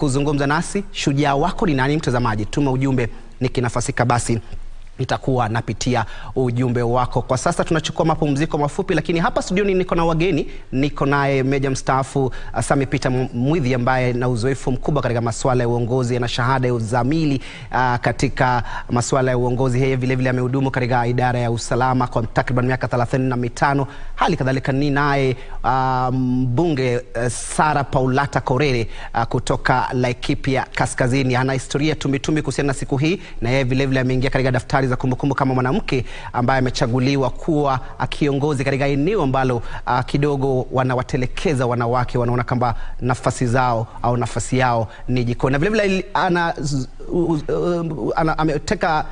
Kuzungumza nasi, shujaa wako ni nani mtazamaji? Tuma ujumbe, nikinafasika basi nitakuwa napitia ujumbe wako. Kwa sasa tunachukua mapumziko mafupi, lakini hapa studioni niko na wageni. Niko naye meja mstaafu Sami Peter Mwidhi ambaye na uzoefu mkubwa katika masuala ya uongozi na shahada ya uzamili katika masuala ya uongozi. Yeye vile vile amehudumu katika idara ya usalama kwa takriban miaka 35. Hali kadhalika ni naye mbunge Sara Paulata Korere kutoka Laikipia Kaskazini. Ana historia tumitumi kuhusiana na siku hii, na yeye vile vile ameingia katika daftari za kumbukumbu kama mwanamke ambaye amechaguliwa kuwa kiongozi katika eneo ambalo kidogo wanawatelekeza wanawake, wanaona kama nafasi zao au nafasi yao ni jikoni. Na vile vile ameteka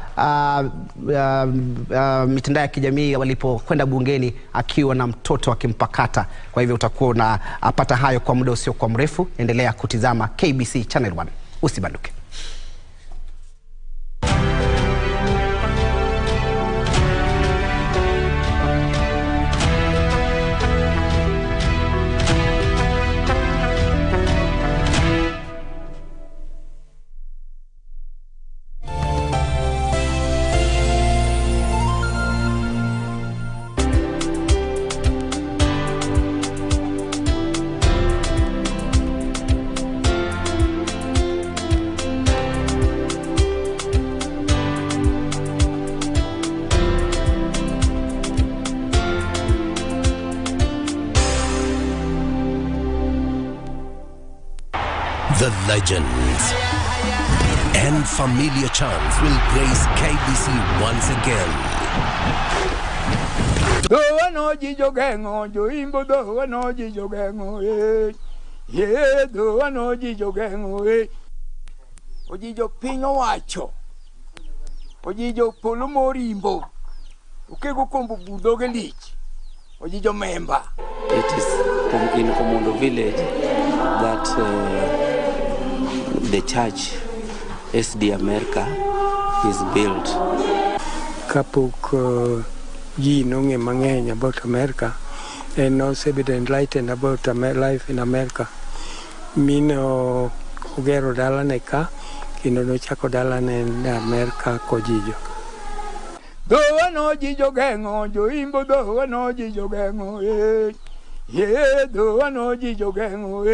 mitandao ya kijamii walipokwenda bungeni akiwa na mtoto akimpakata. Kwa hivyo utakuwa unapata hayo kwa muda usio kwa mrefu. Endelea kutizama KBC Channel 1. Usibanduke. The legends and familiar chants will grace KBC once again. Doa no jijogengo, joimbo doa no jijogengo, ye doa no jijogengo, ojijo pinyo wacho, ojijo polo morimbo, ukego kombo budoge lich, ojijo member. It is in Komondo village that the church SD America is built. Kapok ji nonge mang'eny about America and also be enlightened about life in America. Mino ugero dalane ka kendo nochako dalane in America kojijo. Doa no jijo gengo, joimbo doa no jijo gengo, ye doa no jijo gengo,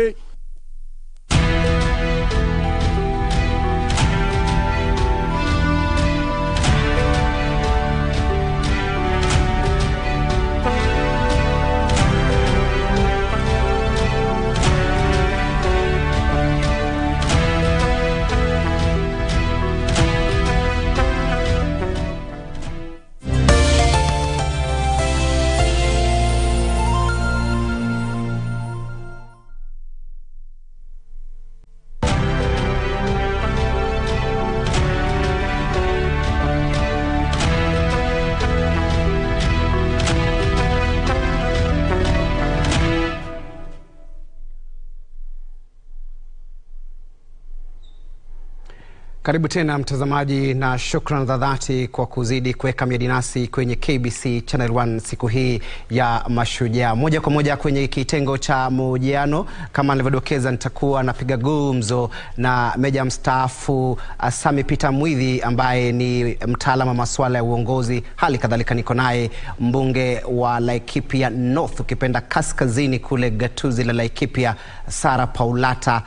Karibu tena mtazamaji, na shukrani za dhati kwa kuzidi kuweka miadinasi kwenye KBC Channel 1 siku hii ya Mashujaa. Moja kwa moja kwenye kitengo cha mahojiano, kama nilivyodokeza nitakuwa napiga gumzo na meja mstaafu Sami Peter Mwidhi ambaye ni mtaalamu wa masuala ya uongozi. Hali kadhalika niko naye mbunge wa Laikipia North, ukipenda kaskazini kule gatuzi la Laikipia, Sara Paulata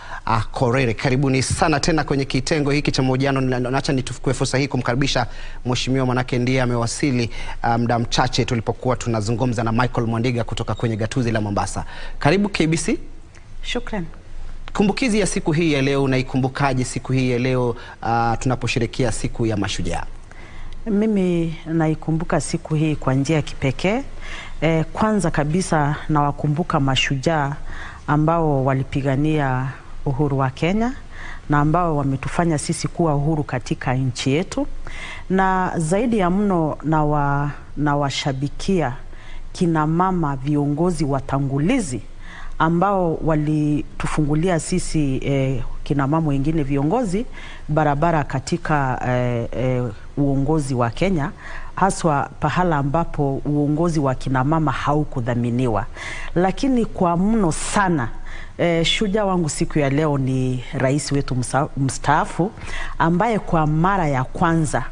Korere. Karibuni sana tena kwenye kitengo hiki cha mahojiano. Naacha nitukue fursa hii kumkaribisha mheshimiwa, manake ndiye amewasili muda mchache tulipokuwa tunazungumza na Michael Mwandiga kutoka kwenye gatuzi la Mombasa. Karibu KBC. Shukran. Kumbukizi ya siku hii ya leo, unaikumbukaje siku hii ya leo tunaposherehekea siku ya Mashujaa? Mimi naikumbuka siku hii kwa njia ya kipekee. Kwanza kabisa nawakumbuka mashujaa ambao walipigania uhuru wa Kenya na ambao wametufanya sisi kuwa uhuru katika nchi yetu, na zaidi ya mno na washabikia kina mama viongozi watangulizi ambao walitufungulia sisi kina mama wengine viongozi barabara katika uongozi wa Kenya, haswa pahala ambapo uongozi wa kina mama haukudhaminiwa. Lakini kwa mno sana Shujaa wangu siku ya leo ni rais wetu mstaafu ambaye kwa mara ya kwanza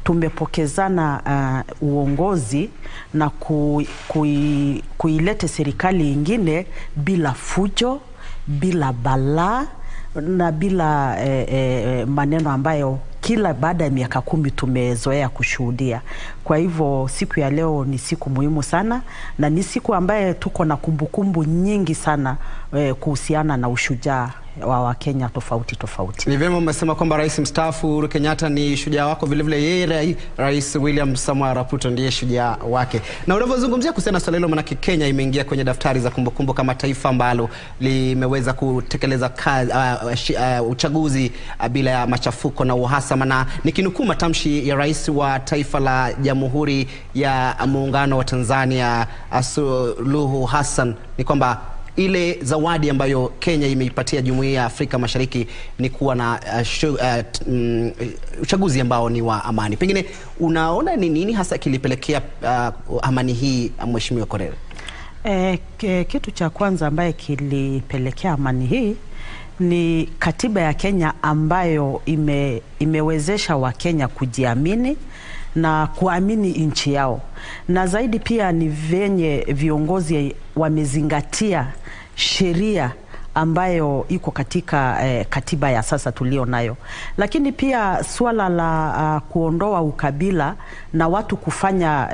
tumepokezana uongozi na kuilete serikali ingine bila fujo, bila balaa na bila maneno ambayo kila baada ya miaka 10 tumezoea kushuhudia. Kwa hivyo siku ya leo ni siku muhimu sana na ni siku ambaye tuko na kumbukumbu nyingi sana kuhusiana na ushujaa wa Kenya tofauti. Ni vyema umesema kwamba rais mstaafu Uhuru Kenyatta ni shujaa wako, vile vile yeye rais William Samoei Ruto ndiye shujaa wake. Na unavyozungumzia kuhusiana na swala hilo, maana Kenya imeingia kwenye daftari za kumbukumbu kama taifa ambalo limeweza kutekeleza uchaguzi bila ya machafuko na uhasama, na nikinukuu matamshi ya rais wa taifa la Jamhuri ya Muungano wa Tanzania Suluhu Hassan ni kwamba ile zawadi ambayo Kenya imeipatia Jumuiya ya Afrika Mashariki ni kuwa na uchaguzi ambao ni wa amani. Pengine unaona ni nini hasa kilipelekea amani hii, Mheshimiwa Korere? Kitu cha kwanza ambaye kilipelekea amani hii ni katiba ya Kenya ambayo imewezesha Wakenya kujiamini na kuamini nchi yao, na zaidi pia ni venye viongozi wamezingatia sheria ambayo iko katika katiba ya sasa tulio nayo. Lakini pia swala la kuondoa ukabila na watu kufanya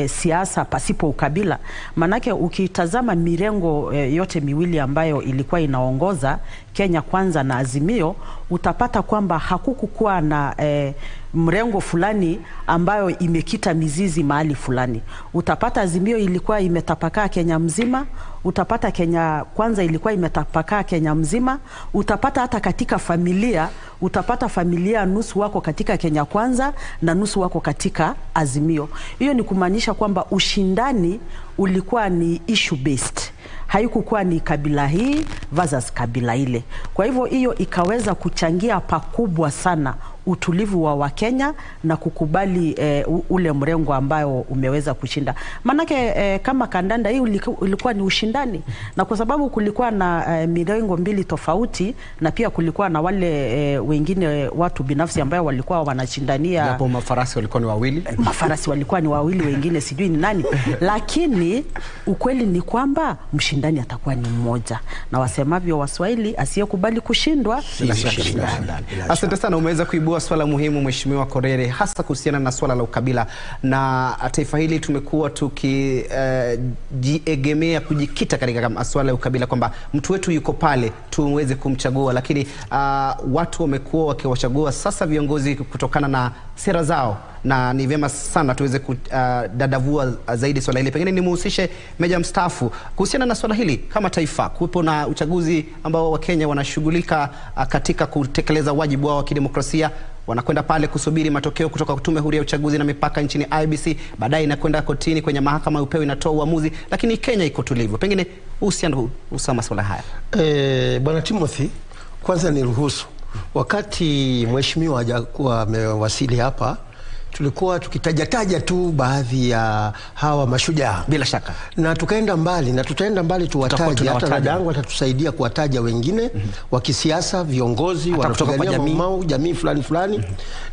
siasa pasipo ukabila, manake ukitazama mirengo yote miwili ambayo ilikuwa inaongoza Kenya Kwanza na Azimio, utapata kwamba hakukukuwa na mrengo fulani ambayo imekita mizizi mahali fulani. Utapata Azimio ilikuwa imetapakaa Kenya mzima, utapata Kenya Kwanza ilikuwa imetapakaa Kenya mzima, utapata hata katika familia, utapata familia nusu wako katika Kenya Kwanza na nusu wako katika Azimio. Hiyo ni kumaanisha kwamba ushindani ulikuwa ni issue based. Haikukuwa ni kabila hii versus kabila ile. Kwa hivyo hiyo ikaweza kuchangia pakubwa sana utulivu wa Wakenya na kukubali ule mrengo ambayo umeweza kushinda. Manake kama kandanda hii ulikuwa ni ushindani, na kwa sababu kulikuwa na mirengo mbili tofauti na pia kulikuwa na wale wengine watu binafsi ambao walikuwa wanashindania. Hapo mafarasi walikuwa ni wawili. Mafarasi walikuwa ni wawili, wengine sijui ni nani. Lakini ukweli ni kwamba mshindani atakuwa ni mmoja, na wasemavyo Waswahili, asiyekubali kushindwa bila shaka. Asante sana, umeweza kuibua swala muhimu Mheshimiwa Korere, hasa kuhusiana na swala la ukabila. Na taifa hili tumekuwa tukijiegemea kujikita katika swala la ukabila, kwamba mtu wetu yuko pale tuweze kumchagua, lakini watu wamekuwa wakiwachagua sasa viongozi kutokana na sera zao, na ni vyema sana tuweze kudadavua zaidi swala hili. Pengine nimuhusishe Meja mstaafu kuhusiana na swala hili. Kama taifa kuwepo na uchaguzi ambao Wakenya wanashughulika katika kutekeleza wajibu wao wa kidemokrasia, wanakwenda pale kusubiri matokeo kutoka Tume Huru ya Uchaguzi na Mipaka nchini IEBC, baadaye inakwenda kotini kwenye mahakama ya upeo inatoa uamuzi, lakini Kenya iko tulivu. Pengine uhusiano huu usama swala haya. Bwana Timothy, kwanza niruhusu, wakati mheshimiwa hajakuwa amewasili hapa, tulikuwa tukitajataja tu baadhi ya hawa mashujaa bila shaka, na tukaenda mbali na tutaenda mbali tuwataje. Hata dadangu atatusaidia kuwataja wengine wa kisiasa, viongozi wanapigania jamii fulani.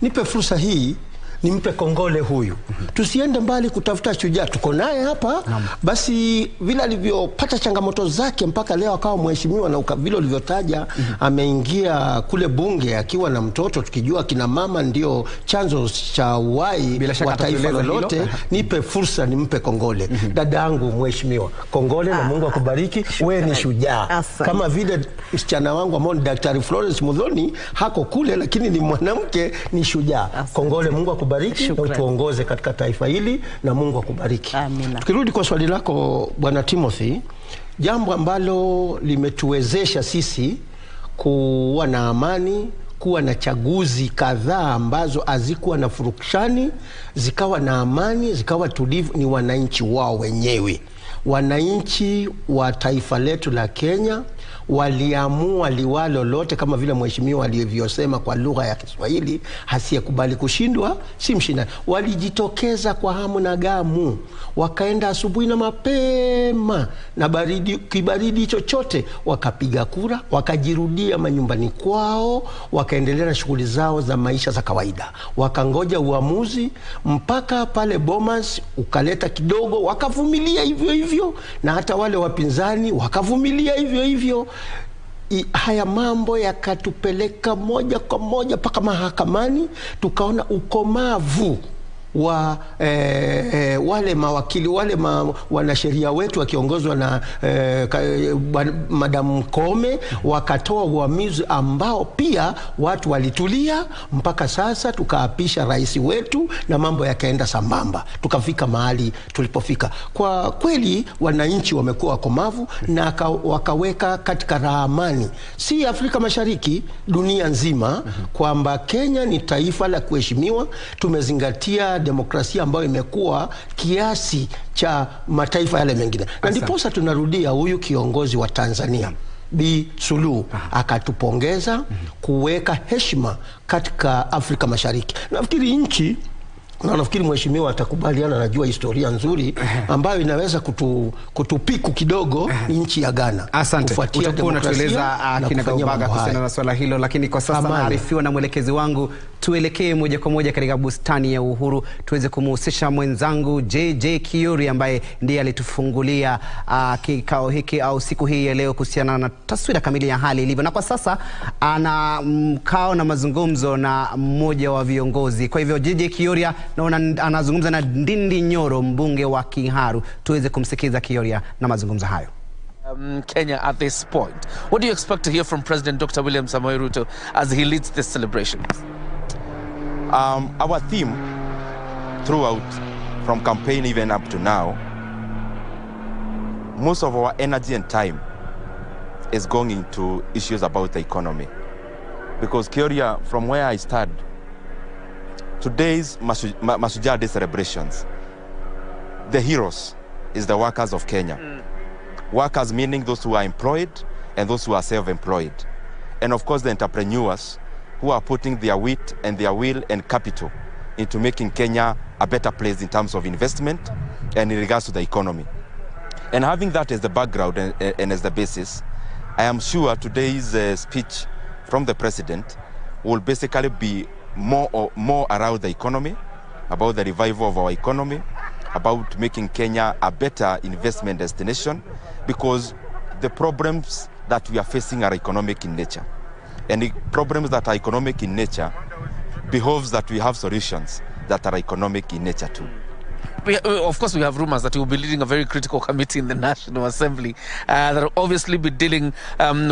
Nipe fursa hii nimpe kongole huyu. Tusiende mbali kutafuta shujaa, tuko naye hapa. Basi vile alivyopata changamoto zake mpaka leo akawa mheshimiwa, na vile ulivyotaja ameingia kule bunge akiwa na mtoto, tukijua kina mama ndio chanzo cha uhai wa taifa lolote. Nipe fursa nimpe kongole. Dadangu mheshimiwa, kongole na Mungu akubariki. Wewe ni shujaa. Kama vile msichana wangu ambao ni Daktari Florence Muthoni hako kule, lakini ni mwanamke, ni shujaa. Kongole, Mungu akubariki na utuongoze katika taifa hili, na Mungu akubariki. Amina. Tukirudi kwa swali lako Bwana Timothy, jambo ambalo limetuwezesha sisi kuwa na amani, kuwa na chaguzi kadhaa ambazo hazikuwa na furukshani, zikawa na amani, zikawa tulivu, ni wananchi wao wenyewe. Wananchi wa taifa letu la Kenya waliamua liwalo lote, kama vile mheshimiwa alivyosema kwa lugha ya Kiswahili, hasiyekubali kushindwa si mshindani. Walijitokeza kwa hamu na gamu, wakaenda asubuhi na mapema na kibaridi chochote, wakapiga kura, wakajirudia manyumbani kwao, wakaendelea na shughuli zao za maisha za kawaida, wakangoja uamuzi mpaka pale Bomas ukaleta kidogo, wakavumilia hivyo hivyo, na hata wale wapinzani wakavumilia hivyo hivyo. Haya mambo yakatupeleka moja kwa moja paka mahakamani, tukaona ukomavu wa wale mawakili, wale wanasheria wetu wakiongozwa na Madam Kome, wakatoa uamuzi ambao pia watu walitulia. Mpaka sasa tukaapisha rais wetu na mambo yakaenda sambamba, tukafika mahali tulipofika. Kwa kweli wananchi wamekuwa wakomavu na wakaweka katika ramani, si Afrika Mashariki, dunia nzima, kwamba Kenya ni taifa la kuheshimiwa. Tumezingatia demokrasia ambayo imekuwa kiasi cha mataifa yale mengine. Na ndiposa tunarudia huyu kiongozi wa Tanzania Bi Suluhu akatupongeza kuweka heshima katika Afrika Mashariki. Nafikiri nchi, na nafikiri mheshimiwa atakubaliana, najua historia nzuri ambayo inaweza kutupiku kidogo, nchi ya Ghana. Asante. Utakuwa unatueleza kinagaubaga kuhusiana na swala hilo, lakini kwa sasa naarifiwa na mwelekezi wangu tuelekee moja kwa moja katika bustani ya Uhuru tuweze kumhusisha mwenzangu JJ Kiuri ambaye ndiye alitufungulia kikao hiki au siku hii ya leo kuhusiana na taswira kamili ya hali ilivyo. Na kwa sasa ana mkao na mazungumzo na mmoja wa viongozi. Kwa hivyo JJ Kiuri naona anazungumza na Ndindi Nyoro, mbunge wa Kiharu. Tuweze kumsikiza Kiuri na mazungumzo hayo. Kenya at this point, what do you expect to hear from President Dr. William Samoei Ruto as he leads this celebration? Our theme throughout, from campaign even up to now, most of our energy and time is going into issues about the economy. Because Kioria, from where I start, today's Mashujaa Day celebrations, the heroes is the workers of Kenya. Workers meaning those who are employed and those who are self-employed. And of course the entrepreneurs who are putting their wit and their will and capital into making Kenya a better place in terms of investment and in regards to the economy. And having that as the background and as the basis, I am sure today's speech from the president will basically be more around the economy, about the revival of our economy, about making Kenya a better investment destination, because the problems that we are facing are economic in nature. And the problems that are economic in nature behoves that we have solutions that are economic in nature too. Of course, we have rumors that you will be leading a very critical committee in the National Assembly that will obviously be dealing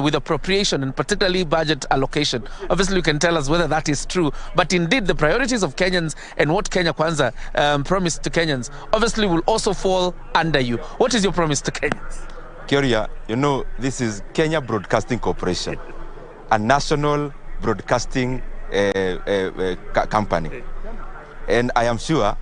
with appropriation and particularly budget allocation. Obviously, you can tell us whether that is true. But indeed, the priorities of Kenyans and what Kenya Kwanza promised to Kenyans obviously will also fall under you. What is your promise to Kenyans? Kioria, you know, this is Kenya Broadcasting Corporation, a national broadcasting company. And I am sure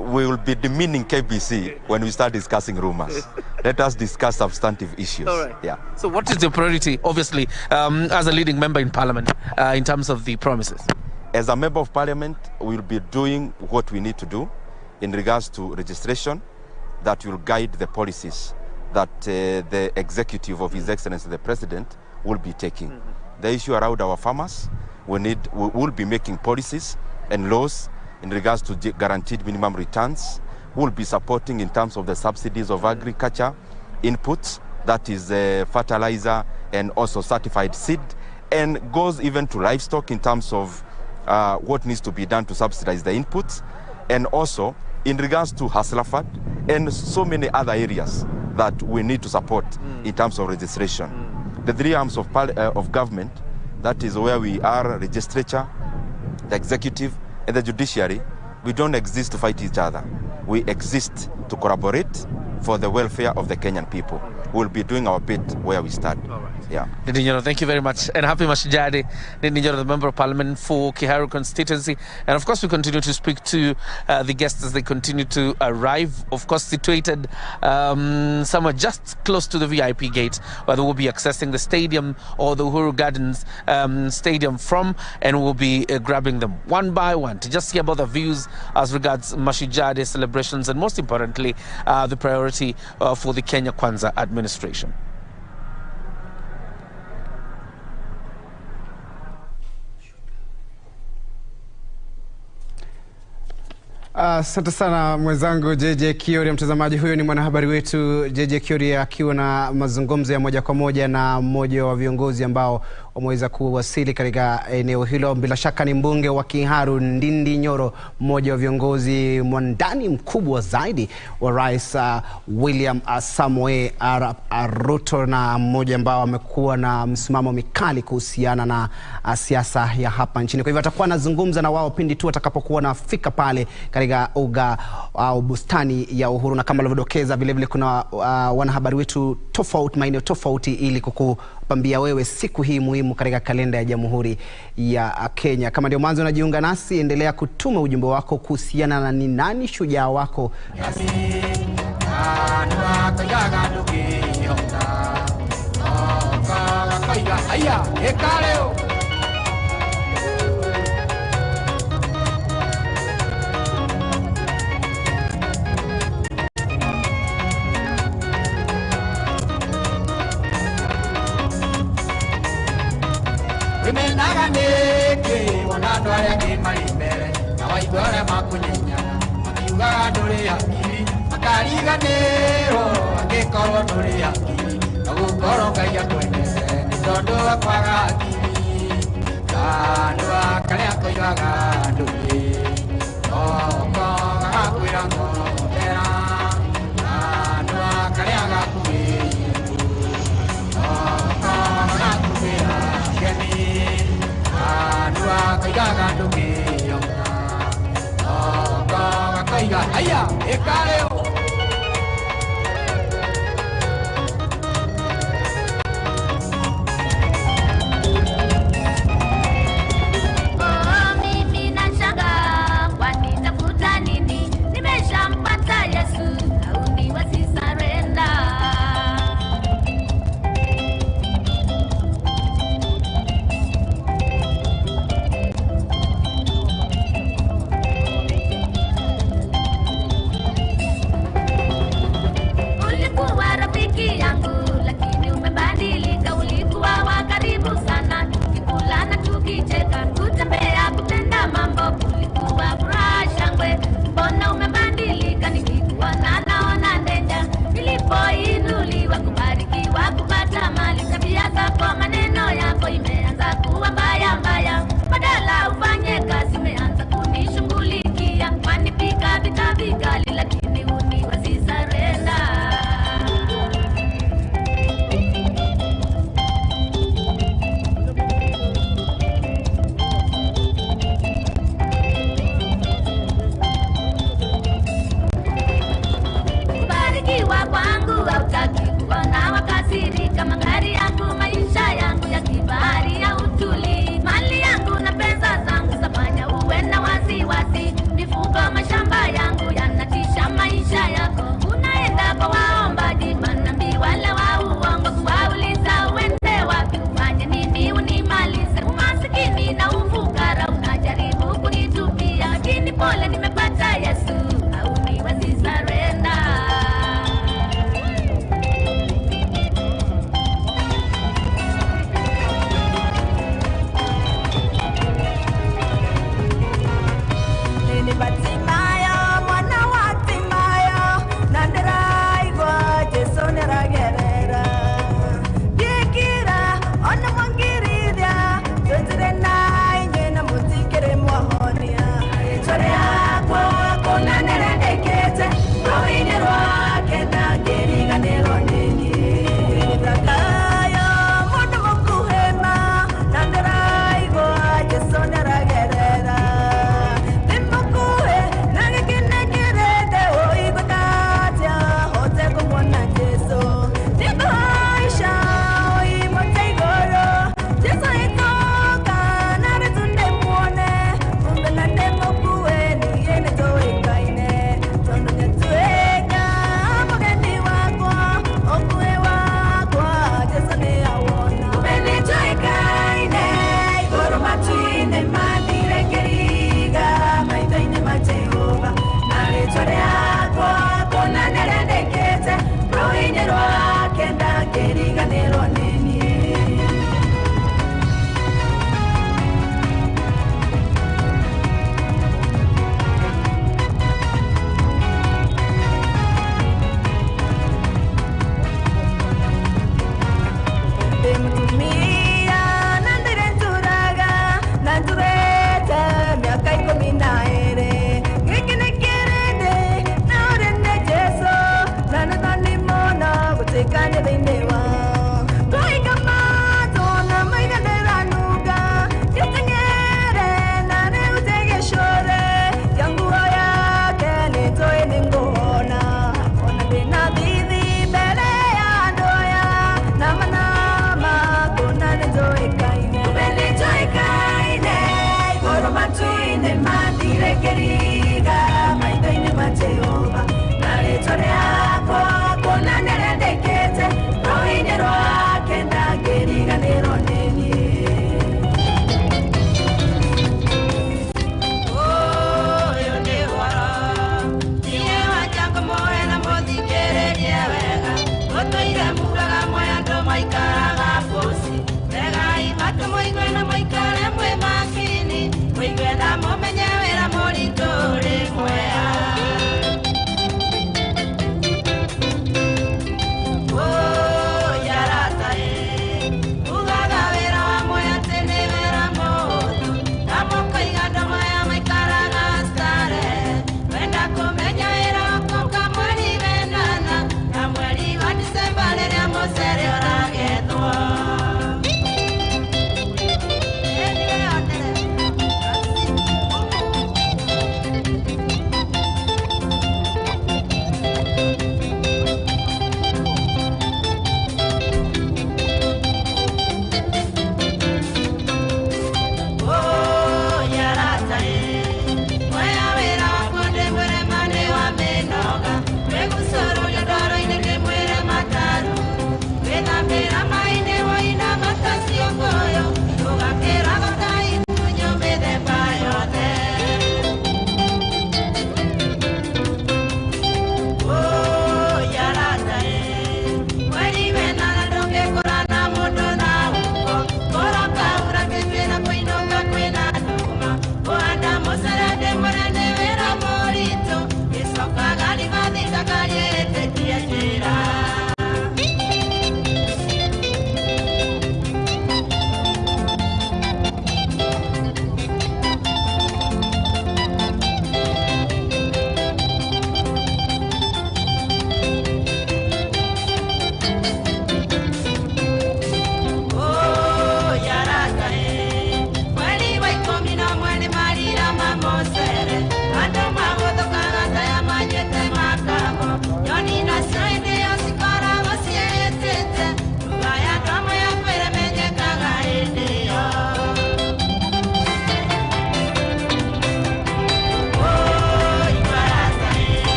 we will be demeaning KBC when we start discussing rumors. Let us discuss substantive issues. All right. Yeah. So what is your priority, obviously, as a leading member in Parliament, in terms of the promises? As a member of Parliament, we will be doing what we need to do in regards to registration that will guide the policies that the executive of His Excellency the President will be taking. The issue around our farmers, we will be making policies and laws in regards to guaranteed minimum returns. We'll be supporting in terms of the subsidies of agriculture inputs, that is fertilizer and also certified seed, and goes even to livestock in terms of what needs to be done to subsidize the inputs, and also in regards to Haslafat and so many other areas that we need to support in terms of registration. The three arms of government, that is where we are, legislature, the executive, and the judiciary, we don't exist to fight each other. We exist to collaborate for the welfare of the Kenyan people. We'll be doing our bit where we stand. All right. Yeah. Nindinjoro, thank you very much. And happy Mashujaa Day. Nindinjoro, the Member of Parliament for Kiharu constituency. And of course, we continue to speak to the guests as they continue to arrive. Of course, situated somewhere just close to the VIP gate, where they will be accessing the stadium or the Uhuru Gardens stadium from, and we'll be grabbing them one by one to just hear about the views as regards Mashujaa Day celebrations and most importantly, the priority for the Kenya Kwanza administration. Asante sana mwenzangu JJ Kiori. Mtazamaji, huyo ni mwanahabari wetu JJ Kiori akiwa na mazungumzo ya moja kwa moja na mmoja wa viongozi ambao wameweza kuwasili katika eneo hilo. Bila shaka ni mbunge wa Kiharu Ndindi Nyoro, mmoja wa viongozi mwandani mkubwa zaidi wa Rais William Samoei Ruto, na mmoja ambao amekuwa na msimamo mikali kuhusiana na siasa ya hapa nchini. Kwa hivyo atakuwa anazungumza na wao pindi tu atakapokuwa nafika pale katika uga au bustani ya Uhuru, na kama alivyodokeza vile vile kuna wanahabari wetu tofauti, maeneo tofauti, ili kukupambia wewe siku hii muhimu katika kalenda ya Jamhuri ya Kenya. Kama ndio mwanzo unajiunga nasi, endelea kutuma ujumbe wako kuhusiana na ni nani shujaa wako. Imenaganeke wanando ya kimalimbere na waigore makunyenya akiuga nduri akiri makariganero angikoro nduri akiri agukoro ngai akwendete ni tondu akwaga akiri kandu akari akoigaga nduri oko gakwira ngotera kandu akari agakuwi oko gakwira geni kaiga ndukiyo kaiga haya ekaleo mimi nashangaa kwani tafuta nini, nimeshampata Yesu au ni wasisarenda.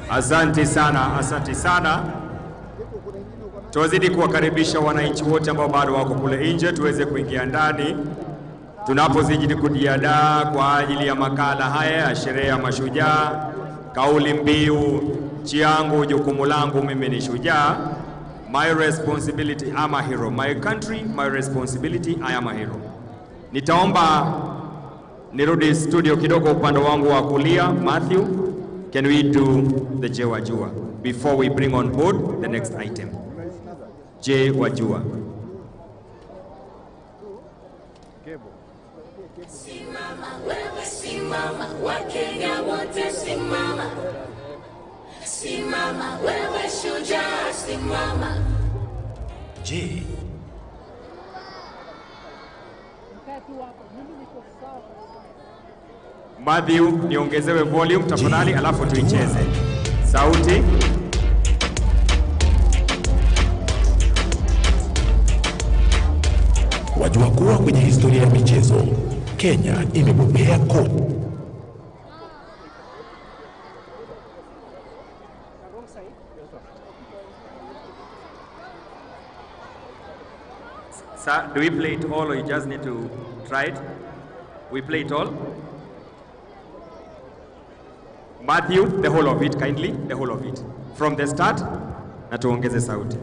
Asante sana, asante sana. Tuwazidi kuwakaribisha wananchi wote ambao bado wako kule nje tuweze kuingia ndani. Tunapozidi kujiandaa kwa ajili ya makala haya ya sherehe ya Mashujaa, kauli mbiu chiangu jukumu langu mimi ni shujaa, my responsibility I'm a hero, my country my responsibility I am a hero. Nitaomba nirudi studio kidogo upande wangu wa kulia. Matthew, can we do the Je Wajua before we bring on board the next item? Je Wajua. Simama wewe, simama Wakenya wote, simama. Simama wewe shujaa, simama. Je, Matthew, niongezewe volume tafadhali, alafu tuicheze sauti. wajua kuwa kwenye historia ya michezo Kenya imebobea kote. Sir, do we play it all or you just need to try it? We play it all? Matthew, the whole of it, kindly, the whole of it. From the start, na tuongeze sauti.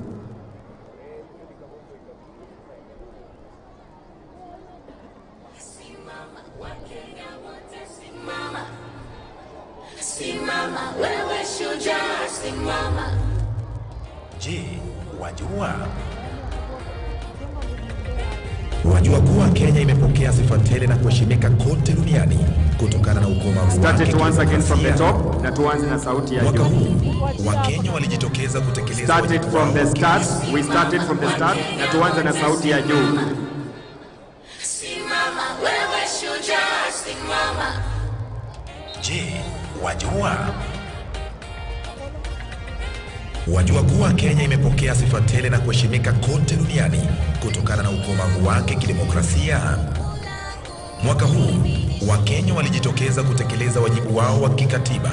Simama Wakenya wote, simama. Simama wewe shujaa, simama. Je, wajua? Wajua kuwa Kenya imepokea sifa tele na kuheshimika kote duniani kutokana na ukomavu Start it once again from the top, na tuanze na sauti ya juu. Wakenya walijitokeza kutekeleza. Start it from the start, we started from the start, na tuanze na sauti ya juu. Simama wewe shujaa. simama. Je, wajua kuwa Kenya imepokea sifa tele na kuheshimika kote duniani kutokana na ukomavu wake kidemokrasia? Mwaka huu Wakenya walijitokeza kutekeleza wajibu wao wa kikatiba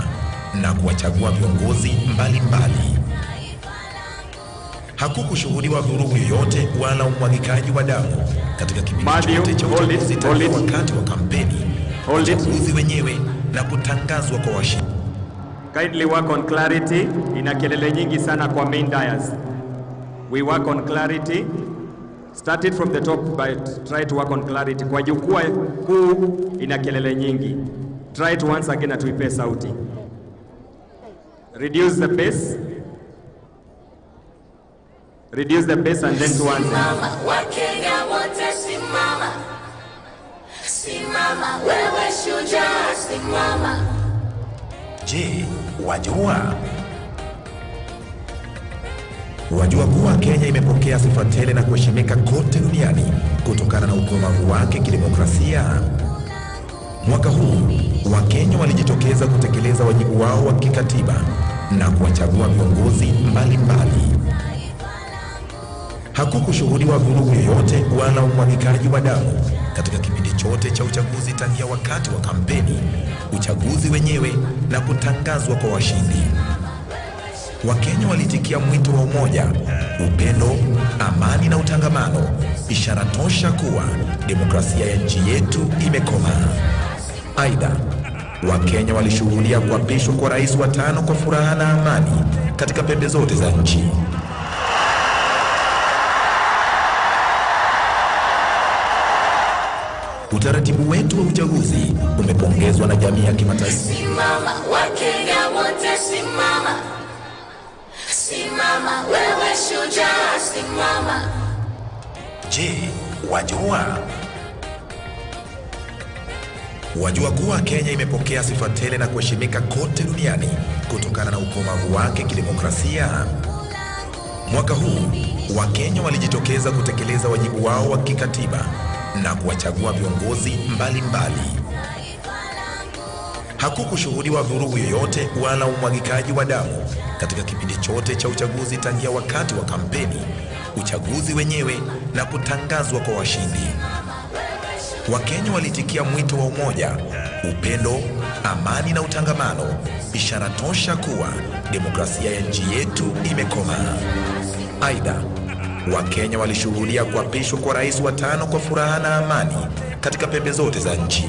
na kuwachagua viongozi mbalimbali. Hakukushuhudiwa vurugu yoyote wala umwagikaji wa damu katika kipindi chote cha uchaguzi tangu wakati wa kampeni, uchaguzi wenyewe na kutangazwa kwa washindi. Kindly work on clarity. Ina kelele nyingi sana kwa main dais. We work on clarity. Start it from the top but try to work on clarity. Kwa jukwaa kuu ina kelele nyingi. Try it once again na tuipe sauti. Reduce the pace. Reduce the pace and then tuanze. Simama, Wakenya wote simama. Simama, wewe shujaa simama. Je, wajua kuwa Kenya imepokea sifa tele na kuheshimika kote duniani kutokana na ukomavu wake kidemokrasia? Mwaka huu Wakenya walijitokeza kutekeleza wajibu wao wa kikatiba na kuwachagua viongozi mbalimbali. Hakukushuhudiwa vurugu yoyote wala umwagikaji wa damu katika kipindi chote cha uchaguzi tangia wakati wa kampeni, uchaguzi wenyewe na kutangazwa kwa washindi. Wakenya walitikia mwito wa umoja, upendo, amani na utangamano, ishara tosha kuwa demokrasia ya nchi yetu imekomaa. Aidha, Wakenya walishuhudia kuapishwa kwa rais wa 5 kwa furaha na amani katika pembe zote za nchi. Utaratibu wetu wa uchaguzi umepongezwa na jamii ya kimataifa. Simama, Wakenya wote simama. Simama, wewe shujaa simama. Je, wajua kuwa Kenya imepokea sifa tele na kuheshimika kote duniani kutokana na ukomavu wake kidemokrasia? Mwaka huu Wakenya walijitokeza kutekeleza wajibu wao wa kikatiba na kuwachagua viongozi mbalimbali. Hakukushuhudiwa vurugu yoyote wala umwagikaji wa damu katika kipindi chote cha uchaguzi tangia wakati wa kampeni, uchaguzi wenyewe na kutangazwa kwa washindi. Wakenya walitikia mwito wa umoja, upendo, amani na utangamano, ishara tosha kuwa demokrasia ya nchi yetu imekomaa. Aidha, Wakenya walishuhudia kuapishwa kwa rais wa 5 kwa furaha na amani katika pembe zote za nchi.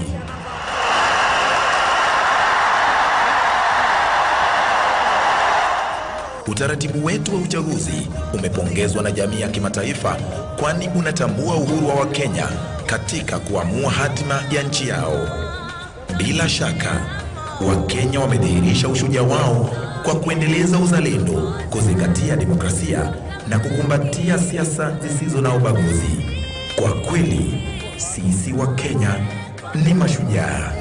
Utaratibu wetu wa uchaguzi umepongezwa na jamii ya kimataifa, kwani unatambua uhuru wa Wakenya katika kuamua hatima ya nchi yao. Bila shaka, Wakenya wamedhihirisha ushujaa wao kwa kuendeleza uzalendo, kuzingatia demokrasia na kukumbatia siasa zisizo na ubaguzi. Kwa kweli, sisi wa Kenya ni mashujaa.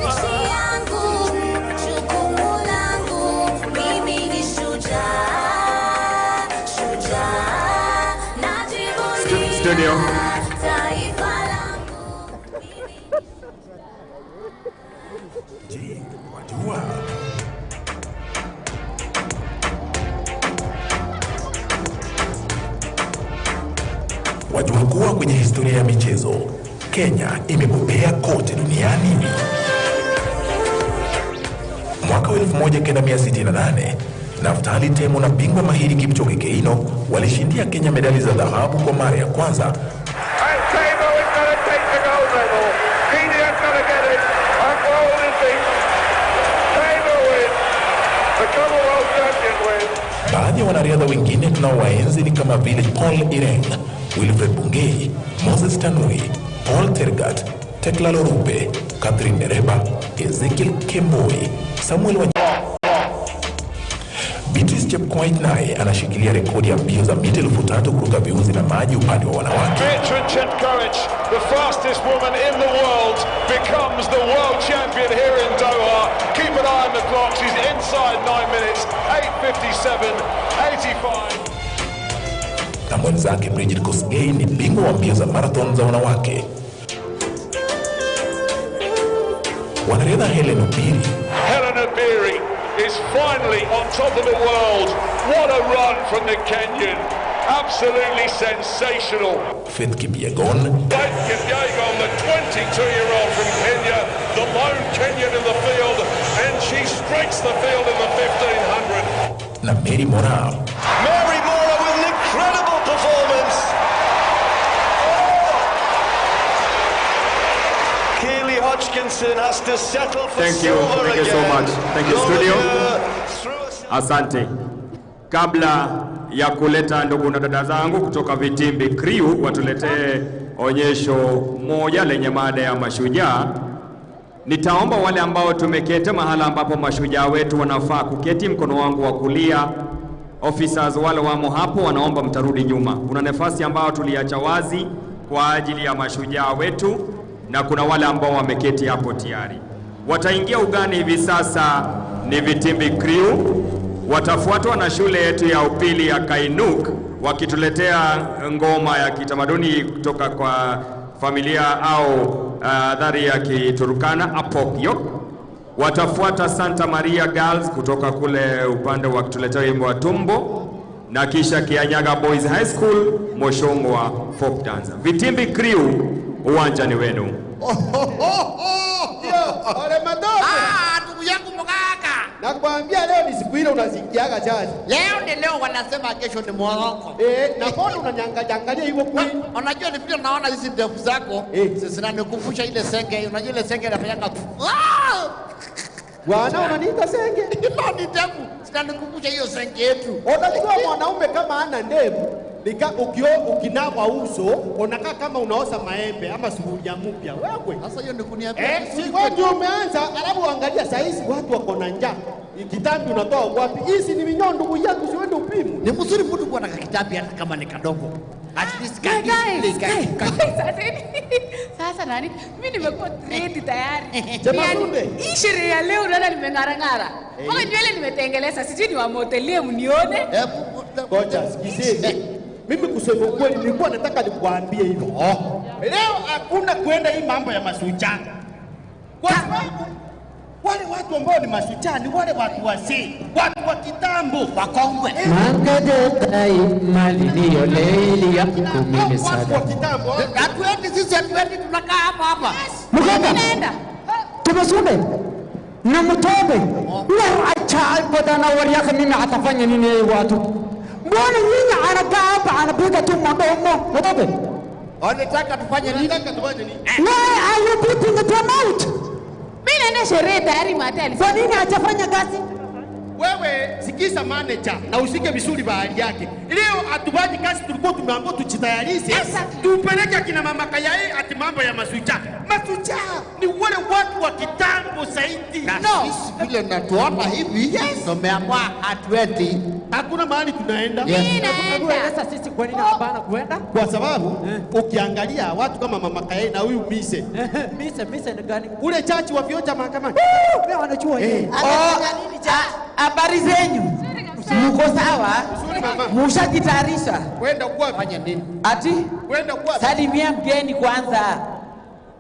Studio. Je, wajua? Wajua kuwa kwenye historia ya michezo, Kenya imebobea kote duniani. Mwaka 1968, Naftali Temo na bingwa mahiri Kipchoge Keino walishindia Kenya medali za dhahabu kwa mara ya kwanza. Baadhi ya wanariadha wengine tunaowaenzi ni kama vile Paul Ireng, Wilfred Bungei, Moses Tanui, Paul Tergat, Tekla Lorupe, Catherine Dereba, Ezekiel Kemboi, Samuel Wanyama. Beatrice Chepkoech naye anashikilia rekodi ya mbio za mita 3000 kuruka viunzi na maji upande wa wanawake. Beatrice Chepkoech, the fastest woman in the world, becomes the world champion here in Doha. Keep an eye on the clock. She's inside 9 minutes, 8:57.85. Na mwenzake Bridget Kosgei ni bingwa wa mbio za marathon za wanawake. Wanariadha Helen Obiri is finally on top of the world. What a run from the Kenyan. Absolutely sensational. Faith Kipyegon, the 22-year-old from Kenya, the lone Kenyan in the field, and she strikes the field in the 1500. na Mary Mora. Mary Mora with an incredible performance. Keely Hodgkinson has to settle for silver again. Thank you so much. Thank you studio. Asante. Kabla ya kuleta ndugu na dada zangu kutoka Vitimbi Crew watuletee onyesho moja lenye mada ya mashujaa, nitaomba wale ambao tumeketi mahala ambapo mashujaa wetu wanafaa kuketi, mkono wangu wa kulia, officers wale wamo hapo wanaomba mtarudi nyuma. Kuna nafasi ambao tuliacha wazi kwa ajili ya mashujaa wetu na kuna wale ambao wameketi hapo tayari. Wataingia ugani hivi sasa ni Vitimbi Crew, watafuatwa na shule yetu ya upili ya Kainuk wakituletea ngoma ya kitamaduni kutoka kwa familia au adhari ya Kiturkana Apokyo. Watafuata Santa Maria Girls kutoka kule upande wa kutuletea wimbo wa tumbo, na kisha Kianyaga Boys High School Moshongwa folk dance. Vitimbi Crew, uwanja ni wenu. Ole madogo. Ndugu yangu mkaka. Nakwambia leo ni siku ile unasikiaga chaji. Leo ni leo wanasema kesho ni Moroko. Na mbona unanyangalia hivyo kweli? Unajua ni vile naona hizi ndevu zako. Sasa nanikumbusha ile senge, unajua ile senge inafanyanga. Bwana unaniita senge? Ndio ni ndevu. Sinanikumbusha hiyo senge yetu. Unajua mwanaume kama ana ndevu ukinawa uso unakaa kama unaosa maembe ama sufuria mpya wewe. Sasa hiyo ni kuniambia wewe ndio umeanza, alafu angalia saizi watu wako na njaa. Kitambi unatoa wapi? Hizi ni minyoo ndugu yangu, siwende upimu. Ni mzuri mtu kuwa na kitambi hata kama ni kadogo. At least sasa nani? Mimi nimekuwa ready tayari. Hii sherehe ya leo unaona nimeng'arang'ara. Kama nywele nimetengeleza, sijui ni wamotelie mnione. Ngoja sikizeni. Mimi kusema ukweli nilikuwa nataka nikuambie hivyo. Leo hakuna kwenda hii mambo ya mashujaa. Kwa sababu wale watu ambao ni mashujaa ni wale watu wazee, watu wa kitambo, wakongwe. Mangadetai malilio lelia kumile sada. Watu wa kitambo. Hatuendi sisi, hatuendi, tunakaa hapa. Mkaka naenda. Tumasume. Na Mutembei. Na acha badana waliaka mimi atafanya nini watu? Mbona nyinyi anakaa hapa anapiga tu mdomo? Mutembei. Wanataka tufanye nini? Why are you putting it out? Mimi naenda sherehe tayari matali. Kwa nini hajafanya kazi? Wewe sikiza manager na usike vizuri bahari yake. Leo atubaji kazi tulikuwa tumeambiwa tujitayarishe. Tupeleke kina mama Kayai ati mambo ya mashujaa. Mashujaa ni wale watu wa kitambo zaidi. No, vile natuona hivi. Tumeamua hatuendi. Hakuna mahali tunaenda. Sasa sisi kwa nini hapana kuenda? Kwa sababu ukiangalia watu kama mama Kayai na huyu Mise. Mise ni gani? Ule chachi wa vioja mahakamani. Mimi wanajua yeye. Habari zenyu? Mko sawa? Mushajitayarisha? Kwenda kwa fanya nini? Ati? Kwenda kwa salimia mgeni kwanza.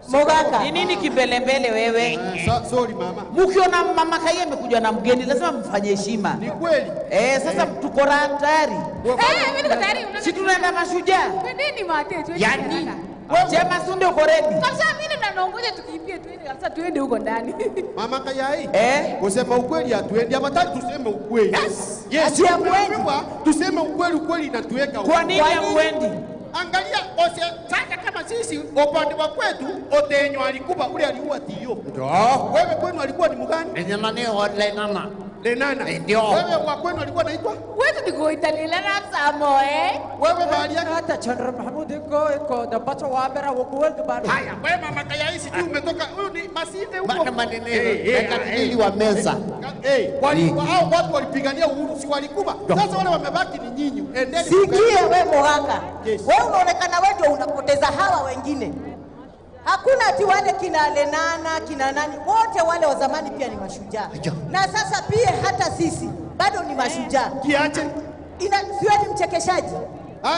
Mogaka, ni nini kimbelembele wewe? Sorry mama. Mkiona mama Kayai amekuja na mgeni lazima mfanye heshima. Ni kweli. Sasa tuko tayari. Mimi niko tayari. Si tunaenda mashujaa? Twendeni mate. Yani Chema Sunde uko ready? Kabisa mimi ndo naongoja tukimbie twende kabisa tuende huko ndani. Mama Kayai. Kusema ukweli hatuendi. Hapataki tuseme ukweli. Yes, tuseme ukweli inatuweka huko. Kwa nini hamwendi? Angalia sasa kama sisi upande wa kwetu Otenyo alikuwa ule aliua Tio. Ndio. Wewe kwenu alikuwa ni mgani? Lenana. Lenana. Ndio. Wewe wa kwenu alikuwa anaitwa? Wewe ni goitalilana samo Wewe bahali yake hata Chandra Mahmud iko da pacha wa bera wokuweka bado. Haya, wewe mama Kayai si umetoka huyu ni Masinde huko. Bana maneno wa meza. Hao watu walipigania uhuru si walikuwa. Sasa wale wamebaki ni nyinyi. Endeni. Sikia wewe Mogaka. Wewe unaonekana wewe ndio unapoteza hawa wengine. Hakuna ati wale kina Lenana, kina nani, wote wale wa zamani pia ni mashujaa. Na sasa pia hata sisi bado ni mashujaa. Kiache. Siwe ni mchekeshaji.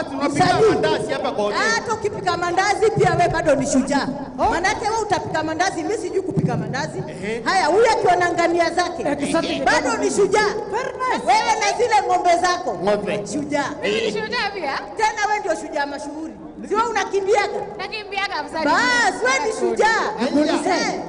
tunapika mandazi hapa kwa hoteli. Hata ukipika mandazi pia wewe bado ni shujaa. Manake wewe utapika mandazi, mimi sijui kupika mandazi. Haya, huyu akiwa na ngamia zake bado ni shujaa. Wewe na zile ng'ombe zako. Shujaa. Mimi ni shujaa pia. Tena wewe ndio shujaa mashuhuri. Sio unakimbiaga? Nakimbiaga msanii. Bas, wewe ni shujaa.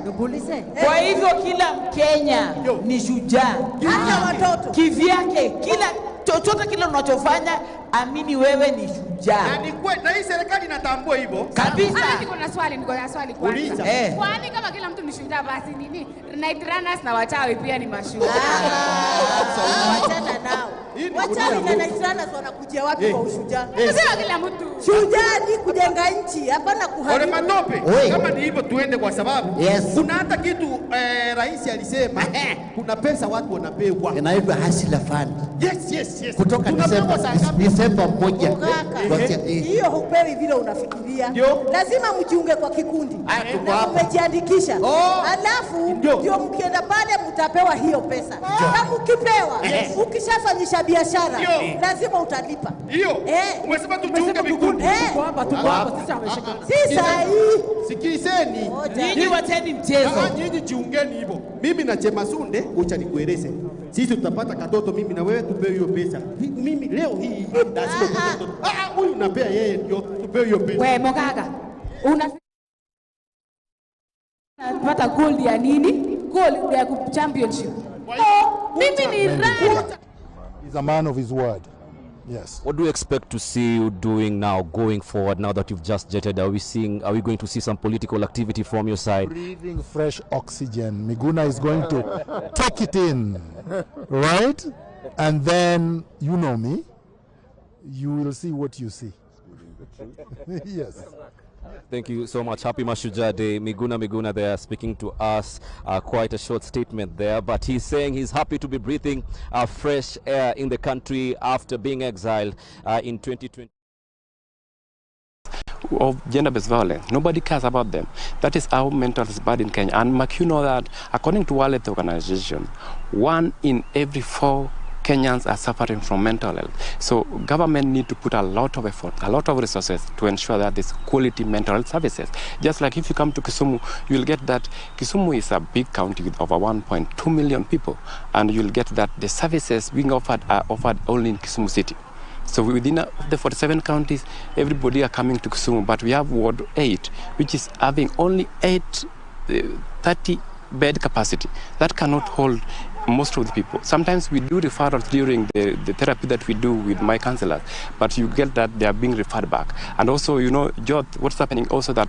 Nikuulize. Kwa hivyo kila Mkenya ni shujaa. Hata watoto. Kivyake, kila chochote kile unachofanya, amini wewe ni shujaa. Na ni kweli, na hii serikali inatambua hivyo. Kabisa. Niko na swali kwanza. Kwani kama kila mtu ni shujaa basi nini? Night runners na wachawi pia ni mashujaa. Wachana nao. Wachawi na night runners wanakujia wapi kwa ushujaa? Sio kila mtu. Shujaa ni kujenga nchi, hapana kuharibu. Ole matope. Kama ni hivyo tuende kwa sababu kuna hata kitu rais alisema kuna pesa watu wanapewa. Inaitwa hasila fund. Yes. Kutoka Disemba 1. Hiyo hupewi vile unafikiria. Lazima mjiunge kwa kikundi. Na umejiandikisha. Alafu ndio mkienda pale mtapewa hiyo pesa. Na mkipewa, ukishafanyisha biashara, lazima utalipa. Umesema tujiunge vikundi. Tuko hapa sisi ameshika. Sisi hii. Sikilizeni. Nyinyi wateni mchezo. Nyinyi jiungeni hivyo. Mimi na Chemasunde ucha nikueleze. Sisi tutapata katoto mimi na wewe tupewe hiyo pesa. Mimi leo hii lazima katoto. Huyu unapea yeye ndio tupewe hiyo pesa. Wewe Mogaga. Unapata gold ya nini? Gold ya championship. Mimi ni Raila. He's a man of his word. Yes. What do you expect to see you doing now, going forward, now that you've just jetted? Are we going to see some political activity from your side? Breathing fresh oxygen. Miguna is going to take it in, right? And then, you know me, you will see what you see. Yes. Thank you so much. Happy Mashujaa Day. Miguna there speaking to us. Quite a short statement there, but he's saying he's happy to be breathing fresh air in the country after being exiled in 2020. Of gender-based violence. Nobody cares about them. That is how mental health is bad in Kenya. And you know that according to World Health Organization, 1 in every 4 Kenyans are suffering from mental health. So government need to put a lot of effort, a lot of resources to ensure that there's quality mental health services. Just like if you come to Kisumu, you'll get that Kisumu is a big county with over 1.2 million people, and you'll get that the services being offered are offered only in Kisumu city. So within the 47 counties, everybody are coming to Kisumu, but we have Ward 8, which is having only 30 bed capacity. That cannot hold most of the people. Sometimes we do referrals during the therapy that we do with my counselors, but you get that they are being referred back. And also, you know, what's happening also that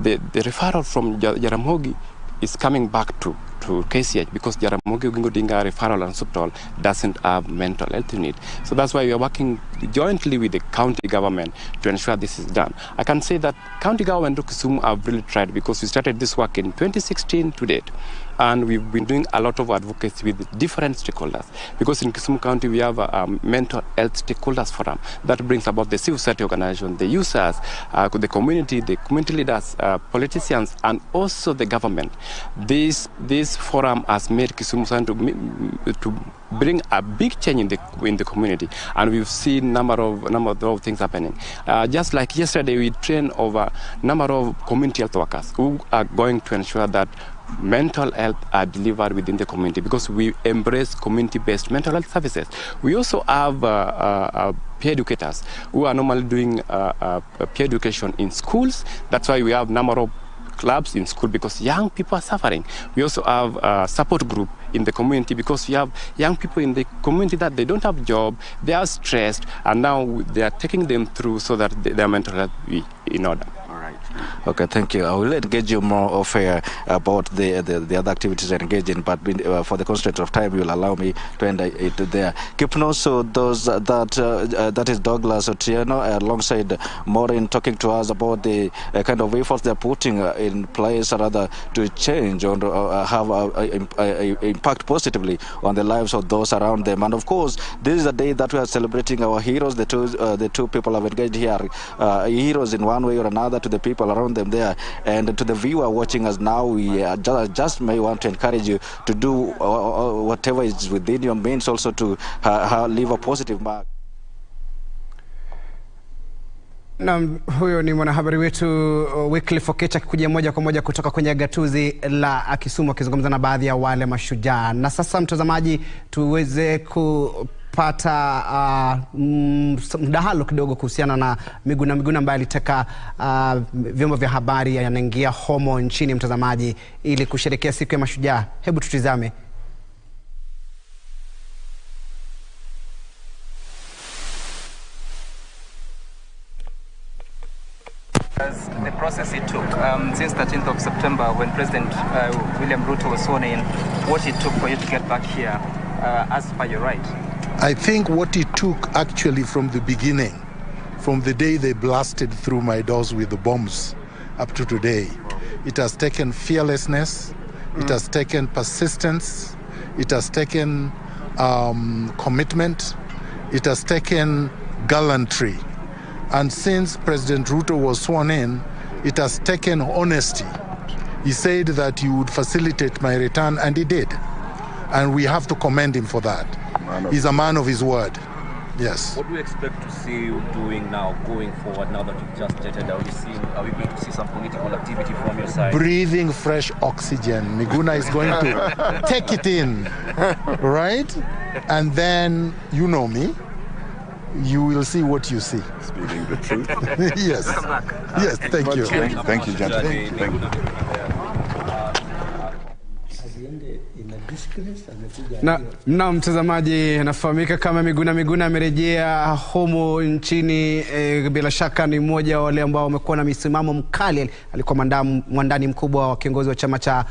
the referral from Jaramogi is coming back to KCH because Jaramogi Oginga Odinga referral and hospital doesn't have mental health unit. So that's why we are working jointly with the county government to ensure this is done. I can say that county government of Kisumu have really tried because we started this work in 2016 to date. And we've been doing a lot of advocacy with different stakeholders. Because in Kisumu County, we have a mental health stakeholders forum that brings about the civil society organization, the users, the community leaders, politicians, and also the government. This forum has made Kisumu to bring a big change in the community, and we've seen number of things happening. Just like yesterday, we trained over number of community health workers who are going to ensure that mental health are delivered within the community because we embrace community-based mental health services. We also have peer educators who are normally doing peer education in schools. That's why we have number of clubs in school because young people are suffering. We also have a support group in the community because we have young people in the community that they don't have job, they are stressed, and now they are taking them through so that their mental health be in order. Okay, thank you. I will engage you more of about the other activities and engage in, but for the constraint of time, you will allow me to end it there. Keep also those that is Douglas Otieno alongside Maureen talking to us about the kind of efforts they're putting in place, rather to change or have a impact positively on the lives of those around them. And of course, this is a day that we are celebrating our heroes. The two people have engaged here, heroes in one way or another to the people around them there, and to the viewer watching us now, we just may want to encourage you to do whatever is within your means, also to leave a positive mark. Na huyo ni mwanahabari wetu Wycliffe Okech akikuja moja kwa moja kutoka kwenye gatuzi la Kisumu akizungumza na baadhi ya wale mashujaa. Na sasa mtazamaji, tuweze kupata mdahalo kidogo kuhusiana na Miguna ambaye aliteka vyombo vya habari yanaingia homo nchini mtazamaji ili kusherehekea siku ya mashujaa. Hebu tutizame. The process it took since 13th of September when President William Ruto was sworn in, what it took for you to get back here as per your right? I think what it took actually from the beginning, from the day they blasted through my doors with the bombs up to today, it has taken fearlessness, it has taken persistence, it has taken commitment, it has taken gallantry. And since President Ruto was sworn in, it has taken honesty. He said that he would facilitate my return, and he did. And we have to commend him for that. He's a man of his word. Yes. What do you expect to see you doing now, going forward, now that you've just jetted? Are we going to see some political activity from your side? Breathing fresh oxygen. Miguna is going to take it in, right? And then, you know me, you will see what you see. Speaking the truth. Yes. Yes, thank you. Thank you, gentlemen. Thank you. Na mtazamaji, anafahamika kama Miguna amerejea homo nchini. Bila shaka ni mmoja wa wale ambao wamekuwa na misimamo mkali. Alikuwa mwandani mkubwa wa kiongozi wa chama cha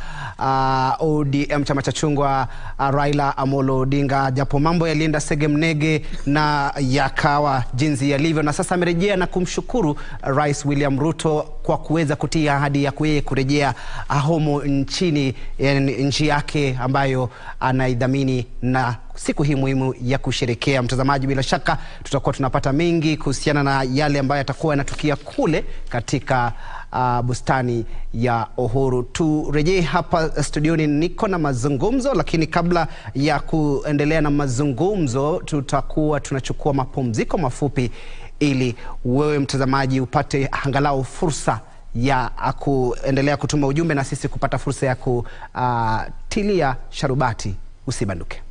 ODM, chama cha chungwa, Raila Amolo Odinga, japo mambo yalienda segemnege na yakawa jinsi yalivyo. Na sasa amerejea na kumshukuru Rais William Ruto kwa kuweza kutia ahadi ya kurejea homo nchini, nchi yake ambayo anaidhamini, na siku hii muhimu ya kusherehekea. Mtazamaji, bila shaka tutakuwa tunapata mengi kuhusiana na yale ambayo yatakuwa yanatukia kule katika bustani ya Uhuru. Turejee hapa studioni, niko na mazungumzo, lakini kabla ya kuendelea na mazungumzo tutakuwa tunachukua mapumziko mafupi ili wewe mtazamaji upate angalau fursa ya kuendelea kutuma ujumbe na sisi kupata fursa ya kutilia sharubati. Usibanduke.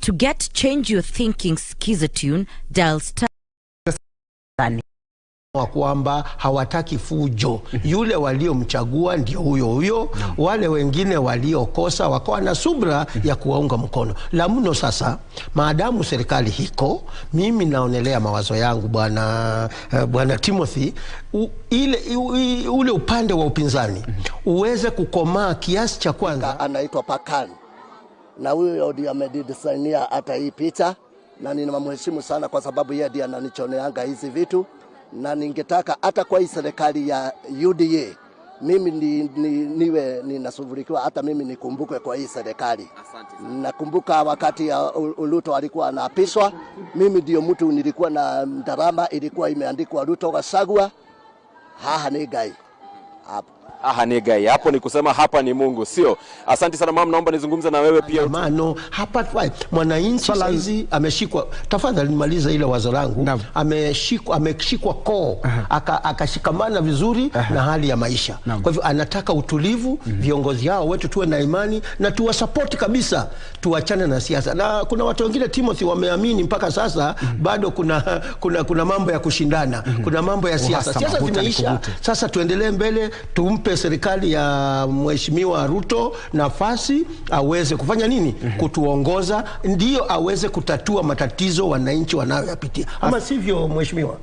To get change your thinking, skiza tune, dial star. Kwamba hawataki fujo. Yule waliomchagua ndio huyo. Wale wengine waliokosa wakawa na subra ya kuwaunga mkono. La mno sasa, maadamu serikali hiko, mimi naonelea mawazo yangu bwana Timothy, ule upande wa upinzani uweze kukomaa kiasi cha kwanza. Anaitwa Pakan, na huyo ndiye amedidesignia hata hii picha, na ninamheshimu sana kwa sababu yeye ndiye ananichoneanga hizi vitu. Na ningetaka hata kwa hii serikali ya UDA mimi niwe ninasuvurikiwa, hata mimi nikumbukwe kwa hii serikali. Nakumbuka wakati ya Ruto alikuwa anaapishwa, mimi ndio mtu nilikuwa na ndarama ilikuwa imeandikwa Ruto Gachagua haha ni gai hapo. Aha ni gai. Hapo ni kusema hapa ni Mungu, sio? Asante sana mama, naomba nizungumze na wewe pia. Mano, hapa mwananchi saizi ameshikwa. Tafadhali nimaliza ile wazo langu. Ameshikwa koo, akashikamana vizuri na hali ya maisha. Kwa hivyo anataka utulivu, viongozi hao wetu tuwe na imani na tuwasupport kabisa, tuachane na siasa. Na kuna watu wengine Timothy wameamini mpaka sasa bado kuna mambo ya kushindana, kuna mambo ya siasa. Siasa zimeisha, sasa tuendelee mbele, tumpe tumpe serikali ya Mheshimiwa Ruto nafasi aweze kufanya nini? Kutuongoza, ndio aweze kutatua matatizo wananchi wanayoyapitia. Ama sivyo Mheshimiwa?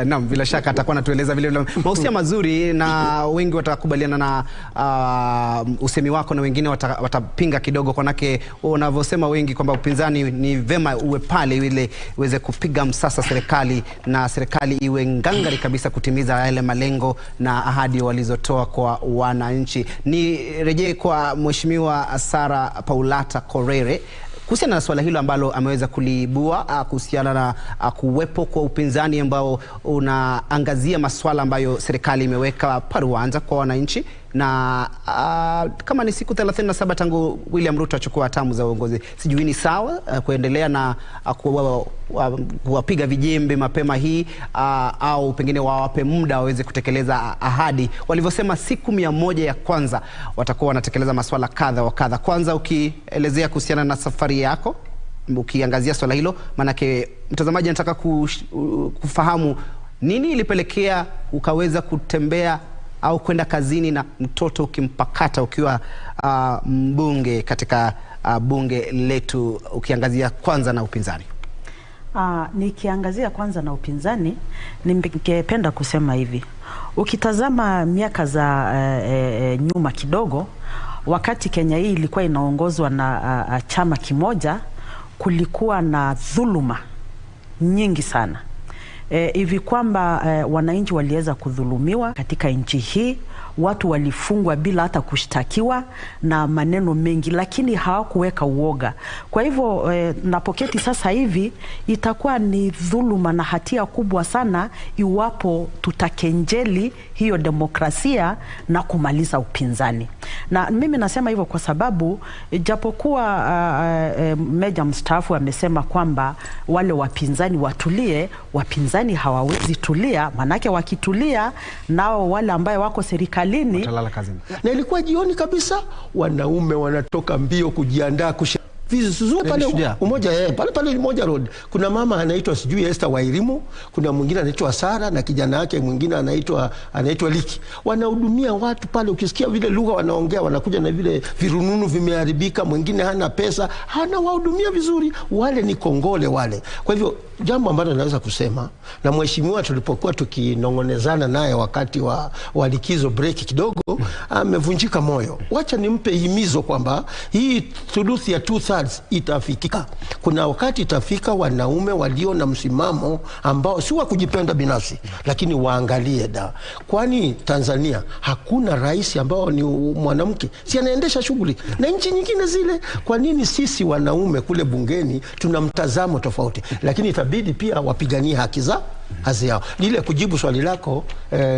Naam, bila shaka atakuwa anatueleza vile vile. Mahusiano mazuri na wengi watakubaliana na usemi wako na wengine watapinga kidogo, kwa nake unavyosema wengi kwamba upinzani ni vema uwe pale ile uweze kupiga msasa serikali na serikali iwe ngangari kabisa kutimiza yale malengo na ahadi walizotoa kwa wananchi. Ni rejee kwa Mheshimiwa Sara Paulata Korere kuhusiana na swala hilo ambalo ameweza kuliibua kuhusiana na kuwepo kwa upinzani ambao unaangazia masuala ambayo serikali imeweka paruanza kwa wananchi, na kama ni siku 37 tangu William Ruto achukua hatamu za uongozi, sijui ni sawa kuendelea na kuwapiga vijembe mapema hii au pengine wawape muda waweze kutekeleza ahadi walivyosema siku 100 ya kwanza watakuwa wanatekeleza masuala kadha wa kadha. Kwanza ukielezea kuhusiana na safari yako, ukiangazia swala hilo, manake mtazamaji anataka kufahamu nini ilipelekea ukaweza kutembea au kwenda kazini na mtoto ukimpakata ukiwa mbunge katika bunge letu, ukiangazia kwanza na upinzani. Nikiangazia kwanza na upinzani, ningependa kusema hivi. Ukitazama miaka za nyuma kidogo, wakati Kenya hii ilikuwa inaongozwa na chama kimoja, kulikuwa na dhuluma nyingi sana. Hivi kwamba wananchi waliweza kudhulumiwa katika nchi hii, watu walifungwa bila hata kushtakiwa na maneno mengi, lakini hawakuweka uoga. Kwa hivyo napoketi sasa hivi itakuwa ni dhuluma na hatia kubwa sana iwapo tutakenjeli hiyo demokrasia na kumaliza upinzani. Na mimi nasema hivyo kwa sababu japokuwa meja mstaafu amesema kwamba wale wapinzani watulie, wapinzani hawawezi tulia, manake wakitulia nao wale ambao wako serikalini watalala kazini. Na ilikuwa jioni kabisa, wanaume wanatoka mbio kujiandaa vizuri pale Umoja pale Umoja Road. Kuna mama anaitwa sijui Esther Wairimu, kuna mwingine anaitwa Sara na kijana yake mwingine anaitwa Liki. Wanahudumia watu pale, ukisikia vile lugha wanaongea, wanakuja na vile virununu vimeharibika, mwingine hana pesa, wahudumia vizuri. Wale ni kongole wale. Kwa hivyo jambo ambalo naweza kusema, na mheshimiwa tulipokuwa tukinongonezana naye wakati wa likizo break kidogo, amevunjika moyo. Wacha nimpe himizo kwamba hii thuluthi ya 2/3 itafikika. Kuna wakati itafika wanaume walio na msimamo ambao si wa kujipenda binafsi, lakini waangalie kwani Tanzania hakuna rais ambao ni mwanamke, si anaendesha shughuli na nchi nyingine zile. Kwa nini sisi wanaume kule bungeni tuna mtazamo tofauti? Lakini itabidi pia wapiganie haki za yao. Lile kujibu swali lako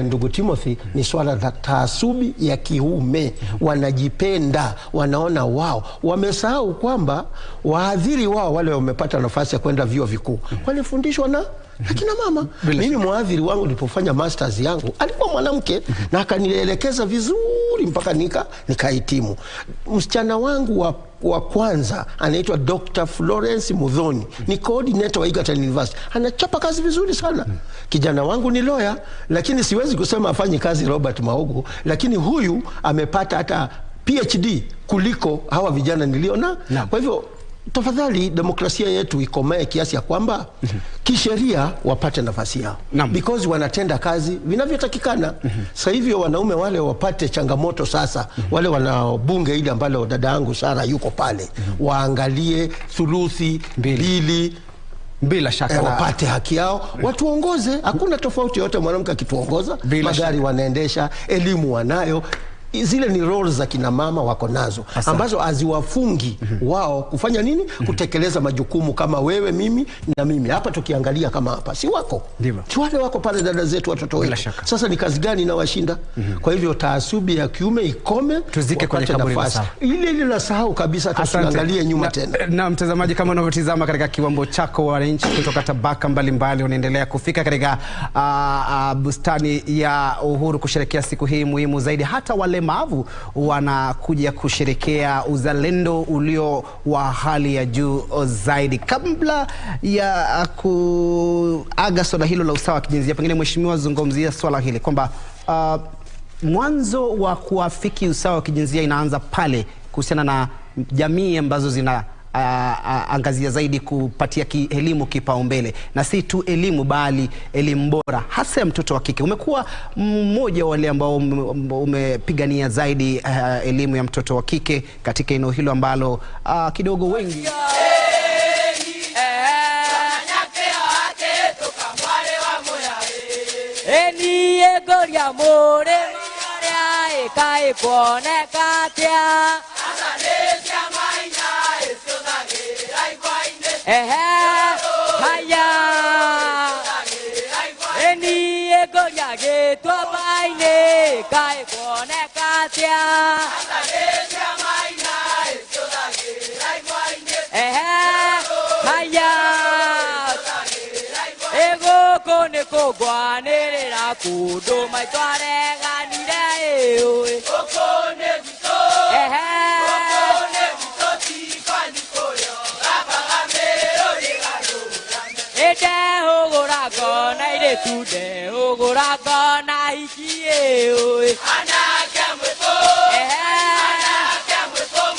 ndugu Timothy, ni swala la taasubi ya kiume. Wanajipenda, wanaona wao, wamesahau kwamba waadhiri wao wale wamepata nafasi ya kwenda vyuo vikuu walifundishwa na kina mama. Mimi mwadhiri wangu nilipofanya masters yangu alikuwa mwanamke na akanielekeza vizuri mpaka nikahitimu. Msichana wangu wa kwanza anaitwa Dr. Florence Mudhoni, ni coordinator wa Egerton University, anachapa kazi vizuri sana. Kijana wangu ni lawyer, lakini siwezi kusema afanye kazi Robert Maogo, lakini huyu amepata hata PhD kuliko hawa vijana niliona. Kwa hivyo tafadhali demokrasia yetu ikomae kiasi ya kwamba kisheria wapate nafasi yao, because wanatenda kazi vinavyotakikana. Sasa hivyo wanaume wale wapate changamoto sasa. Wale wanabunge ile ambalo dada yangu Sara yuko pale, waangalie thuluthi mbili bila shaka wapate haki yao, watuongoze. Hakuna tofauti yote mwanamke akituongoza, magari wanaendesha, elimu wanayo. Zile ni roles za kina mama wako nazo, ambazo haziwafungi wao kufanya nini? Kutekeleza majukumu kama wewe, mimi na mimi. Hapa tukiangalia kama hapa si wako, si wale wako pale dada zetu, watoto wetu. Sasa ni kazi gani inawashinda? Kwa hivyo taasubi ya kiume ikome, tuzike kwenye kaburi la sahau. Ile la sahau kabisa, tusiangalie nyuma tena. Na mtazamaji, kama unavyotizama katika kiwambo chako, wananchi kutoka tabaka mbalimbali wanaendelea kufika katika bustani ya Uhuru kusherehekea siku hii muhimu zaidi. Hata wale mavu wanakuja kusherekea uzalendo ulio wa hali ya juu zaidi. Kabla ya kuaga swala hilo la usawa wa kijinsia, pengine mheshimiwa zungumzia swala hili kwamba mwanzo wa kuafiki usawa wa kijinsia inaanza pale kuhusiana na jamii ambazo zina angazia zaidi kupatia elimu kipaumbele, na si tu elimu bali elimu bora hasa ya mtoto wa kike. Umekuwa mmoja wale ambao umepigania zaidi elimu ya mtoto wa kike katika eneo hilo ambalo kidogo wengi haya eni ego yage to baine kai kone katia haya ego kone ko gwane ra kudo mai tware ganire oi okone vito okone vito ti kwani koyo hogoragona ire tude hogoragona hikie oi anake mwepo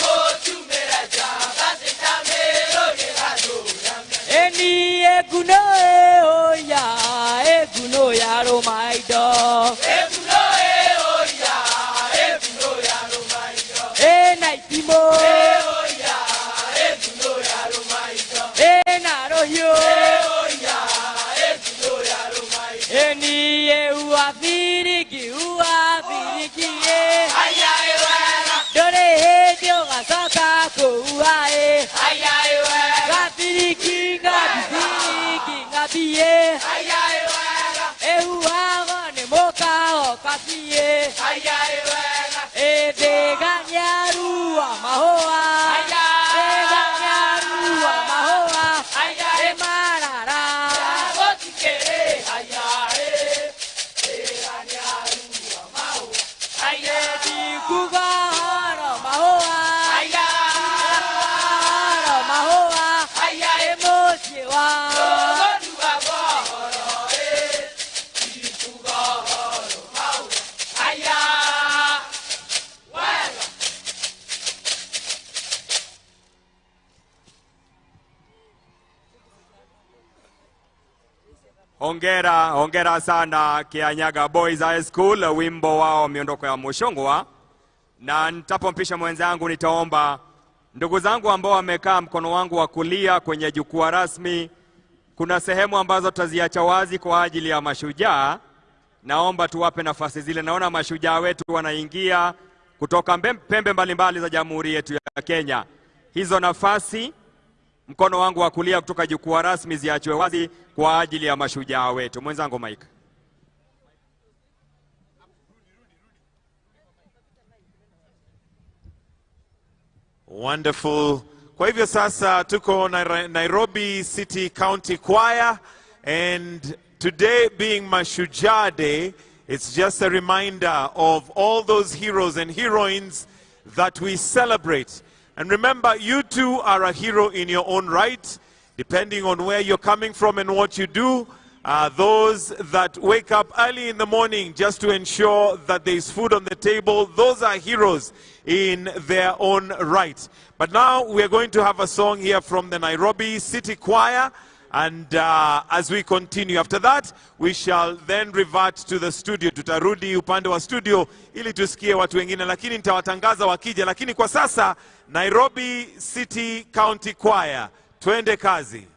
motumera jaba sitamero gerado eni eguno oya eguno ya romaido eguno oya eguno ya romaido naitimo oya eguno ya romaido narohio eni uafiriki dore hedio gasoka kuae gafiriki ngabisiki ngabie ehuagone moka okafie edeganyaru amahoa Hongera sana Kianyaga Boys High School, wimbo wao miondoko ya Mushongwa. Na nitapompisha mwenzangu nitaomba ndugu zangu ambao wamekaa mkono wangu wa kulia kwenye jukwaa rasmi, kuna sehemu ambazo tutaziacha wazi kwa ajili ya mashujaa. Naomba tuwape nafasi zile. Naona mashujaa wetu wanaingia kutoka pembe mbalimbali za Jamhuri yetu ya Kenya. Hizo nafasi mkono wangu wa kulia kutoka jukwaa rasmi ziachwe wazi kwa ajili ya mashujaa wetu. Mwenzangu Mike. Wonderful. Kwa hivyo sasa tuko Nairobi City County Choir, and today being Mashujaa Day, it's just a reminder of all those heroes and heroines that we celebrate. And remember, you too are a hero in your own right, depending on where you're coming from and what you do. Those that wake up early in the morning just to ensure that there is food on the table, those are heroes in their own right. But now we are going to have a song here from the Nairobi City Choir, and as we continue, after that, we shall then revert to the studio. Tutarudi upande wa studio ili tusikie watu wengine, lakini nitawatangaza wakija. Lakini kwa sasa, Nairobi City County Choir, twende kazi.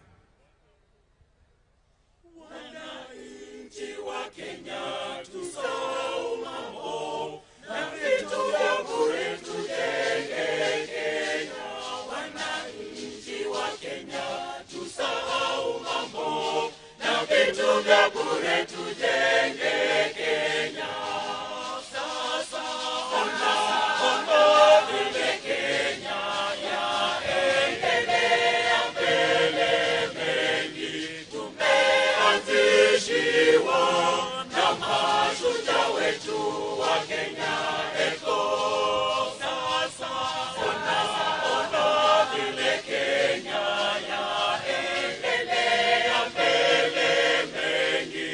Mengi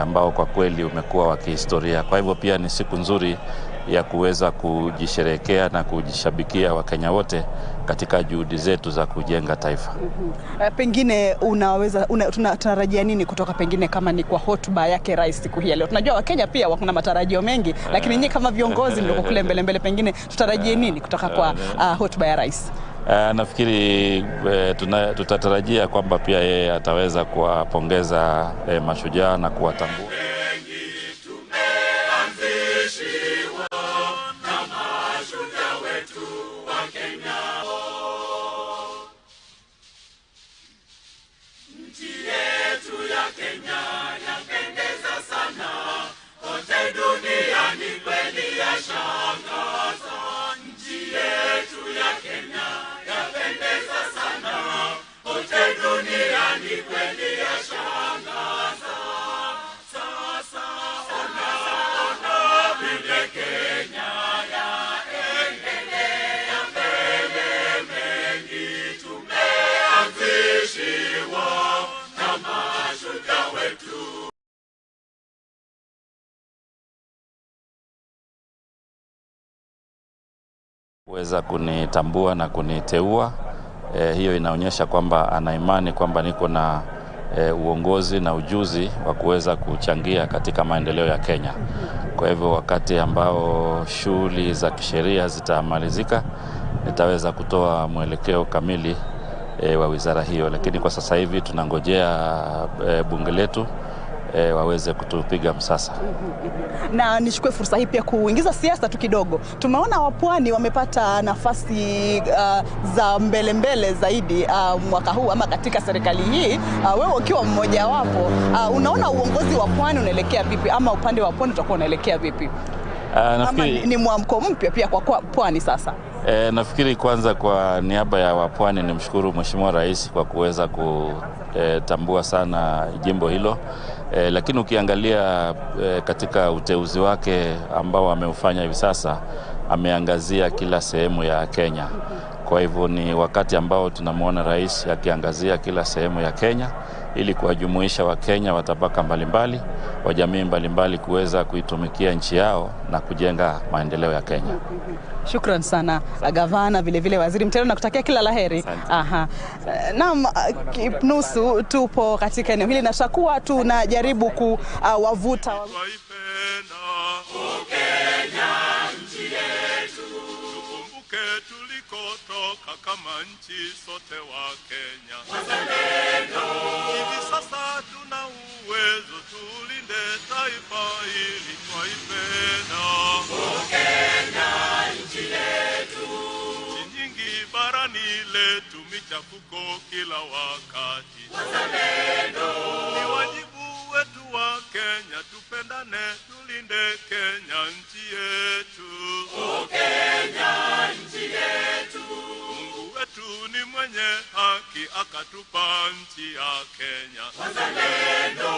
ambao kwa kweli umekuwa wa kihistoria. Kwa hivyo pia ni siku nzuri ya kuweza kujisherehekea na kujishabikia Wakenya wote katika juhudi zetu za kujenga taifa. Pengine tunatarajia nini kutoka pengine kama ni kwa hotuba yake rais siku hii leo? Tunajua Wakenya pia kuna matarajio mengi, lakini nyinyi kama viongozi mliko kule mbele, pengine tutarajie nini kutoka kwa hotuba ya rais? Nafikiri tutatarajia kwamba pia yeye ataweza kuwapongeza mashujaa na kuwatambua. Kuweza kunitambua na kuniteua, hiyo inaonyesha kwamba ana imani kwamba niko na uongozi na ujuzi wa kuweza kuchangia katika maendeleo ya Kenya. Kwa hivyo wakati ambao shughuli za kisheria zitamalizika, nitaweza kutoa mwelekeo kamili wa wizara hiyo, lakini kwa sasa hivi tunangojea bunge letu waweze kutupiga msasa. Na nichukue fursa hii pia kuingiza siasa tu kidogo. Tumeona wapwani wamepata nafasi za mbele zaidi mwaka huu ama katika serikali hii. Wewe ukiwa mmoja wapo, unaona uongozi wa pwani unaelekea vipi ama upande wa pwani utakuwa unaelekea vipi? Nafikiri ni mwamko mpya pia kwa pwani sasa. Nafikiri kwanza kwa niaba ya wapwani nimshukuru Mheshimiwa Rais kwa kuweza kutambua sana jimbo hilo. Lakini ukiangalia katika uteuzi wake ambao ameufanya hivi sasa, ameangazia kila sehemu ya Kenya. Kwa hivyo ni wakati ambao tunamwona rais akiangazia kila sehemu ya Kenya ili kuwajumuisha Wakenya wa tabaka mbalimbali, wa jamii mbalimbali kuweza kuitumikia nchi yao na kujenga maendeleo ya Kenya. Shukran sana gavana, vile waziri Mtelo, na kutakia kila laheri. Naam, nusu tupo katika eneo hili na tutakuwa tunajaribu kuwavuta tulikotoka kama nchi sote wa Kenya. Wazalendo, hivi sasa tuna uwezo tulinde taifa hili twaipenda. Kenya nchi yetu, nchi nyingi barani letu michafuko kila wakati. Wazalendo, ni wajibu wetu wa Kenya tupendane tulinde Kenya nchi yetu. Kenya nchi yetu, Mungu wetu ni mwenye haki akatupa nchi ya Kenya. Wazalendo,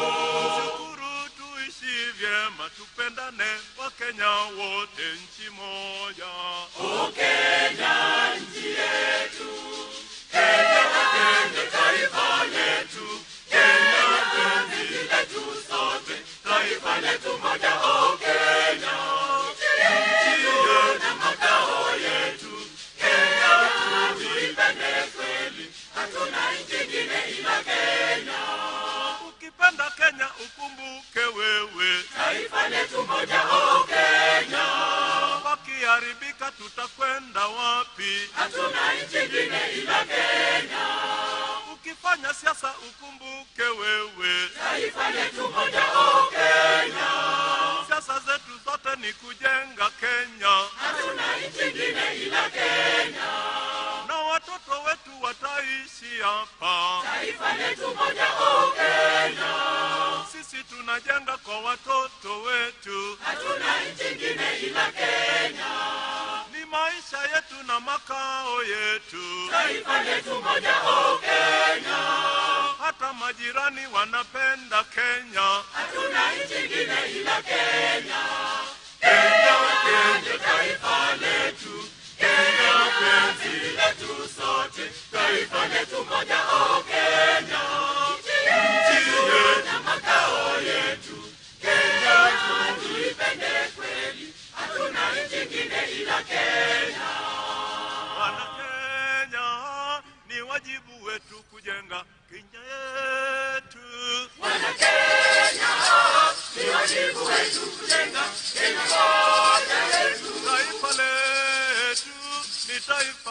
shukuru tuishi vyema tupendane Wakenya wote nchi moja. Kenya nchi yetu, Kenya taifa letu, Kenya penzi letu sote, taifa letu moja. Kenya nchi yetu na makao yetu, Kenya tuipende kweli, hatuna nchi nyingine ila Kenya. Ukipenda Kenya ukumbuke wewe, taifa letu moja. Kenya wakiharibika tutakwenda wapi? Hatuna nchi nyingine ila Kenya. Ukifanya siasa ukumbuke wewe, taifa letu moja. Kenya siasa zetu zote ni kujenga Kenya. Hatuna nchi nyingine ila Kenya. Na watoto wetu wataishi hapa, taifa letu moja. Kenya sisi tunajenga kwa watoto wetu. Hatuna nchi nyingine ila Kenya. Ni maisha yetu na makao yetu, taifa letu moja. Kenya hata majirani wanapenda Kenya. Hatuna nchi nyingine ila Kenya. Kenya taifa letu, Kenya penzi letu sote, taifa letu moja. Kenya nchi yetu na makao yetu.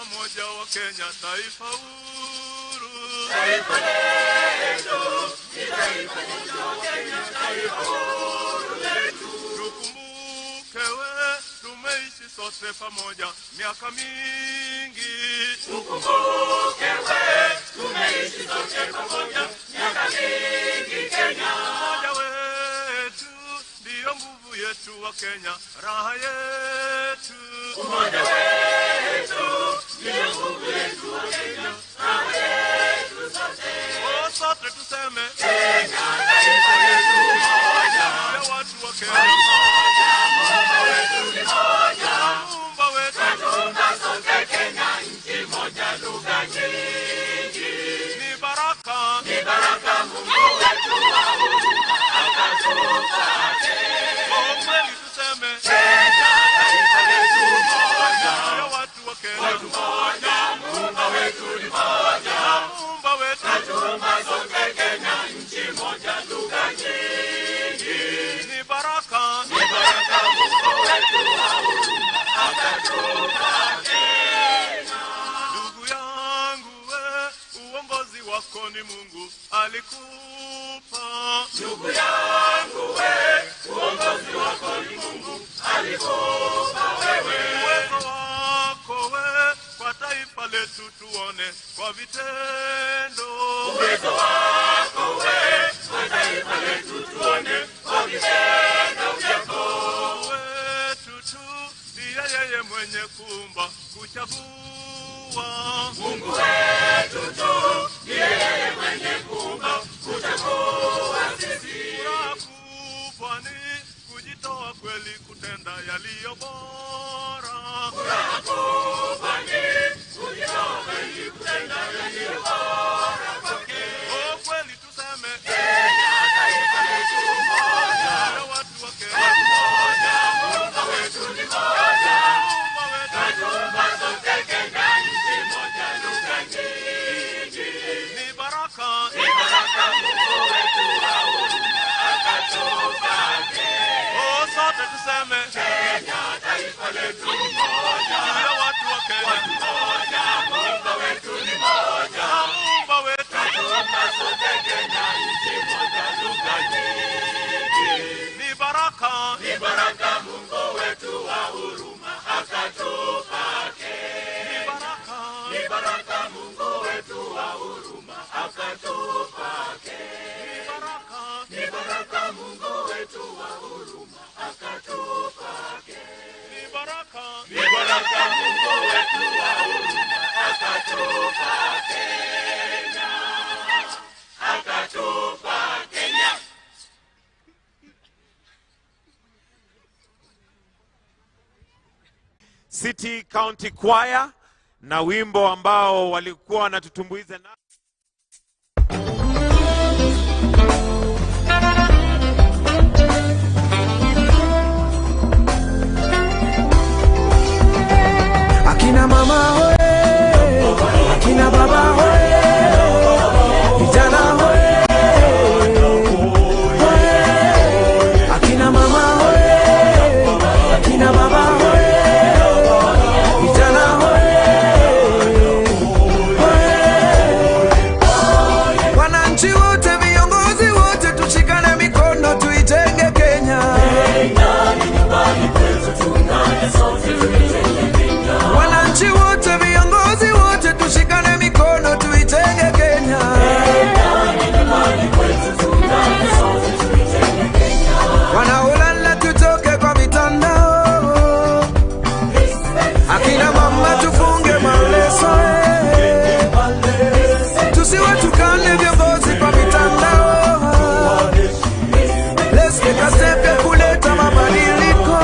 pamoja wa Kenya, taifa huru. Taifa letu, ni taifa letu wa Kenya, taifa huru letu. Tukumbuke tumeishi sote pamoja miaka mingi. Tukumbuke tumeishi sote pamoja miaka mingi Kenya. Umoja wetu ndio nguvu yetu wa Kenya, raha yetu. Umoja wetu ndio nguvu yetu wa Kenya, raha yetu sote. Sote tuseme Kenya, taifa letu moja. Ya watu wa Kenya moja, Muumba wetu ni moja. Muumba wetu Katumba sote Kenya, nchi moja, lugha nyingi. Ni baraka Mungu wetu wa huruma akatupa Kenya. Kweli tuseme Kenya, taifa letu moja. Ya watu wa Kenya watu moja, Muumba wetu ni moja. Muumba wetu Katumba sote Kenya, nchi moja, lugha nyingi. Ni baraka Mungu wetu wa huruma akatupa Kenya. Ndugu yangu uongozi wako ni Mungu alikupa. Ndugu yangu uongozi wako ni Mungu alikupa wewe. Uwezo wako kwa taifa letu tuone kwa vitendo. Uwezo wako kwa taifa letu tuone kwa vitendo vyako. Wetu tu ndiye yeye mwenye kuumba kuchagua. Mungu wetu tu ndiye yeye mwenye kuumba kuchagua sisi. Furaha kubwa ni kujitoa kweli kutenda yaliyo bora. Furaha kubwa ni kujitoa kweli kutenda yaliyo bora kwake. Kweli tuseme Kenya, taifa letu moja. Ya watu wa Kenya moja, Muumba wetu ni moja. Katumba sote Kenya, nchi moja, lugha nyingi. Ni baraka Mungu wetu wa huruma akatupa Kenya. Sote tuseme Kenya, taifa letu moja. Ya watu wa Kenya moja, Muumba wetu ni moja. Muumba wetu Katumba sote Kenya, nchi moja, lugha nyingi. Ni baraka Mungu wetu wa huruma akatupa Kenya. Ni baraka Mungu wetu wa huruma akatupa Kenya. Ni baraka Mungu wetu wa huruma akatupa Kenya. Ni baraka Mungu wetu wa huruma akatupa Kenya. Akatupa Kenya. City County Choir na wimbo ambao walikuwa wanatutumbuiza na akina mama hoye, akina baba hoye, vijana hoye, akina mama hoye, akina baba hoye, vijana hoye, wananchi wote, viongozi wote, tushikane mikono tuijenge Kenya. Wananchi wote, viongozi wote, tushikane mikono tuijenge Kenya. Wanaolala tutoke kwa mitandao, akina mama tufunge maleso, tusiwatukane viongozi kwa mitandao. Let's take a step ya kuleta mabadiliko.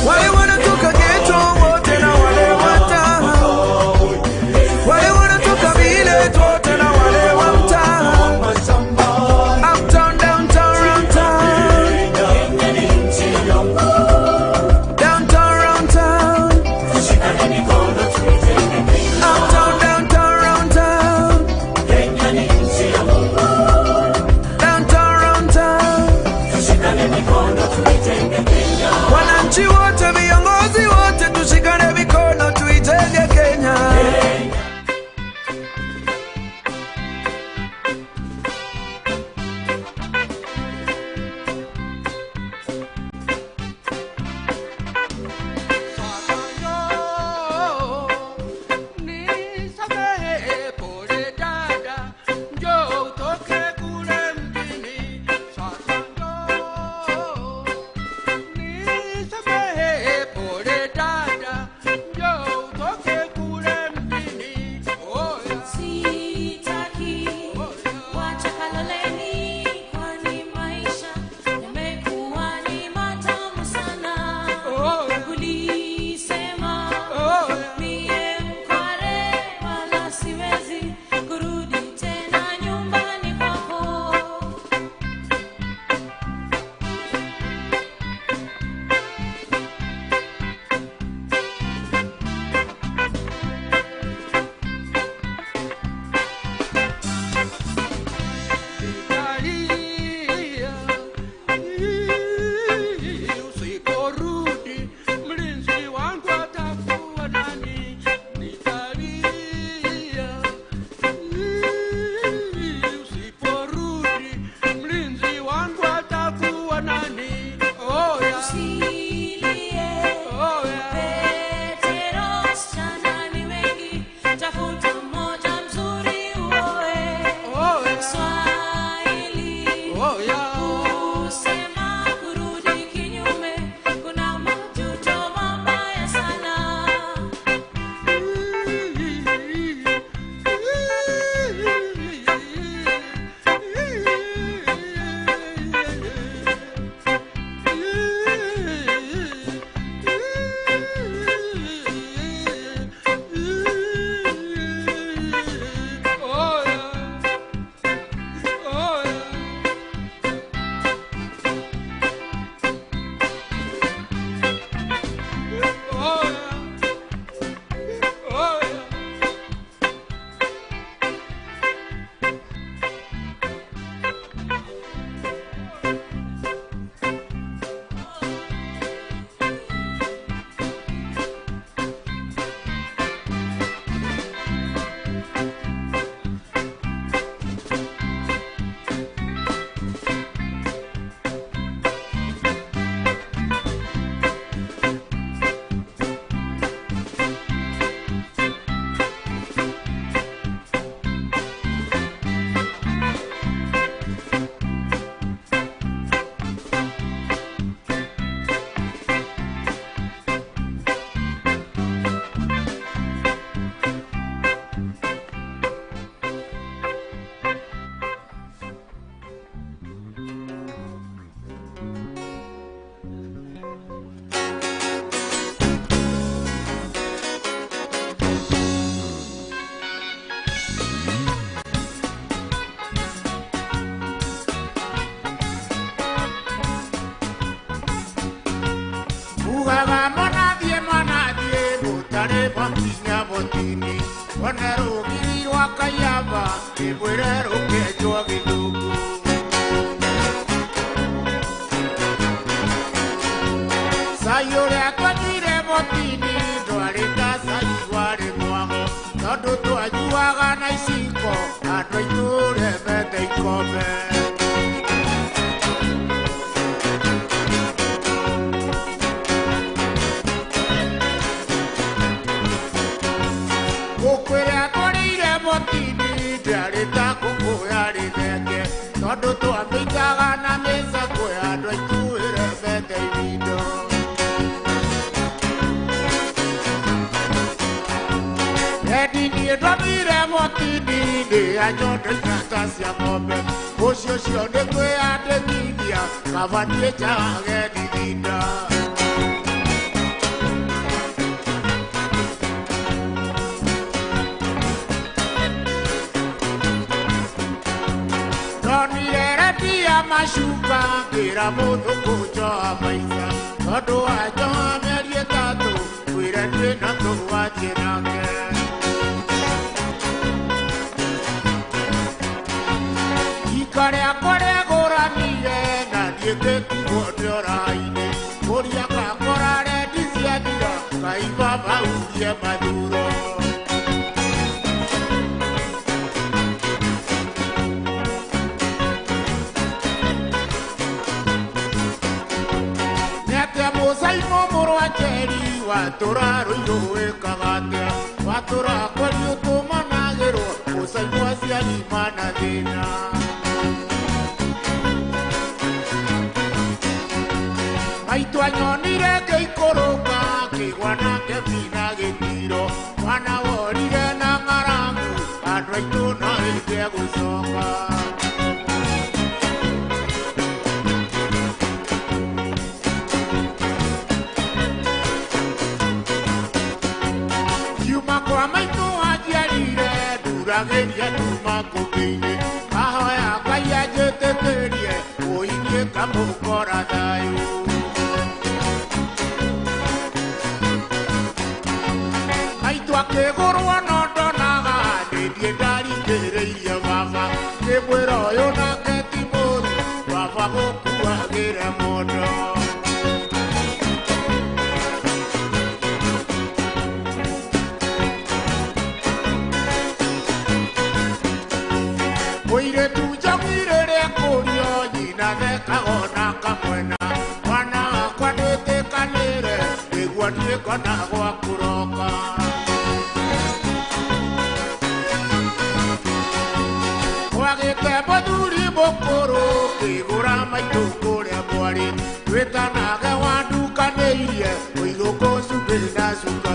Wale wanatoka ghetto wote na wale wata, wale wanatoka village wote na wale wa mtaa, uptown, downtown, round town, downtown, round town, uptown, downtown, round town, downtown, round town. Tugaga manadie mutare bakinya botini. Wanero giri wakayaba, ibwerero kejwa gidugu. Sayore atwanyire botini, dwarita sayuare mwango. Todo tuajuaga na isiko, atwaiture bete ikome. Kukwira twarire botini, dwarita kukuya rinenge. Todo tuamitaga na mesa kwe atwaiture bete ibido. Edini edwabire motini de ajodo nyata sia ngombe. Oshosho de kwe adegidia kavadie chage didida. Donire ratia Mashujaa kira moto kuja maisa. Todo ajo amerietato kwira tena to wachenake. Karea karea gora niye na diete kuodora ine. Korea ka korare dizia dira kaiba bauye maduro. Nete mosai momoro acheri watoraro yoe kagate. Watora kweli utomanagero mosai mwasi alimana dena. Aituanyonire que ikoroka que guana que fina que tiro wana worire na ngarangu adwaitu na ite gusonga Yuma kwa maitu ajiarire durageria tuma kubine ahoya kaya jeteterie oinye kamukora dayo que gorwa no donaga de diedari kereiya baba que buero yo na que timor baba goku agere modo Oire tu jamire re korio nyina de kagona kamwena wana kwadete kanere egwadie kana gwa kuroka Wagete baduri bokoro kigura maitokore abwari wetanaga waduka neirie oigoko subena suka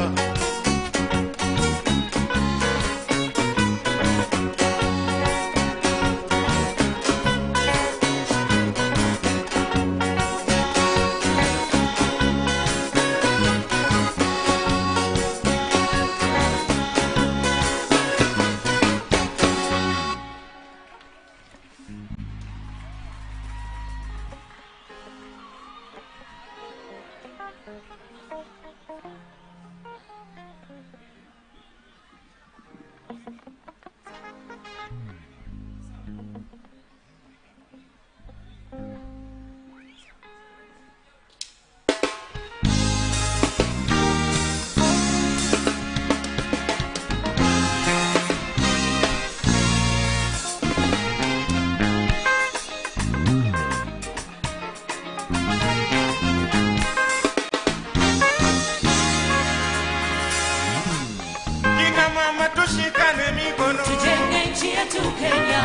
Kenya.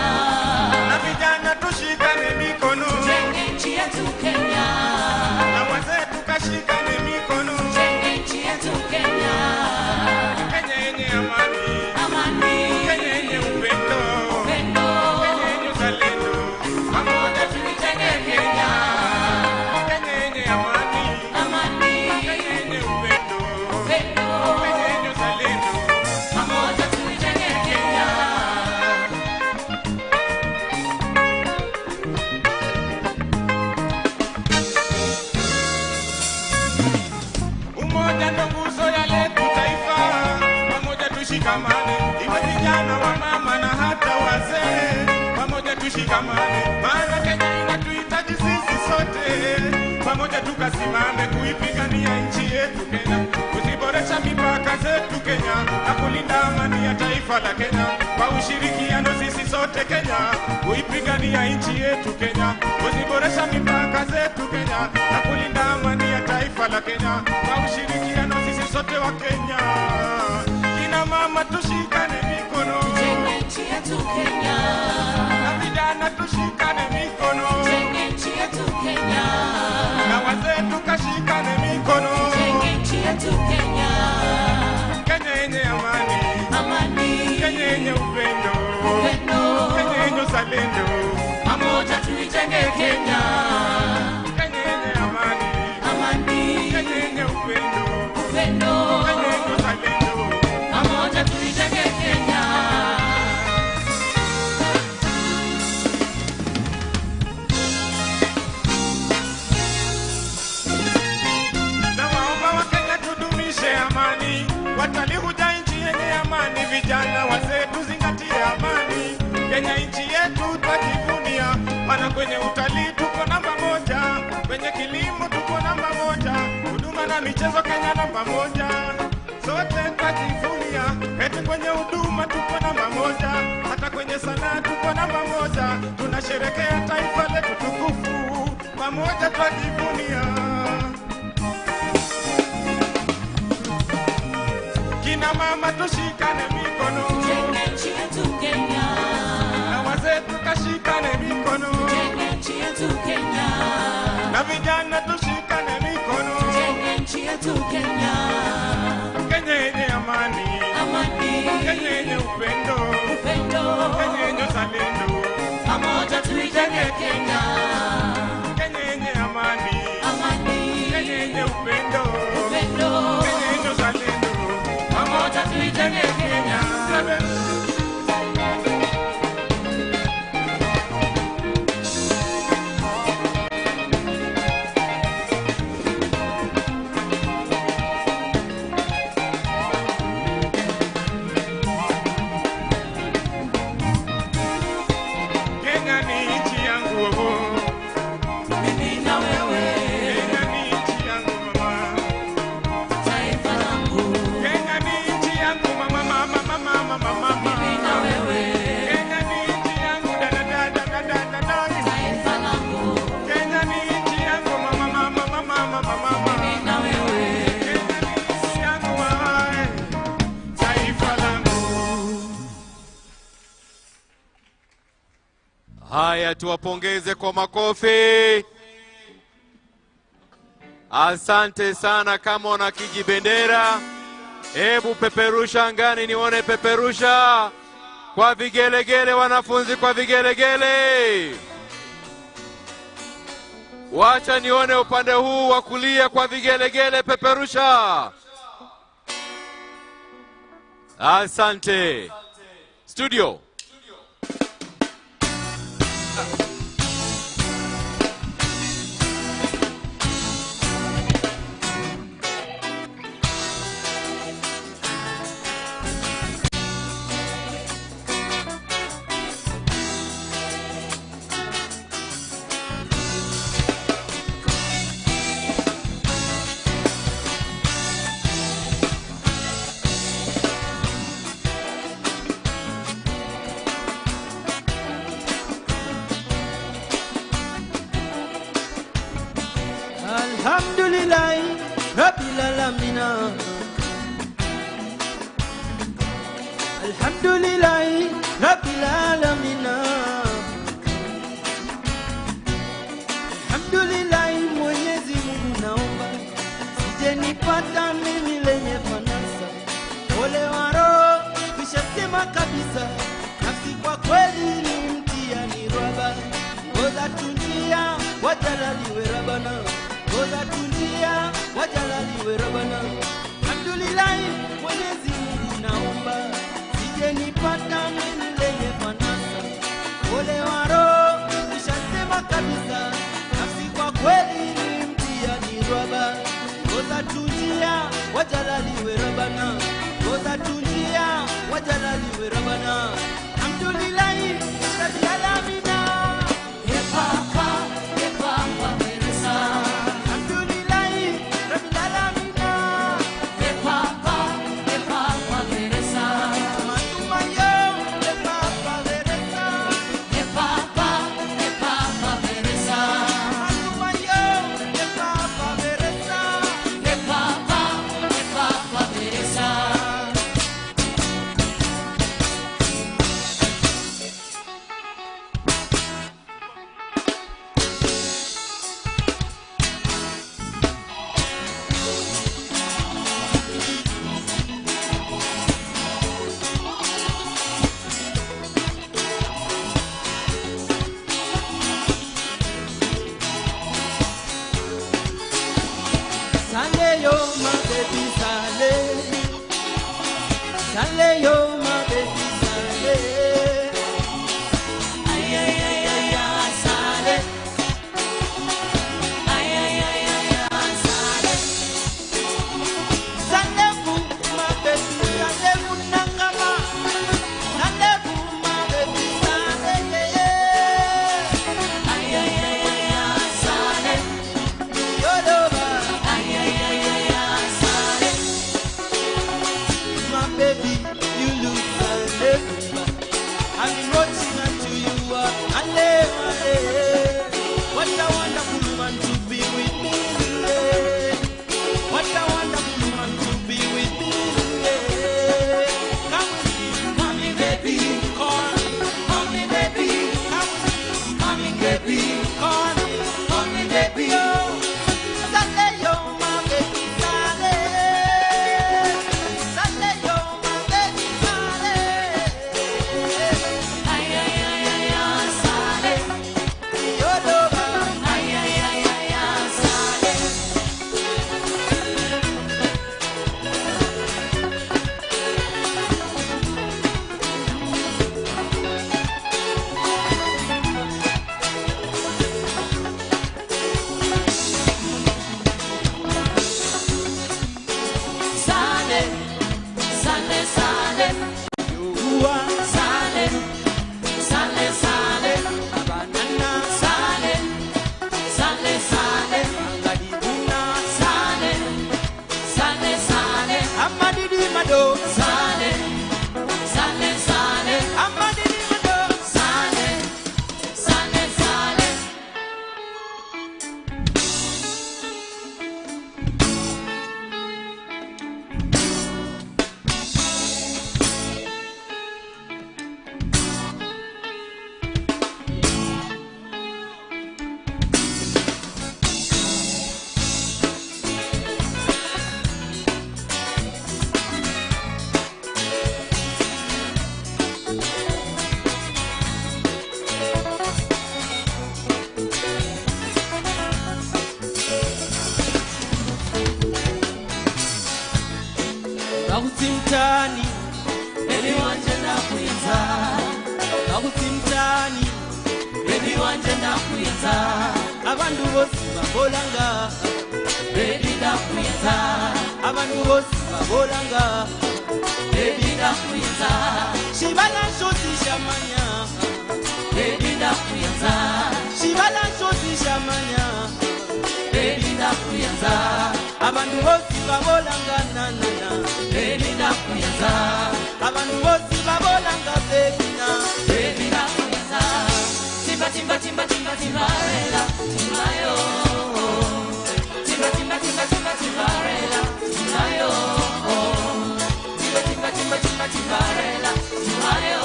Na vijana tushikane mikono. Tujenge nchi yetu Kenya. Na wazee tukashikane mikono. Tujenge nchi yetu Kenya. Kenya yenye amani. Amani. Kenya yenye upendo. Upendo. Kenya yenye uzalendo. Pamoja tuijenge Kenya. Kenya yenye amani. Amani. Kenya yenye upendo. Upendo. Kenya yenye uzalendo. Pamoja tuijenge Kenya. amani, maana Kenya inatuhitaji sisi sote. Pamoja tukasimame kuipigania nchi yetu Kenya, kuziboresha mipaka zetu Kenya na kulinda amani ya taifa la Kenya. Kwa ushirikiano sisi sote Kenya, kuipigania nchi yetu Kenya, kuziboresha mipaka zetu Kenya na kulinda amani ya taifa la Kenya. Kwa ushirikiano sisi sote wa Kenya, kina mama tushikane mikono, tujenge nchi yetu Kenya. Na vijana tushikane mikono, tujenge nchi yetu Kenya. Na wazee tukashikane mikono, tujenge nchi yetu Kenya. Kenya yenye amani, amani. Kenya yenye upendo, upendo. Kenya yenye uzalendo, pamoja tuijenge Kenya. Kenya yenye amani, amani. Kenya yenye upendo, upendo. Kenya yenye uzalendo, pamoja tuijenge Kenya. amani, watalii huja nchi yenye amani, vijana wazee tuzingatie amani. Kenya nchi yetu twajivunia, maana kwenye utalii tuko namba moja, kwenye kilimo tuko namba moja, huduma na michezo Kenya namba moja. Sote twajivunia, eti kwenye huduma tuko namba moja, hata kwenye sanaa tuko namba moja. Tunasherekea taifa letu tukufu, pamoja twajivunia. Kina mama tushikane mikono, tujenge nchi yetu Kenya. Na wazee tukashikane mikono, tujenge nchi yetu Kenya. Na vijana tushikane mikono, tujenge nchi yetu Kenya. Kenya yenye amani, amani. Kenya yenye upendo, upendo. Kenya yenye uzalendo, pamoja tuijenge Kenya. Kenya yenye amani, amani. Kenya yenye upendo, upendo. Kenya yenye uzalendo, pamoja tuijenge Kenya. Kenya ni nchi yangu, mimi na wewe. Kenya ni nchi yangu mama, taifa langu. Kenya ni nchi yangu mama, mama, mama, mama, mimi na wewe. Kenya ni nchi yangu dada, dada, dada, dada, taifa langu. Kenya ni nchi yangu mama, mama, mama, mama, mama, mimi na wewe. Kenya ni nchi yangu mama, taifa langu. Haya, tuwapongeze kwa makofi. Asante sana. Kama una kijibendera, hebu peperusha angani nione, peperusha kwa vigelegele, wanafunzi kwa vigelegele. Wacha nione upande huu wa kulia kwa vigelegele, peperusha. Asante. Studio. Alhamdulillah Rabbil Alamin. Alhamdulillah Rabbil Alamin. Alhamdulillah Mwenyezi Mungu naomba sije nipata mimi lenye fanasa. Ole wa roho nishasema kabisa, nafsi kwa kweli ni mtihani raba. Ngoza tunjia wajalaliwe rabana, ngoza tunjia wajalaliwe rabana. Alhamdulillah Mwenyezi Mungu naomba sije nipata mimi lenye fanasa. Ole wa roho nishasema kabisa, nafsi kwa kweli ni mtihani raba. Ngoza tunjia wajalaliwe rabana, ngoza tunjia wajalaliwe rabana. Alhamdulillah Rabbil Alamin. Sale yo my baby sale. Sale yo my baby sale. Ay ay ay ay ay sale. Ay ay ay ay ay sale. Sale bu my baby sale bu nangama. Sale bu my baby sale. Ay ay ay ay ay sale. Yo lo ba. Ay ay ay ay ay sale. My baby, you look sale. I've been watching until you are ale. What a wonderful woman to be with me. What a wonderful woman to be with me. Come me baby, come me baby, come me baby, come me baby. Sale yo my baby sale. Sale yo my baby sale. Ay ay ay ay ay sale. Yo lo ba. Ay ay ay ay ay sale. Sale, sale, sale. Yua. Sale, sale, sale. Banana. Sale, sale, sale. Angadibuna. Sale, sale, sale. Amadidi mado. Sale, sale, sale. Amadidi mado. Sale, sale, sale. Nakutimtani, baby wanje nakuyenza. Nakutimtani, baby wanje nakuyenza. Abantu bose babolanga, baby nakuyenza. Abantu bose babolanga, baby nakuyenza. Shibala shoti shamanya, baby nakuyenza. Shibala shoti shamanya, baby nakuyenza. Abantu bose babolanga na na na, baby nakuyenza. Abantu bose babolanga baby na, baby nakuyenza. Timba timba timba timba timba rela, timba yo. Timba timba timba timba timba rela, timba yo. Timba timba timba timba timba rela, timba yo.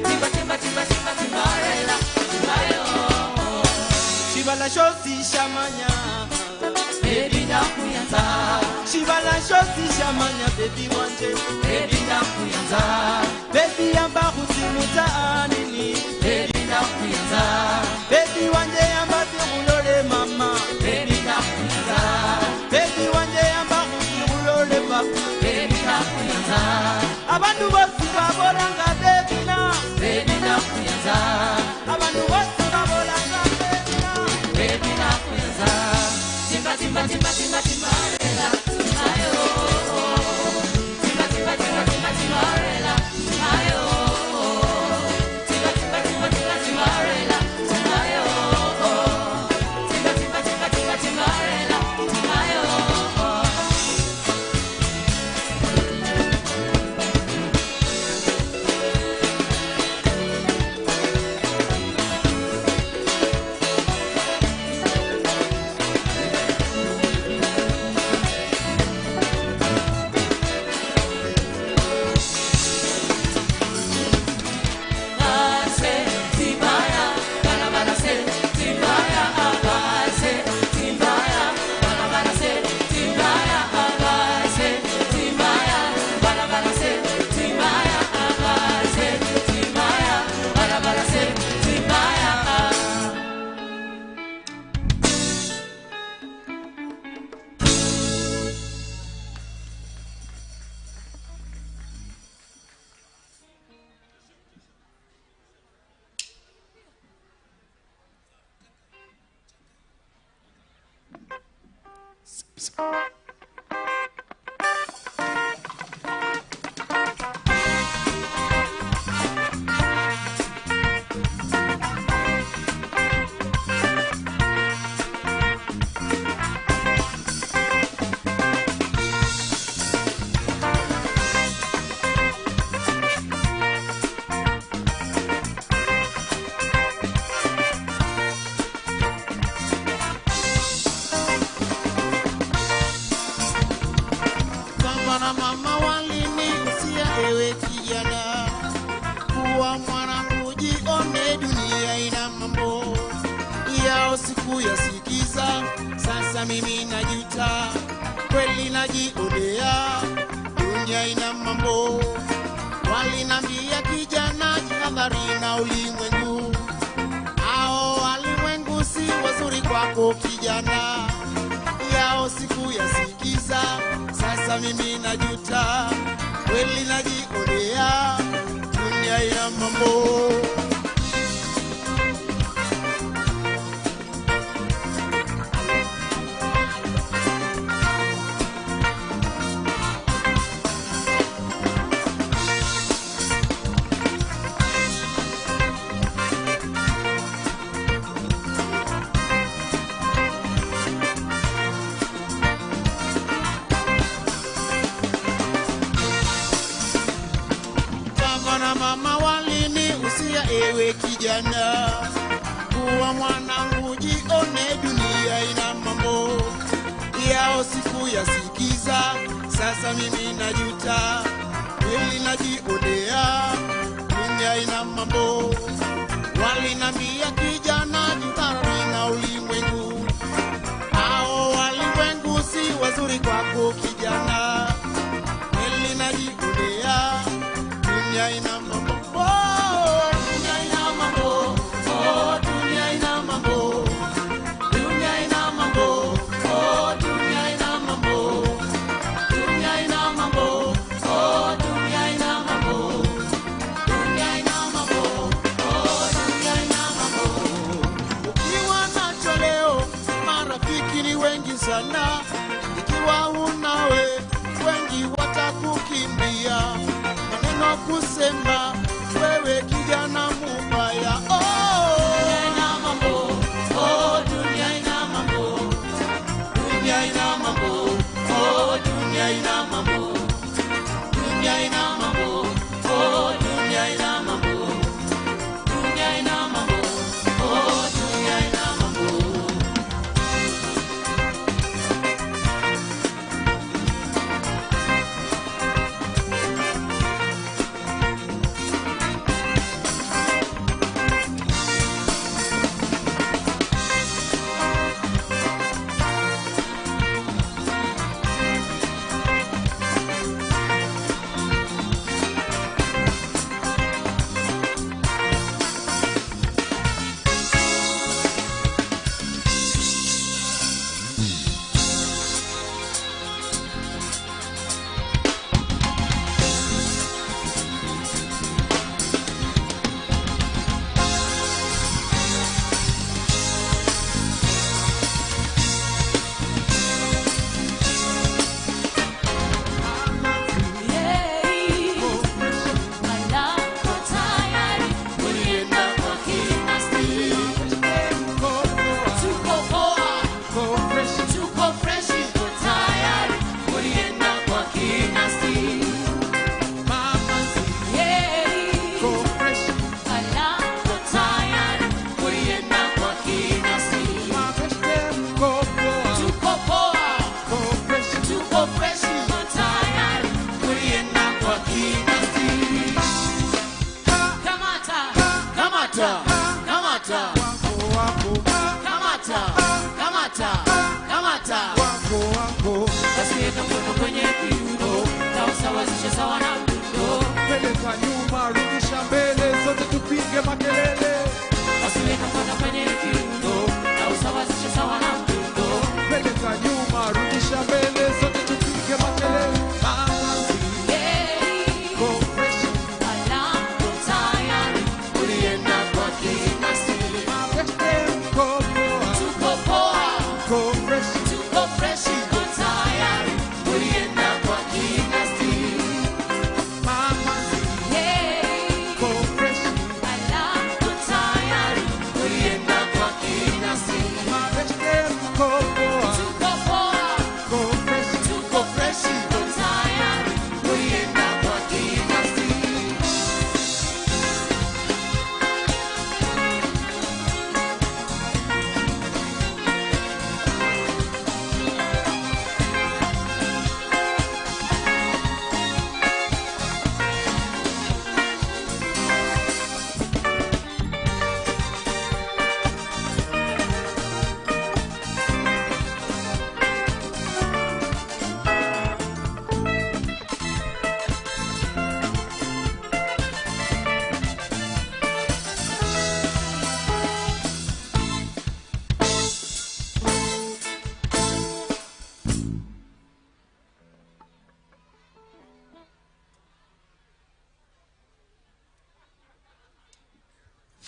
Timba timba timba timba timba rela, timba yo. Shibala shoti shamanya, baby nakuyenza. Shibala shoti shamanya, baby wanje, baby nakuyenza. Baby amba kutimuta anini, baby nakuyenza. Baby wanje amba tikulole mama, baby nakuyenza. Baby wanje amba kutikulole papa, baby nakuyenza. Abantu bose babolanga baby na, baby nakuyenza. Abantu bose babolanga baby na, baby nakuyenza. Timba timba timba timba timba rela, ayo. Timba timba timba timba timba rela, ayo. Timba timba timba timba timba rela, ayo. Timba timba timba timba timba rela, ayo.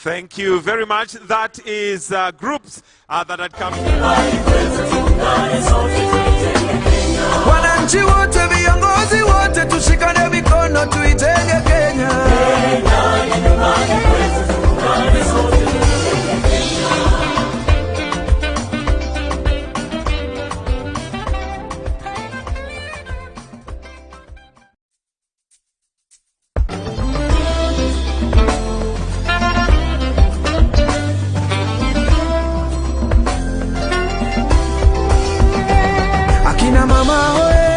Thank you very much. That is groups that had come. Wananchi wote, viongozi wote, tushikane mikono tuitenge Kenya. Akina mama hoye,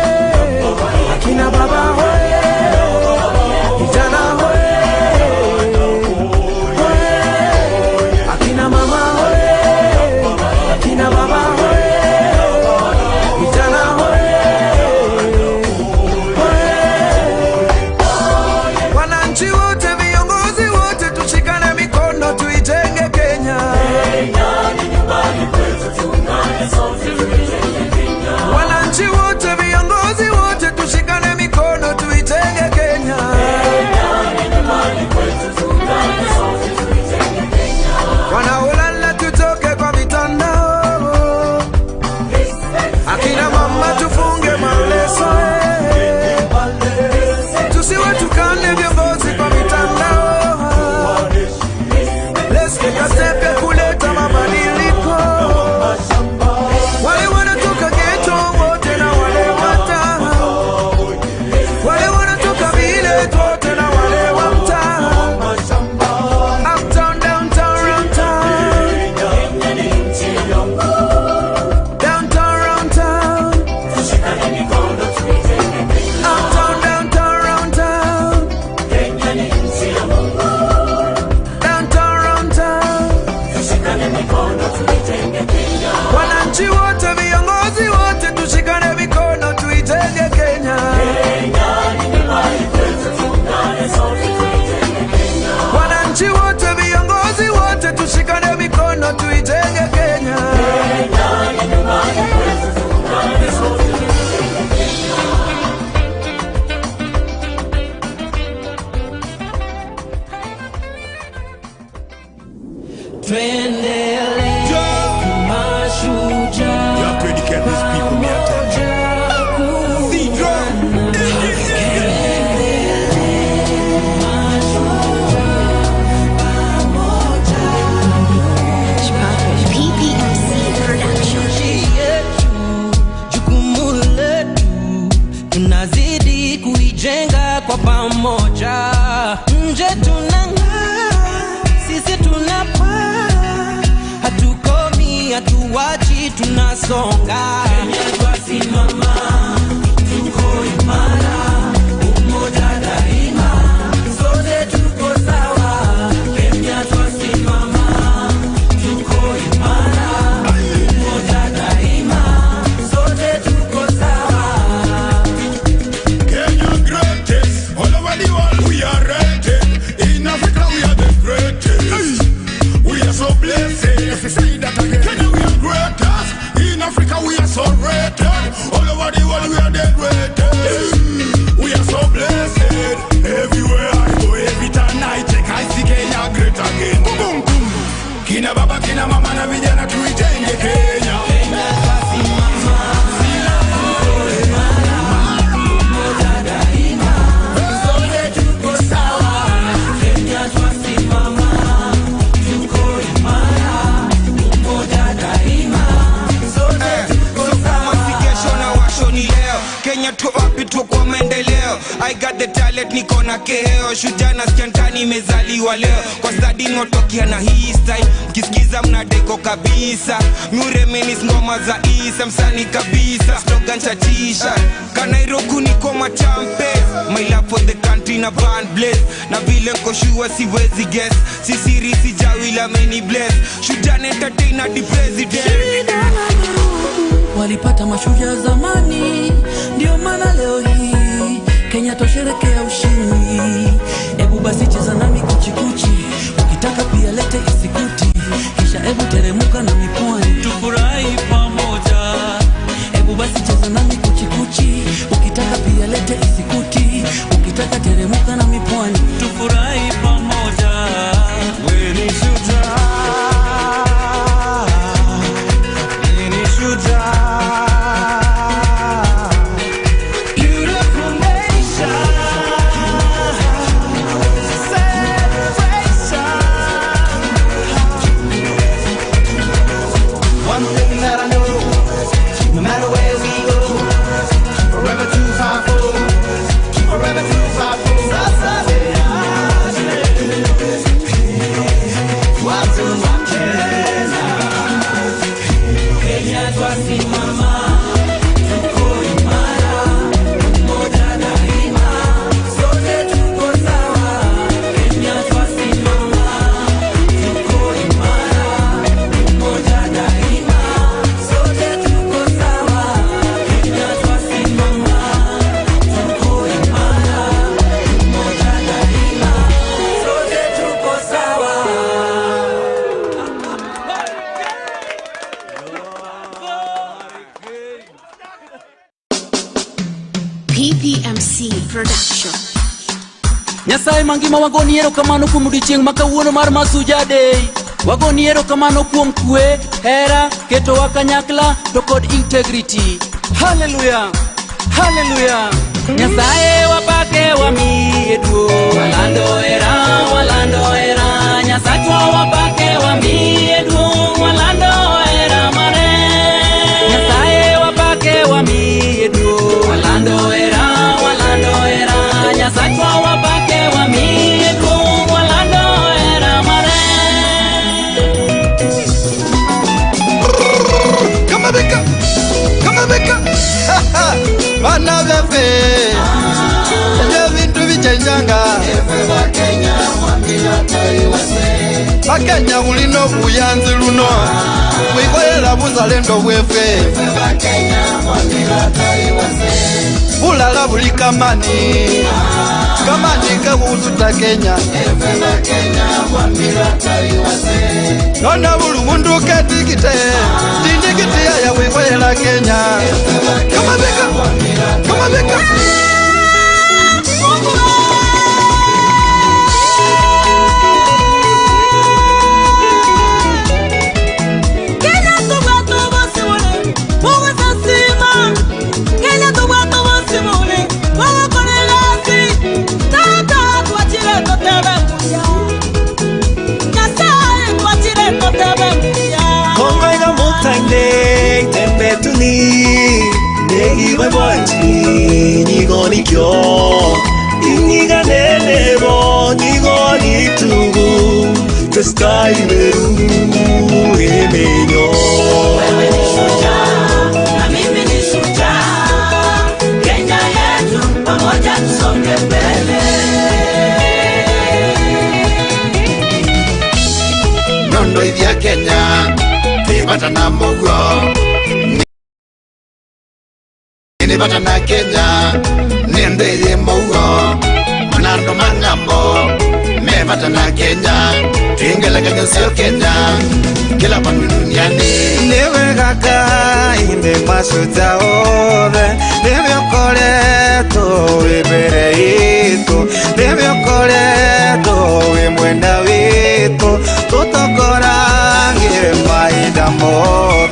akina baba hoye, vijana hoye, akina mama hoye, akina baba hoye, vijana hoye, wananchi wote, viongozi wote, tushikane mikono tuitenge Kenya. Wananchi wote, viongozi wote, tushikane mikono tuitenge Kenya. Wanaolala tutoke kwa mitandao, akina mama tufunge maleso, tusiwe tukane viongozi kwa mitandao. Let's take a step ya kuleta mabadiliko. Wale wanatoka ghetto wote na wale wata, wale wanatoka village wote na wale wa mtaa, uptown, downtown, round town, downtown, round town, uptown, downtown, round town, downtown, round town. Wananchi wote, viongozi wote, tushikane mikono tuitenge Kenya. Wananchi wote, viongozi wote, tushikane mikono tuitenge Kenya. Twendele Mashujaa. You have to educate these people, me Jukumu letu tunazidi kuijenga kwa pamoja. Nje tunang'aa, sisi tunapaa, hatukomi, hatuwachi, tunasonga. Kenya twasimama, tuko imara, umoja daima, sote tuko sawa. Kenya twasimama, tuko imara, umoja daima, sote tuko sawa. Kenya greatest, all over the world we are rated. In Africa we are the greatest. We are so blessed. If you say that again, Kenya we are greatest. In Africa we are so rated. All over the world we are the greatest. We are so blessed. Everywhere I go, every time I check, I see Kenya great again. Boom, boom, boom. Kina baba, kina mama na vijana tuitenge Kenya. Kenya twasimama, umoja daima, sote tuko sawa. Kenya twasimama, tuko imara, umoja daima, sote tuko sawa. Kesho na washo ni leo, Kenya tuko wapi, tuko kwa maendeleo. I got the talent, niko na keheo, shujaa na skantani imezaliwa leo. Kwa stadi ngotokea na hii style, mkisikiza mnadeko kabisa. Mure menis ngoma za isa, msani kabisa, slogan chatisha. Kanairoku niko machampe, my love for the country na band blaze. Na vile nkoshua siwezi guess, sisiri sijawila many bless. Shujaa na entertainer the president. Walipata mashujaa zamani, ndio maana leo hii Kenya tosherekea ushindi. Ebu basi cheza nami kuchikuchi, ukitaka pia lete isikuti, kisha ebu teremuka na mipwani tufurahi pamoja. Ebu basi cheza nami kuchikuchi, ukitaka pia lete isikuti, ukitaka teremuka na mipwani tufurahi pamoja. one thing that I know, no matter where we go, forever to fight for, forever to fight for. What's in my Kenya? Kenya twasimama, tuko imara, umoja daima, sote tuko sawa. Kenya twasimama, tuko imara, umoja daima, sote tuko sawa. Kenya twasimama, tuko imara, umoja daima, sote tuko sawa. PPMC Production. Nyasaye mangima wagoni erokamano kuom odiochieng' ma kawuono mar Mashujaa Day. Wagoni erokamano kuom kwe, hera, ketowa kanyakla to kod integrity. Hallelujah, hallelujah. Nyasaye wapake wamiye duong', walando era. Nyasachwa wapake wamiye duong', walando era mare. Nyasaye wapake wamiye duong', walando era. Nyasachwa wapake wamiye duong', walando era mare. Come on, Becca. Bana vefe, ya vintu vichenjanga. Kenya mwambila taiwase. Bakenya ulino buyanzi luno, wikolela buzalendo bwefe. Kenya mwambila taiwase. Bulala buli kamani, kamani kabuzuta Kenya. Kenya mwambila taiwase. Nona bulu mundu ketikite, tindikite ya wikolela Kenya. Come on, Becca. Sky meru emenyo. Wewe ni shujaa, na mimi ni shujaa. Kenya yetu pamoja tusonge mbele. Nondo idhia Kenya, nipata na mugo. Nipata na Kenya, niende idhia mugo. Manando mangambo, mepata na Kenya. Ingela Kenya sio Kenya, kila pande duniani. Newe kaka ime Mashujaa ove, newe okoleto wibere ito, newe okoleto wimwenda wito, tutokorange maida move.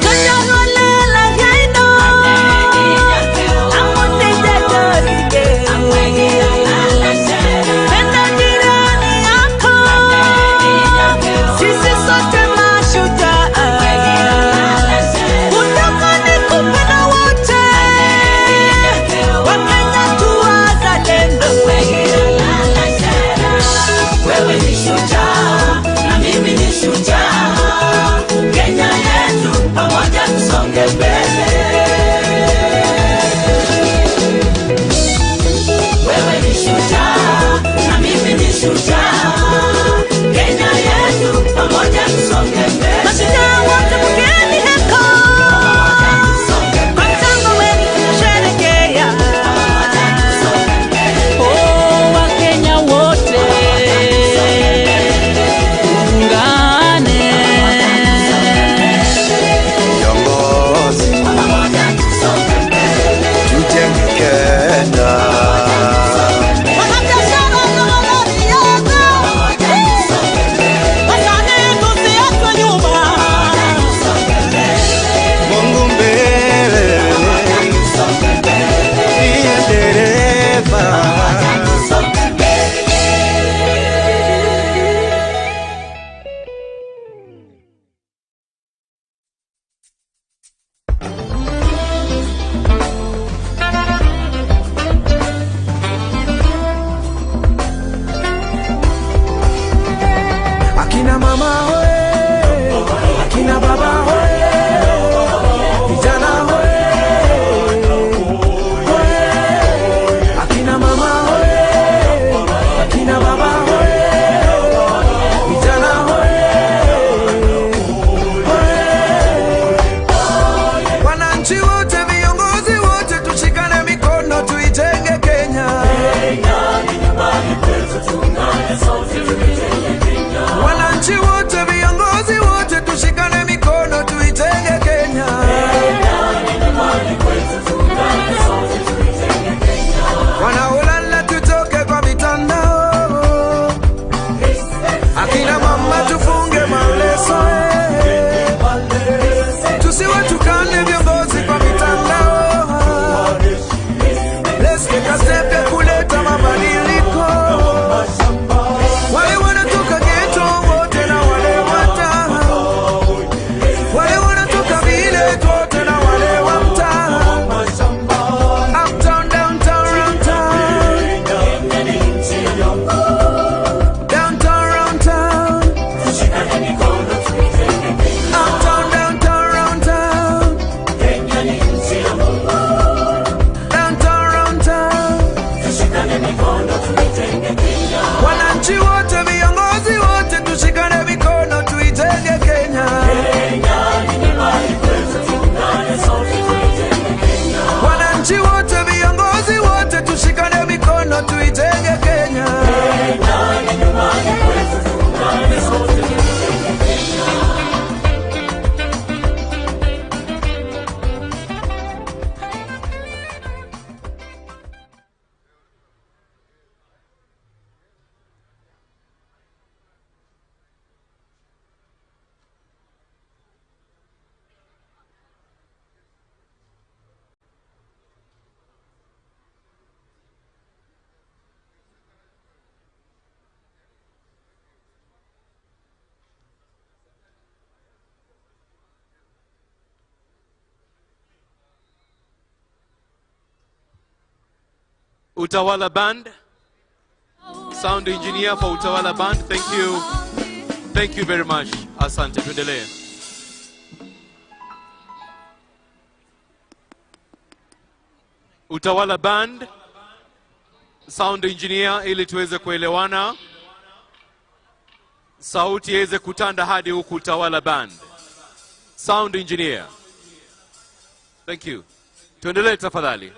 Utawala Band. Sound engineer for Utawala Band. Thank you. Thank you very much. Asante, tuendelee. Utawala Band. Sound engineer ili tuweze kuelewana. Sauti iweze kutanda hadi huku Utawala Band. Sound engineer. Thank you. Tuendelee tafadhali.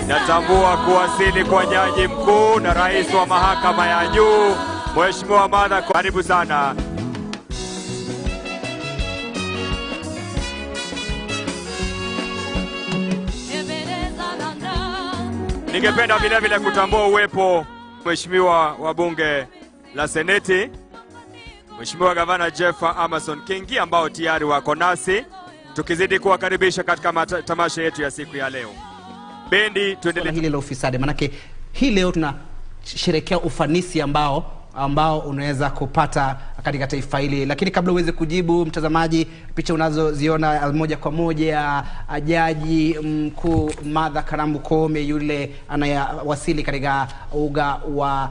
Natambua kuwasili kwa Jaji Mkuu na Rais wa Mahakama ya Juu, Mheshimiwa Martha. Karibu sana. Ningependa vile vile kutambua uwepo Mheshimiwa wa Bunge la Seneti, Mheshimiwa Gavana Jeff Amason Kingi, ambao tayari wako nasi, tukizidi kuwakaribisha katika tamasha yetu ya siku ya leo. Bendi, tuendelee. Hili la ufisadi, manake hii leo tunasherehekea ufanisi ambao unaweza kupata katika taifa hili. Lakini kabla uweze kujibu mtazamaji, picha unazoziona moja kwa moja, Jaji Mkuu Martha Karambu Koome yule anayewasili katika uga wa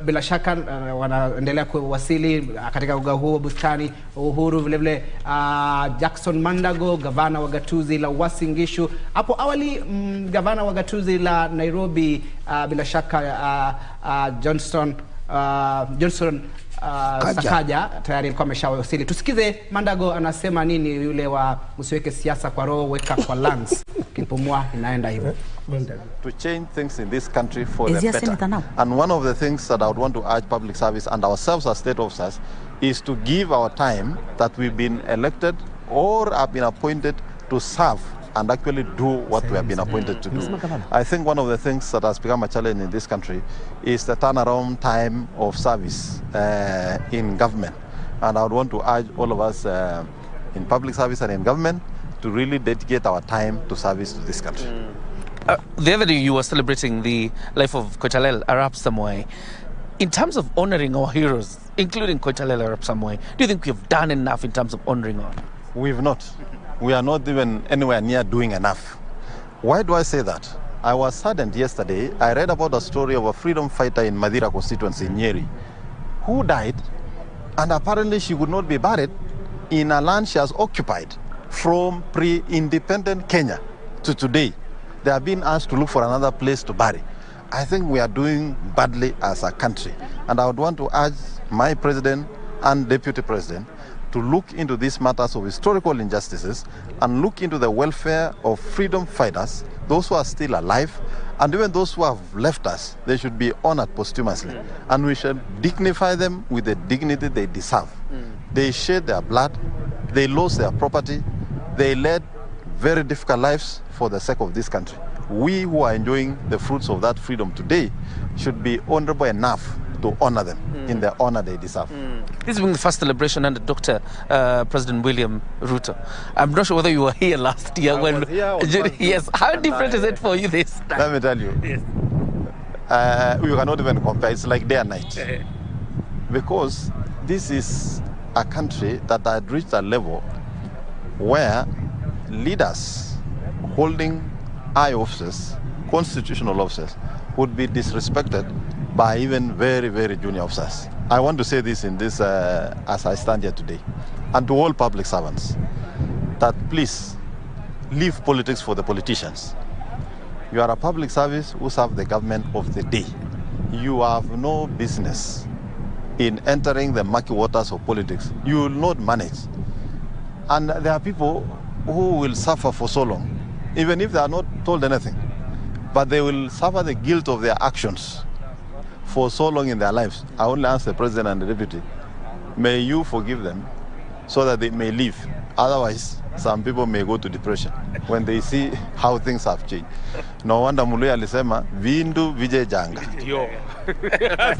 bila shaka wanaendelea kuwasili katika uga huo bustani Uhuru, vile vile Jackson Mandago, gavana wa gatuzi la Uasin Gishu. Hapo awali gavana wa gatuzi la Nairobi bila shaka Johnson Sakaja tayari alikuwa ameshawasili. Tusikize Mandago anasema nini yule wa msiweke siasa kwa roho, weka kwa lungs. Kipumua inaenda hivyo. To change things in this country for the better. And one of the things that I would want to urge public service and ourselves as state officers is to give our time that we've been elected or have been appointed to serve and actually do what we have been appointed to do. I think one of the things that has become a challenge in this country is the turnaround time of service in government. And I would want to urge all of us in public service and in government to really dedicate our time to service to this country. The other day you were celebrating the life of Koitalel Arap Samoei. In terms of honoring our heroes, including Koitalel Arap Samoei, do you think we have done enough in terms of honoring our? We've not. We are not even anywhere near doing enough. Why do I say that? I was saddened yesterday. I read about a story of a freedom fighter in Madira constituency in Nyeri who died, and apparently she would not be buried in a land she has occupied from pre-independent Kenya to today. They have been asked to look for another place to bury. I think we are doing badly as a country, and I would want to urge my president and deputy president to look into these matters of historical injustices and look into the welfare of freedom fighters, those who are still alive, and even those who have left us. They should be honored posthumously, and we should dignify them with the dignity they deserve. They shed their blood, they lost their property, they led very difficult lives for the sake of this country. We who are enjoying the fruits of that freedom today should be honorable enough to honor them in the honor they deserve. This being the first celebration under Dr. President William Ruto. I'm not sure whether you were here last year when. Yes, how different is it for you this time? Let me tell you, we cannot even compare. It's like day and night. Because this is a country that had reached a level where leaders holding high offices, constitutional offices, would be disrespected by even very, very junior officers. I want to say this in this as I stand here today, and to all public servants, that please leave politics for the politicians. You are a public service who serve the government of the day. You have no business in entering the murky waters of politics. You will not manage. And there are people who will suffer for so long, even if they are not told anything, but they will suffer the guilt of their actions for so long in their lives. I only ask the president and the deputy, may you forgive them so that they may live. Otherwise, some people may go to depression when they see how things have changed. No wonder Muluya alisema, vindu vije janga.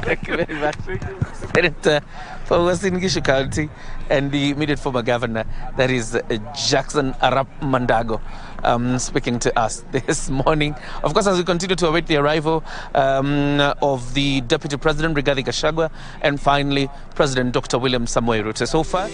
Thank you very much. Senator for Western Gishu County and the immediate former governor, that is Jackson Arap Mandago, speaking to us this morning. Of course, as we continue to await the arrival of the Deputy President, Rigathi Gachagua, and finally, President Dr. William Samoei Ruto. So far,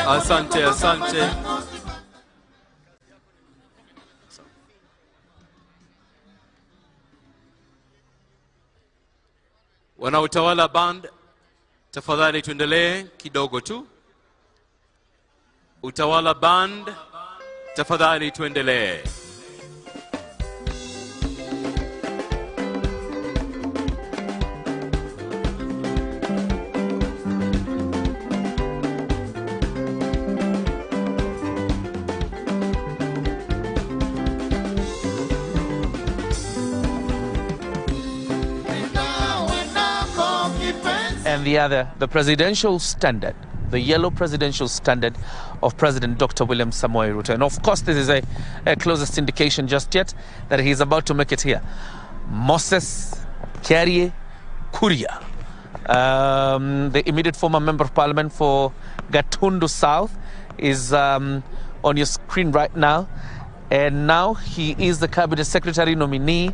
Asante, asante. Wanautawala band, tafadhali tuendelee kidogo tu. Utawala band, tafadhali tuendelee. And the other, the presidential standard, the yellow presidential standard of President Dr. William Samoei Ruto. And of course, this is a closest indication just yet that he's about to make it here. Moses Kiarie Kuria, the immediate former member of parliament for Gatundu South, is on your screen right now. And now he is the cabinet secretary nominee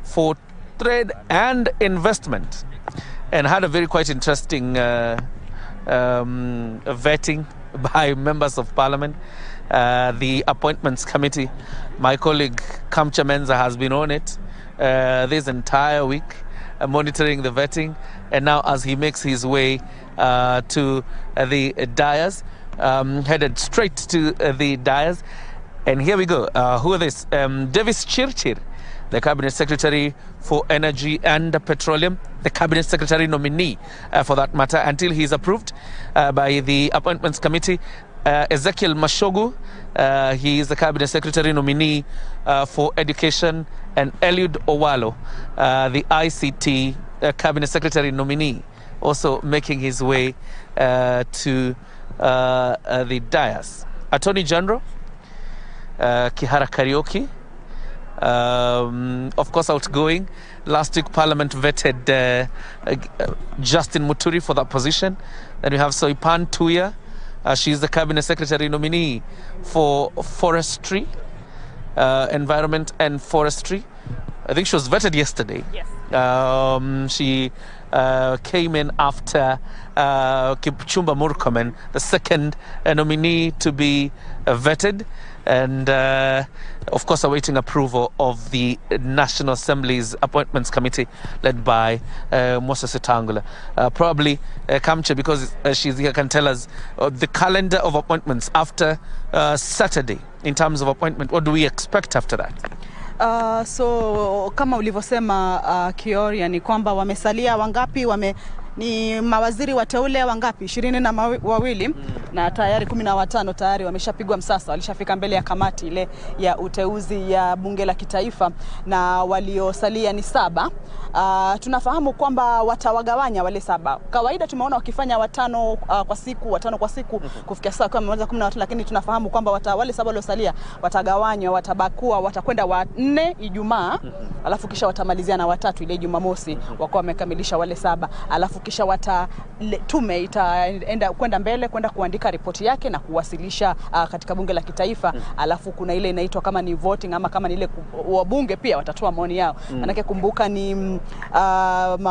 for trade and investment, and had a very quite interesting vetting by members of parliament. The appointments committee, my colleague Kamcha Menza has been on it this entire week, monitoring the vetting. And now as he makes his way to the dais, headed straight to the dais. And here we go. Who are this? Davis Chirchir, the Cabinet Secretary for Energy and Petroleum, the Cabinet Secretary nominee for that matter, until he's approved by the Appointments Committee. Ezekiel Mashogu, he is the Cabinet Secretary nominee for Education, and Eliud Owalo, the ICT Cabinet Secretary nominee, also making his way to the dais. Attorney General, Kihara Kariuki, of course outgoing. Last week Parliament vetted Justin Muturi for that position. Then we have Soipan Tuya. She's the Cabinet Secretary nominee for Forestry, Environment and Forestry. I think she was vetted yesterday. Yes. She came in after Kipchumba Murkomen, the second nominee to be vetted. And of course awaiting approval of the National Assembly's Appointments Committee led by Moses Etangula. Probably Kamche, because she's here, can tell us the calendar of appointments after Saturday in terms of appointment. What do we expect after that? So kama ulivyosema Kioria, ni kwamba wamesalia wangapi? Ni mawaziri wateule wangapi? 22 na tayari 15 tayari wameshapigwa msasa, walishafika mbele ya kamati ile ya uteuzi ya bunge la kitaifa, na waliosalia ni 7. Tunafahamu kwamba watawagawanya wale 7. Kawaida tumeona wakifanya 5 kwa siku, 5 kwa siku kufikia saa kama 15, lakini tunafahamu kwamba wale 7 waliosalia watagawanywa, watabakua, watakwenda 4 Ijumaa, alafu kisha watamalizia na 3 ile Jumamosi, wako wamekamilisha wale 7, alafu kisha tume itaenda kwenda mbele kwenda kuandika ripoti yake na kuwasilisha katika bunge la kitaifa. Alafu kuna ile inaitwa kama ni voting ama kama ni ile wabunge pia watatoa maoni yao. Manake kumbuka ni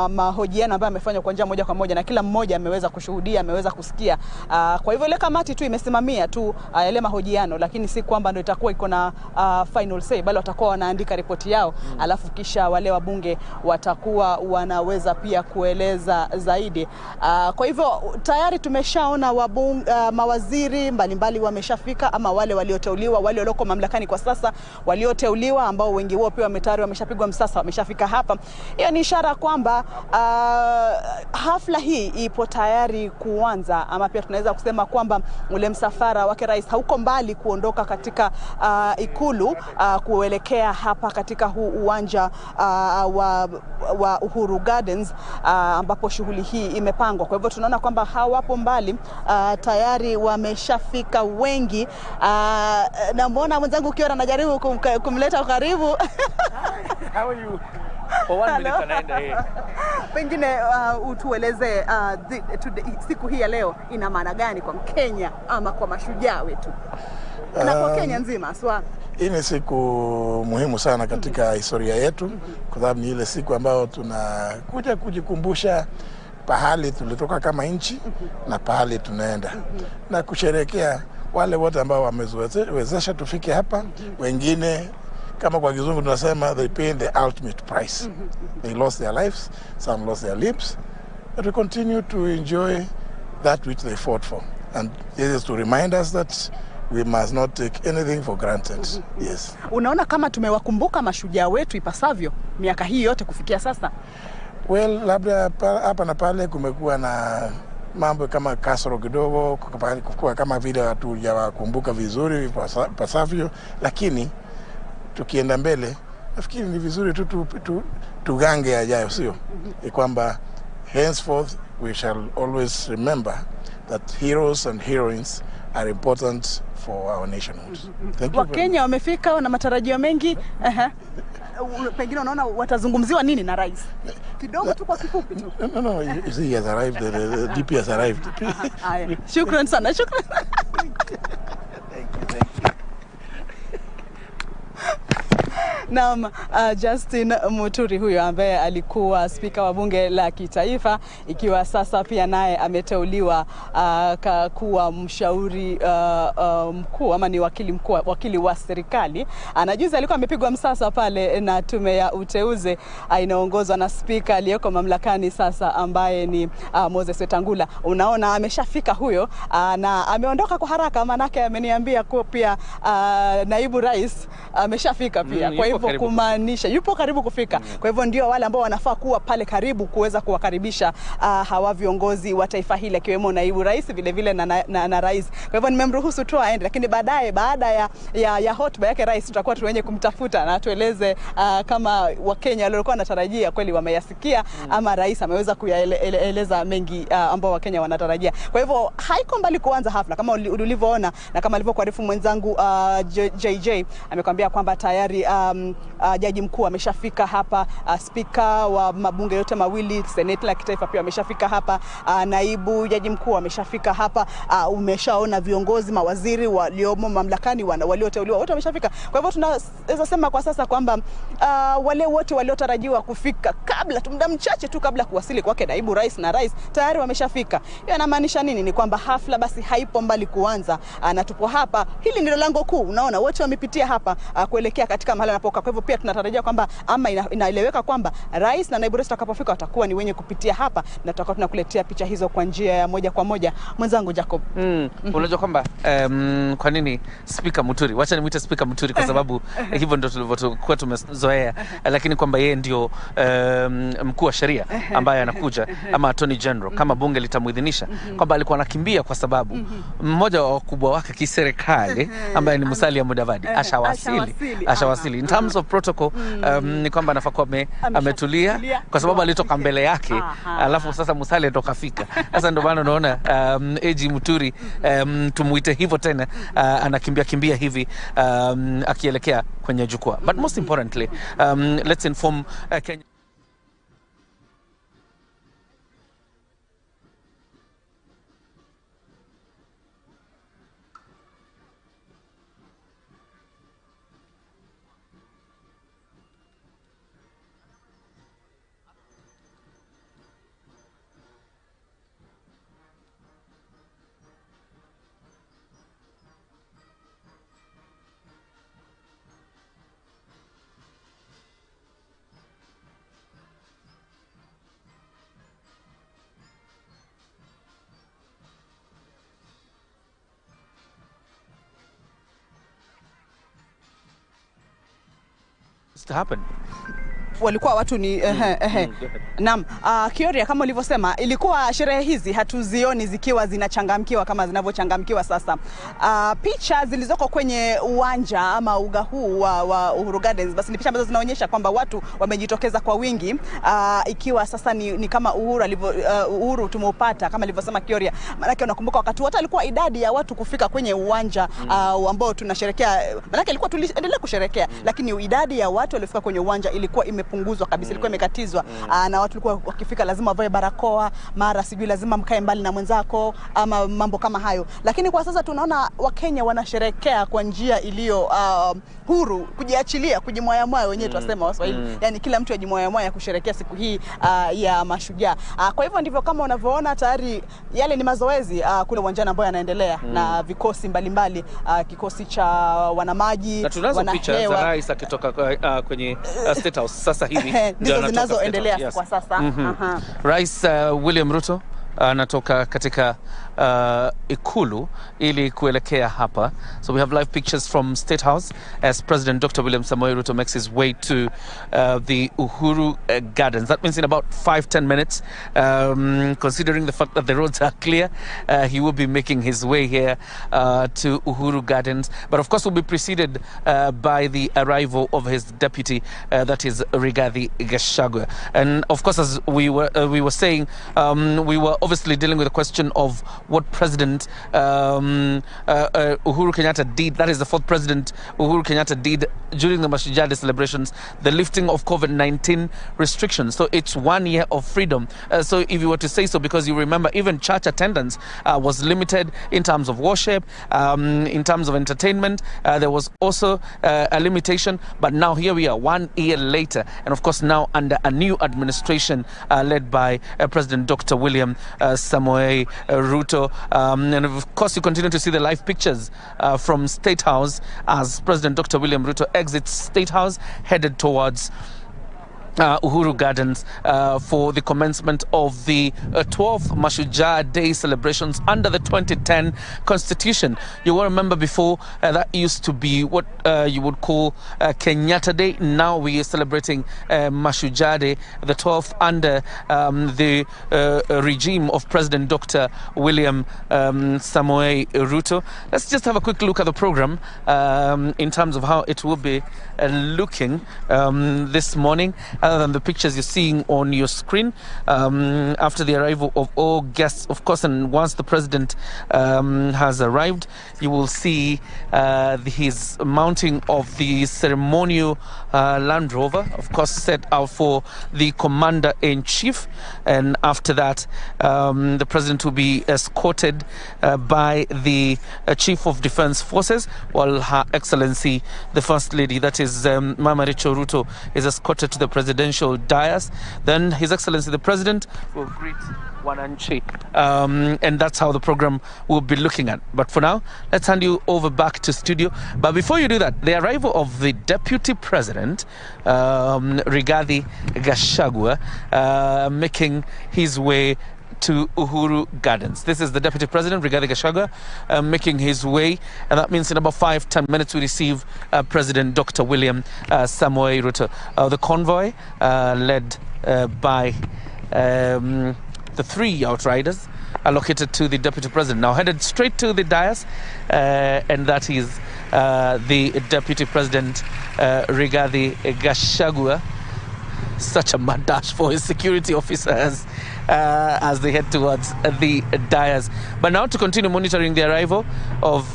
mahojiano ambayo yamefanywa kwa njia moja kwa moja na kila mmoja ameweza kushuhudia, ameweza kusikia. Kwa hivyo ile kamati tu imesimamia tu yale mahojiano, lakini si kwamba ndio itakuwa iko na final say, bali watakuwa wanaandika ripoti yao. Alafu kisha wale wabunge watakuwa wanaweza pia kueleza zaidi. Kwa hivyo tayari tumeshaona mawaziri mbalimbali wameshafika, ama wale walioteuliwa, wale walioko mamlakani kwa sasa walioteuliwa, ambao wengi wao pia wameshapigwa msasa, wameshafika hapa. Hiyo ni ishara kwamba hafla hii ipo tayari kuanza, ama pia tunaweza kusema kwamba ule msafara wake rais hauko mbali kuondoka katika ikulu kuelekea hapa katika huu uwanja wa Uhuru Gardens, ambapo shughuli hii imepangwa. Kwa hivyo tunaona kwamba hawapo mbali, tayari wameshafika wengi. Na mbona mwenzangu Kiora anajaribu kumleta karibu. How are you? For 1 minute anaenda yeye. Pengine utueleze siku hii ya leo ina maana gani kwa Mkenya ama kwa mashujaa wetu na kwa Kenya nzima aswa? Hii ni siku muhimu sana katika historia yetu, kwa sababu ni ile siku ambayo tunakuja kujikumbusha pahali tulitoka kama nchi na pahali tunaenda, na kusherehekea wale wote ambao wamewezesha tufike hapa. Wengine kama kwa kizungu tunasema they paid the ultimate price. They lost their lives, some lost their limbs, but we continue to enjoy that which they fought for. And this is to remind us that we must not take anything for granted. Yes. Unaona kama tumewakumbuka mashujaa wetu ipasavyo miaka hii yote kufikia sasa? Well, labda hapa na pale kumekuwa na mambo kama kasoro kidogo, kwa kama vile hatujawakumbuka vizuri pasavyo, lakini tukienda mbele nafikiri ni vizuri tugange yajayo, sio? Kwamba henceforth we shall always remember that heroes and heroines are important for our nationhood. Thank you. Wakenya wamefika na matarajio mengi. Pengine unaona watazungumziwa nini na rais? Kidogo tu kwa kifupi tu. No, you see, he has arrived, the DP has arrived. Shukran sana, shukran. Naam, Justin Muturi huyo ambaye alikuwa spika wa bunge la kitaifa, ikiwa sasa pia naye ameteuliwa kuwa mshauri mkuu ama ni wakili wa serikali. Anajuzi alikuwa amepigwa msasa pale na tume ya uteuzi inaongozwa na spika aliyeko mamlakani sasa ambaye ni Moses Wetangula. Unaona ameshafika huyo na ameondoka kwa haraka, manake ameniambia kwa pia naibu rais ameshafika pia. Kwa hivyo kumaanisha yupo karibu kufika. Kwa hivyo ndio wale ambao wanafaa kuwa pale karibu kuweza kuwakaribisha hawa viongozi wa taifa hili, akiwemo naibu rais vile vile na rais. Kwa hivyo nimemruhusu tu aende, lakini baadaye baada ya hotuba yake rais tutakuwa tuwenye kumtafuta na tueleze kama Wakenya walikuwa wanatarajia kweli wameyasikia ama rais ameweza kuyaeleza mengi ambao Wakenya wanatarajia. Kwa hivyo haiko mbali kuanza hafla kama ulivyoona na kama alivyokuarifu mwenzangu JJ amekwambia kwamba tayari jaji mkuu ameshafika hapa, spika wa mabunge yote mawili, seneti la kitaifa pia ameshafika hapa, naibu jaji mkuu ameshafika hapa, umeshaona viongozi mawaziri waliomo mamlakani walioteuliwa wote wameshafika. Kwa hivyo tunaweza sema kwa sasa kwamba wale wote waliotarajiwa kufika kabla muda mchache tu kabla kuwasili kwake naibu rais na rais tayari wameshafika. Hiyo inamaanisha nini? Ni kwamba hafla basi haipo mbali kuanza, na tupo hapa. Hili ndilo lango kuu, unaona wote wamepitia hapa kuelekea katika mahali anapokaa. Kwa hivyo pia tunatarajia kwamba ama inaeleweka kwamba rais na naibu rais watakapofika watakuwa ni wenye kupitia hapa na tutakuwa tunakuletea picha hizo kwa njia ya moja kwa moja. Mwenzangu Jacob. Unajua kwamba kwa nini spika Muturi? Wacha nimuite spika Muturi kwa sababu hivyo ndio tulivyokuwa tumezoea, lakini kwamba yeye ndio mkuu wa sheria ambaye anakuja ama attorney general kama bunge litamuidhinisha, kwamba alikuwa anakimbia kwa sababu mmoja wa wakubwa wake kiserikali ambaye ni Musalia Mudavadi ashawasili. In terms of protocol ni kwamba anafaa kuwa ametulia kwa sababu alitoka mbele yake, alafu sasa Musalia ndo kafika. Sasa ndio maana unaona AG Muturi tumuite hivyo tena, anakimbia hivi akielekea kwenye jukwaa. But most importantly, let's inform Kenya. To happen. Walikuwa watu ni Naam, Kioria kama ulivyosema, ilikuwa sherehe hizi hatuzioni zikiwa zinachangamkiwa kama zinavyochangamkiwa sasa. Picha zilizoko kwenye uwanja ama uga huu wa Uhuru Gardens basi ni picha ambazo zinaonyesha kwamba watu wamejitokeza kwa wingi, ikiwa sasa ni kama Uhuru tumepata kama alivyosema Kioria. Maana unakumbuka wakati wote alikuwa idadi ya watu kufika kwenye uwanja ambao tunasherehekea, maana ilikuwa tuliendelea kusherehekea, lakini idadi ya watu waliofika kwenye uwanja ilikuwa imepunguzwa kabisa, ilikuwa imekatizwa. Na watu walikuwa wakifika lazima wavae barakoa, mara sijui lazima mkae mbali na mwenzako ama mambo kama hayo. Lakini kwa sasa tunaona Wakenya wanasherehekea kwa njia iliyo huru, kujiachilia, kujimoyamwa wenyewe tunasema Waswahili. Yani kila mtu ajimoyamwa kusherehekea siku hii ya Mashujaa. Kwa hivyo ndivyo kama unavyoona tayari yale ni mazoezi kule uwanjani ambayo yanaendelea na vikosi mbalimbali, kikosi cha wanamaji, na tunazo picha za rais akitoka kwenye State House sasa hivi ndizo zinazoendelea kwa sasa. Rais William Ruto anatoka katika ikulu ili kuelekea hapa. So we have live pictures from State House as President Dr. William Samoei Ruto makes his way to the Uhuru Gardens. That means in about 5-10 minutes, considering the fact that the roads are clear, he will be making his way here to Uhuru Gardens. But of course will be preceded by the arrival of his deputy, that is Rigathi Gachagua. And of course, as we were saying, we were obviously dealing with the question of what President Uhuru Kenyatta did. That is the fourth President Uhuru Kenyatta did during the Mashujaa Day celebrations, the lifting of COVID-19 restrictions. So it's 1 year of freedom. So if you were to say so, because you remember even church attendance was limited in terms of worship, in terms of entertainment, there was also a limitation. But now here we are 1 year later, and of course now under a new administration led by President Dr. William Samoei Ruto. And of course you continue to see the live pictures from State House as President Dr. William Ruto exits State House headed towards Uhuru Gardens for the commencement of the 12th Mashujaa Day celebrations under the 2010 Constitution. You will remember before that used to be what you would call Kenyatta Day. Now we are celebrating Mashujaa Day, the 12th under the regime of President Dr. William Samoei Ruto. Let's just have a quick look at the program in terms of how it will be looking this morning. Other than the pictures you're seeing on your screen, after the arrival of all guests, of course, and once the president has arrived, you will see his mounting of the ceremonial Land Rover, of course, set out for the commander-in-chief. And after that, the president will be escorted by the chief of defense forces, while Her Excellency, the First Lady, that is Mama Rachel Ruto, is escorted to the presidential dais. Then His Excellency the President will greet Wananchi, and that's how the program will be looking at. But for now, let's hand you over back to studio. But before you do that, the arrival of the Deputy President, Rigathi Gachagua, making his way to Uhuru Gardens. This is the Deputy President, Rigathi Gachagua, making his way, and that means in about 5-10 minutes we receive President Dr. William Samoei Ruto. The convoy led by the three outriders allocated to the Deputy President, now headed straight to the dais, and that is the Deputy President, Rigathi Gachagua. Such a mad dash for his security officers as they head towards the dais. But now to continue monitoring the arrival of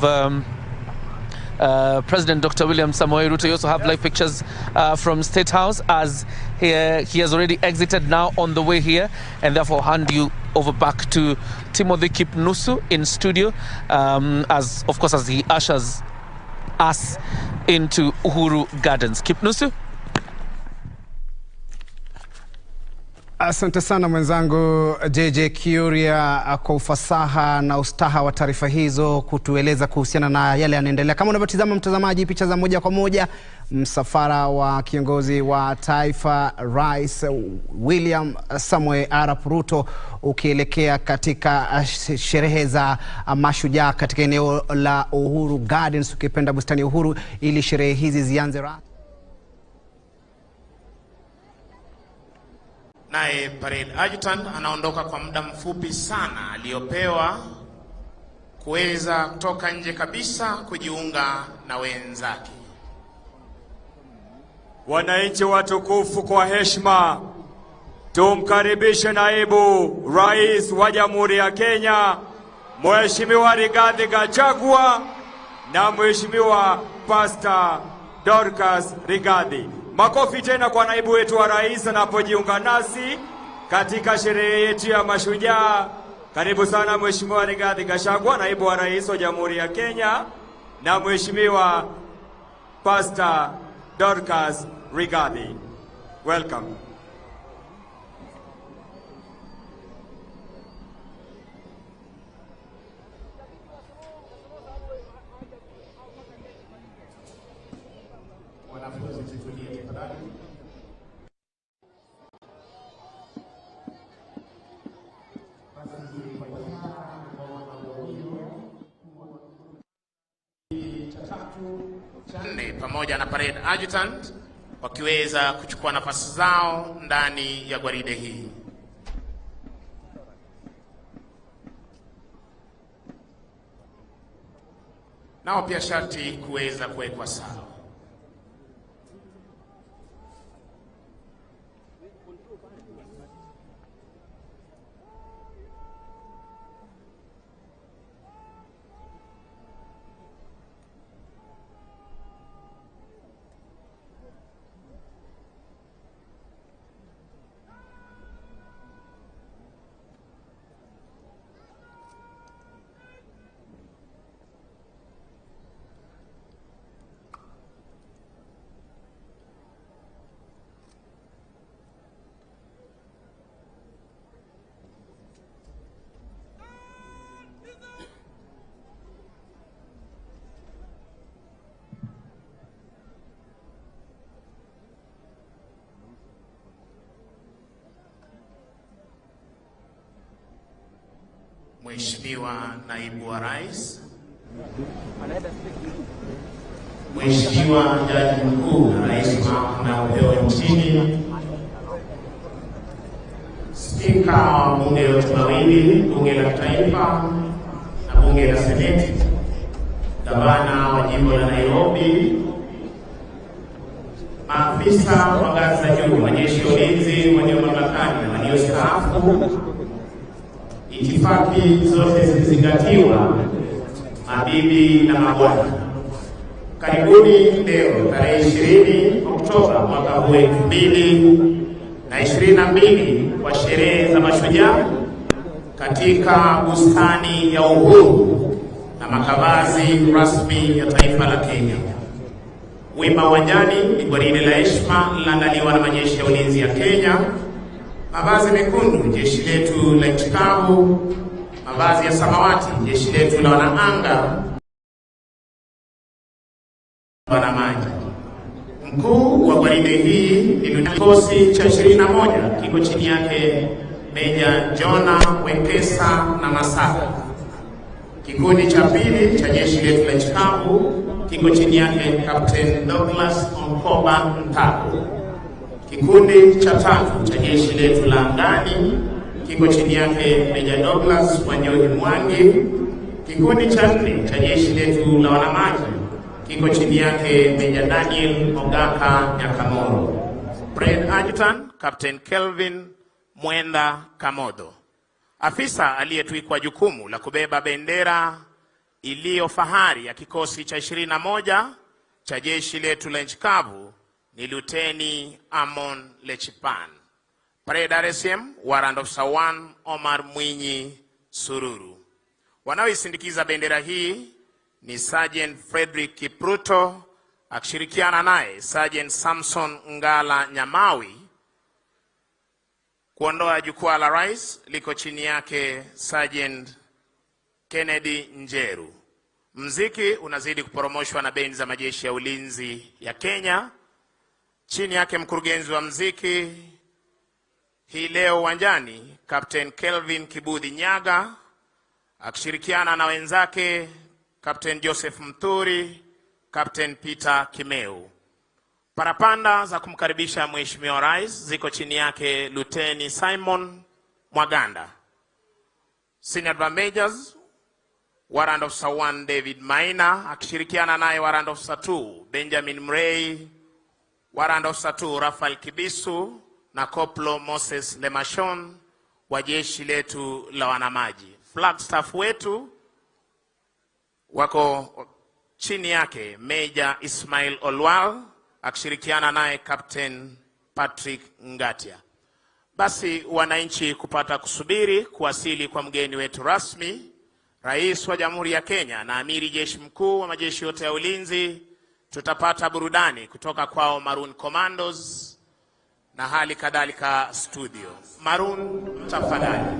President Dr. William Samoei Ruto. You also have live pictures from State House as he has already exited, now on the way here, and therefore hand you over back to Timothy Kipnusu in studio, as of course as he ushers us into Uhuru Gardens. Kipnusu. Asante sana mwenzangu JJ Kuria kwa ufasaha na ustaha wa taarifa hizo, kutueleza kuhusiana na yale yanaendelea. Kama unavyotazama mtazamaji, picha za moja kwa moja, msafara wa kiongozi wa taifa Rais William Samoei Arap Ruto ukielekea katika sherehe za Mashujaa katika eneo la Uhuru Gardens, ukipenda bustani Uhuru, ili sherehe hizi zianze rasmi. Naye parade adjutant anaondoka kwa muda mfupi sana aliopewa kuweza kutoka nje kabisa kujiunga na wenzake. Wananchi watukufu, kwa heshima tumkaribishe naibu rais wa Jamhuri ya Kenya, Mheshimiwa Rigathi Gachagua na Mheshimiwa Pastor Dorcas Rigathi. Makofi tena kwa naibu wetu wa rais anapojiunga nasi katika sherehe yetu ya Mashujaa. Karibu sana Mheshimiwa Rigathi Gachagua, naibu wa rais wa Jamhuri ya Kenya, na Mheshimiwa Pastor Dorcas Rigathi. Welcome. Pamoja na parade adjutant wakiweza kuchukua nafasi zao ndani ya gwaride hii. Nao pia sharti kuweza kuwekwa sawa. Mheshimiwa naibu wa rais, Mheshimiwa jaji mkuu na rais wa mahakama ya upeo nchini, spika wa bunge yote mawili, bunge la taifa na bunge la seneti, gavana wa jimbo la Nairobi, maafisa wa ngazi za juu, majeshi ya ulinzi walio mamlakani na waliostaafu, itifaki zote zilizingatiwa, mabibi na mabwana. Karibuni leo tarehe 20 Oktoba mwaka huu 2022 kwa sherehe za Mashujaa katika bustani ya Uhuru na makavazi rasmi ya taifa la Kenya. Wima uwanjani ni gwaride la heshima linaandaliwa na majeshi ya ulinzi ya Kenya. Mavazi mekundu jeshi letu la nchi kavu, mavazi ya samawati jeshi letu la wanaanga wanamaji. Mkuu wa gwaride hii ni kikosi cha 21 kiko chini yake Meja Jona Wekesa na Masaka. Kikundi cha pili cha jeshi letu la nchi kavu kiko chini yake Captain Douglas Onkoba Ntako. Kikundi cha tatu cha jeshi letu la angani kiko chini yake Meja Douglas Wanyohi Mwangi. Kikundi cha 4 cha jeshi letu la wanamaji kiko chini yake Meja Daniel Ogaka Nyakamoro. Brigade Adjutant Captain Kelvin Mwenda Kamodo. Afisa aliyetuikwa jukumu la kubeba bendera iliyo fahari ya kikosi cha 21 cha jeshi letu la nchi kavu ni Luteni Amon Lechipan. Parade RSM Warrant Officer 1 Omar Mwinyi Sururu. Wanaoisindikiza bendera hii ni Sergeant Frederick Kipruto akishirikiana naye Sergeant Samson Ngala Nyamawi. Kuondoa jukwaa la rais liko chini yake Sergeant Kennedy Njeru. Mziki unazidi kuporomoshwa na bendi za majeshi ya ulinzi ya Kenya. Chini yake mkurugenzi wa mziki hii leo uwanjani Captain Kelvin Kibudhi Nyaga akishirikiana na wenzake Captain Joseph Mturi, Captain Peter Kimeu. Parapanda za kumkaribisha Mheshimiwa Rais ziko chini yake Luteni Simon Mwaganda. Senior Drum Majors Warrant Officer 1 David Maina akishirikiana naye Warrant Officer 2 Benjamin Mrei, Warrant Officer 2 Rafael Kibisu na Koplo Moses Lemashon wa jeshi letu la wanamaji. Flag staff wetu wako chini yake Major Ismail Olwal, akishirikiana naye Captain Patrick Ngatia. Basi wananchi kupata kusubiri kuwasili kwa mgeni wetu rasmi, Rais wa Jamhuri ya Kenya na Amiri Jeshi Mkuu wa majeshi yote ya ulinzi. Tutapata burudani kutoka kwao Maroon Commandos na hali kadhalika studio. Maroon, tafadhali.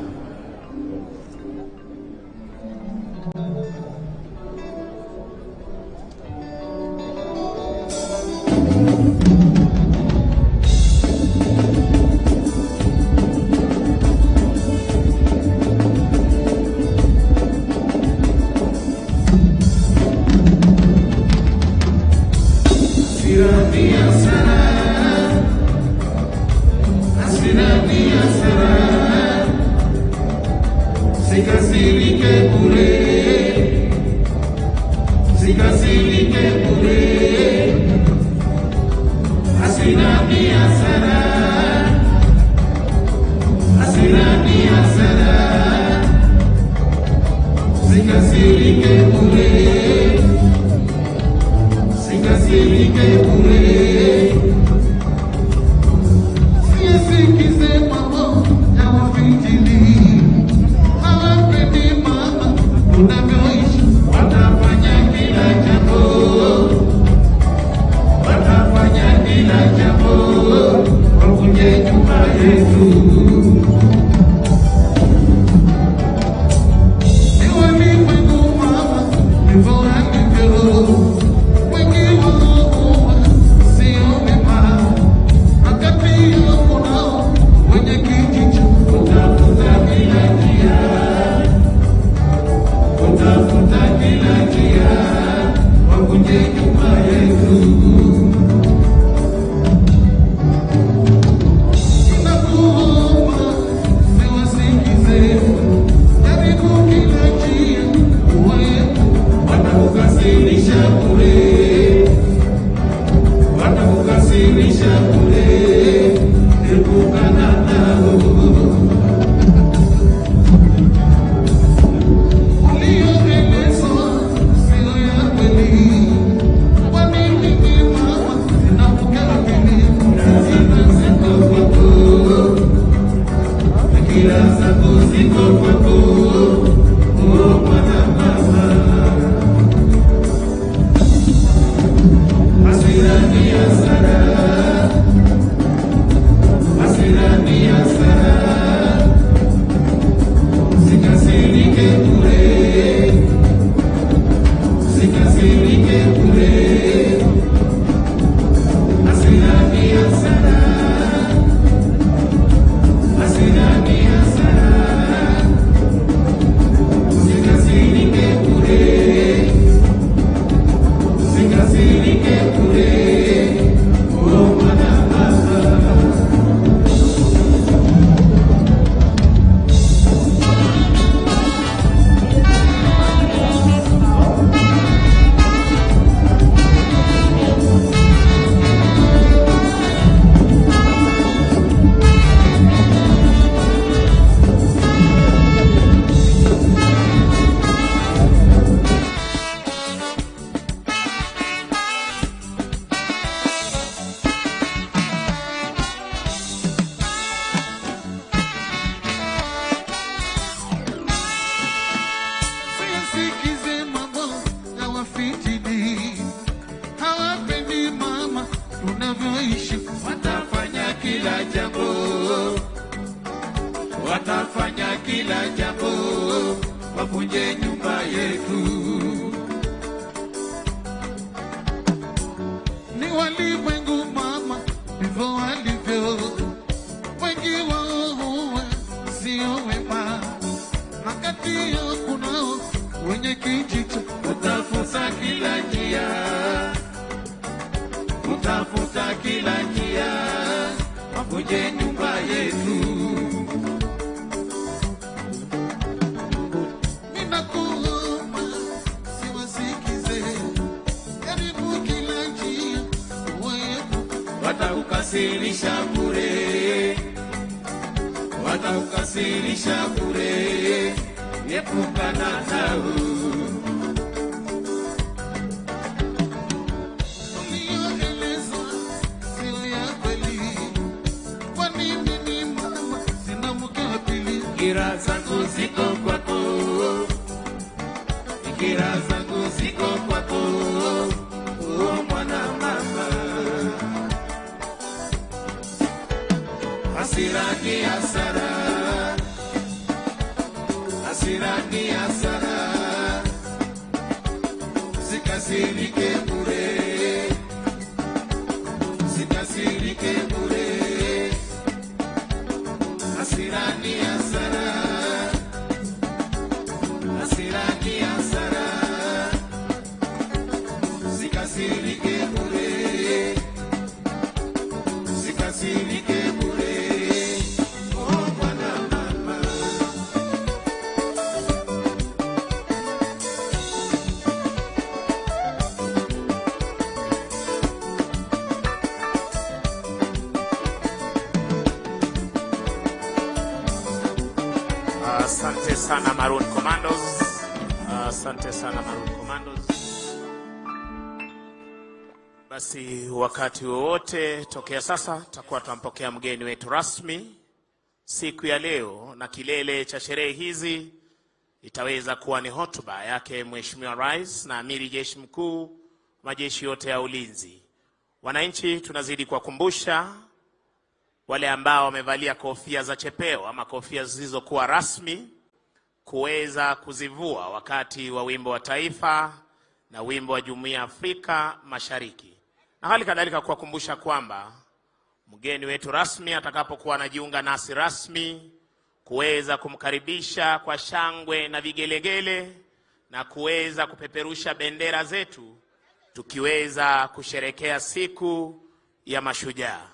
fikira zangu ziko kwako, fikira zangu ziko kwako, oh mwana mama. Hasira ni hasara, hasira ni hasara, sikasirike bure, sikasirike bure. Hasira ni hasara, hasira ni hasara, sikasirike bure, sikasirike bure. Oh mwana mama. Asante sana Maroon Commandos. Asante sana Maroon Commandos. Basi wakati wowote tokea sasa tutakuwa tunampokea mgeni wetu rasmi siku ya leo, na kilele cha sherehe hizi itaweza kuwa ni hotuba yake Mheshimiwa Rais na Amiri Jeshi Mkuu majeshi yote ya ulinzi. Wananchi tunazidi kuwakumbusha wale ambao wamevalia kofia za chepeo ama kofia zisizokuwa rasmi kuweza kuzivua wakati wa wimbo wa taifa na wimbo wa Jumuiya ya Afrika Mashariki. Na hali kadhalika kuwakumbusha kwamba mgeni wetu rasmi atakapokuwa anajiunga nasi rasmi kuweza kumkaribisha kwa shangwe na vigelegele na kuweza kupeperusha bendera zetu tukiweza kusherekea siku ya Mashujaa.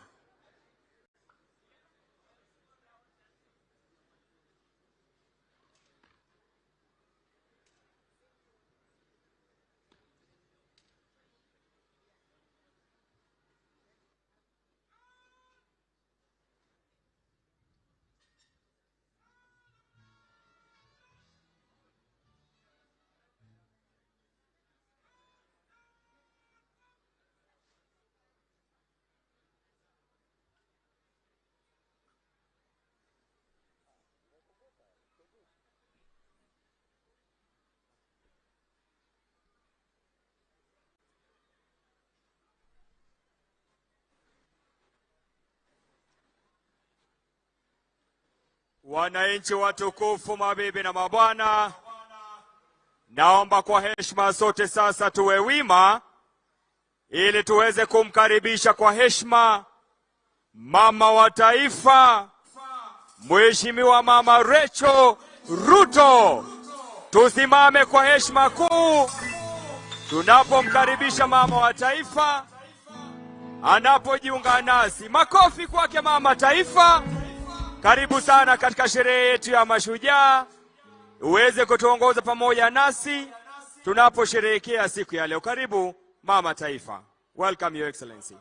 Wananchi watukufu, mabibi na mabwana, naomba kwa heshima sote sasa tuwe wima ili tuweze kumkaribisha kwa heshima mama wa taifa, Mheshimiwa Mama Rachel Ruto. Tusimame kwa heshima kuu tunapomkaribisha mama wa taifa anapojiunga nasi. Makofi kwake mama taifa. Karibu sana katika sherehe yetu ya Mashujaa. Uweze kutuongoza pamoja nasi tunaposherehekea siku ya leo. Karibu mama taifa. Welcome your excellency.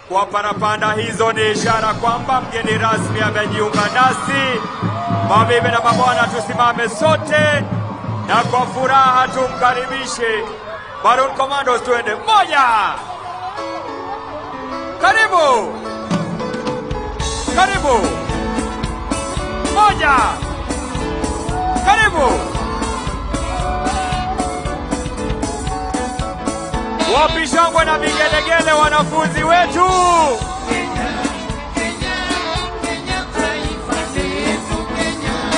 Kwa parapanda hizo ni ishara kwamba mgeni rasmi amejiunga nasi. Mabibi na mabwana, tusimame sote na kwa furaha tumkaribishe Maroon Commandos. Tuende moja. Karibu. Karibu. Moja. Karibu. Wapi shangwe na vigelegele wanafunzi wetu?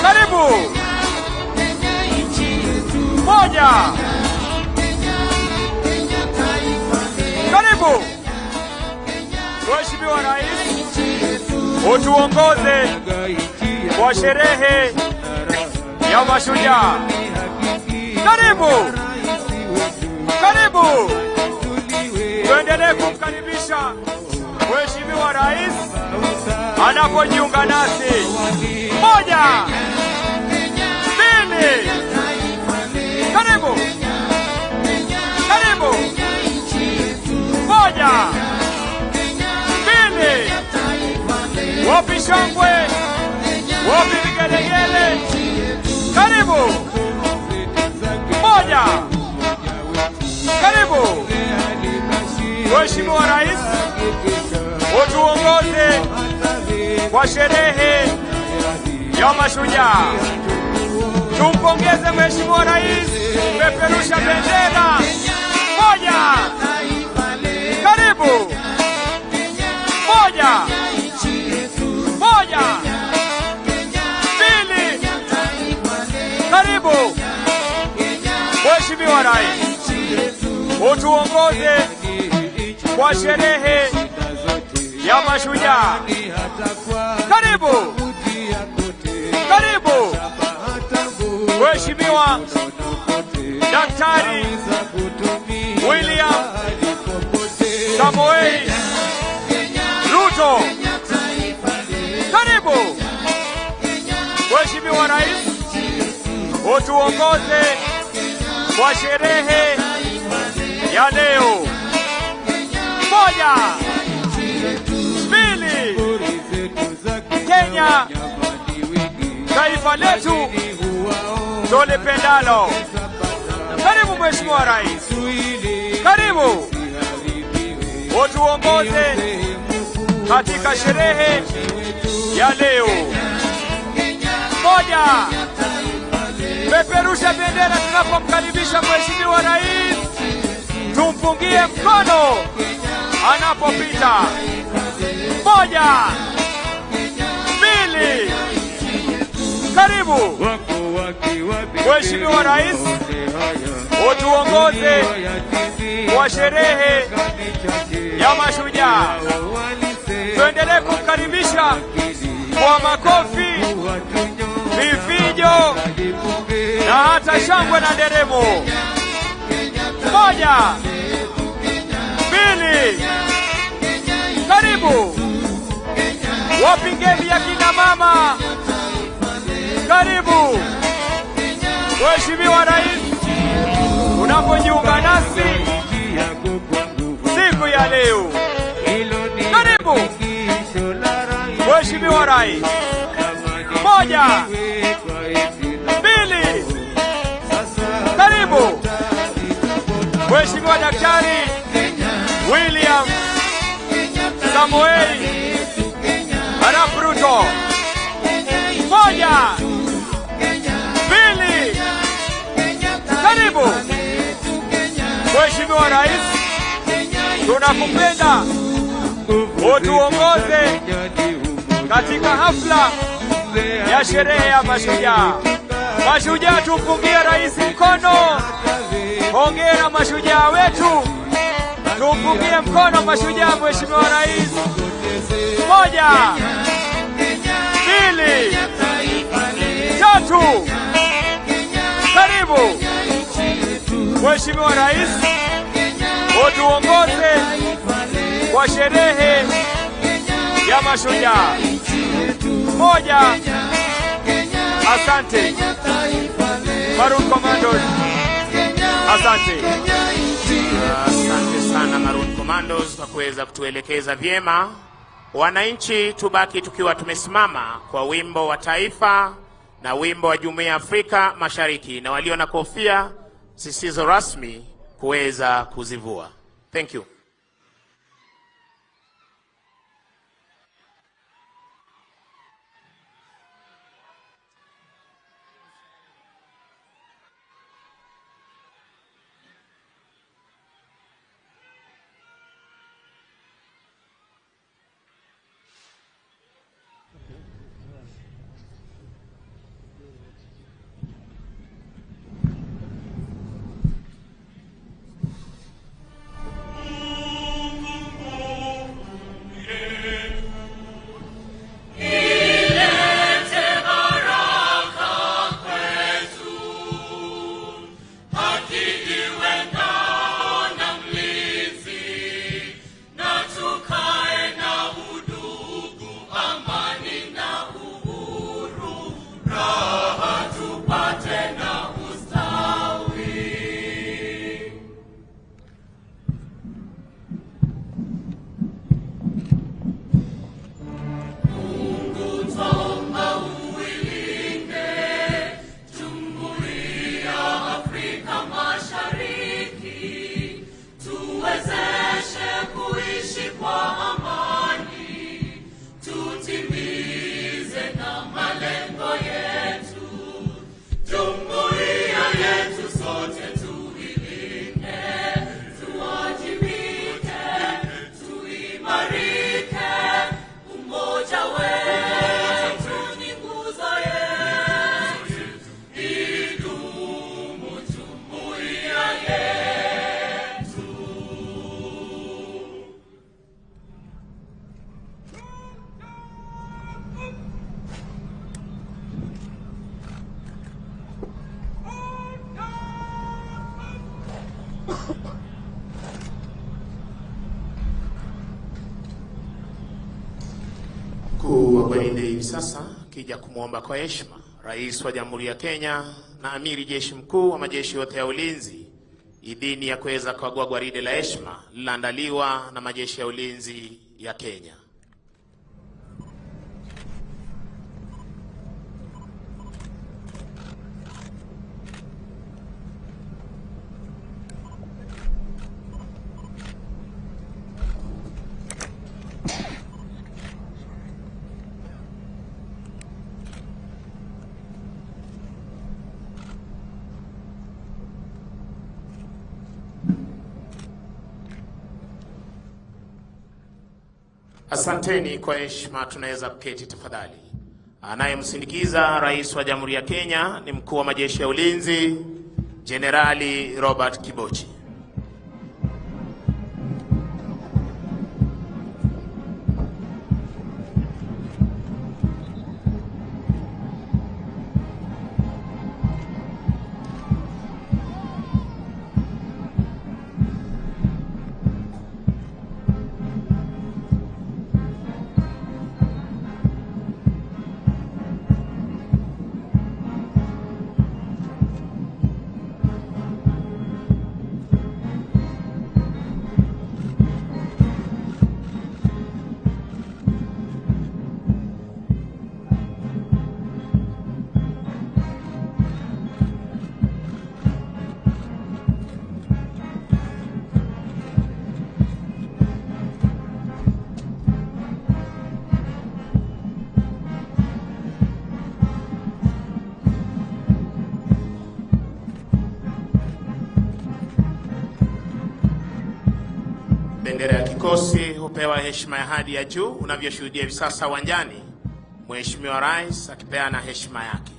Karibu. Moja. Karibu. Mheshimiwa Rais, utuongoze kwa sherehe ya Mashujaa. Karibu. Karibu. Tuendelee kumkaribisha Mheshimiwa Rais anapojiunga nasi. Moja. Mbili. Karibu. Karibu. Moja. Mbili. Wapi shangwe? Wapi vigelegele? Karibu. Moja. Karibu. Mheshimiwa Rais, utuongoze kwa sherehe ya Mashujaa. Tumpongeze Mheshimiwa Rais, peperusha bendera. Moja. Karibu. Moja. Moja. Mbili. Karibu. Mheshimiwa Rais, utuongoze kwa sherehe ya Mashujaa. Karibu. Karibu. Mheshimiwa Daktari William Samoei Ruto. Karibu. Mheshimiwa Rais, utuongoze kwa sherehe ya leo. Moja. Mbili. Kenya, taifa letu tulipendalo. Karibu Mheshimiwa Rais. Karibu. Utuongoze katika sherehe ya leo. Moja. Peperusha bendera tunapomkaribisha Mheshimiwa Rais. Tumpungie mkono anapopita. Moja. Mbili. Karibu. Mheshimiwa Rais, utuongoze kwa sherehe ya Mashujaa. Tuendelee kumkaribisha kwa makofi, vifijo na hata shangwe na nderemo. Moja. Mbili. Karibu. Wapingeni ya kina mama. Karibu. Mheshimiwa Rais, unapojiunga nasi siku ya leo. Karibu. Mheshimiwa Rais. Moja. Mbili. Karibu. Mheshimiwa Daktari William Samoei Arap Ruto. Moja. Mbili. Karibu. Mheshimiwa Rais, tunakupenda. Utuongoze katika hafla ya sherehe ya Mashujaa. Mashujaa, tumpungie Rais mkono. Hongera Mashujaa wetu. Tumpungie mkono Mashujaa Mheshimiwa Rais. Moja. Mbili. Tatu. Karibu. Mheshimiwa Rais, utuongoze kwa sherehe ya Mashujaa. Moja. Asante. Maroon Commandos. Asante. Asante sana Maroon Commandos kwa kuweza kutuelekeza vyema. Wananchi, tubaki tukiwa tumesimama kwa wimbo wa taifa na wimbo wa Jumuiya ya Afrika Mashariki, na walio na kofia zisizo rasmi kuweza kuzivua. Thank you. Gwaride hivi sasa kija kumwomba kwa heshima Rais wa Jamhuri ya Kenya na Amiri Jeshi Mkuu wa majeshi yote ya ulinzi idhini ya kuweza kukagua gwaride la heshima lililoandaliwa na majeshi ya ulinzi ya Kenya. Asanteni kwa heshima, tunaweza kuketi tafadhali. Anayemsindikiza Rais wa Jamhuri ya Kenya ni Mkuu wa majeshi ya ulinzi Jenerali Robert Kibochi. Bendera ya kikosi hupewa heshima ya hadi ya juu unavyoshuhudia hivi sasa uwanjani, Mheshimiwa Rais akipeana heshima yake.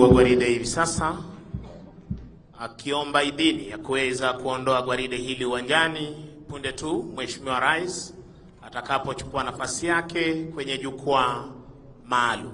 wa gwaride hivi sasa akiomba idhini ya kuweza kuondoa gwaride hili uwanjani punde tu Mheshimiwa Rais atakapochukua nafasi yake kwenye jukwaa maalum.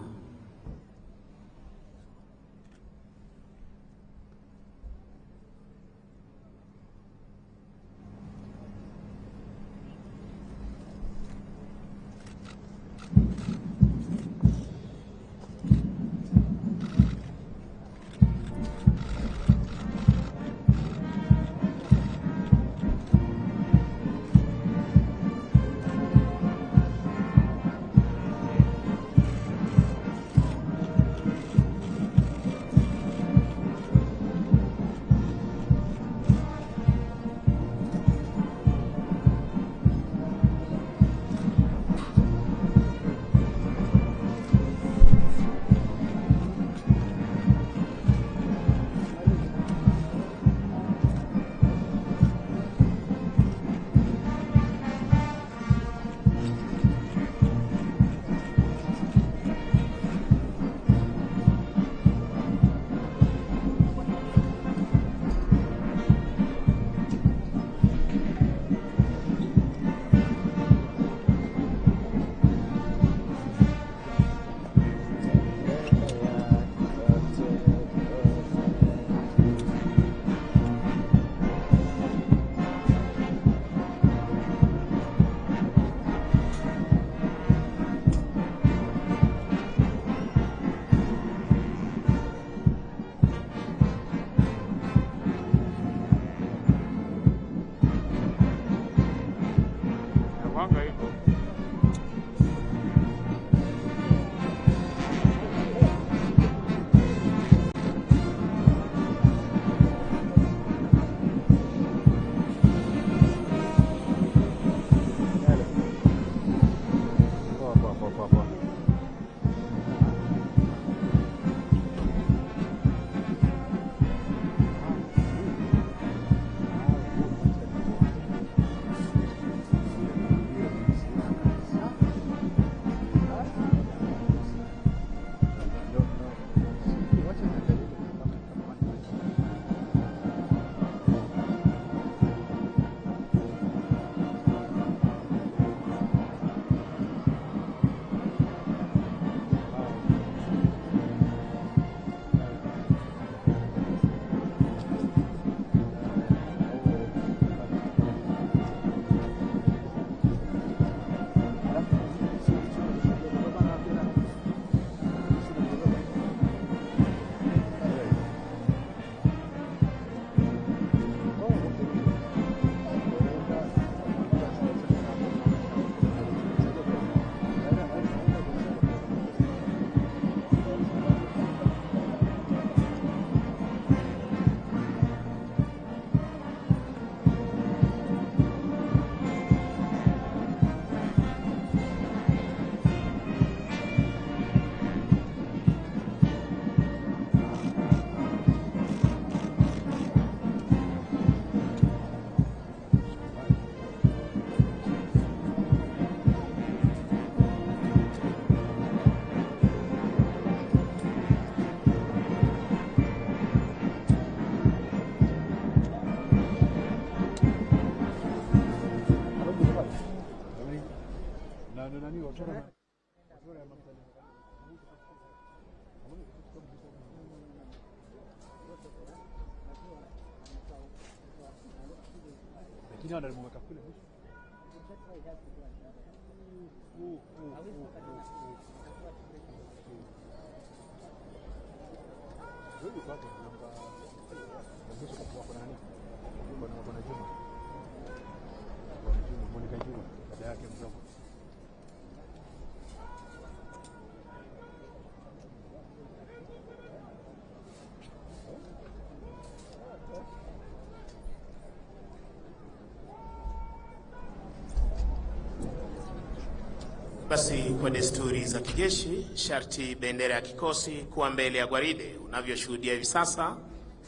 Basi kwa desturi za kijeshi, sharti bendera ya kikosi kuwa mbele ya gwaride unavyoshuhudia hivi sasa,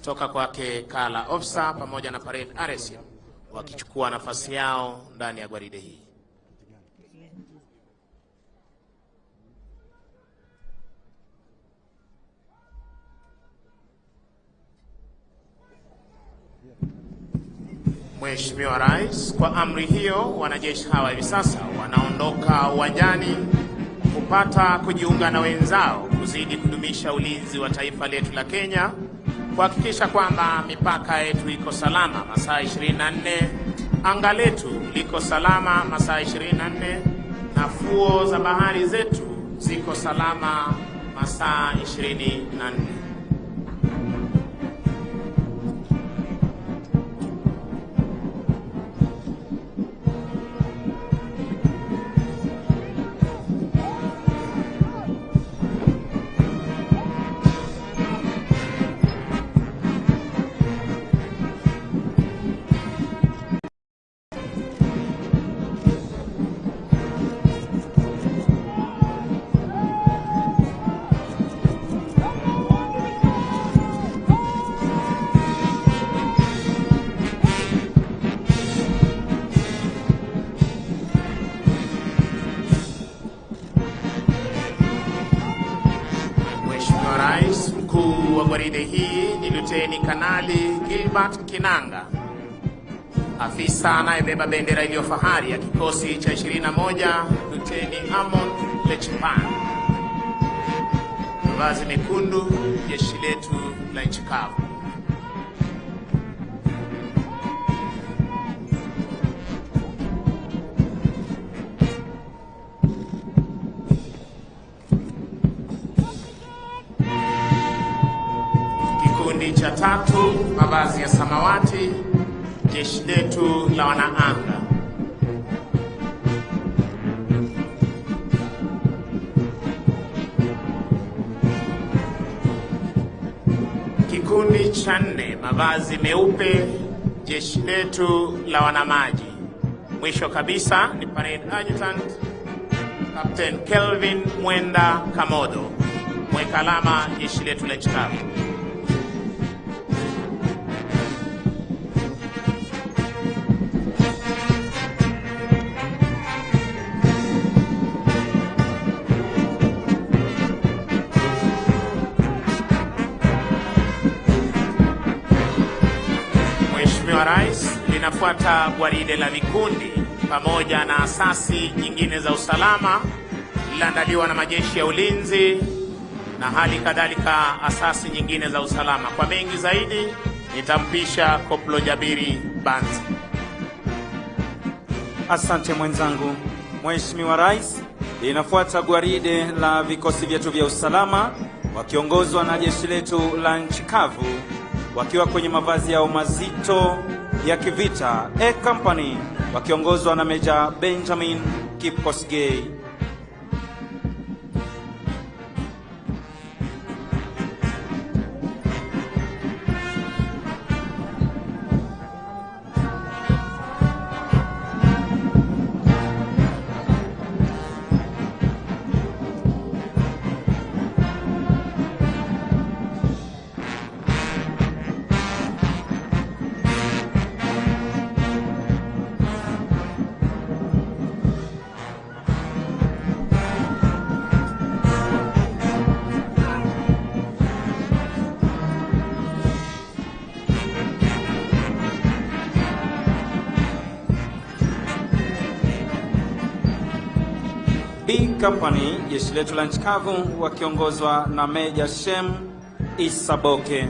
toka kwake Kala Officer pamoja na Parade RSM wakichukua nafasi yao ndani ya gwaride hii. Mheshimiwa Rais, kwa amri hiyo wanajeshi hawa hivi sasa wanaondoka uwanjani kupata kujiunga na wenzao kuzidi kudumisha ulinzi wa taifa letu la Kenya, kuhakikisha kwamba mipaka yetu iko salama masaa 24, anga letu liko salama masaa 24, na fuo za bahari zetu ziko salama masaa 24. Mkuu wa gwaride hii ni Luteni Kanali Gilbert Kinanga, afisa anayebeba bendera iliyo fahari ya kikosi cha 21 Luteni Amon Lechipan. Mavazi mekundu, jeshi letu la nchi kavu. Kikundi cha 3, mavazi ya samawati, jeshi letu la wanaanga. Kikundi cha 4, mavazi meupe, jeshi letu la wanamaji. Mwisho kabisa ni Parade Adjutant Captain Kelvin Mwenda Kamodo, mweka alama jeshi letu la nchi kavu. Mheshimiwa Rais, linafuata gwaride la vikundi pamoja na asasi nyingine za usalama, liliandaliwa na majeshi ya ulinzi na hali kadhalika asasi nyingine za usalama. Kwa mengi zaidi nitampisha Koplo Jabiri Banzi. Asante mwenzangu. Mheshimiwa Rais, linafuata gwaride la vikosi vyetu vya usalama wakiongozwa na jeshi letu la nchi kavu wakiwa kwenye mavazi yao mazito ya kivita. A Company wakiongozwa na Meja Benjamin Kipkosgei. B Company, jeshi letu la nchi kavu wakiongozwa na Meja Shem Isaboke.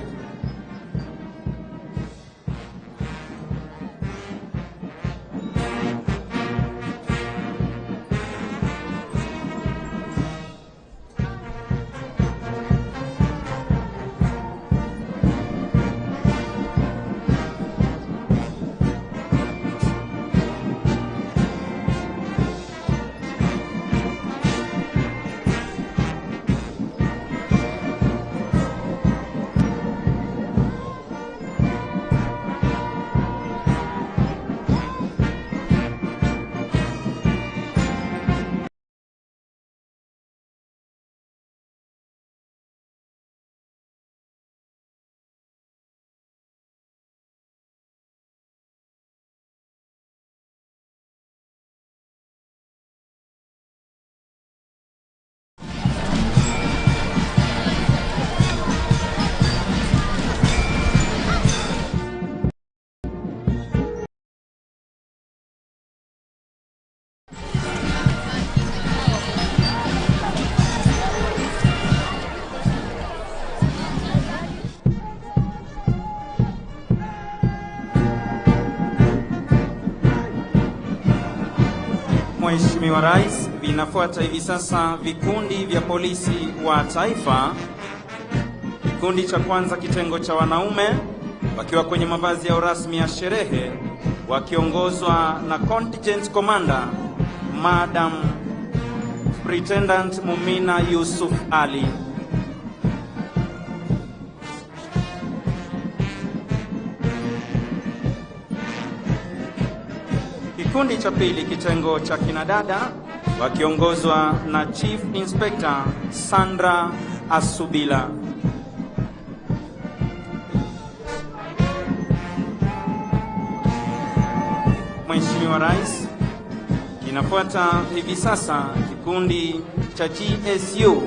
Mheshimiwa Rais, vinafuata hivi sasa vikundi vya polisi wa taifa. Kikundi cha kwanza kitengo cha wanaume wakiwa kwenye mavazi ya rasmi ya sherehe wakiongozwa na Contingent Commander Madam Superintendent Mumina Yusuf Ali. Kikundi cha pili kitengo cha kinadada wakiongozwa na Chief Inspector Sandra Asubila. Mheshimiwa Rais, kinafuata hivi sasa kikundi cha GSU.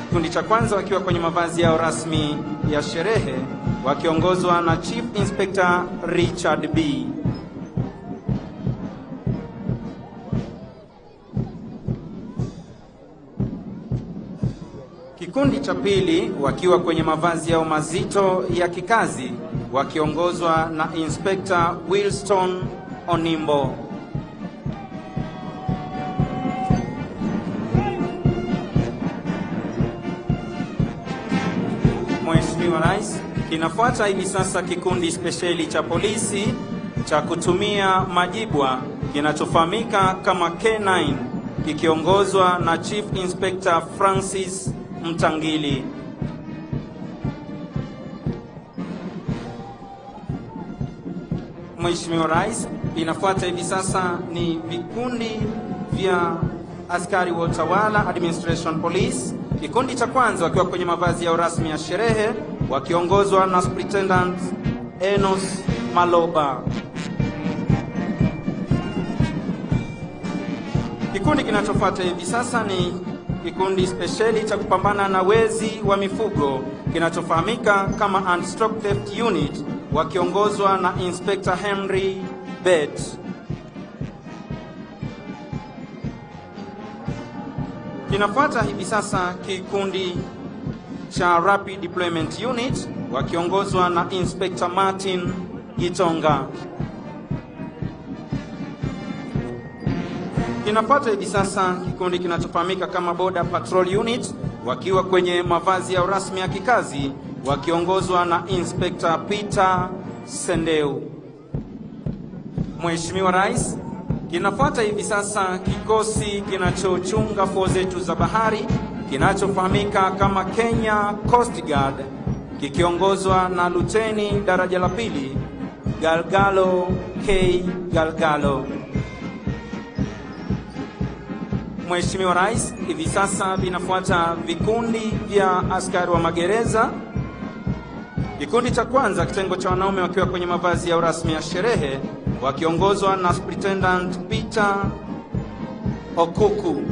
Kikundi cha kwanza wakiwa kwenye mavazi yao rasmi ya sherehe wakiongozwa na Chief Inspector Richard B. Kikundi cha pili wakiwa kwenye mavazi yao mazito ya kikazi wakiongozwa na Inspector Wilson Onimbo. Mheshimiwa Rais, kinafuata hivi sasa kikundi spesheli cha polisi cha kutumia majibwa kinachofahamika kama K9 kikiongozwa na Chief Inspector Francis Mtangili. Mheshimiwa Rais, inafuata hivi sasa ni vikundi vya askari wa utawala Administration Police. Kikundi cha kwanza wakiwa kwenye mavazi ya rasmi ya sherehe wakiongozwa na Superintendent Enos Maloba. Kikundi kinachofuata hivi sasa ni kikundi spesheli cha kupambana na wezi wa mifugo kinachofahamika kama Anti-Stock Theft Unit wakiongozwa na Inspector Henry Bet. Kinafuata hivi sasa kikundi cha Rapid Deployment Unit wakiongozwa na Inspector Martin Gitonga. Kinafuata hivi sasa kikundi kinachofahamika kama Border Patrol Unit wakiwa kwenye mavazi ya rasmi ya kikazi wakiongozwa na Inspector Peter Sendeu. Mheshimiwa Rais, kinafuata hivi sasa kikosi kinachochunga fuo zetu za bahari kinachofahamika kama Kenya Coast Guard kikiongozwa na Luteni daraja la pili Galgalo K. Galgalo. Mheshimiwa Rais, hivi sasa vinafuata vikundi vya askari wa magereza. Kikundi cha kwanza kitengo cha wanaume wakiwa kwenye mavazi ya rasmi ya sherehe wakiongozwa na Superintendent Peter Okuku.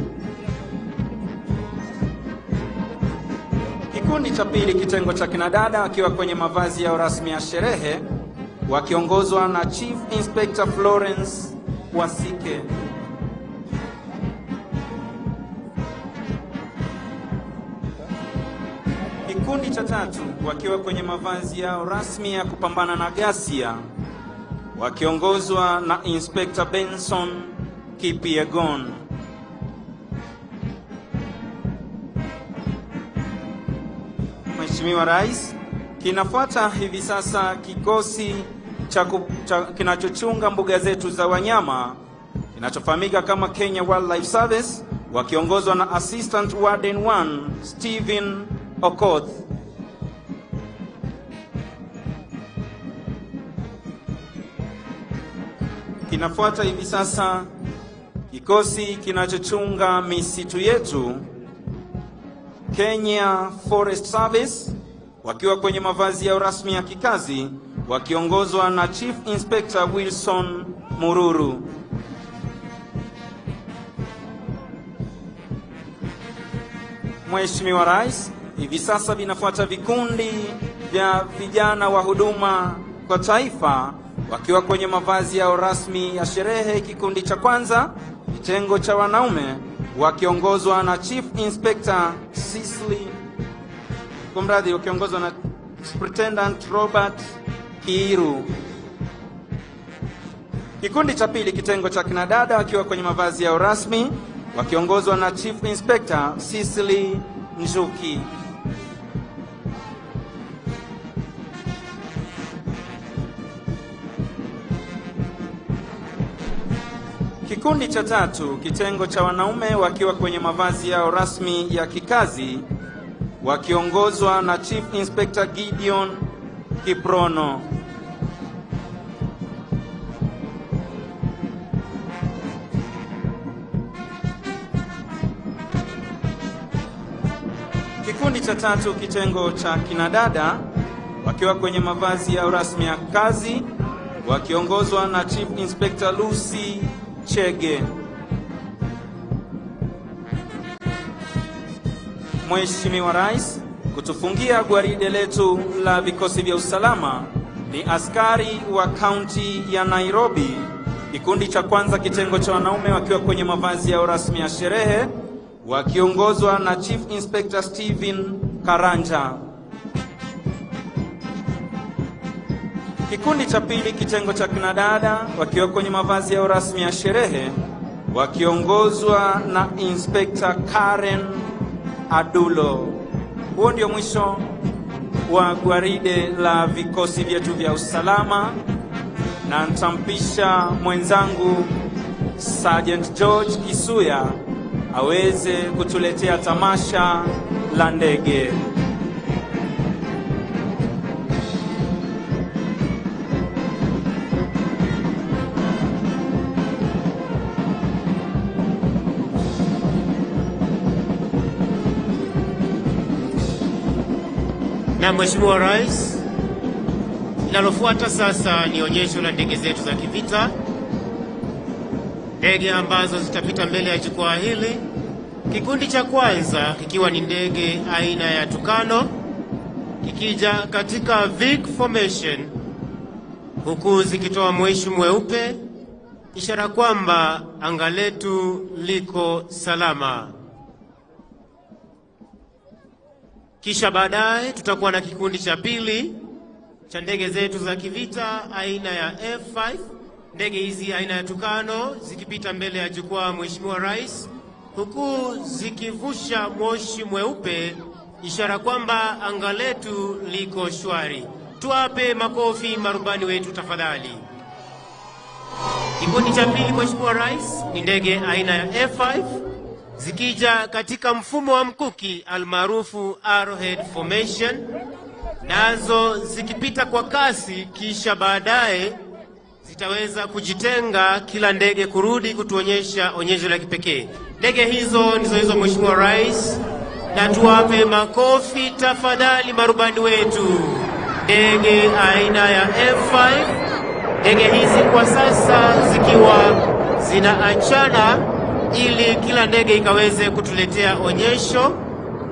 Kikundi cha pili kitengo cha kinadada wakiwa kwenye mavazi ya rasmi ya sherehe wakiongozwa na Chief Inspector Florence Wasike. Kikundi cha tatu wakiwa kwenye mavazi yao rasmi ya kupambana na ghasia wakiongozwa na Inspector Benson Kipiegon. Mheshimiwa Rais, kinafuata hivi sasa kikosi kinachochunga mbuga zetu za wanyama kinachofahamika kama Kenya Wildlife Service wakiongozwa na Assistant Warden 1 Stephen Okoth. Kinafuata hivi sasa kikosi kinachochunga misitu yetu Kenya Forest Service wakiwa kwenye mavazi ya rasmi ya kikazi wakiongozwa na Chief Inspector Wilson Mururu. Mheshimiwa Rais, hivi sasa vinafuata vikundi vya vijana wa huduma kwa taifa wakiwa kwenye mavazi yao rasmi ya sherehe. Kikundi cha kwanza kitengo cha wanaume wakiongozwa na Chief Inspector wakiongozwa na Superintendent Robert Kiiru. Kikundi cha pili kitengo cha kinadada wakiwa kwenye mavazi yao rasmi wakiongozwa na Chief Inspector Cecily Njuki. Kikundi cha tatu kitengo cha wanaume wakiwa kwenye mavazi yao rasmi ya kikazi wakiongozwa na Chief Inspector Gideon Kiprono. Kikundi cha tatu kitengo cha kinadada wakiwa kwenye mavazi yao rasmi ya kazi wakiongozwa na Chief Inspector Lucy Chege. Mheshimiwa Rais, kutufungia gwaride letu la vikosi vya usalama ni askari wa kaunti ya Nairobi. Kikundi cha kwanza kitengo cha wanaume wakiwa kwenye mavazi yao rasmi ya sherehe wakiongozwa na Chief Inspector Stephen Karanja. Kikundi cha pili kitengo cha kinadada wakiwa kwenye mavazi yao rasmi ya sherehe wakiongozwa na Inspector Karen Adulo. Huo ndio mwisho wa gwaride la vikosi vyetu vya usalama, na nitampisha mwenzangu Sergeant George Kisuya aweze kutuletea tamasha la ndege. Na Mheshimiwa Rais, linalofuata sasa ni onyesho la ndege zetu za kivita, ndege ambazo zitapita mbele ya jukwaa hili. Kikundi cha kwanza kikiwa ni ndege aina ya Tukano kikija katika Vic formation, huku zikitoa moshi mweupe, ishara kwamba anga letu liko salama. Kisha baadaye tutakuwa na kikundi cha pili cha ndege zetu za kivita aina ya F5. Ndege hizi aina ya Tukano zikipita mbele ya jukwaa Mheshimiwa Rais, huku zikivusha moshi mweupe, ishara kwamba anga letu liko shwari. Tuwape makofi marubani wetu tafadhali. Kikundi cha pili Mheshimiwa Rais ni ndege aina ya F5 zikija katika mfumo wa mkuki almaarufu arrowhead formation, nazo zikipita kwa kasi, kisha baadaye zitaweza kujitenga, kila ndege kurudi kutuonyesha onyesho la kipekee. Ndege hizo ndizo hizo Mheshimiwa Rais, na tuwape makofi tafadhali marubani wetu. Ndege aina ya F5, ndege hizi kwa sasa zikiwa zinaachana ili kila ndege ikaweze kutuletea onyesho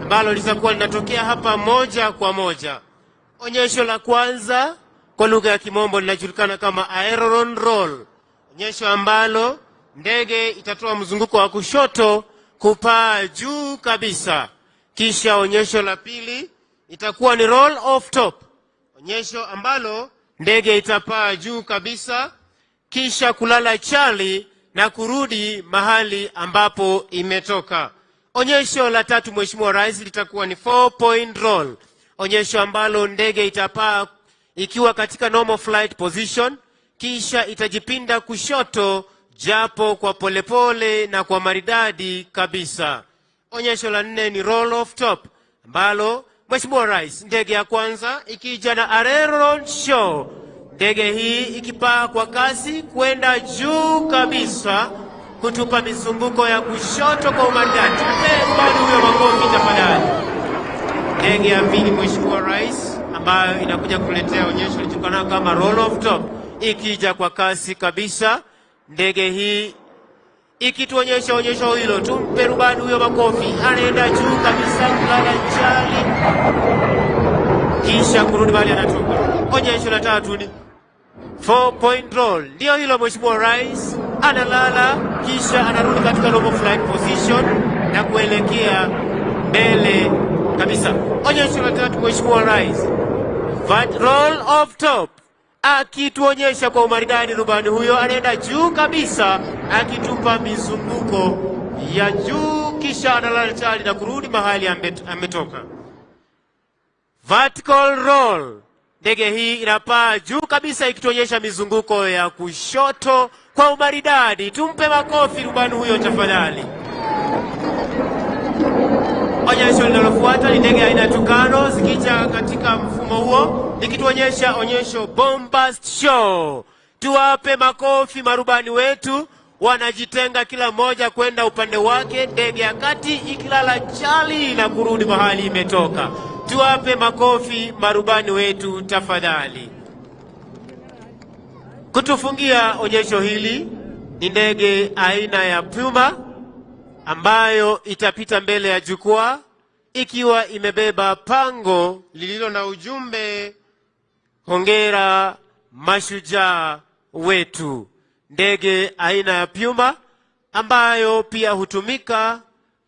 ambalo litakuwa linatokea hapa moja kwa moja. Onyesho la kwanza kwa lugha ya Kimombo linajulikana kama aileron roll, onyesho ambalo ndege itatoa mzunguko wa kushoto kupaa juu kabisa. Kisha onyesho la pili itakuwa ni roll off top, onyesho ambalo ndege itapaa juu kabisa kisha kulala chali na kurudi mahali ambapo imetoka. Onyesho la tatu Mheshimiwa Rais litakuwa ni 4-point roll, onyesho ambalo ndege itapaa ikiwa katika normal flight position, kisha itajipinda kushoto japo kwa polepole na kwa maridadi kabisa. Onyesho la nne ni roll off top, ambalo Mheshimiwa Rais, ndege ya kwanza ikija na aileron show, ndege hii ikipaa kwa kasi kwenda juu kabisa kutupa mizunguko ya kushoto kwa umaridadi. Bado huyo makofi tafadhali. Ndege ya pili Mheshimiwa Rais, ambayo inakuja kuletea onyesho lijulikana kama roll off top, ikija kwa kasi kabisa, ndege hii ikituonyesha onyesho hilo. Tumpe rubani huyo makofi. Anaenda juu kabisa kulala chali kisha kurudi mahali anatoka. Onyesho la tatu ni 4-point roll, ndio hilo Mheshimiwa Rais, analala kisha anarudi katika normal flight position na kuelekea mbele kabisa. Onyesho la tatu Mheshimiwa Rais, roll off top, akituonyesha kwa umaridadi rubani huyo anaenda juu kabisa akitupa mizunguko ya juu kisha analala chali na kurudi mahali ametoka. Vertical roll. Ndege hii inapaa juu kabisa ikituonyesha mizunguko ya kushoto kwa umaridadi. Tumpe makofi rubani huyo tafadhali. Onyesho linalofuata ni ndege aina ya Tukano zikija katika mfumo huo likituonyesha onyesho bombast show. Tuwape makofi marubani wetu, wanajitenga kila mmoja kwenda upande wake, ndege ya kati ikilala chali na kurudi mahali imetoka. Tuwape makofi marubani wetu tafadhali. Kutufungia onyesho hili ni ndege aina ya Puma ambayo itapita mbele ya jukwaa ikiwa imebeba pango lililo na ujumbe hongera mashujaa wetu. Ndege aina ya Puma ambayo pia hutumika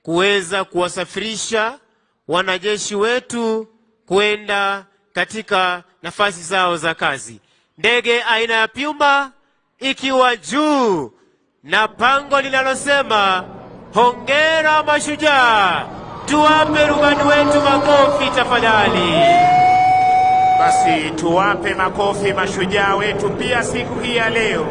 kuweza kuwasafirisha wanajeshi wetu kwenda katika nafasi zao za kazi. Ndege aina ya Puma ikiwa juu na pango linalosema hongera mashujaa. Tuwape rubani wetu makofi tafadhali. Basi tuwape makofi mashujaa wetu pia siku hii ya leo.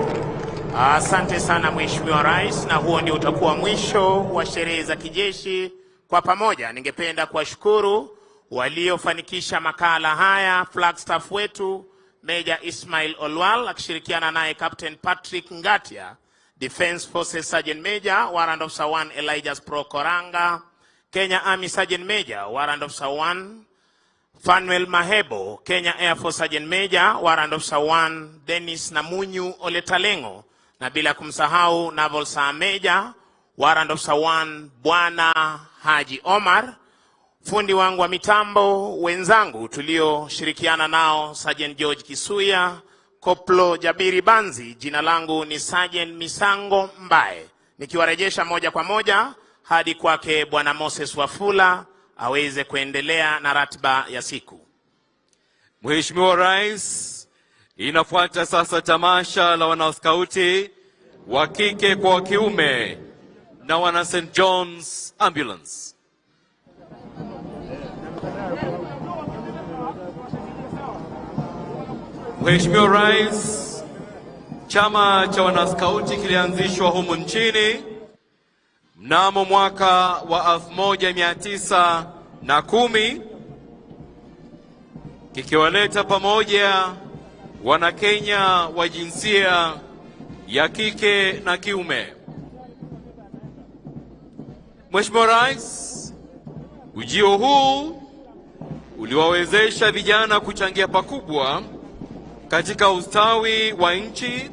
Asante sana Mheshimiwa Rais, na huo ndio utakuwa mwisho wa sherehe za kijeshi kwa pamoja. Ningependa kuwashukuru waliofanikisha makala haya, Flagstaff wetu Major Ismail Olwal akishirikiana naye Captain Patrick Ngatia, Defense Forces Sergeant Major Warrant Officer 1 Elijah Pro Koranga, Kenya Army Sergeant Major Warrant Officer 1 Fanuel Mahebo, Kenya Air Force Sergeant Major Warrant Officer 1 Dennis Namunyu Oletalengo, na bila kumsahau Naval Sergeant Major Warrant Officer 1 Bwana Haji Omar. Fundi wangu wa mitambo wenzangu tulioshirikiana nao Sergeant George Kisuya, Koplo Jabiri Banzi, jina langu ni Sergeant Misango Mbae, nikiwarejesha moja kwa moja hadi kwake Bwana Moses Wafula aweze kuendelea na ratiba ya siku. Mheshimiwa Rais, inafuata sasa tamasha la wanaskauti wa kike kwa wa kiume na wana St. John's Ambulance. Mheshimiwa Rais, chama cha wanaskauti kilianzishwa humu nchini mnamo mwaka wa 1910 kikiwaleta pamoja wana Kenya wa jinsia ya kike na kiume. Mheshimiwa Rais, ujio huu uliwawezesha vijana kuchangia pakubwa katika ustawi wa nchi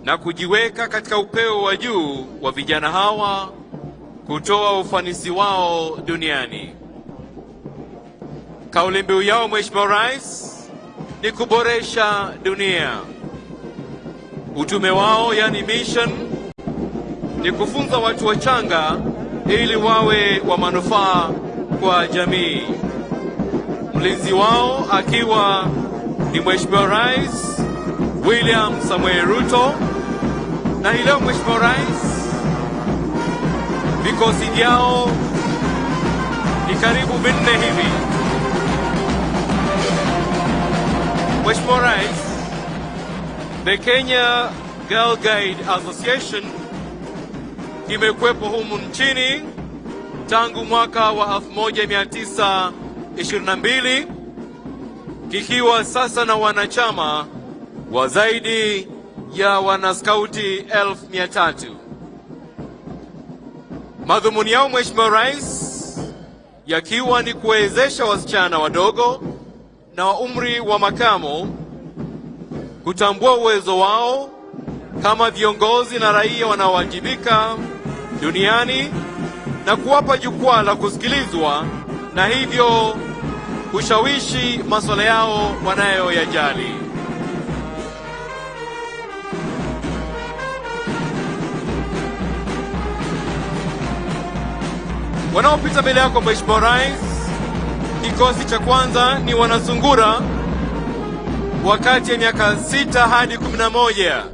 na kujiweka katika upeo wa juu wa vijana hawa kutoa ufanisi wao duniani. Kauli mbiu yao Mheshimiwa Rais ni kuboresha dunia. Utume wao yani mission ni kufunza watu wachanga ili wawe wa manufaa kwa jamii. Mlinzi wao akiwa ni Mheshimiwa Rais William Samuel Ruto, na hii leo Mheshimiwa Rais vikosi vyao ni karibu 4 hivi. Mheshimiwa Rais, the Kenya Girl Guide Association kimekuwepo humu nchini tangu mwaka wa 1922 kikiwa sasa na wanachama wa zaidi ya wanaskauti 1300. Madhumuni yao Mheshimiwa Rais yakiwa ni kuwezesha wasichana wadogo na wa umri wa makamo kutambua uwezo wao kama viongozi na raia wanaowajibika duniani na kuwapa jukwaa la kusikilizwa na hivyo kushawishi masuala yao wanayoyajali. Wanaopita mbele yako Mheshimiwa Rais, kikosi cha kwanza ni wanasungura wakati ya miaka 6 hadi 11.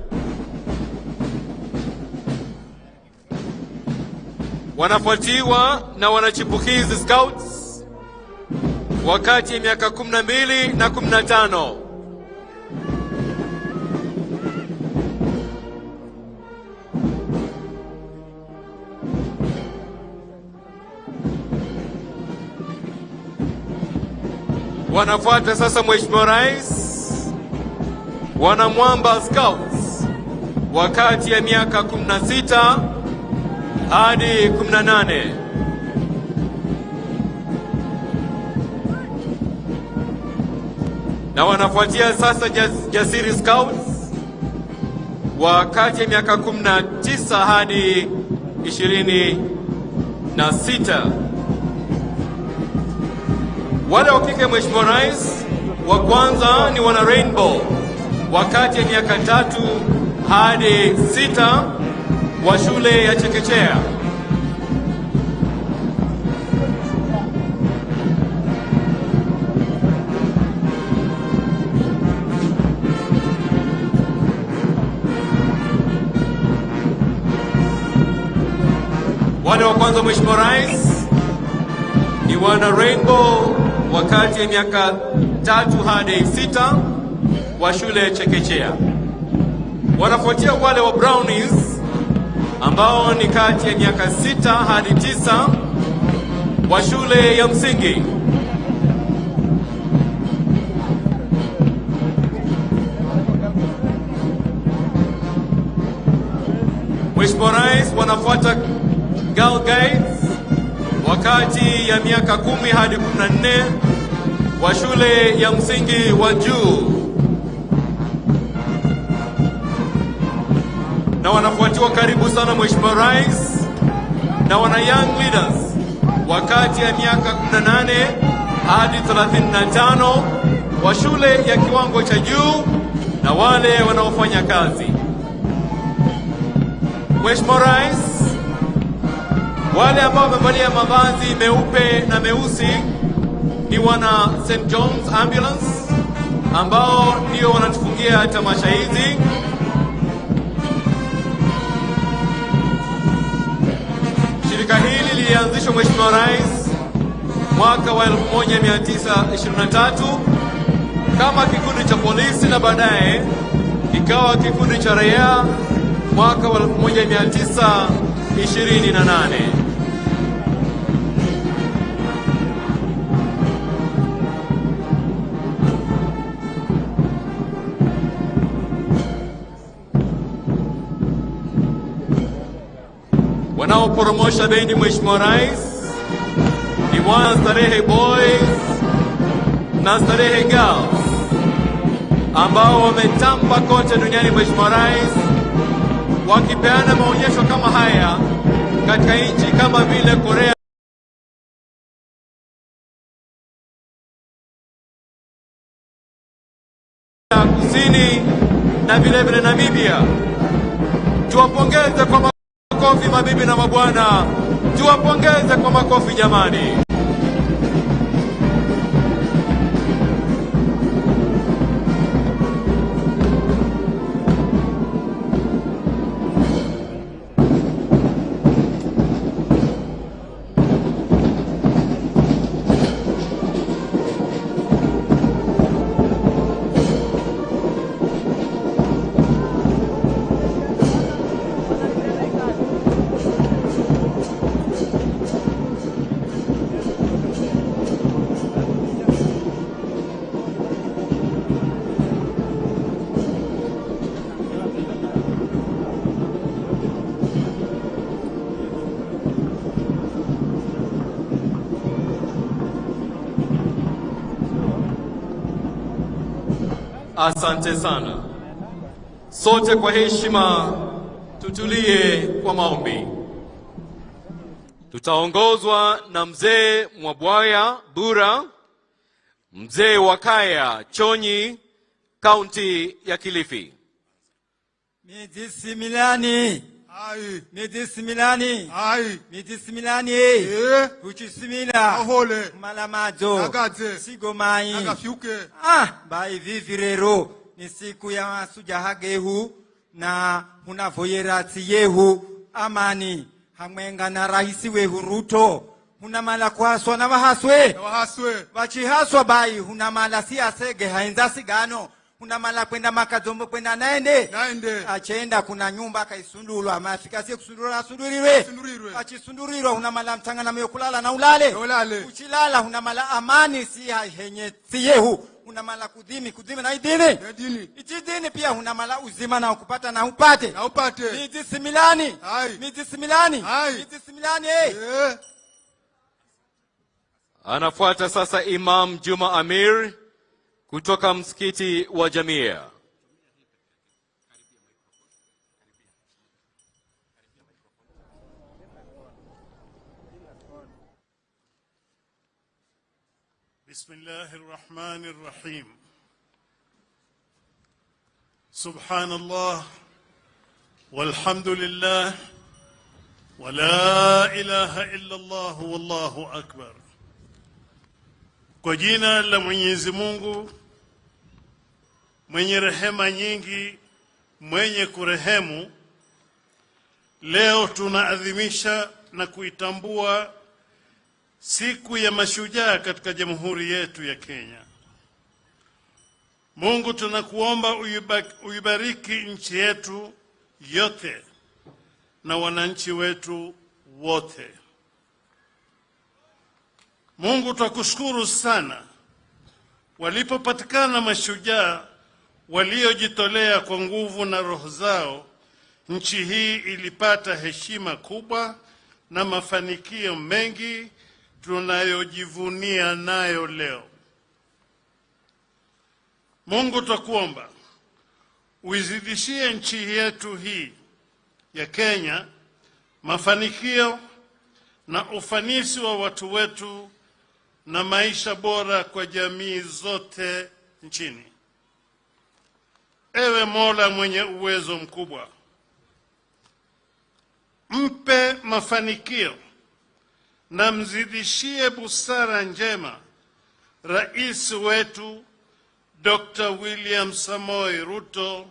Wanafuatiwa na wanachipukizi scouts wakati ya miaka 12 na 15. Wanafuata sasa Mheshimiwa Rais wanamwamba scouts wakati ya miaka 16 hadi 18. Na wanafuatia sasa jasiri scouts wakati ya miaka 19 hadi 26. Wale wa kike Mheshimiwa Rais wa kwanza ni wana Rainbow wakati ya miaka 3 hadi 6 wa shule ya chekechea. Wale wa kwanza Mheshimiwa Rais ni wana Rainbow wakati ya miaka 3 hadi 6 wa shule ya chekechea. Wanafuatia wale wa Brownies ambao ni kati ya miaka 6 hadi 9 wa shule ya msingi. Mheshimiwa Rais wanafuata Girl Guides wakati ya miaka 10 hadi 14 wa shule ya msingi wa juu. Na wanafuatiwa karibu sana Mheshimiwa Rais na wana Young Leaders wakati ya miaka 18 hadi 35 wa shule ya kiwango cha juu na wale wanaofanya kazi. Mheshimiwa Rais, wale ambao wamevalia mavazi meupe na meusi ni wana St. John's Ambulance ambao ndio wanatufungia tamasha hizi. Shirika hili lilianzishwa Mheshimiwa Rais mwaka wa 1923 kama kikundi cha polisi na baadaye ikawa kikundi cha raia mwaka wa 1928. Wanaoporomosha bendi Mheshimiwa Rais ni wana Starehe Boys na Starehe Girls ambao wametamba kote duniani Mheshimiwa Rais, wakipeana maonyesho kama haya katika nchi kama vile Korea Kusini na vile vile Namibia. Tuwapongeze kwa makofi mabibi na mabwana, tuwapongeze kwa makofi jamani. Asante sana. Sote kwa heshima tutulie kwa maombi. Tutaongozwa na mzee Mwabwaya Bura, mzee wa kaya Chonyi, kaunti ya Kilifi. Mijisimilani Ai. Midisimilani. Ai. Midisimilani. Uchisimila. Ahole. Malamadzo. Agadze. Sigomai. Agafiuke. Bai vivi rero. Ni siku ya Mashujaa gehu na hunavoyerati yehu amani. Hamwenga na raisi wehu Ruto. Hunamala kwaswa na wahaswe. Wachihaswa bai hunamala siasege haenza sigano. Hunamala kwenda makazombo kwenda naende. Achenda kuna nyumba kaisundulwa. Amafika siye kusundulwa asunduriwe. Achisunduriwe hunamala mtanga na meo kulala na ulale. Uchilala hunamala amani siya henye siyehu. Hunamala kudimi na idini. Ichidini pia hunamala uzima na ukupata na upate. Midisimilani. Midisimilani. Midisimilani. Anafuata sasa Imam Juma Amir kutoka msikiti wa Jamia. Bismillahirrahmanirrahim. Subhanallah walhamdulillah wa la ilaha illa Allah wallahu akbar. Kwa jina la Mwenyezi Mungu mwenye rehema nyingi, mwenye kurehemu, leo tunaadhimisha na kuitambua siku ya mashujaa katika jamhuri yetu ya Kenya. Mungu tunakuomba uibariki nchi yetu yote na wananchi wetu wote. Mungu tukushukuru sana walipopatikana mashujaa waliojitolea kwa nguvu na roho zao, nchi hii ilipata heshima kubwa na mafanikio mengi tunayojivunia nayo leo. Mungu tukuomba uizidishie nchi yetu hii ya Kenya mafanikio na ufanisi wa watu wetu na maisha bora kwa jamii zote nchini. Ewe Mola mwenye uwezo mkubwa, mpe mafanikio na mzidishie busara njema rais wetu Dr. William Samoei Ruto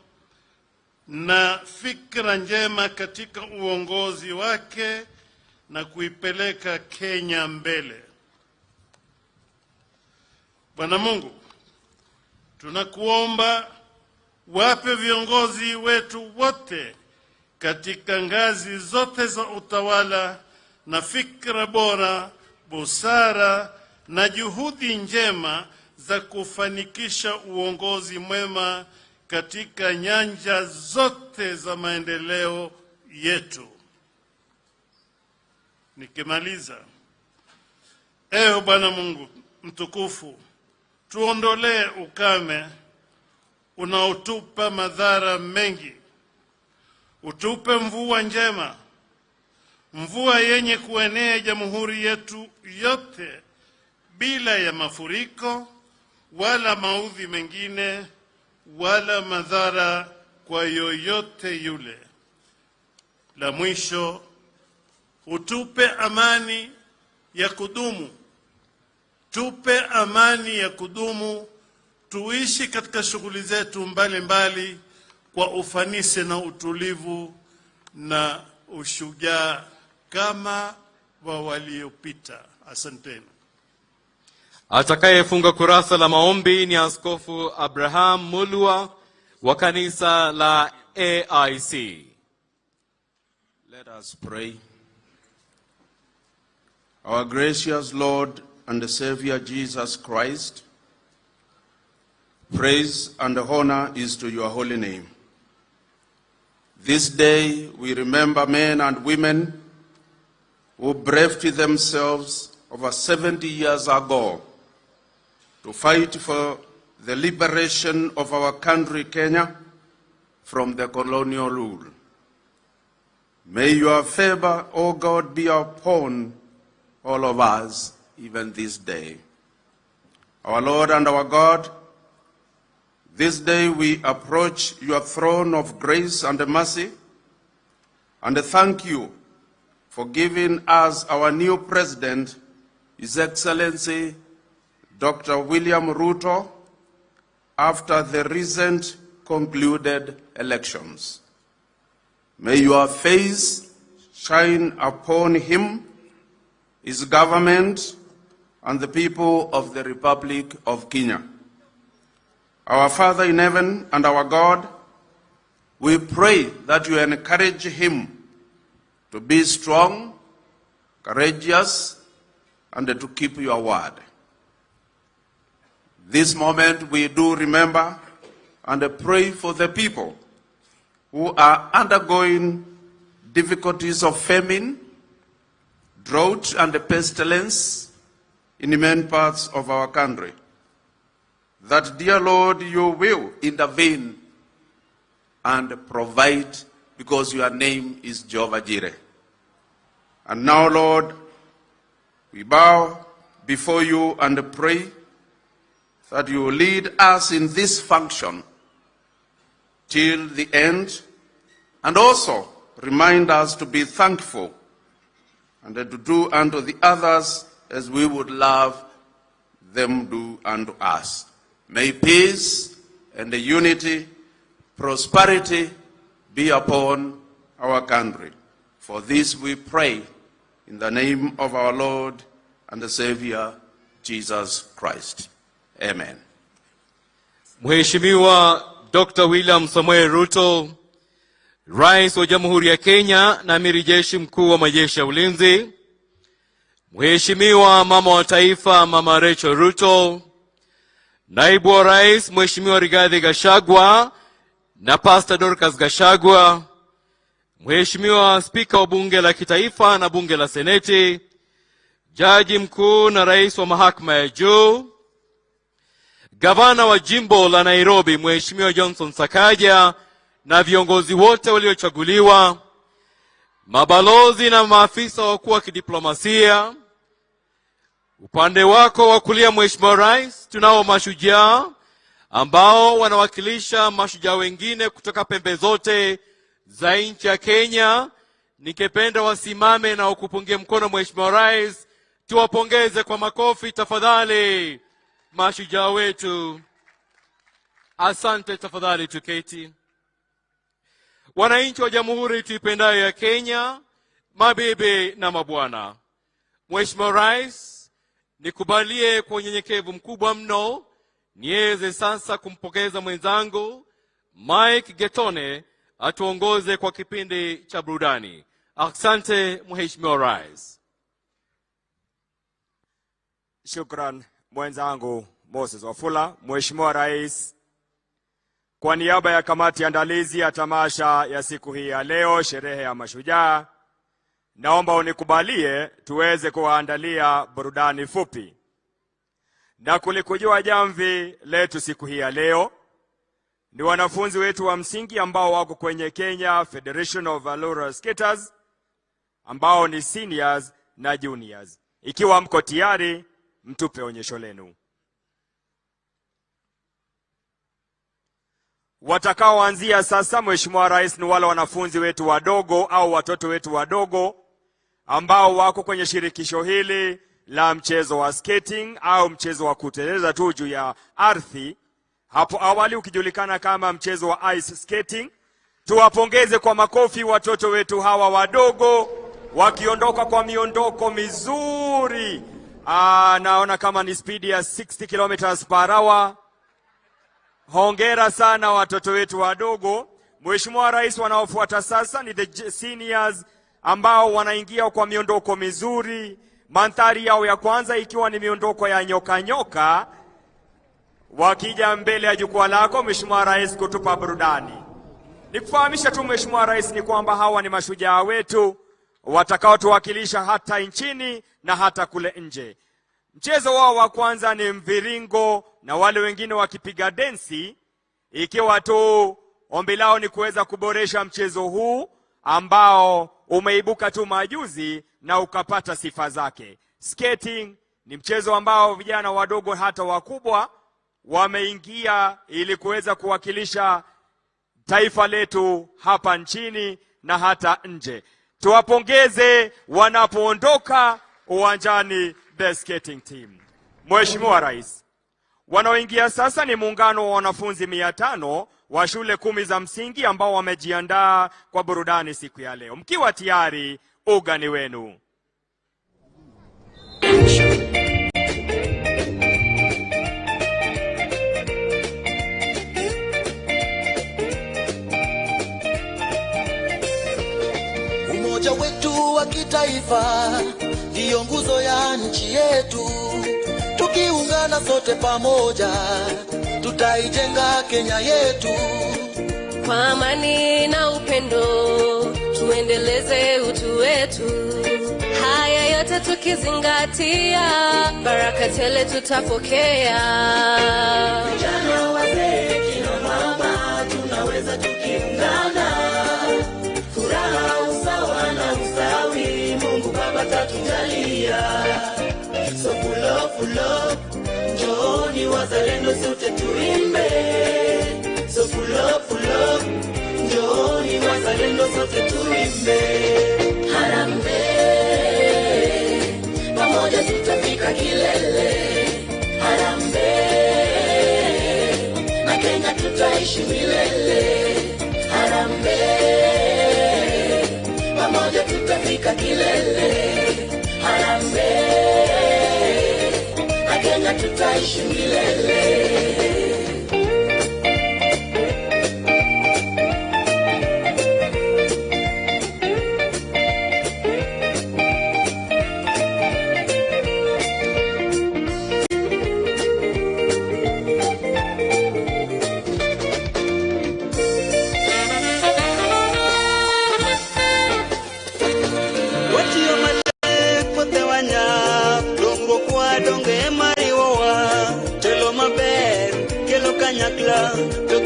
na fikra njema katika uongozi wake na kuipeleka Kenya mbele. Bwana Mungu, tunakuomba wape viongozi wetu wote katika ngazi zote za utawala na fikra bora, busara na juhudi njema za kufanikisha uongozi mwema katika nyanja zote za maendeleo yetu. Nikimaliza, ewe Bwana Mungu mtukufu, tuondolee ukame unaotupa madhara mengi. Utupe mvua njema, mvua yenye kuenea jamhuri yetu yote bila ya mafuriko wala maudhi mengine wala madhara kwa yoyote yule. La mwisho, utupe amani ya kudumu. Tupe amani ya kudumu, tuishi katika shughuli zetu mbalimbali kwa ufanisi na utulivu na ushujaa kama wa waliopita. Asanteni. Atakayefunga kurasa la maombi ni Askofu Abraham Mulwa wa kanisa la AIC. Let us pray. Our gracious Lord and Savior Jesus Christ, praise and honor is to your holy name. This day we remember men and women who braved themselves over 70 years ago to fight for the liberation of our country, Kenya, from the colonial rule. May your favor, O God, be upon all of us, even this day. Our Lord and our God, this day we approach your throne of grace and mercy, and thank you for giving us our new president, His Excellency Dr. William Ruto, after the recent concluded elections. May your face shine upon him, his government, and the people of the Republic of Kenya. Our Father in heaven and our God, we pray that you encourage him to be strong, courageous, and to keep your word. This moment we do remember and pray for the people who are undergoing difficulties of famine, drought, and pestilence in many parts of our country. That, dear Lord, you will intervene and provide, because your name is Jehovah Jireh. And now, Lord, we bow before you and pray that you will lead us in this function till the end, and also remind us to be thankful and to do unto the others as we would love them do unto us. May peace and unity, prosperity be upon our country. For this we pray in the name of our Lord and the Savior, Jesus Christ. Amen. Mheshimiwa Dr. William Samoei Ruto, Rais wa Jamhuri ya Kenya na Amiri Jeshi Mkuu wa Majeshi ya Ulinzi, Mheshimiwa Mama wa Taifa Mama Rachel Ruto, Naibu wa Rais Mheshimiwa Rigathi Gachagua na Pastor Dorcas Gachagua, Mheshimiwa Spika wa Bunge la Kitaifa na Bunge la Seneti, Jaji Mkuu na Rais wa Mahakama ya Juu, Gavana wa Jimbo la Nairobi Mheshimiwa Johnson Sakaja na viongozi wote waliochaguliwa, mabalozi na maafisa wakuu wa kidiplomasia. Upande wako wa kulia Mheshimiwa Rais, tunao mashujaa ambao wanawakilisha mashujaa wengine kutoka pembe zote za nchi ya Kenya. Nikipenda wasimame na ukupungie mkono Mheshimiwa Rais, tuwapongeze kwa makofi tafadhali mashujaa wetu. Asante, tafadhali tuketi. Wananchi wa Jamhuri tuipendayo ya Kenya, mabibi na mabwana, Mheshimiwa Rais, nikubalie kwa unyenyekevu mkubwa mno niweze sasa kumpokeza mwenzangu Mike Getone atuongoze kwa kipindi cha burudani. Asante Mheshimiwa Rais. Shukran mwenzangu Moses Wafula. Mheshimiwa Rais, kwa niaba ya kamati andalizi ya tamasha ya siku hii ya leo, sherehe ya mashujaa, naomba unikubalie tuweze kuwaandalia burudani fupi. Na kulikujua jamvi letu siku hii ya leo ni wanafunzi wetu wa msingi ambao wako kwenye Kenya Federation of Roller Skaters, ambao ni seniors na juniors. Ikiwa mko tayari, mtupe onyesho lenu. Watakaoanzia sasa, Mheshimiwa Rais, ni wale wanafunzi wetu wadogo au watoto wetu wadogo ambao wako kwenye shirikisho hili la mchezo wa skating au mchezo wa kuteleza tu juu ya ardhi, hapo awali ukijulikana kama mchezo wa ice skating. Tuwapongeze kwa makofi watoto wetu hawa wadogo wakiondoka kwa miondoko mizuri. Naona kama ni speed ya 60 km/h. Hongera sana watoto wetu wadogo. Mheshimiwa Rais, wanaofuata sasa ni the seniors ambao wanaingia kwa miondoko mizuri. Mandhari yao ya kwanza ikiwa ni miondoko ya nyoka nyoka. Wakija mbele ya jukwaa lako Mheshimiwa Rais kutupa burudani. Nikufahamisha tu Mheshimiwa Rais ni kwamba hawa ni mashujaa wetu watakao tuwakilisha hata nchini na hata kule nje. Mchezo wao wa kwanza ni mviringo na wale wengine wakipiga densi, ikiwa tu ombi lao ni kuweza kuboresha mchezo huu ambao umeibuka tu majuzi na ukapata sifa zake. Skating ni mchezo ambao vijana wadogo hata wakubwa wameingia ili kuweza kuwakilisha taifa letu hapa nchini na hata nje. Tuwapongeze wanapoondoka uwanjani the skating team. Mheshimiwa Rais, wanaoingia sasa ni muungano wa wanafunzi 500 wa shule 10 za msingi ambao wamejiandaa kwa burudani siku ya leo. Mkiwa tayari, ugani wenu. Umoja wetu wa kitaifa ndio nguzo ya nchi yetu. Tukiungana sote pamoja, tutaijenga Kenya yetu. Kwa amani na upendo, tuendeleze utu wetu. Haya yote tukizingatia, baraka tele tutapokea. Vijana, wazee, kina mama, tunaweza tukiungana. Furaha, usawa na ustawi, Mungu Baba tatujalia. So full of, njooni wazalendo sote tuimbe. So full of, njooni wazalendo sote tuimbe. Harambee, pamoja tutafika kilele. Harambee, na Kenya tutaishi milele. Harambee, pamoja tutafika kilele. Harambee, na Kenya tutaishi milele.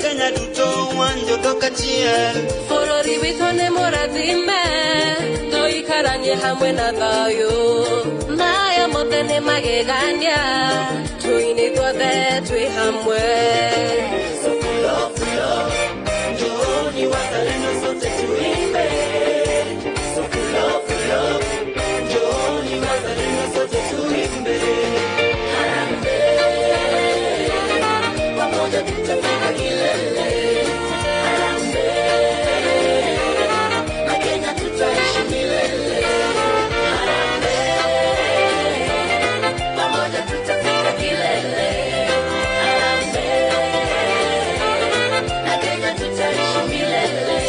Kenya duto wanjo toka chien. Forori witone moradime, toikaranye hamwe na thayo. Maya mothene magegania, tuini tuothe twi hamwe. So full of, njooni wazalendo sote tuimbe. So full of, njooni wazalendo sote tuimbe. Harambee, pamoja tutafika kilele. Harambee, na Kenya tutaishi milele. Harambee, pamoja tutafika kilele. Harambee, na Kenya tutaishi milele.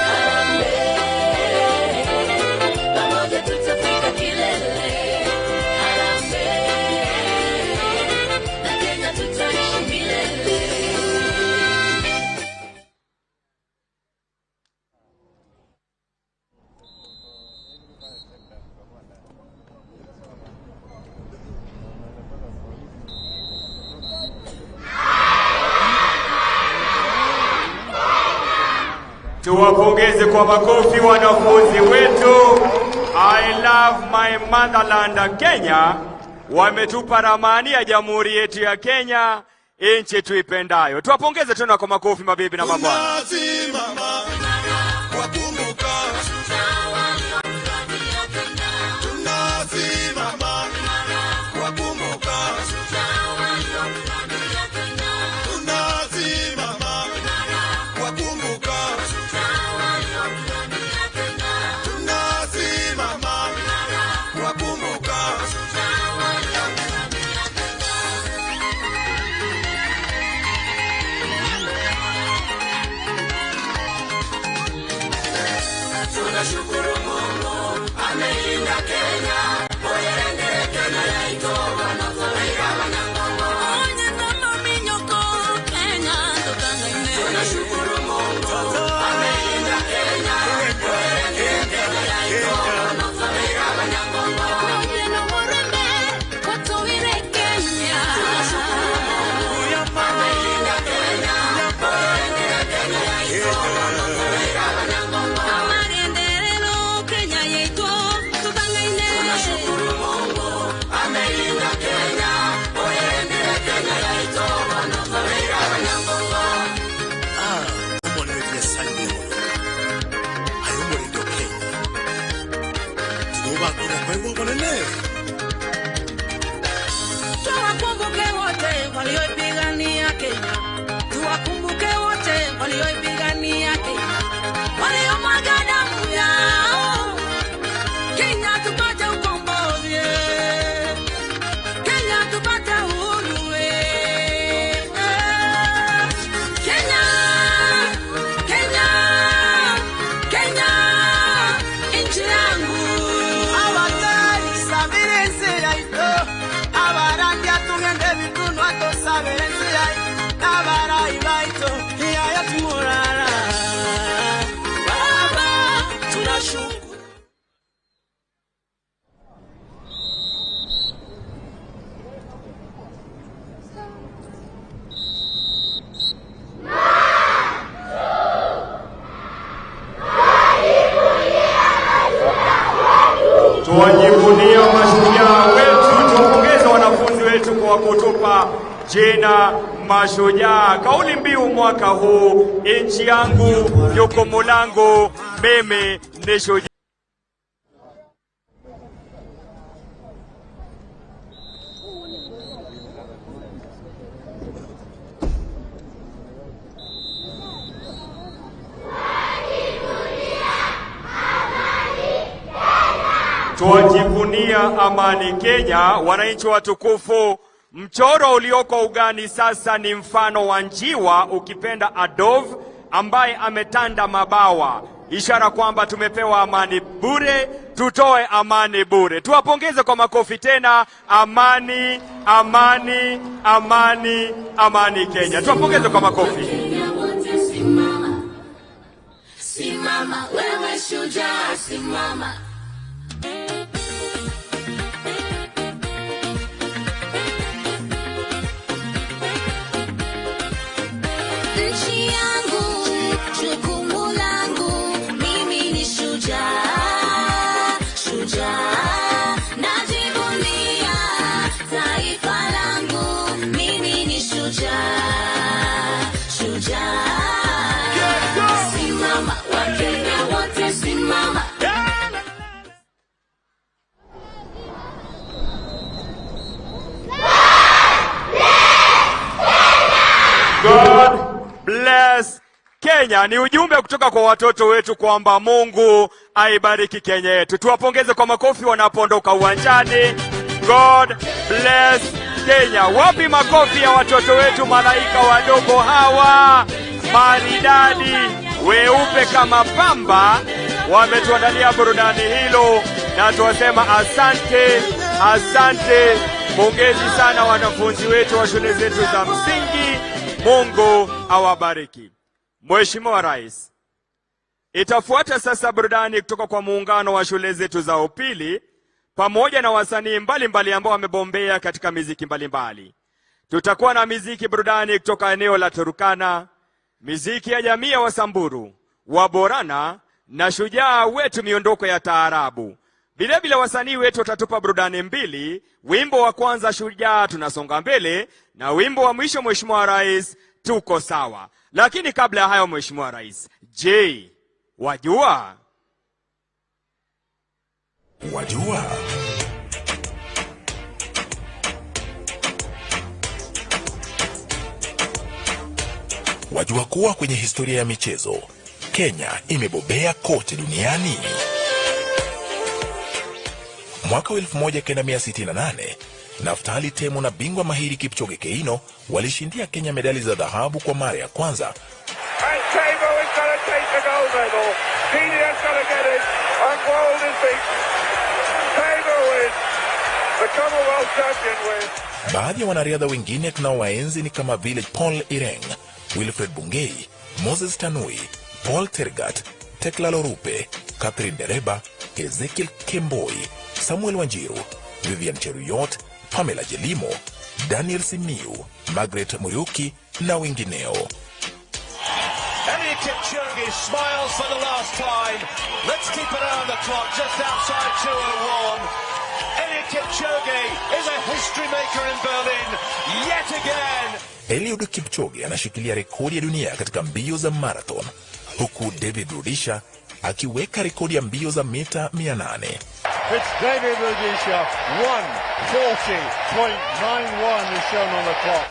Harambee, pamoja tutafika kilele. Harambee, na Kenya tutaishi milele. Tuwapongeze kwa makofi wanafunzi wetu. I love my motherland Kenya. Wametupa ramani ya jamhuri yetu ya Kenya, nchi tuipendayo. Tuwapongeze tena kwa makofi mabibi na mabwana. Tunashukuru Mungu amelinda Kenya, oyerende Kenya yaito wanazoea wanangongo. Onye kama minyoko Kenya tutangaine. Tunashukuru Mungu amelinda Kenya, oyerende Kenya yaito wanazoea wanangongo. Onye na morembe watuire Kenya. Tunashukuru Mungu amelinda Kenya, oyerende Kenya yaito wanazoea wanangongo. Kenya yetu tutangaine. mashujaa. Kauli mbiu mwaka huu, nchi yangu jukumu langu, mimi ni shujaa. Tuwajivunia amani Kenya, wananchi watukufu. Mchoro ulioko ugani sasa ni mfano wa njiwa, ukipenda adove, ambaye ametanda mabawa, ishara kwamba tumepewa amani bure, tutoe amani bure. Tuwapongeze kwa makofi tena. Amani, amani, amani, amani Kenya. Tuwapongeze kwa makofi. Simama, wewe shujaa, simama. Nchi yangu, jukumu langu, mimi ni shujaa, shujaa. Najivunia taifa langu, mimi ni shujaa, shujaa. Simama, Wakenya wote simama. God bless Kenya. Ni ujumbe kutoka kwa watoto wetu kwamba Mungu aibariki Kenya yetu. Tuwapongeze kwa makofi wanapoondoka uwanjani. God bless Kenya. Wapi makofi ya watoto wetu, malaika wadogo hawa maridadi, weupe kama pamba, wametuandalia burudani hilo, na tuwasema asante, asante. Pongezi sana wanafunzi wetu wa shule zetu za msingi. Mungu awabariki. Mheshimiwa Rais, itafuata sasa burudani kutoka kwa muungano wa shule zetu za upili pamoja na wasanii mbalimbali ambao wamebombea katika miziki mbalimbali. Tutakuwa na miziki burudani kutoka eneo la Turkana, miziki ya jamii ya Wasamburu, Waborana na shujaa wetu miondoko ya taarabu. Vilevile wasanii wetu watatupa burudani mbili, wimbo wa kwanza shujaa tunasonga mbele, na wimbo wa mwisho Mheshimiwa Rais tuko sawa. Lakini kabla ya hayo Mheshimiwa Rais, je, wajua kuwa kwenye historia ya michezo Kenya imebobea kote duniani. Mwaka 1968 Naftali Temo na bingwa mahiri Kipchoge Keino walishindia Kenya medali za dhahabu kwa mara ya kwanza. Baadhi ya wanariadha wengine tunaowaenzi ni kama vile Paul Ireng, Wilfred Bungei, Moses Tanui, Paul Tergat, Tekla Lorupe, Catherine Dereba, Ezekiel Kemboi, Samuel Wanjiru, Vivian Cheruyot, Pamela Jelimo, Daniel Simiu, Margaret Muriuki na wengineo. Kipchoge smiles for the last time. Let's keep an eye on the clock, just outside 2:01. Kipchoge is a history maker in Berlin yet again. Eliud Kipchoge anashikilia rekodi ya dunia katika mbio za marathon, huku David Rudisha akiweka rekodi ya mbio za mita 800. It's David Rudisha, 1:40.91 is shown on the clock.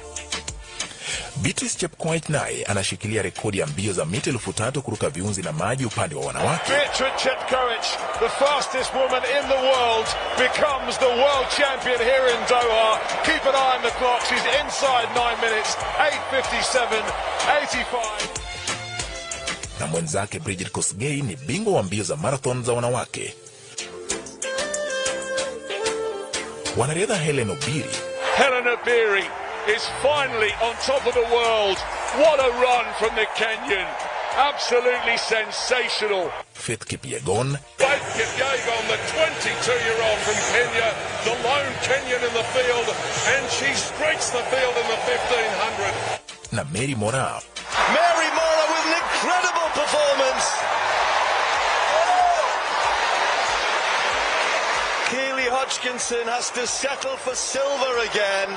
Beatrice Chepkoech naye anashikilia rekodi ya mbio za mita 3000 kuruka viunzi na maji upande wa wanawake. Beatrice Chepkoech, the fastest woman in the world, becomes the world champion here in Doha. Keep an eye on the clock. She's inside 9 minutes, 8:57.85. Na mwenzake Bridget Kosgei ni bingwa wa mbio za marathon za wanawake. Wanariadha Helen Obiri is finally on top of the world. What a run from the Kenyan. Absolutely sensational. Faith Kipyegon. Faith Kipyegon, the 22-year-old from Kenya, the lone Kenyan in the field, and she streaks the field in the 1500. Na Mary Moraa. Mary Moraa with an incredible performance. Keely Hodgkinson has to settle for silver again.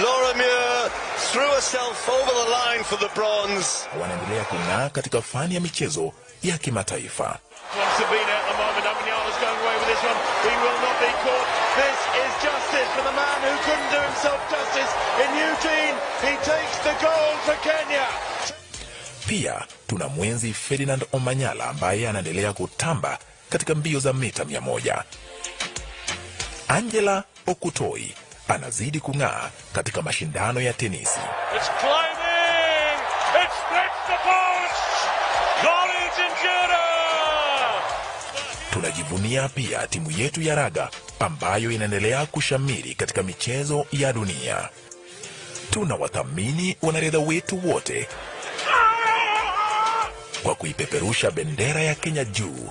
Laura Muir threw herself over the line for the bronze. Wanaendelea kung'aa katika fani ya michezo ya kimataifa. Sabina at the moment, Amanyala's going away with this one. He will not be caught. This is justice for the man who couldn't do himself justice in Eugene. He takes the gold for Kenya. Pia tuna mwenzi Ferdinand Omanyala ambaye anaendelea kutamba katika mbio za mita 100. Angela Okutoi anazidi kung'aa katika mashindano ya tenisi. It's climbing. It splits the post. Knowledge Injera. Tunajivunia pia timu yetu ya raga ambayo inaendelea kushamiri katika michezo ya dunia. Tunawathamini wanariadha wetu wote kwa kuipeperusha bendera ya Kenya juu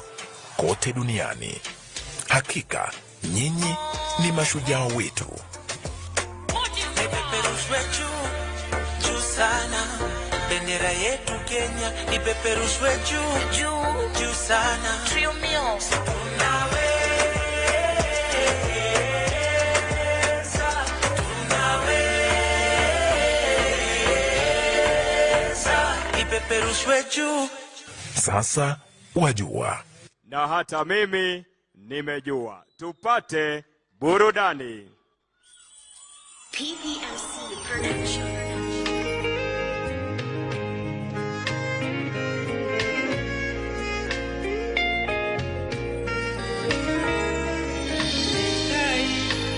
kote duniani. Hakika nyinyi ni mashujaa wetu. Ipeperushwe juu sana, bendera yetu Kenya ipeperushwe juu sana. Trio Meals. Ipeperushwe juu. Sasa wajua. Na hata mimi nimejua. Tupate burudani. PPMC Production.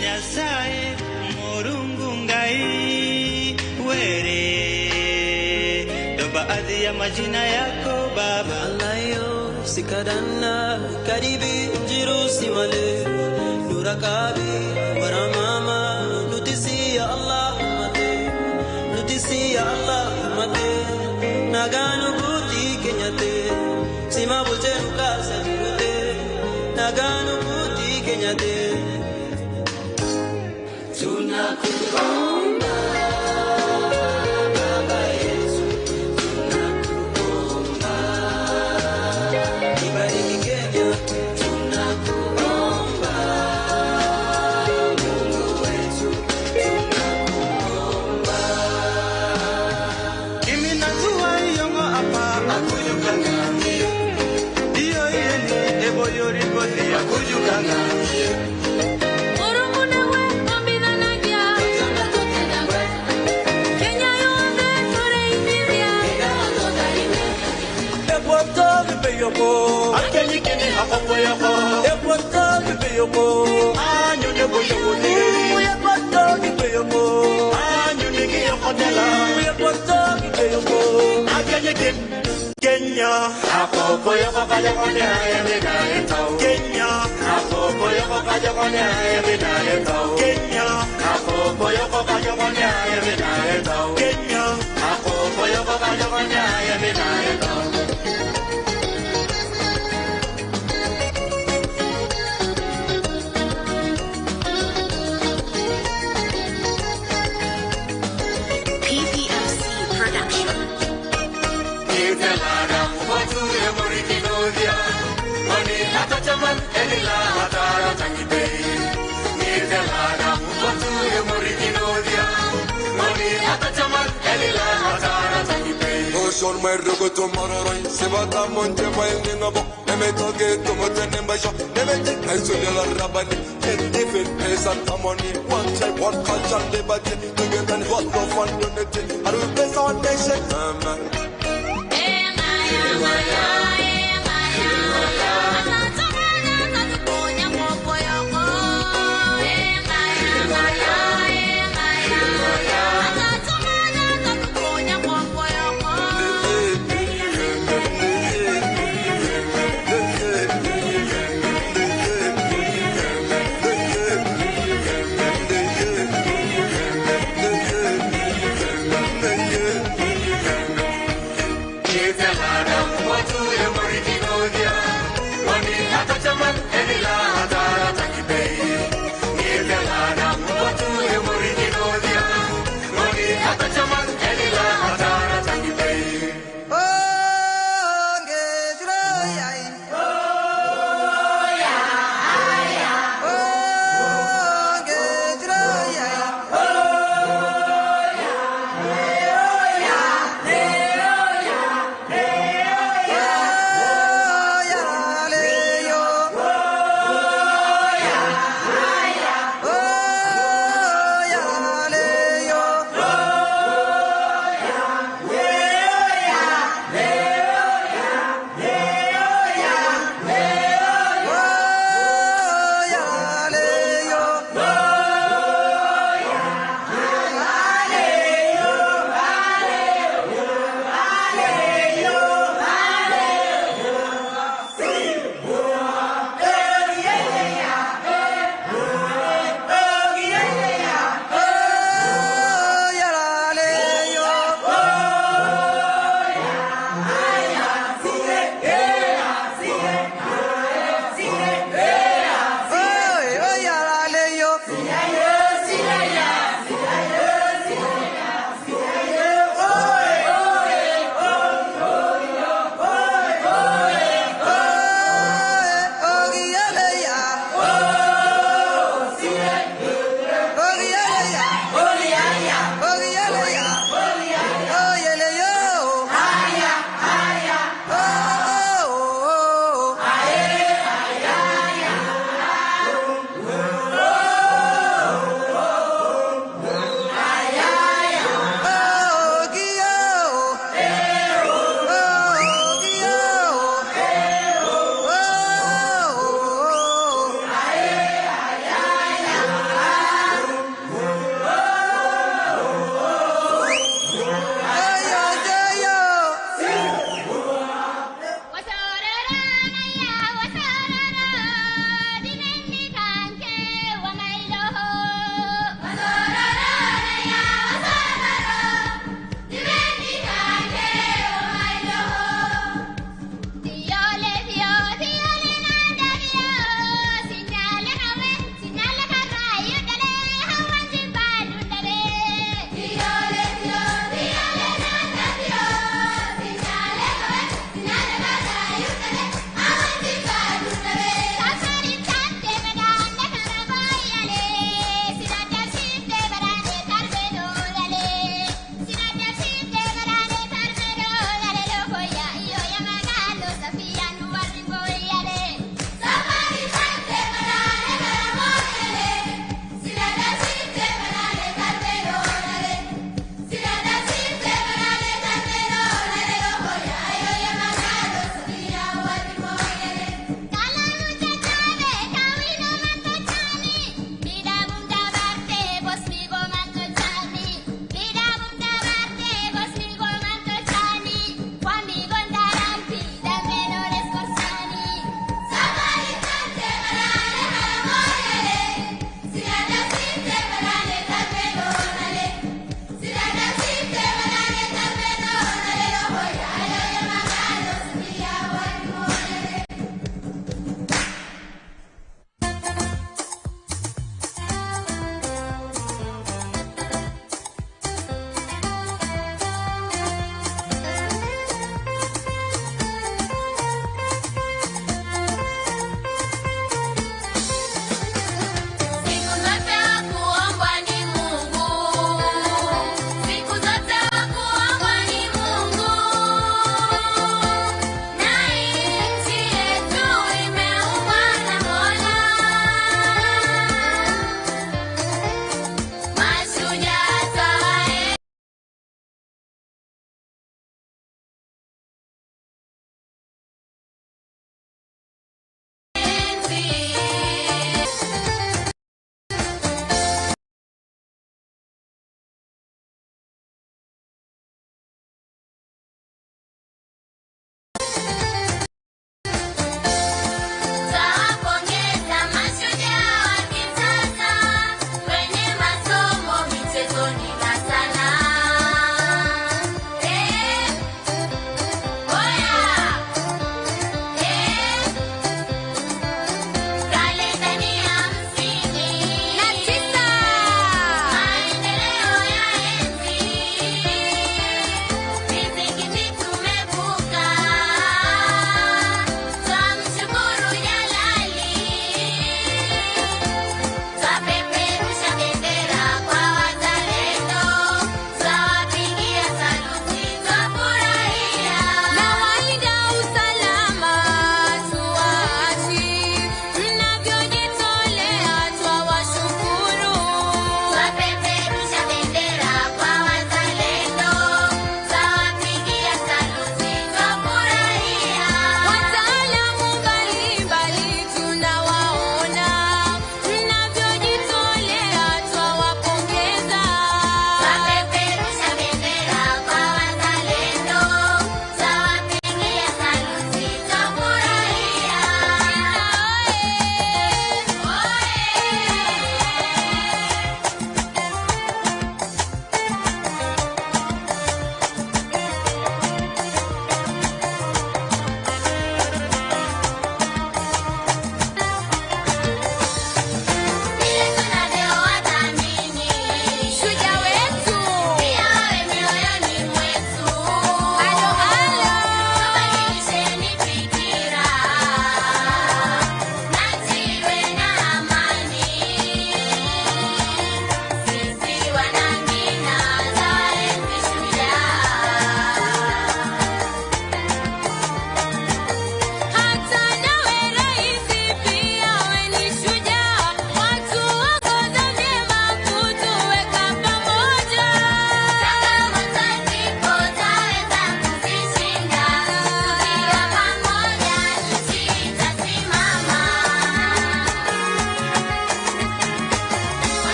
Nyasaye Murungu ngai were ndo baadhi ya majina yako Baba. Alayo sikadana karibi njiru simale nurakabi waramama nutisi ya Allah mate naganu buti kenyate sima buje nukasa jirute naganu buti kenyate. Tunakuomba Baba Yesu, tunakuomba ibariki Kenya, tunakuomba Mungu wetu, tunakuomba. Mimi najua yongo hapa akujukangania, hiyo yeye ebo yori bodi akujukangania. Akeni kini hapo yako epoto bibeyoko anyu ne boyoni epoto bibeyoko anyu ne giyokotela epoto bibeyoko akeni kini Kenya hapo boyoko kaja kone ayemina etao Kenya hapo boyoko kaja kone ayemina etao Kenya hapo boyoko kaja kone ayemina etao Kenya hapo boyoko kaja kone ayemina etao. Son my rogo tomorrow, Sebata Monte, my Ninabo, Nemetoke, Tomotenembajo, Nemetic, and Sula Rabani, and different place and harmony, one type, one culture, liberty, together and what no fun unity, and we bless our nation.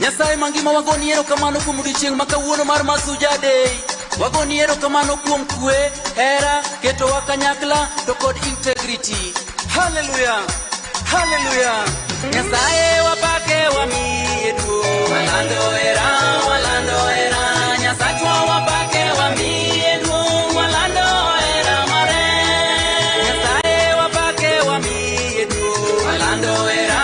Nyasaye mangima wagoni erokamano kuom odiochieng' ma kawuono mar Mashujaa Day. Wagoni erokamano kuom kwe, hera, ketowa kanyakla to kod integrity. Hallelujah, hallelujah. Nyasaye wapake wamiye duong'. Walando hera, Nyasachwa wapake wamiye duong'. Walando hera mare. Nyasaye wapake wamiye duong'. Walando hera,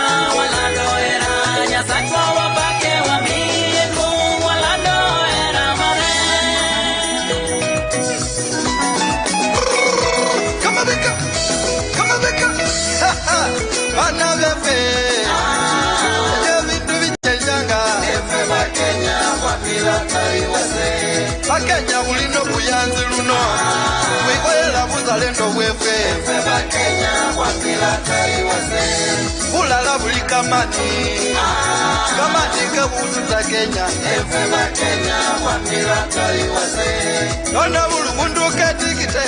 Nyasachwa wapake wamiye duong'. Walando hera mare. Come on, Vika. Another face. Bakenya bulino buyanzi luno wikwela buzalendo bwefe Bakenya wapila taiwase bulala buli kamani kabutuza Kenya Bakenya wapila taiwase nona bulu mundu ketikite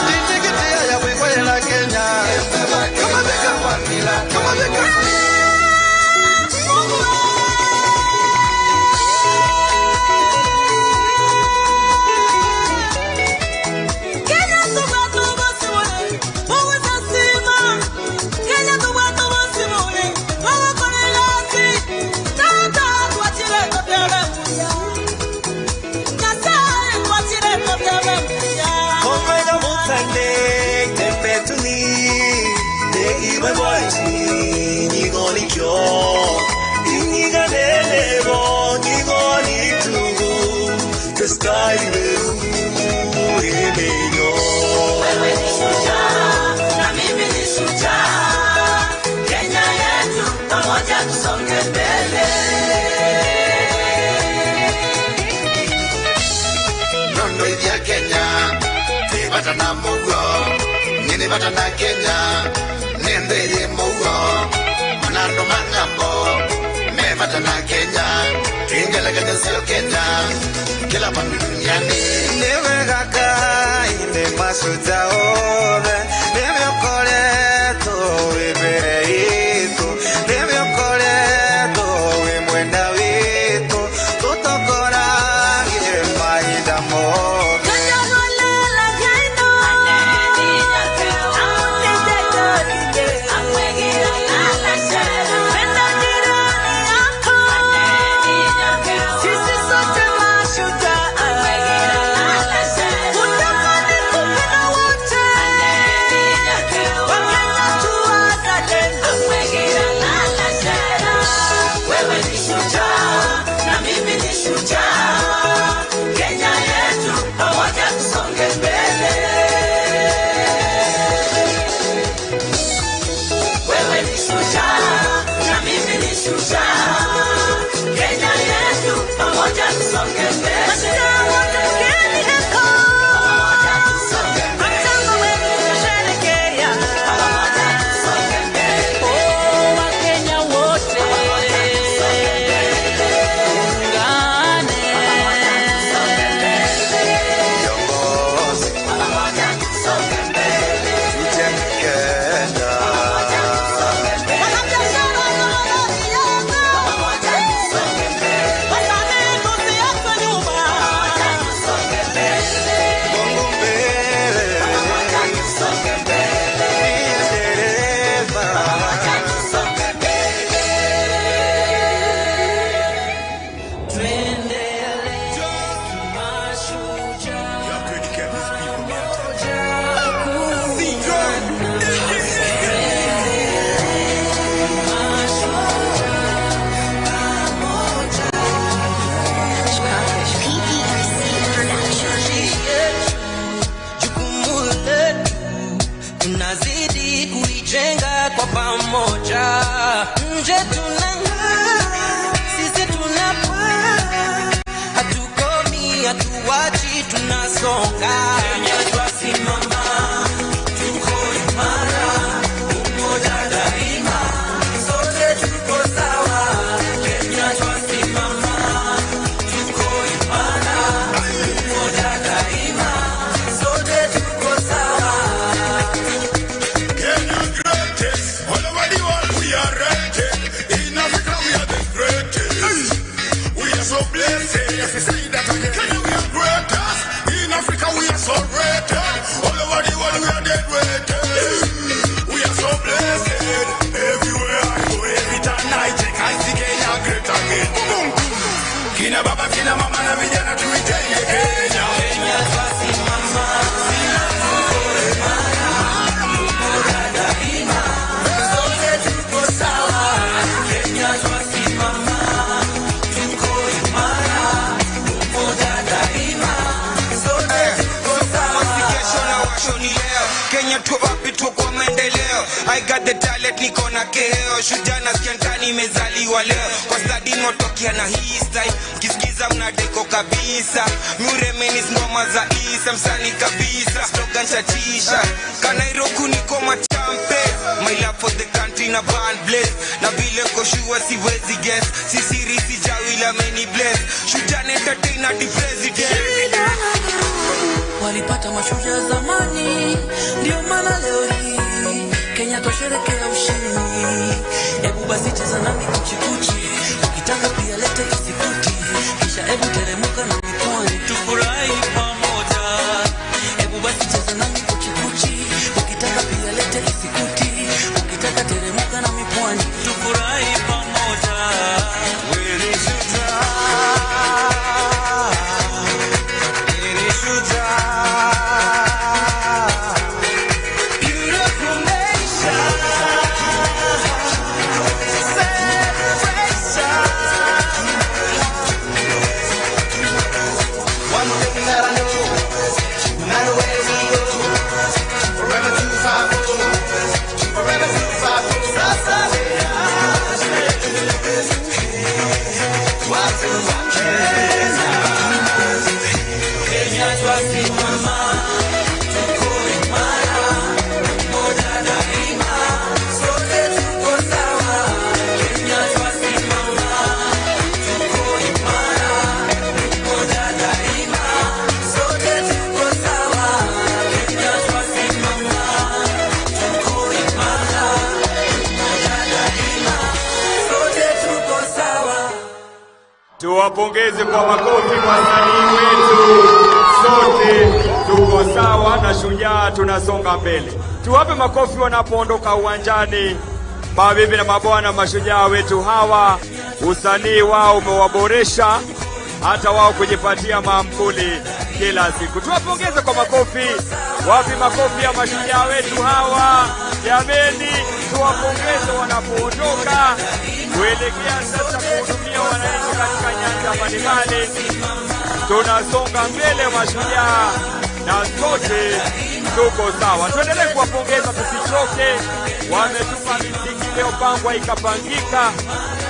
titikite ya wikwela Kenya kama beka the sky Kenya yetu pamoja tusonge mbele. Nondo ya Kenya tibata na mugo nini bata na Kenya nende ye mugo manando mangambo me bata na Kenya ingela Kenya sio Kenya kila pande duniani newe kaka ine Mashujaa ore newe kole to ibereito newe kole to imwenda wito tutokora ye maida mo so blessed. Yes, we say that again. Kenya, we are greatest. In Africa, we are so rated. All over the world, we are dead weighted. We are so blessed. Everywhere I go, every time I check, I see Kenya great again. Boom, boom. Kina baba, kina mama, na vijana tuitenge Kenya. Kenya, basi mama. I got the talent, niko na keo. Shujaa nasikia ndani imezaliwa leo. Kwa stadi notokia na hii style. Kisikiza mnadeko kabisa. Muremeni ngoma za Isa. Msani kabisa. Slogan chatisha. Kanairoku niko machampe. My love for the country na band blaze. Na vile koshua siwezi guess. Sisiri sijawila many bless. Shujaa entertainer the president. Walipata mashujaa zamani, ndio maana leo hii Kenya tosherekea ushindi. Hebu basi cheza nami kuchikuchi, ukitaka pia lete isikuti, kisha hebu teremuka na mikono tufurahi pamoja. Hebu basi cheza nami kuchikuchi, ukitaka pia lete isikuti, ukitaka teremuka na mikono tufurahi pamoja. Wewe shujaa, wewe shujaa. Tuwapongeze kwa makofi wasanii wetu. Sote tuko sawa na Shujaa tunasonga mbele. Tuwape makofi wanapoondoka uwanjani. Mabibi na mabwana, mashujaa wetu hawa, usanii wao umewaboresha hata wao kujipatia maamkuli kila siku. Tuwapongeze kwa makofi. Wapi makofi ya mashujaa wetu hawa? Jameni, tuwapongeze wanapoondoka kuelekea sasa kuhudumia wananchi katika nyanja mbalimbali. Tunasonga mbele mashujaa na sote tuko sawa. Tuendelee kuwapongeza, tusichoke. Wametupa miziki iliyopangwa ikapangika,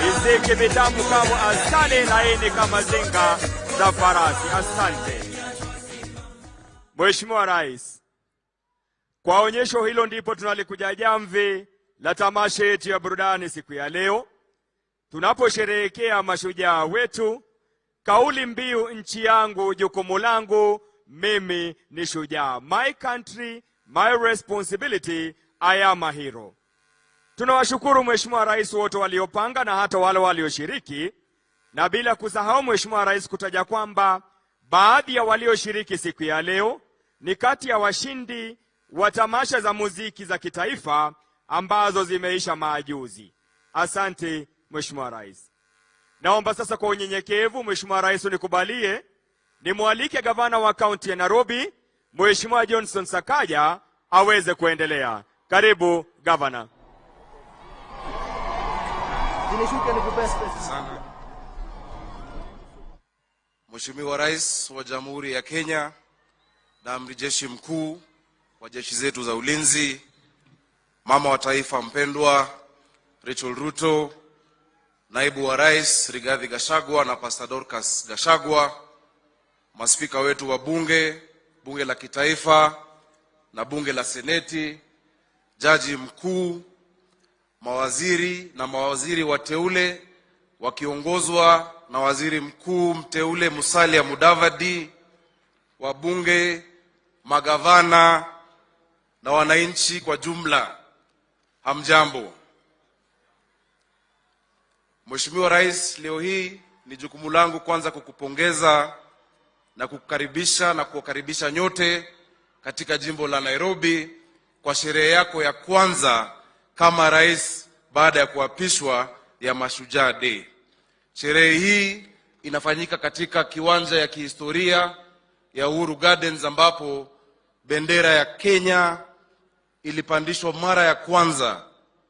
miziki mitamu kama asali, laini kama zinga za farasi. Asante Mheshimiwa Rais. Kwa onyesho hilo ndipo tunalikuja jamvi la tamasha yetu ya burudani siku ya leo, tunaposherehekea mashujaa wetu. Kauli mbiu nchi yangu jukumu langu, mimi ni shujaa. My country, my responsibility, I am a hero. Tunawashukuru Mheshimiwa Rais wote waliopanga na hata wale walioshiriki, na bila kusahau Mheshimiwa Rais kutaja kwamba baadhi ya walioshiriki siku ya leo ni kati ya washindi wa tamasha za muziki za kitaifa ambazo zimeisha majuzi. Asante Mheshimiwa Rais. Naomba sasa kwa unyenyekevu Mheshimiwa Rais unikubalie nimwalike gavana wa kaunti ya Nairobi Mheshimiwa Johnson Sakaja aweze kuendelea. Karibu gavana. Mheshimiwa Rais wa Jamhuri ya Kenya na Amiri Jeshi Mkuu wa jeshi zetu za ulinzi, mama wa taifa mpendwa Rachel Ruto, naibu wa Rais Rigathi Gachagua na Pastor Dorcas Gachagua, maspika wetu wa bunge la kitaifa na bunge la seneti, jaji mkuu, mawaziri na mawaziri wateule wakiongozwa na waziri mkuu mteule Musalia Mudavadi, wabunge, magavana na wananchi kwa jumla, hamjambo. Mheshimiwa Rais, leo hii ni jukumu langu kwanza kukupongeza na kukukaribisha na kuwakaribisha nyote katika jimbo la Nairobi kwa sherehe yako ya kwanza kama rais baada ya kuapishwa ya Mashujaa Day. Sherehe hii inafanyika katika kiwanja ya kihistoria ya Uhuru Gardens ambapo bendera ya Kenya ilipandishwa mara ya kwanza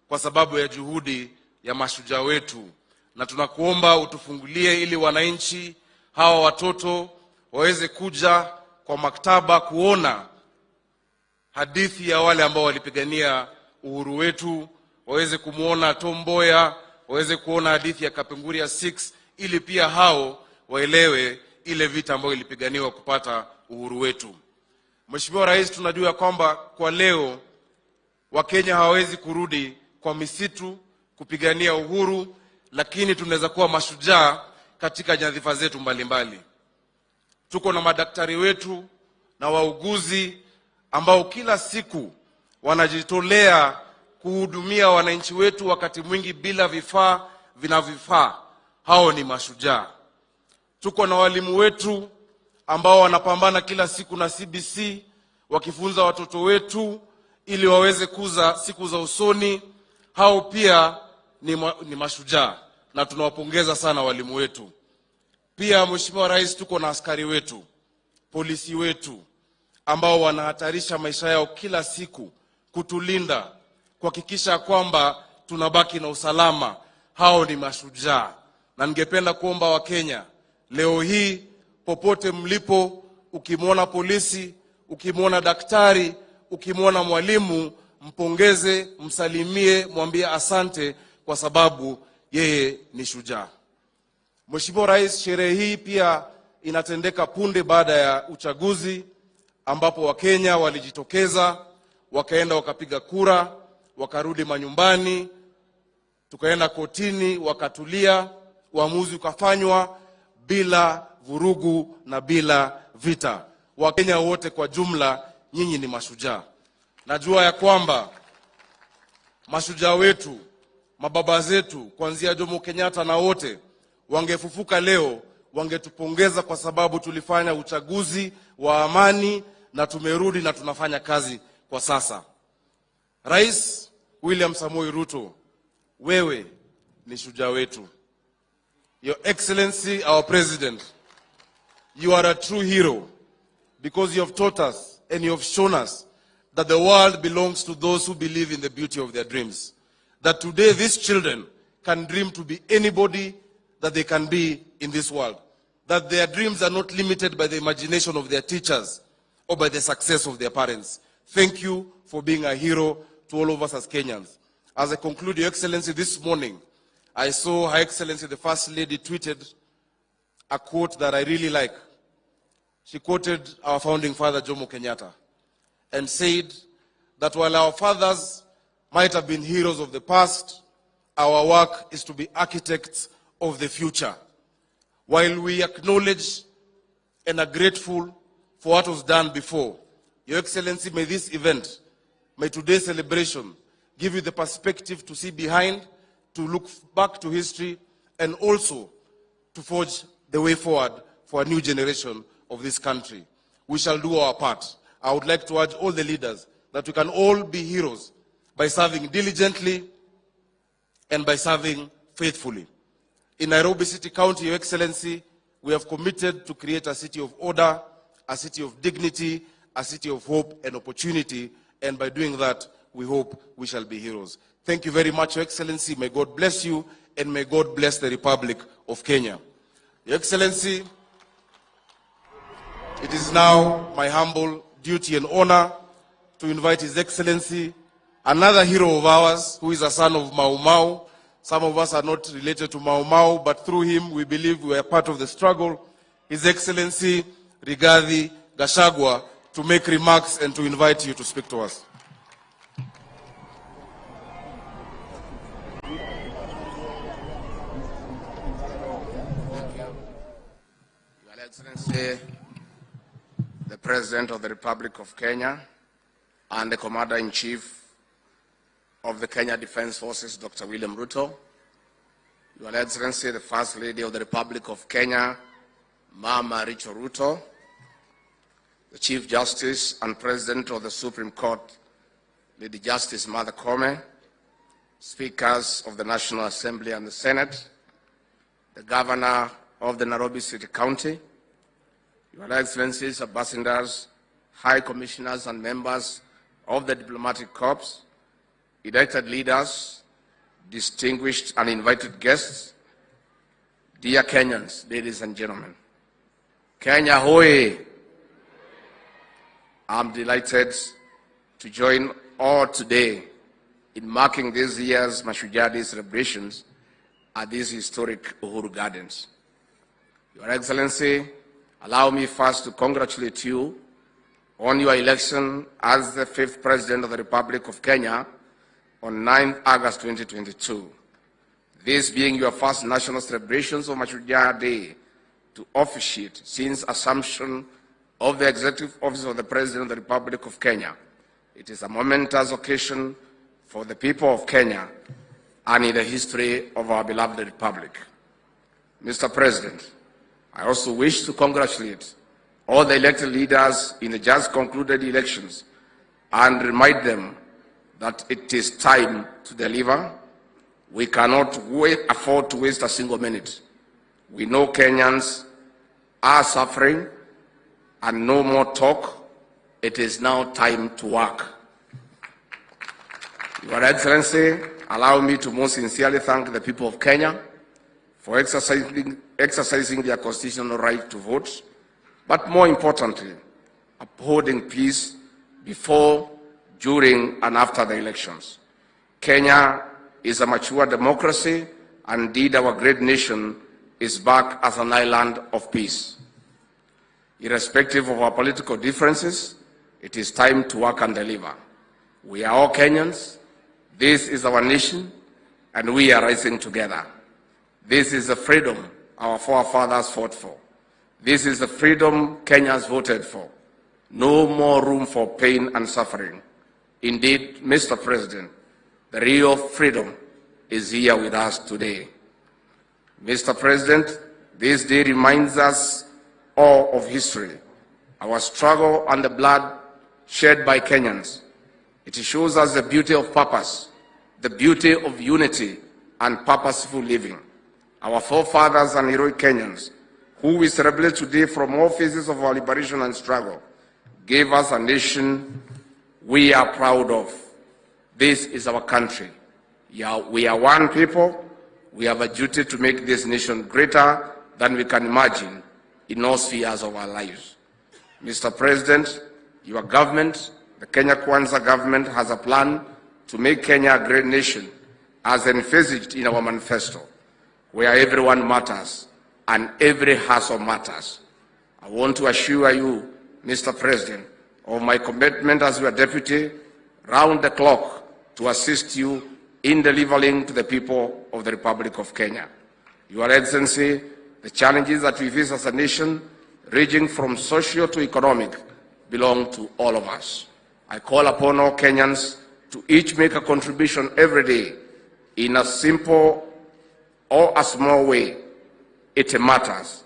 kwa sababu ya juhudi ya mashujaa wetu. Na tunakuomba utufungulie ili wananchi hawa watoto waweze kuja kwa maktaba kuona hadithi ya wale ambao walipigania uhuru wetu, waweze kumuona Tom Mboya, waweze kuona hadithi ya Kapenguria 6 ili pia hao waelewe ile vita ambayo ilipiganiwa kupata uhuru wetu. Mheshimiwa Rais, tunajua kwamba kwa leo Wakenya hawawezi kurudi kwa misitu kupigania uhuru, lakini tunaweza kuwa mashujaa katika nyadhifa zetu mbalimbali. Tuko na madaktari wetu na wauguzi ambao kila siku wanajitolea kuhudumia wananchi wetu wakati mwingi bila vifaa vinavyofaa. Hao ni mashujaa. Tuko na walimu wetu ambao wanapambana kila siku na CBC wakifunza watoto wetu ili waweze kuza siku za usoni. Hao pia ni mashujaa na tunawapongeza sana walimu wetu. Pia Mheshimiwa Rais, tuko na askari wetu, polisi wetu ambao wanahatarisha maisha yao kila siku kutulinda, kuhakikisha kwamba tunabaki na usalama. Hao ni mashujaa. Na ningependa kuomba Wakenya leo hii popote mlipo, ukimwona polisi, ukimwona daktari, ukimwona mwalimu, mpongeze, msalimie, mwambie asante kwa sababu yeye ni shujaa. Mheshimiwa Rais, sherehe hii pia inatendeka punde baada ya uchaguzi ambapo Wakenya walijitokeza, wakaenda wakapiga kura, wakarudi manyumbani, tukaenda kotini, wakatulia, uamuzi ukafanywa bila vurugu na bila vita. Wakenya wote kwa jumla, nyinyi ni mashujaa. Najua ya kwamba mashujaa wetu, mababa zetu kuanzia Jomo Kenyatta na wote wangefufuka leo, wangetupongeza kwa sababu tulifanya uchaguzi wa amani na tumerudi na tunafanya kazi kwa sasa. Rais William Samoei Ruto, wewe ni shujaa wetu. Your Excellency, our President, you are a true hero because you have taught us and you have shown us that the world belongs to those who believe in the beauty of their dreams. That today these children can dream to be anybody that they can be in this world. That their dreams are not limited by the imagination of their teachers or by the success of their parents. Thank you for being a hero to all of us as Kenyans. As I conclude, Your Excellency, this morning, I saw Her Excellency the First Lady tweeted a quote that I really like. She quoted our founding father, Jomo Kenyatta, and said that while our fathers might have been heroes of the past, our work is to be architects of the future. While we acknowledge and are grateful for what was done before, Your Excellency, may this event, may today's celebration give you the perspective to see behind, to look back to history, and also to forge the way forward for a new generation of this country. We shall do our part. I would like to urge all the leaders that we can all be heroes by serving diligently and by serving faithfully. In Nairobi City County, Your Excellency, we have committed to create a city of order, a city of dignity, a city of hope and opportunity, and by doing that, we hope we shall be heroes. Thank you very much, Your Excellency. May God bless you, and may God bless the Republic of Kenya. Your Excellency, it is now my humble duty and honor to invite His Excellency, another hero of ours, who is a son of Mau Mau. Some of us are not related to Mau Mau, but through him we believe we are part of the struggle. His Excellency Rigathi Gachagua, to make remarks and to invite you to speak to us. Your Excellency, the President of the Republic of Kenya and the Commander-in-Chief of the Kenya Defense Forces, Dr. William Ruto, Your Excellency, the First Lady of the Republic of Kenya, Mama Ruto, the Chief Justice and President of the Supreme Court, Lady Justice Martha Koome, Speakers of the National Assembly and the Senate, the Governor of the Nairobi City County, Your Excellencies, Ambassadors, High Commissioners and members of the Diplomatic Corps, elected leaders, distinguished and invited guests, dear Kenyans, ladies and gentlemen. Kenya hoye! I'm delighted to join all today in marking this year's Mashujaa Day celebrations at these historic Uhuru Gardens. Your Excellency, allow me first to congratulate you on your election as the 5th President of the Republic of Kenya on 9th August 2022. This being your first national celebrations of Mashujaa Day to officiate since assumption of the executive office of the President of the Republic of Kenya. It is a momentous occasion for the people of Kenya and in the history of our beloved Republic. Mr. President, I also wish to congratulate all the elected leaders in the just concluded elections and remind them that it is time to deliver. We cannot afford to waste a single minute. We know Kenyans are suffering, and no more talk. It is now time to work. Your Excellency, allow me to most sincerely thank the people of Kenya for exercising their constitutional right to vote, but more importantly, upholding peace before, during, and after the elections. Kenya is a mature democracy, and indeed our great nation is back as an island of peace. Irrespective of our political differences, it is time to work and deliver. We are all Kenyans. This is our nation, and we are rising together. This is the freedom our forefathers fought for. This is the freedom Kenyans voted for. No more room for pain and suffering. Indeed, Mr. President, the real freedom is here with us today. Mr. President, this day reminds us all of history, our struggle and the blood shed by Kenyans. It shows us the beauty of purpose, the beauty of unity and purposeful living. Our forefathers and heroic Kenyans, who we celebrate today from all phases of our liberation and struggle, gave us a nation we are proud of. This is our country. We are one people. We have a duty to make this nation greater than we can imagine in all spheres of our lives. Mr. President, your government, the Kenya Kwanza government, has a plan to make Kenya a great nation, as envisaged in our manifesto, where everyone matters and every hustle matters. I want to assure you, Mr. President, of my commitment as your deputy, round the clock, to assist you in delivering to the people of the Republic of Kenya. Your Excellency, the challenges that we face as a nation, ranging from social to economic, belong to all of us. I call upon all Kenyans to each make a contribution every day in a simple or a small way. It matters.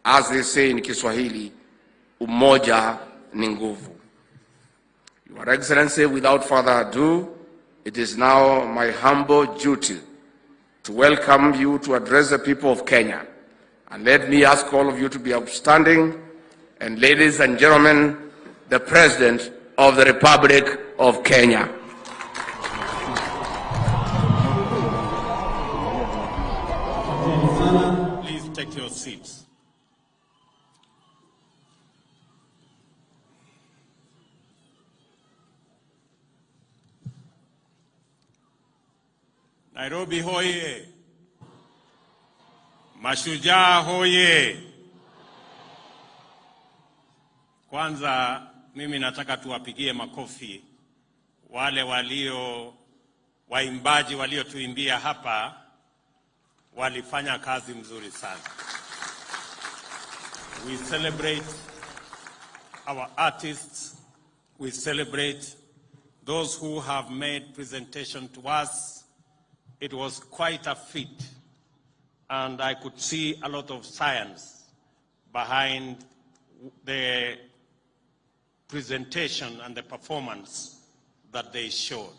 As they say in Kiswahili, umoja ni nguvu. Your Excellency, without further ado, it is now my humble duty to welcome you to address the people of Kenya. And let me ask all of you to be upstanding. And ladies and gentlemen, the President of the Republic of Kenya. Please take your seats. Nairobi hoye! Mashujaa hoye! Kwanza mimi nataka tuwapigie makofi wale waimbaji waliotuimbia hapa, walifanya kazi mzuri sana. We celebrate our artists. We celebrate those who have made presentation to us. It was quite a feat and I could see a lot of science behind the presentation and the performance that they showed.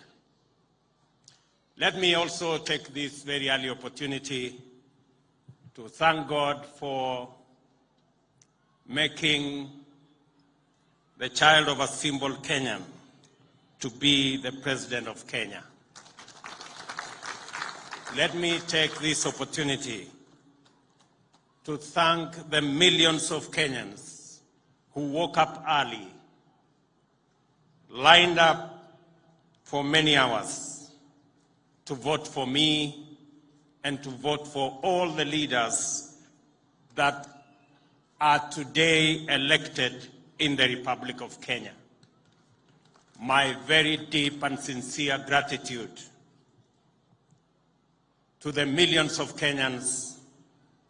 Let me also take this very early opportunity to thank God for making the child of a simple Kenyan to be the President of Kenya. Let me take this opportunity to thank the millions of Kenyans who woke up early, lined up for many hours to vote for me and to vote for all the leaders that are today elected in the Republic of Kenya. My very deep and sincere gratitude to the millions of Kenyans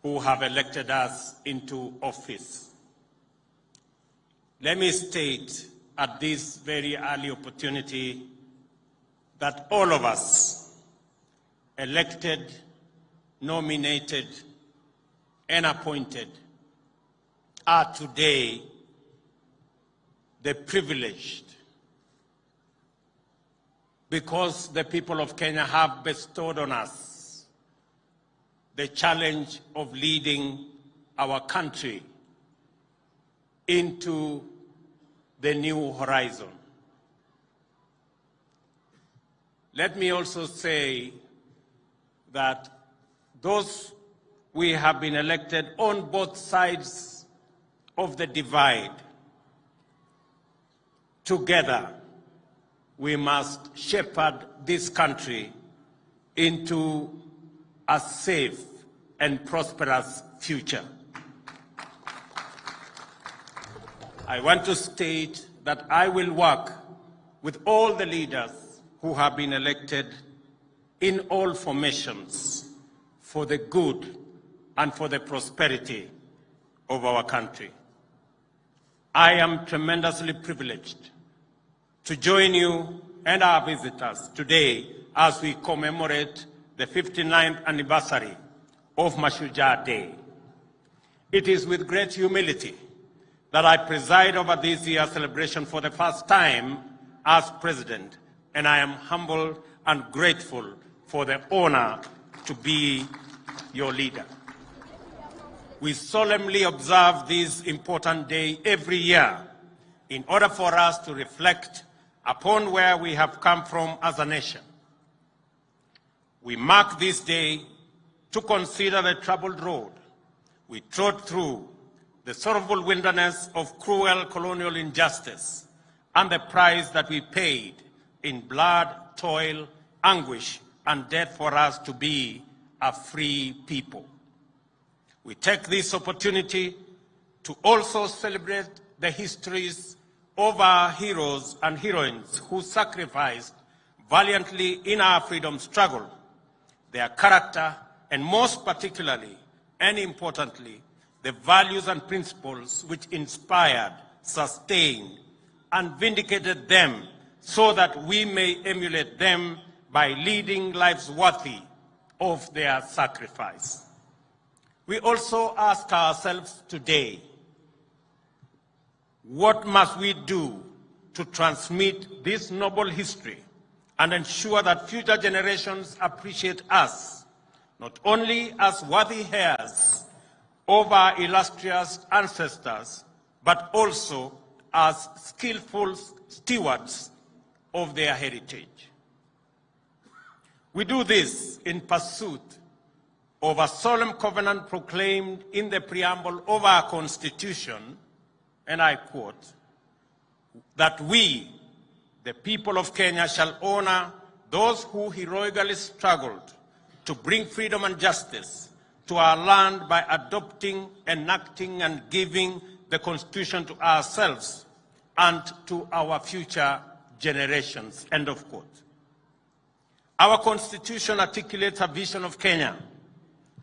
who have elected us into office. Let me state at this very early opportunity that all of us, elected, nominated, and appointed, are today the privileged, because the people of Kenya have bestowed on us the challenge of leading our country into the new horizon. Let me also say that those we have been elected on both sides of the divide, together we must shepherd this country into a safe and prosperous future. I want to state that I will work with all the leaders who have been elected in all formations for the good and for the prosperity of our country. I am tremendously privileged to join you and our visitors today as we commemorate the 59th anniversary of Mashujaa Day. It is with great humility that I preside over this year's celebration for the first time as president, and I am humbled and grateful for the honor to be your leader. We solemnly observe this important day every year in order for us to reflect upon where we have come from as a nation. We mark this day to consider the troubled road we trod through, the sorrowful wilderness of cruel colonial injustice, and the price that we paid in blood, toil, anguish, and death for us to be a free people. We take this opportunity to also celebrate the histories of our heroes and heroines who sacrificed valiantly in our freedom struggle. Their character, and most particularly and importantly, the values and principles which inspired, sustained, and vindicated them so that we may emulate them by leading lives worthy of their sacrifice. We also ask ourselves today, what must we do to transmit this noble history and ensure that future generations appreciate us, not only as worthy heirs of our illustrious ancestors, but also as skillful stewards of their heritage. We do this in pursuit of a solemn covenant proclaimed in the preamble of our Constitution, and I quote, that we, the people of Kenya, shall honor those who heroically struggled to bring freedom and justice to our land by adopting, enacting, and giving the Constitution to ourselves and to our future generations, end of quote. Our Constitution articulates a vision of Kenya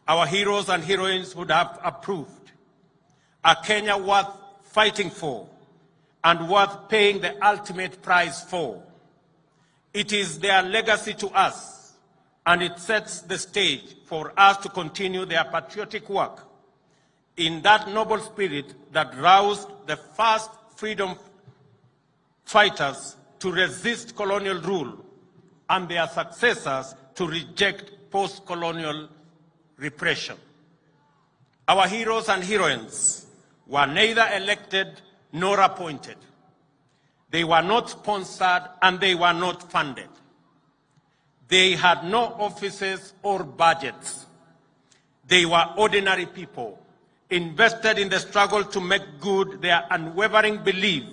our heroes and heroines would have approved, a Kenya worth fighting for and worth paying the ultimate price for. It is their legacy to us and it sets the stage for us to continue their patriotic work in that noble spirit that roused the first freedom fighters to resist colonial rule and their successors to reject post-colonial repression. Our heroes and heroines were neither elected nor appointed. They were not sponsored and they were not funded. They had no offices or budgets. They were ordinary people invested in the struggle to make good their unwavering belief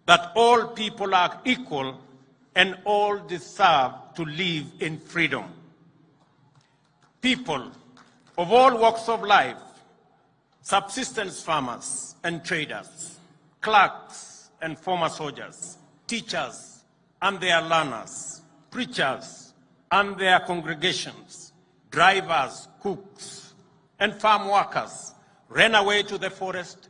that all people are equal and all deserve to live in freedom. People of all walks of life, subsistence farmers and traders, clerks and former soldiers, teachers and their learners, preachers and their congregations, drivers, cooks, and farm workers ran away to the forest,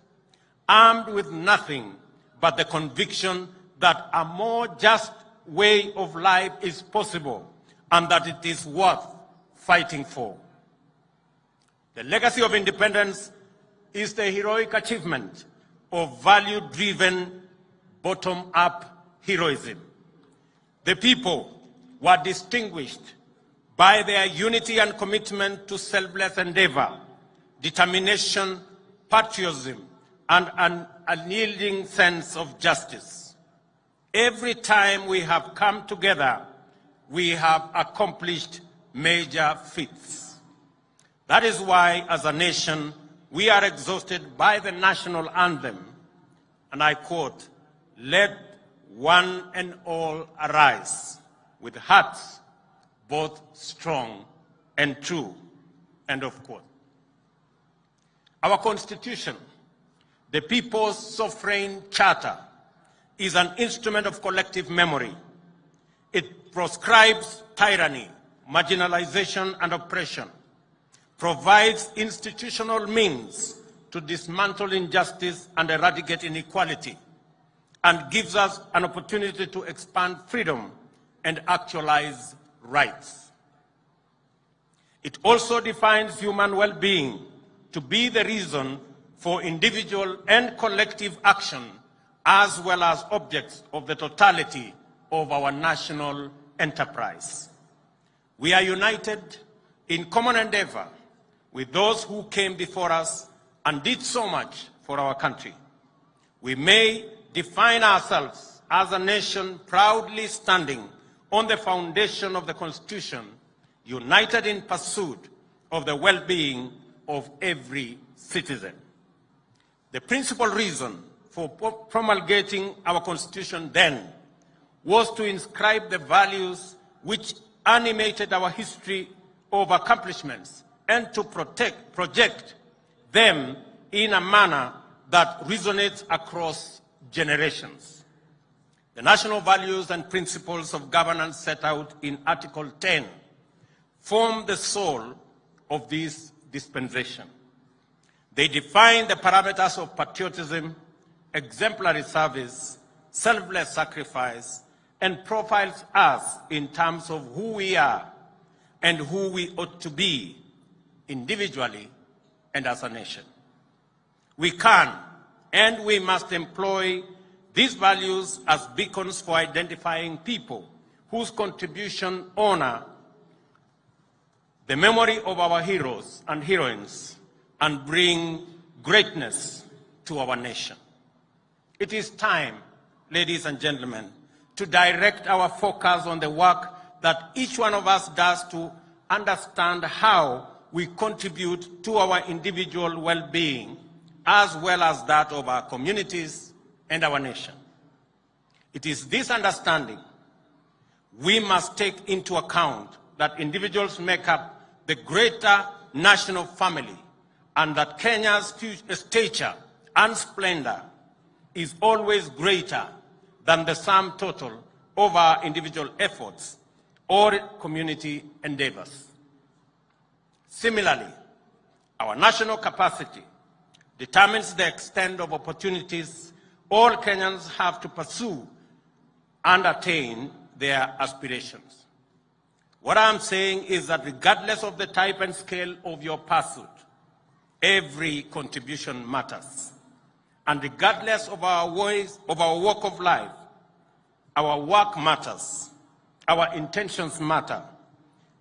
armed with nothing but the conviction that a more just way of life is possible and that it is worth fighting for. The legacy of independence is the heroic achievement of value-driven, bottom-up heroism. The people were distinguished by their unity and commitment to selfless endeavor, determination, patriotism, and an unyielding sense of justice. Every time we have come together, we have accomplished major feats. That is why, as a nation, we are exhausted by the national anthem, and I quote, "Let one and all arise with hearts both strong and true," end of quote. Our Constitution, the People's Sovereign Charter, is an instrument of collective memory. It proscribes tyranny, marginalization, and oppression, provides institutional means to dismantle injustice and eradicate inequality, and gives us an opportunity to expand freedom and actualize rights. It also defines human well-being to be the reason for individual and collective action, as well as objects of the totality of our national enterprise. We are united in common endeavor with those who came before us and did so much for our country. We may define ourselves as a nation proudly standing on the foundation of the Constitution, united in pursuit of the well-being of every citizen. The principal reason for promulgating our Constitution then was to inscribe the values which animated our history of accomplishments and to project them in a manner that resonates across generations. The national values and principles of governance set out in Article 10 form the soul of this dispensation. They define the parameters of patriotism, exemplary service, selfless sacrifice, and profiles us in terms of who we are and who we ought to be individually and as a nation. We can and we must employ these values as beacons for identifying people whose contribution honor the memory of our heroes and heroines and bring greatness to our nation. It is time, ladies and gentlemen, to direct our focus on the work that each one of us does to understand how we contribute to our individual well-being as well as that of our communities and our nation. It is this understanding we must take into account that individuals make up the greater national family and that Kenya's stature and splendor is always greater than the sum total of our individual efforts or community endeavors. Similarly, our national capacity determines the extent of opportunities all Kenyans have to pursue and attain their aspirations. What I'm saying is that regardless of the type and scale of your pursuit, every contribution matters. And regardless of our ways, of our walk of life, our work matters, our intentions matter,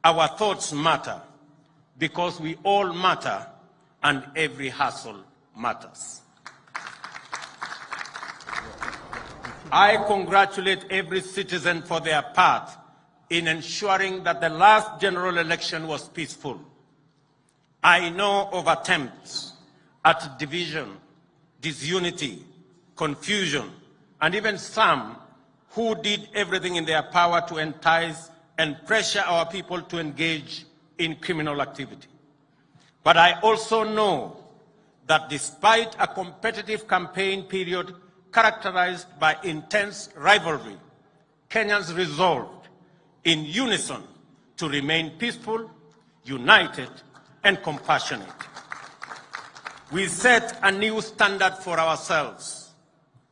our thoughts matter, because we all matter and every hustle matters. I congratulate every citizen for their part in ensuring that the last general election was peaceful. I know of attempts at division, disunity, confusion, and even some who did everything in their power to entice and pressure our people to engage in criminal activity. But I also know that despite a competitive campaign period characterized by intense rivalry, Kenyans resolved in unison to remain peaceful, united, and compassionate. We set a new standard for ourselves: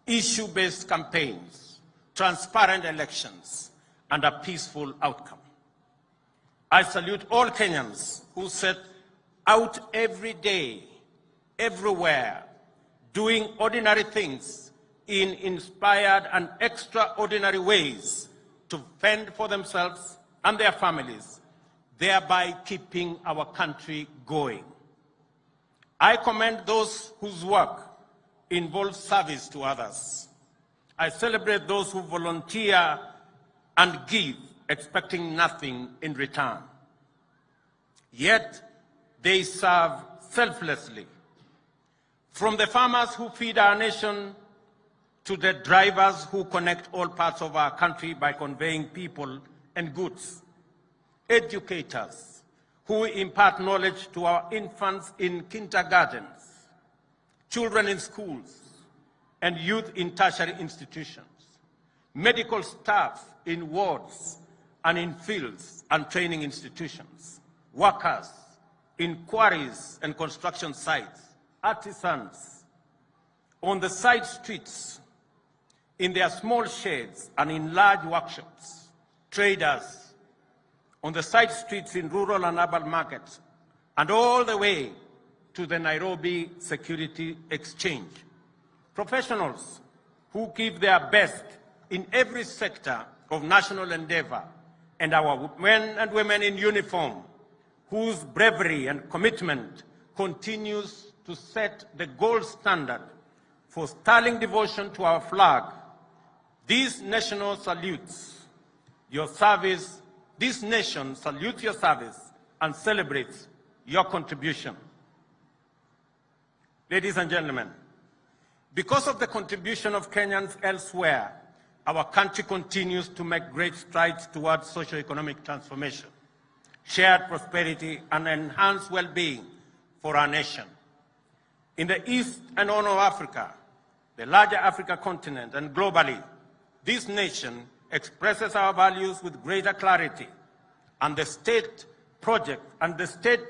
issue-based campaigns, transparent elections, and a peaceful outcome. I salute all Kenyans who set out every day, everywhere, doing ordinary things in inspired and extraordinary ways to fend for themselves and their families, thereby keeping our country going. I commend those whose work involves service to others. I celebrate those who volunteer and give, expecting nothing in return. Yet they serve selflessly. From the farmers who feed our nation to the drivers who connect all parts of our country by conveying people and goods, educators who impart knowledge to our infants in kindergartens, children in schools, and youth in tertiary institutions, medical staff in wards and in fields and training institutions, workers in quarries and construction sites, artisans on the side streets, in their small sheds and in large workshops, traders on the side streets in rural and urban markets, and all the way to the Nairobi Security Exchange. Professionals who give their best in every sector of national endeavor, and our men and women in uniform whose bravery and commitment continues to set the gold standard for sterling devotion to our flag. This nation salutes your service and celebrates your contribution. Ladies and gentlemen, because of the contribution of Kenyans elsewhere, our country continues to make great strides towards socio-economic transformation, shared prosperity, and enhanced well-being for our nation. In the East and Horn of Africa, the larger Africa continent, and globally, this nation expresses our values with greater clarity, and the state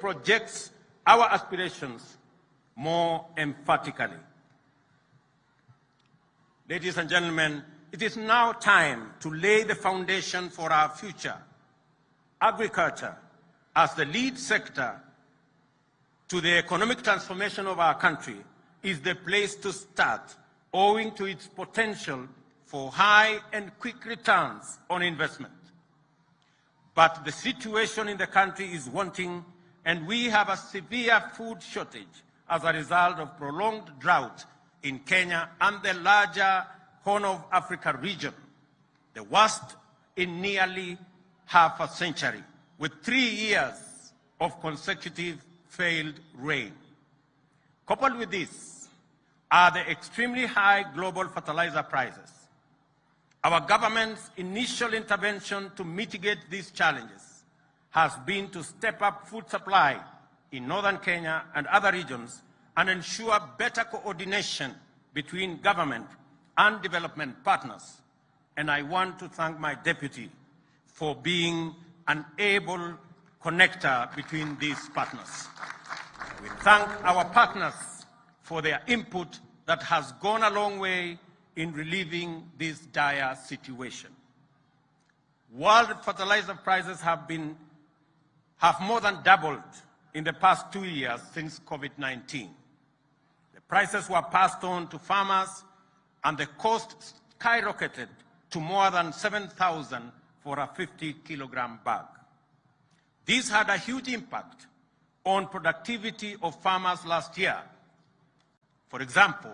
projects our aspirations more emphatically. Ladies and gentlemen, it is now time to lay the foundation for our future. Agriculture, as the lead sector to the economic transformation of our country, is the place to start, owing to its potential for high and quick returns on investment. But the situation in the country is wanting, and we have a severe food shortage as a result of prolonged drought in Kenya and the larger Horn of Africa region, the worst in nearly half a century, with 3 years of consecutive failed rain. Coupled with this are the extremely high global fertilizer prices. Our government's initial intervention to mitigate these challenges has been to step up food supply in northern Kenya and other regions and ensure better coordination between government and development partners. And I want to thank my deputy for being an able connector between these partners. We thank our partners for their input that has gone a long way in relieving this dire situation. World fertilizer prices have more than doubled in the past 2 years since COVID-19. The prices were passed on to farmers and the cost skyrocketed to more than 7,000 for a 50-kilogram bag. This had a huge impact on productivity of farmers last year. For example,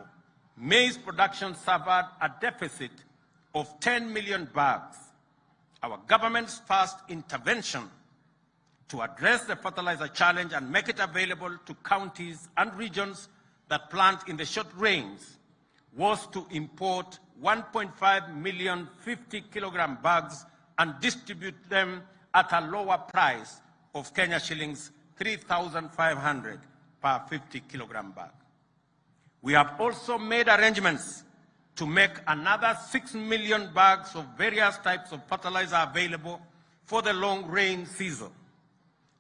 maize production suffered a deficit of 10 million bags. Our government's first intervention to address the fertilizer challenge and make it available to counties and regions that plant in the short rains was to import 1.5 million 50-kilogram bags and distribute them at a lower price of Kenya shillings 3,500 per 50-kilogram bag. We have also made arrangements to make another 6 million bags of various types of fertilizer available for the long rain season.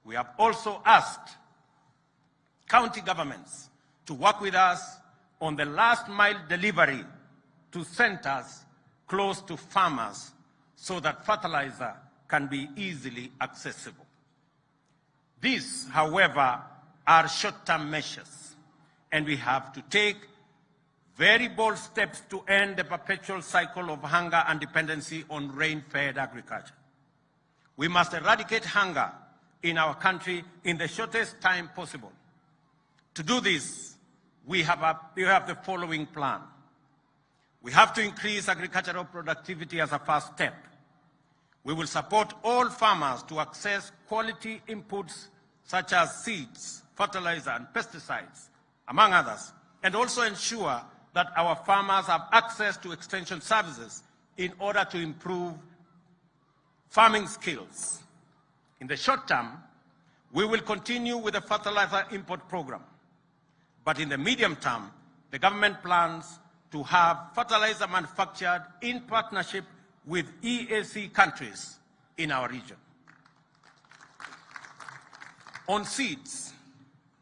We have also asked county governments to work with us on the last mile delivery to centers close to farmers so that fertilizer can be easily accessible. These, however, are short-term measures, and we have to take very bold steps to end the perpetual cycle of hunger and dependency on rain-fed agriculture. We must eradicate hunger in our country in the shortest time possible. To do this, we have the following plan. We have to increase agricultural productivity as a first step. We will support all farmers to access quality inputs such as seeds, fertilizer, and pesticides, among others, and also ensure that our farmers have access to extension services in order to improve farming skills. In the short term, we will continue with the fertilizer import program. But in the medium term, the government plans to have fertilizer manufactured in partnership with EAC countries in our region. On seeds,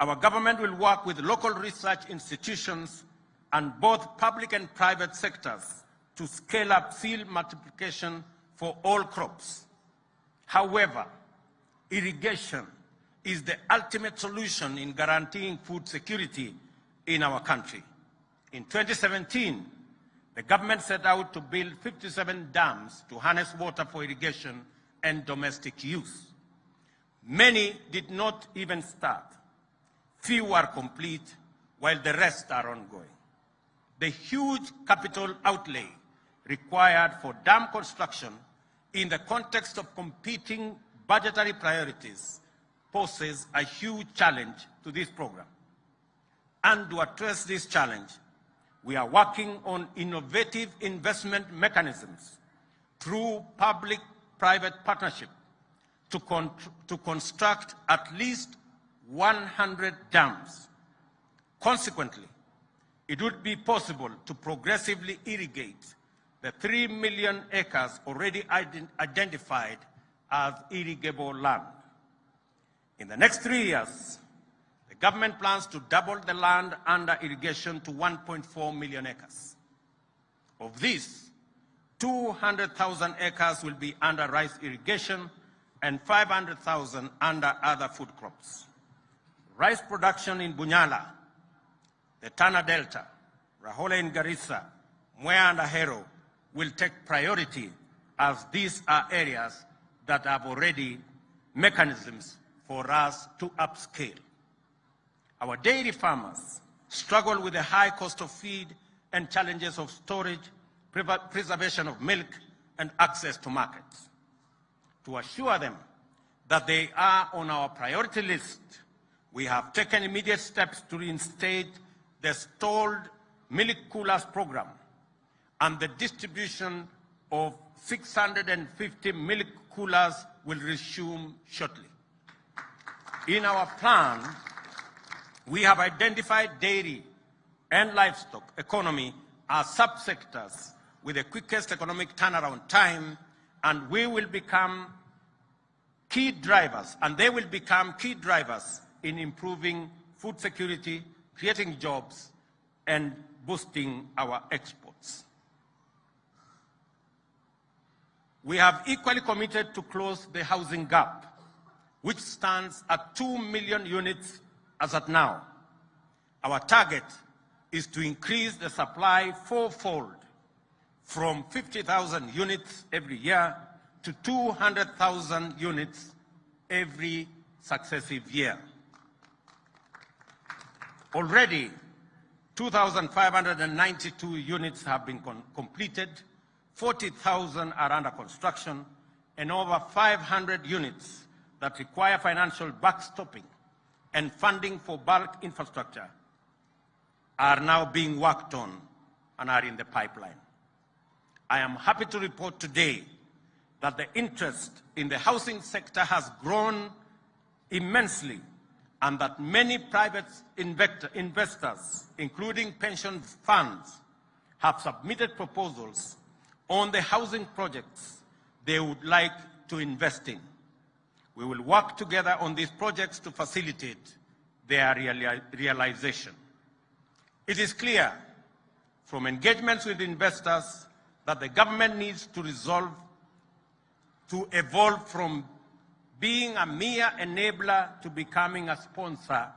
our government will work with local research institutions and both public and private sectors to scale up seed multiplication for all crops. However, irrigation is the ultimate solution in guaranteeing food security in our country. In 2017, the government set out to build 57 dams to harness water for irrigation and domestic use. Many did not even start. Few are complete, while the rest are ongoing. The huge capital outlay required for dam construction in the context of competing budgetary priorities poses a huge challenge to this program. And to address this challenge, we are working on innovative investment mechanisms through public-private partnership to construct at least 100 dams. Consequently, it would be possible to progressively irrigate the 3 million acres already identified as irrigable land. In the next 3 years, the government plans to double the land under irrigation to 1.4 million acres. Of this, 200,000 acres will be under rice irrigation and 500,000 under other food crops. Rice production in Bunyala, the Tana Delta, Rahola in Garissa, Mwea and Ahero will take priority as these are areas that have already mechanisms for us to upscale. Our dairy farmers struggle with the high cost of feed and challenges of storage, preservation of milk, and access to markets. To assure them that they are on our priority list, we have taken immediate steps to reinstate the stalled milk coolers program, and the distribution of 650 milk coolers will resume shortly. In our plan, we have identified dairy and livestock economy as subsectors with the quickest economic turnaround time, and we will become key drivers, and they will become key drivers in improving food security, creating jobs, and boosting our exports. we have equally committed to close the housing gap, which stands at 2 million units as at now. Our target is to increase the supply fourfold, from 50,000 units every year to 200,000 units every successive year. Already, 2,592 units have been completed, 40,000 are under construction, and over 500 units that require financial backstopping and funding for bulk infrastructure are now being worked on and are in the pipeline. I am happy to report today that the interest in the housing sector has grown immensely, and that many private investors, including pension funds, have submitted proposals on the housing projects they would like to invest in. We will work together on these projects to facilitate their realization. It is clear from engagements with investors that the government needs to evolve from being a mere enabler to becoming a sponsor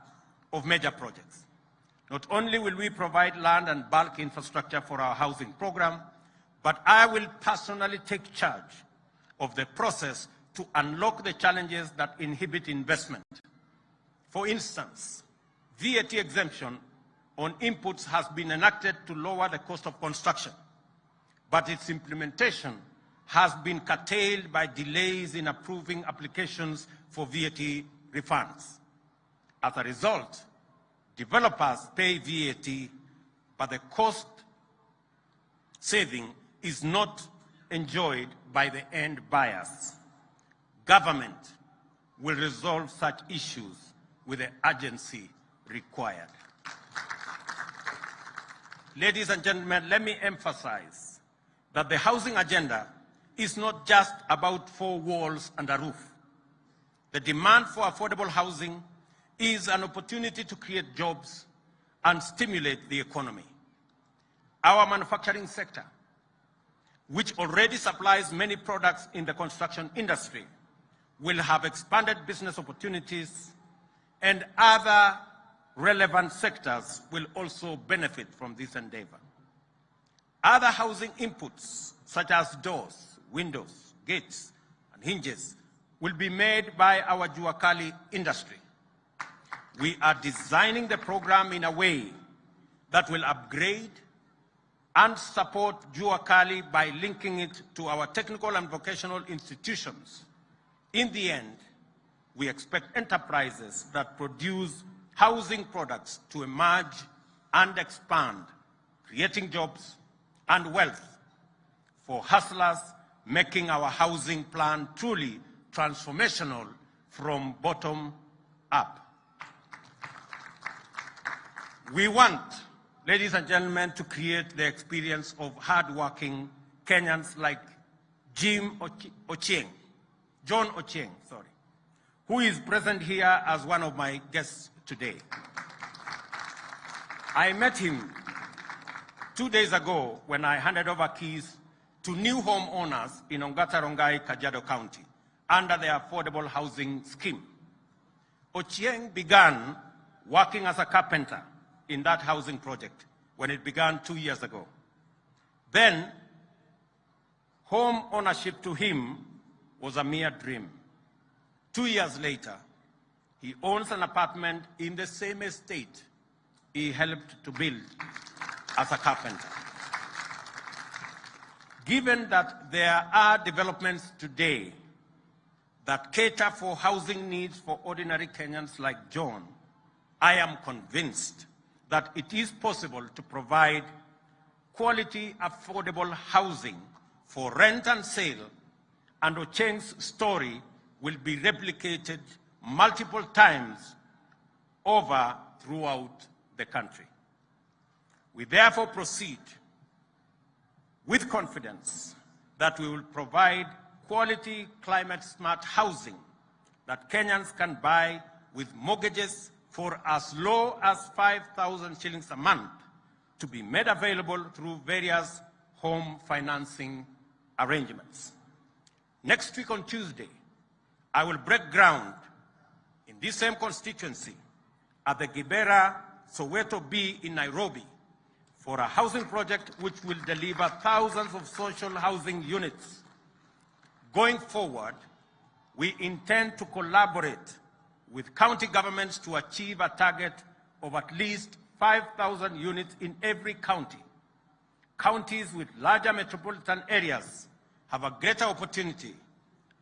of major projects. Not only will we provide land and bulk infrastructure for our housing program, but I will personally take charge of the process to unlock the challenges that inhibit investment. For instance, VAT exemption on inputs has been enacted to lower the cost of construction, but its implementation has been curtailed by delays in approving applications for VAT refunds. As a result, developers pay VAT, but the cost saving is not enjoyed by the end buyers. Government will resolve such issues with the urgency required. Ladies and gentlemen, let me emphasize that the housing agenda is not just about four walls and a roof. The demand for affordable housing is an opportunity to create jobs and stimulate the economy. Our manufacturing sector, which already supplies many products in the construction industry, will have expanded business opportunities, and other relevant sectors will also benefit from this endeavor. Other housing inputs, such as doors, windows, gates, and hinges, will be made by our Jua Kali industry. We are designing the program in a way that will upgrade and support Jua Kali by linking it to our technical and vocational institutions. In the end, we expect enterprises that produce housing products to emerge and expand, creating jobs and wealth for hustlers, making our housing plan truly transformational from bottom up. We want, ladies and gentlemen, to create the experience of hardworking Kenyans like John Ochieng, who is present here as one of my guests today. I met him 2 days ago when I handed over keys to new homeowners in Ongata Rongai, Kajiado County, under the Affordable Housing Scheme. Ochieng began working as a carpenter in that housing project when it began 2 years ago. Then, home ownership to him was a mere dream. 2 years later, he owns an apartment in the same estate he helped to build as a carpenter. Given that there are developments today that cater for housing needs for ordinary Kenyans like John, I am convinced that it is possible to provide quality, affordable housing for rent and sale, and Ochieng's story will be replicated multiple times over throughout the country. We therefore proceed with confidence that we will provide quality, climate-smart housing that Kenyans can buy with mortgages for as low as 5,000 shillings a month, to be made available through various home financing arrangements. Next week on Tuesday, I will break ground in this same constituency at the Kibera Soweto B in Nairobi for a housing project which will deliver thousands of social housing units. Going forward, we intend to collaborate with county governments to achieve a target of at least 5,000 units in every county. Counties with larger metropolitan areas have a greater opportunity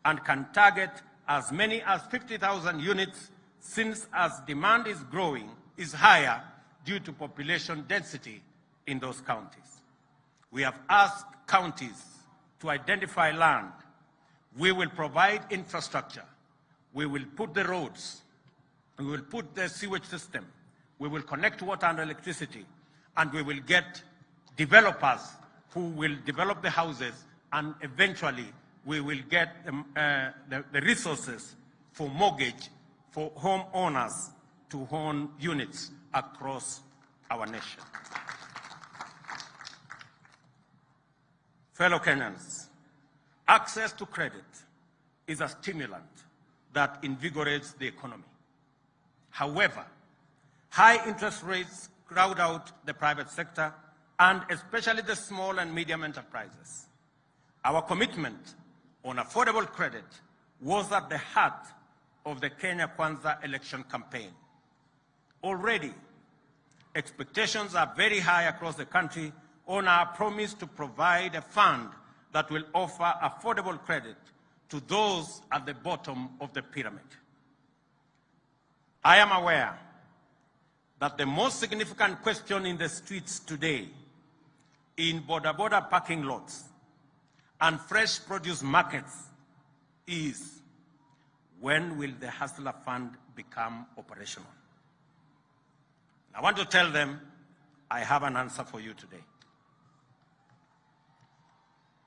and can target as many as 50,000 units, since as demand is higher due to population density in those counties. We have asked counties to identify land. We will provide infrastructure. We will put the roads. We will put the sewage system. We will connect water and electricity. And we will get developers who will develop the houses, and eventually we will get the resources for mortgage for homeowners to own units across our nation. Fellow Kenyans, access to credit is a stimulant that invigorates the economy. However, high interest rates crowd out the private sector, and especially the small and medium enterprises. Our commitment on affordable credit was at the heart of the Kenya Kwanza election campaign. Already, expectations are very high across the country on our promise to provide a fund that will offer affordable credit to those at the bottom of the pyramid. I am aware that the most significant question in the streets today, in border parking lots and fresh produce markets, is when will the Hustler Fund become operational? I want to tell them I have an answer for you today.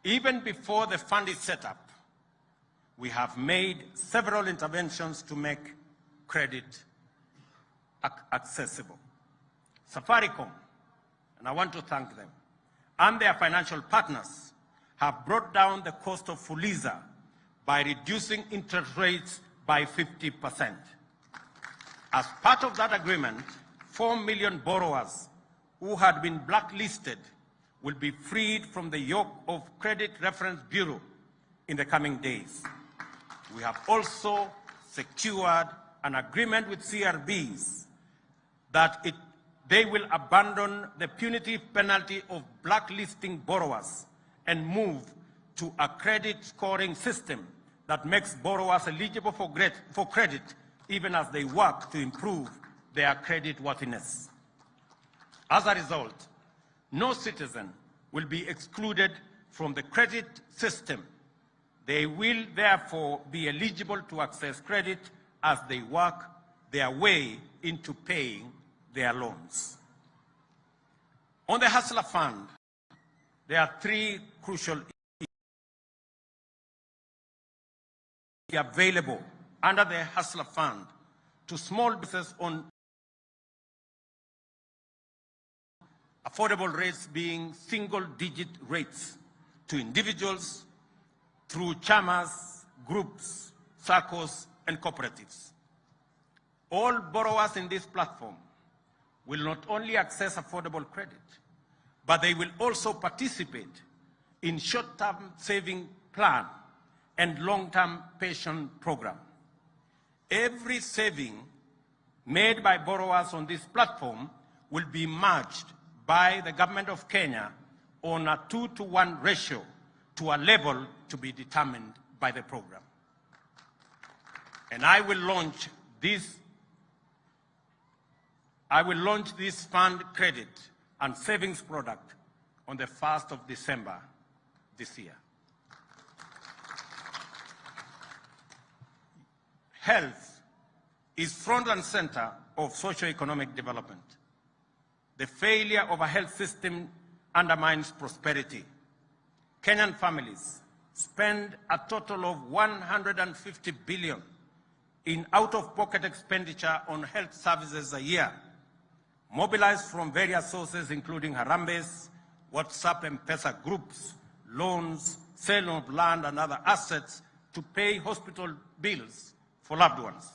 Even before the fund is set up, we have made several interventions to make credit accessible. Safaricom, and I want to thank them, and their financial partners have brought down the cost of Fuliza by reducing interest rates by 50%. As part of that agreement, 4 million borrowers who had been blacklisted will be freed from the yoke of Credit Reference Bureau in the coming days. We have also secured an agreement with CRBs that they will abandon the punitive penalty of blacklisting borrowers and move to a credit scoring system that makes borrowers eligible for credit even as they work to improve their credit worthiness. As a result, no citizen will be excluded from the credit system. They will therefore be eligible to access credit as they work their way into paying their loans. On the Hustler Fund, there are 3 crucial issues available under the Hustler Fund to small businesses on affordable rates being single-digit rates, to individuals through chamas, groups, circles, and cooperatives. All borrowers in this platform will not only access affordable credit, but they will also participate in short-term saving plan and long-term pension program. Every saving made by borrowers on this platform will be matched by the government of Kenya on a 2-to-1 ratio to a level to be determined by the program. And I will launch this fund credit and savings product on the 1st of December this year. Health is front and center of socio-economic development. The failure of a health system undermines prosperity. Kenyan families spend a total of 150 billion in out-of-pocket expenditure on health services a year, mobilized from various sources including Harambes, WhatsApp and Pesa groups, loans, sale of land and other assets, to pay hospital bills for loved ones.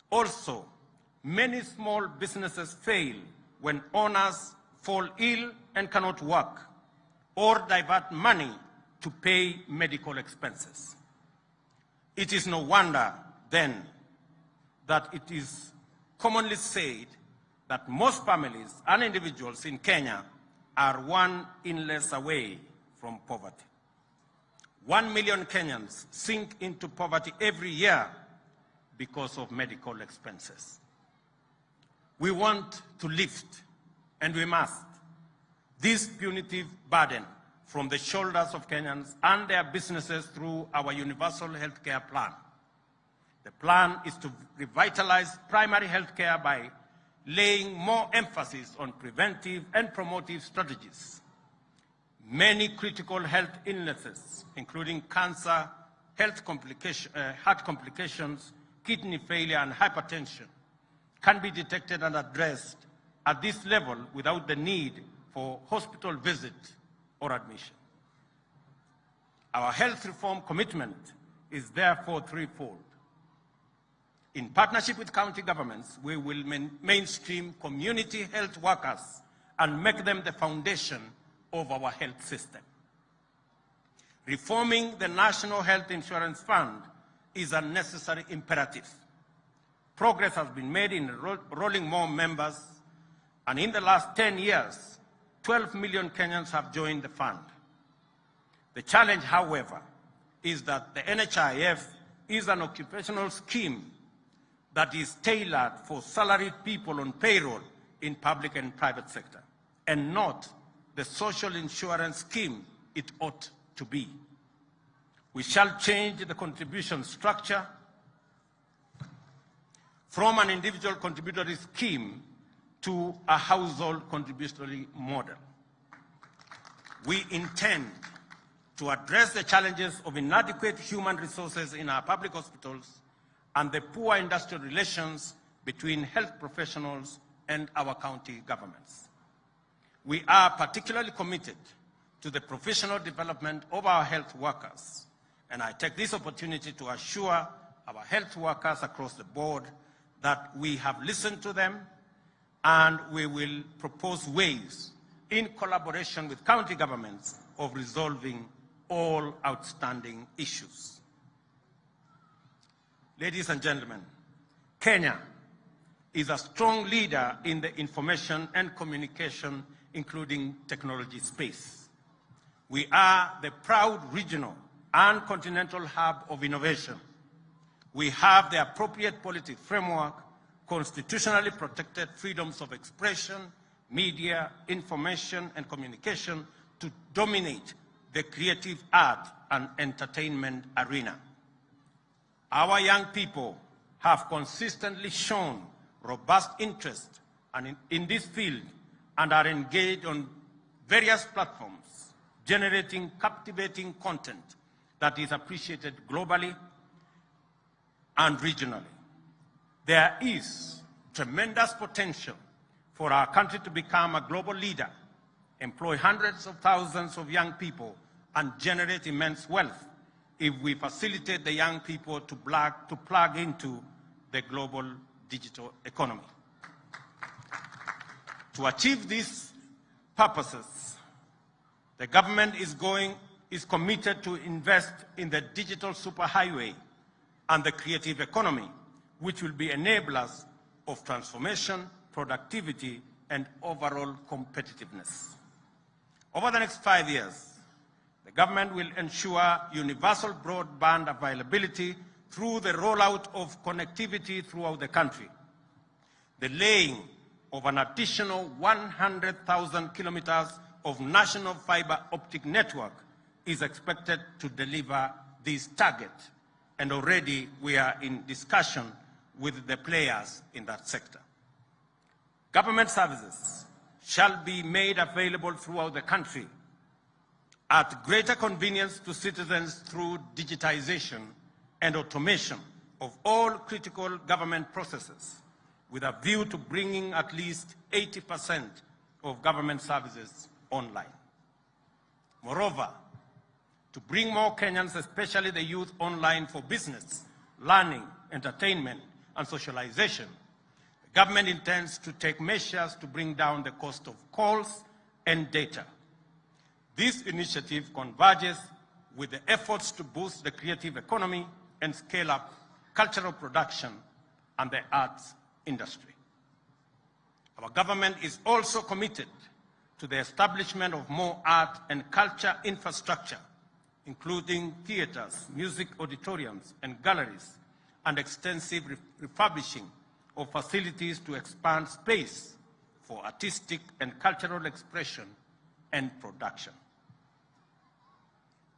Also, many small businesses fail when owners fall ill and cannot work or divert money to pay medical expenses. It is no wonder, then, that it is commonly said that most families and individuals in Kenya are one illness away from poverty. 1 million Kenyans sink into poverty every year because of medical expenses. We want to lift, and we must, this punitive burden from the shoulders of Kenyans and their businesses through our universal health care plan. The plan is to revitalize primary health care by laying more emphasis on preventive and promotive strategies. Many critical health illnesses, including cancer, heart complications, kidney failure, and hypertension, can be detected and addressed at this level without the need for hospital visit or admission. Our health reform commitment is therefore threefold. In partnership with county governments, we will mainstream community health workers and make them the foundation of our health system. Reforming the National Health Insurance Fund is a necessary imperative. Progress has been made in enrolling more members, and in the last 10 years, 12 million Kenyans have joined the fund. The challenge, however, is that the NHIF is an occupational scheme that is tailored for salaried people on payroll in public and private sector, and not the social insurance scheme it ought to be. We shall change the contribution structure from an individual contributory scheme to a household contributory model. We intend to address the challenges of inadequate human resources in our public hospitals and the poor industrial relations between health professionals and our county governments. We are particularly committed to the professional development of our health workers, and I take this opportunity to assure our health workers across the board that we have listened to them and we will propose ways in collaboration with county governments of resolving all outstanding issues. Ladies and gentlemen, Kenya is a strong leader in the information and communication, including technology space. We are the proud regional and continental hub of innovation. We have the appropriate policy framework, constitutionally protected freedoms of expression, media, information, and communication to dominate the creative art and entertainment arena. Our young people have consistently shown robust interest in this field and are engaged on various platforms, generating captivating content that is appreciated globally and regionally. There is tremendous potential for our country to become a global leader, employ hundreds of thousands of young people, and generate immense wealth if we facilitate the young people to plug into the global digital economy. To achieve these purposes, the government is committed to invest in the digital superhighway and the creative economy, which will be enablers of transformation, productivity, and overall competitiveness. Over the next 5 years, the government will ensure universal broadband availability through the rollout of connectivity throughout the country. The laying of an additional 100,000 kilometers of national fiber optic network is expected to deliver this target, and already we are in discussion with the players in that sector. Government services shall be made available throughout the country at greater convenience to citizens through digitization and automation of all critical government processes, with a view to bringing at least 80% of government services online. Moreover, to bring more Kenyans, especially the youth, online for business, learning, entertainment, and socialization, the government intends to take measures to bring down the cost of calls and data. This initiative converges with the efforts to boost the creative economy and scale up cultural production and the arts industry. Our government is also committed to the establishment of more art and culture infrastructure, including theaters, music auditoriums, and galleries, and extensive refurbishing of facilities to expand space for artistic and cultural expression and production.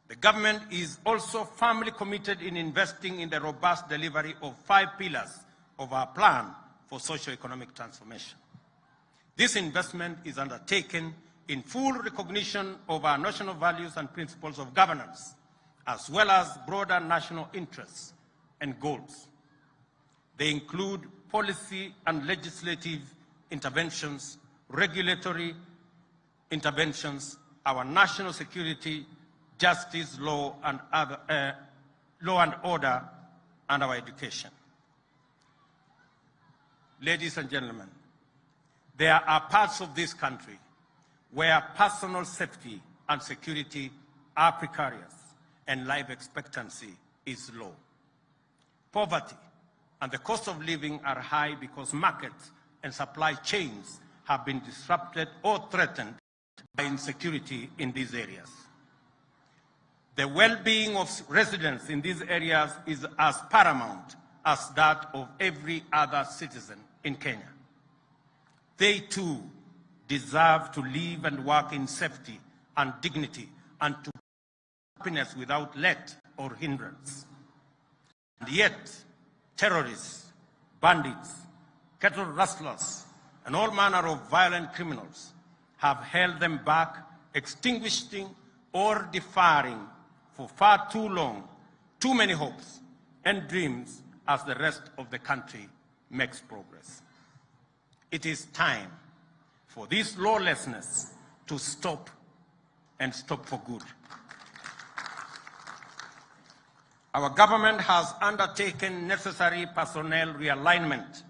The government is also firmly committed in investing in the robust delivery of 5 pillars of our plan for socio-economic transformation. This investment is undertaken in full recognition of our national values and principles of governance, as well as broader national interests and goals. They include policy and legislative interventions, regulatory interventions, our national security, justice, law and order, and our education. Ladies and gentlemen, there are parts of this country where personal safety and security are precarious and life expectancy is low. Poverty and the cost of living are high because markets and supply chains have been disrupted or threatened by insecurity in these areas. The well-being of residents in these areas is as paramount as that of every other citizen in Kenya. They too deserve to live and work in safety and dignity and to happiness without let or hindrance. And yet, terrorists, bandits, cattle rustlers, and all manner of violent criminals have held them back, extinguishing or deferring for far too long, too many hopes and dreams as the rest of the country makes progress. It is time for this lawlessness to stop and stop for good. Our government has undertaken necessary personnel realignment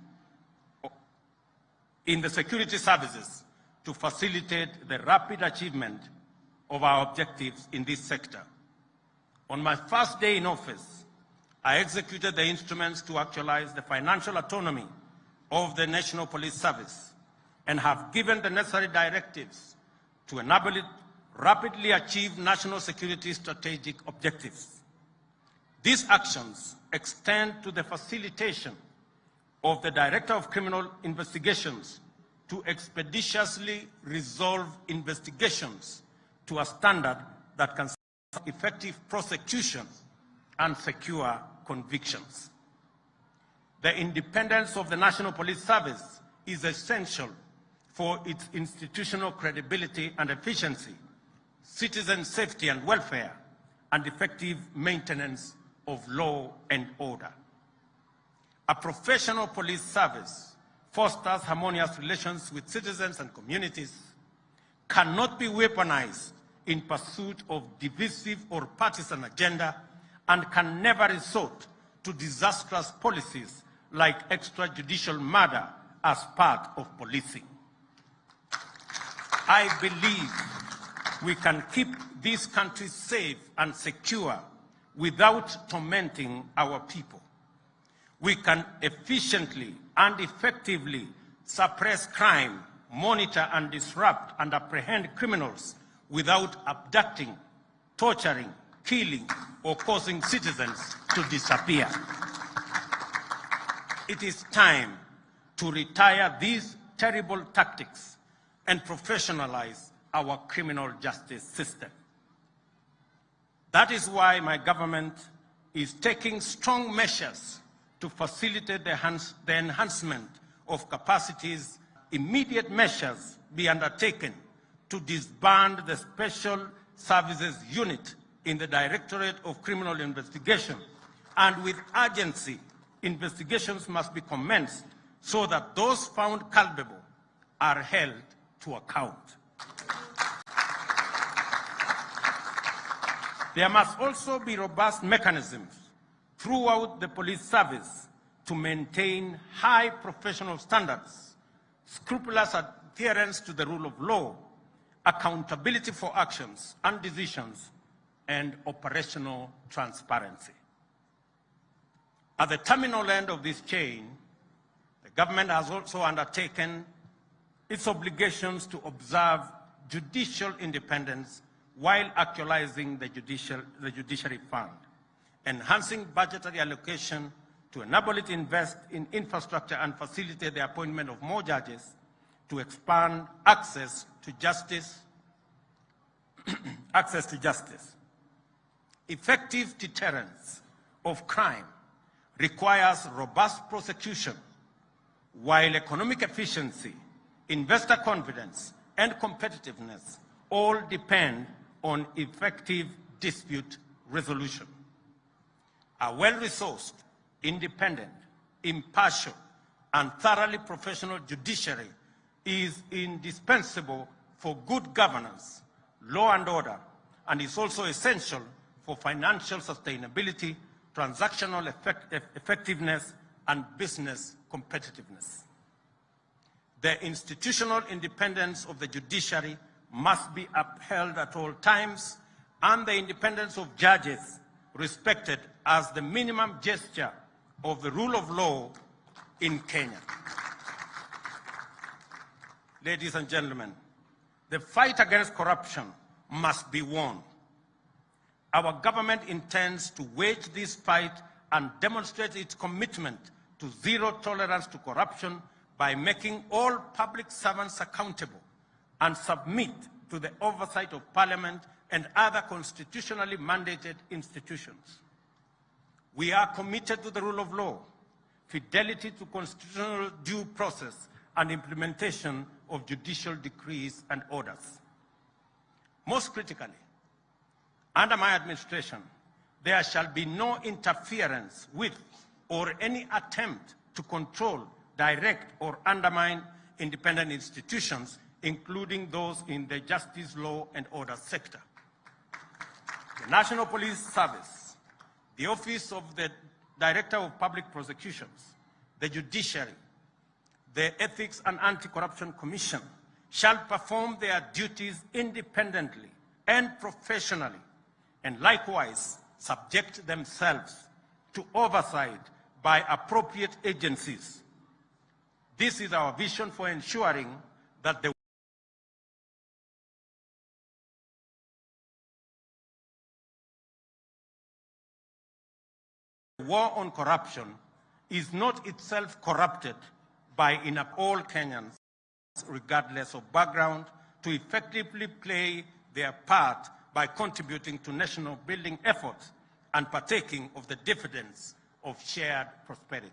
in the security services to facilitate the rapid achievement of our objectives in this sector. On my first day in office, I executed the instruments to actualize the financial autonomy of the National Police Service and have given the necessary directives to enable it rapidly achieve national security strategic objectives. These actions extend to the facilitation of the Director of Criminal Investigations to expeditiously resolve investigations to a standard that can support effective prosecution and secure convictions. The independence of the National Police Service is essential for its institutional credibility and efficiency, citizen safety and welfare, and effective maintenance of law and order. A professional police service fosters harmonious relations with citizens and communities, cannot be weaponized in pursuit of divisive or partisan agenda, and can never resort to disastrous policies like extrajudicial murder as part of policing. I believe we can keep this country safe and secure without tormenting our people. We can efficiently and effectively suppress crime, monitor and disrupt and apprehend criminals without abducting, torturing, killing, or causing citizens to disappear. It is time to retire these terrible tactics and professionalize our criminal justice system. That is why my government is taking strong measures to facilitate the enhancement of capacities. Immediate measures be undertaken to disband the Special Services Unit in the Directorate of Criminal Investigation, and with urgency, investigations must be commenced so that those found culpable are held to account. There must also be robust mechanisms throughout the police service to maintain high professional standards, scrupulous adherence to the rule of law, accountability for actions and decisions, and operational transparency. At the terminal end of this chain, the government has also undertaken its obligations to observe judicial independence while actualizing the judiciary fund, enhancing budgetary allocation to enable it to invest in infrastructure and facilitate the appointment of more judges, to expand access to justice. Effective deterrence of crime requires robust prosecution, while economic efficiency, investor confidence, and competitiveness all depend on effective dispute resolution. A well-resourced, independent, impartial, and thoroughly professional judiciary is indispensable for good governance, law and order, and is also essential for financial sustainability, transactional effectiveness, and business competitiveness. The institutional independence of the judiciary must be upheld at all times, and the independence of judges respected as the minimum gesture of the rule of law in Kenya. Ladies and gentlemen, the fight against corruption must be won. Our government intends to wage this fight and demonstrate its commitment to zero tolerance to corruption by making all public servants accountable and submit to the oversight of Parliament and other constitutionally mandated institutions. We are committed to the rule of law, fidelity to constitutional due process, and implementation of judicial decrees and orders. Most critically, under my administration, there shall be no interference with or any attempt to control, direct, or undermine independent institutions, including those in the justice, law, and order sector. The National Police Service, the Office of the Director of Public Prosecutions, the Judiciary, the Ethics and Anti-Corruption Commission shall perform their duties independently and professionally, and likewise subject themselves to oversight by appropriate agencies. This is our vision for ensuring that the war on corruption is not itself corrupted by all Kenyans, regardless of background, to effectively play their part by contributing to national building efforts and partaking of the dividends of shared prosperity.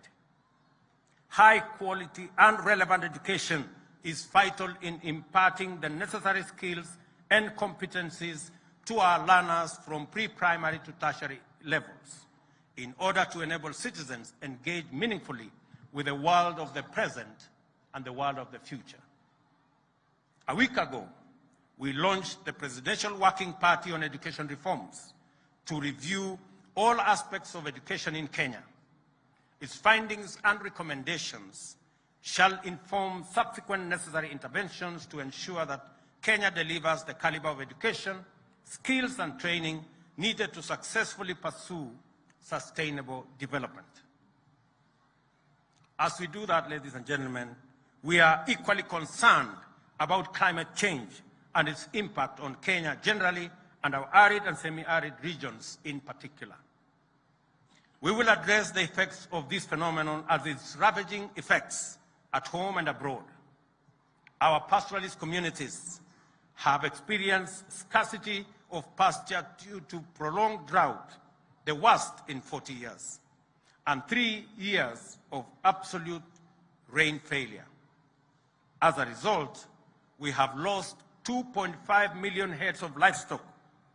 High quality and relevant education is vital in imparting the necessary skills and competencies to our learners from pre-primary to tertiary levels in order to enable citizens engage meaningfully with the world of the present and the world of the future. A week ago, we launched the Presidential Working Party on Education Reforms to review all aspects of education in Kenya. Its findings and recommendations shall inform subsequent necessary interventions to ensure that Kenya delivers the caliber of education, skills, and training needed to successfully pursue sustainable development. As we do that, ladies and gentlemen, we are equally concerned about climate change and its impact on Kenya generally and our arid and semi-arid regions in particular. We will address the effects of this phenomenon as its ravaging effects at home and abroad. Our pastoralist communities have experienced scarcity of pasture due to prolonged drought, the worst in 40 years, and 3 years of absolute rain failure. As a result, we have lost 2.5 million heads of livestock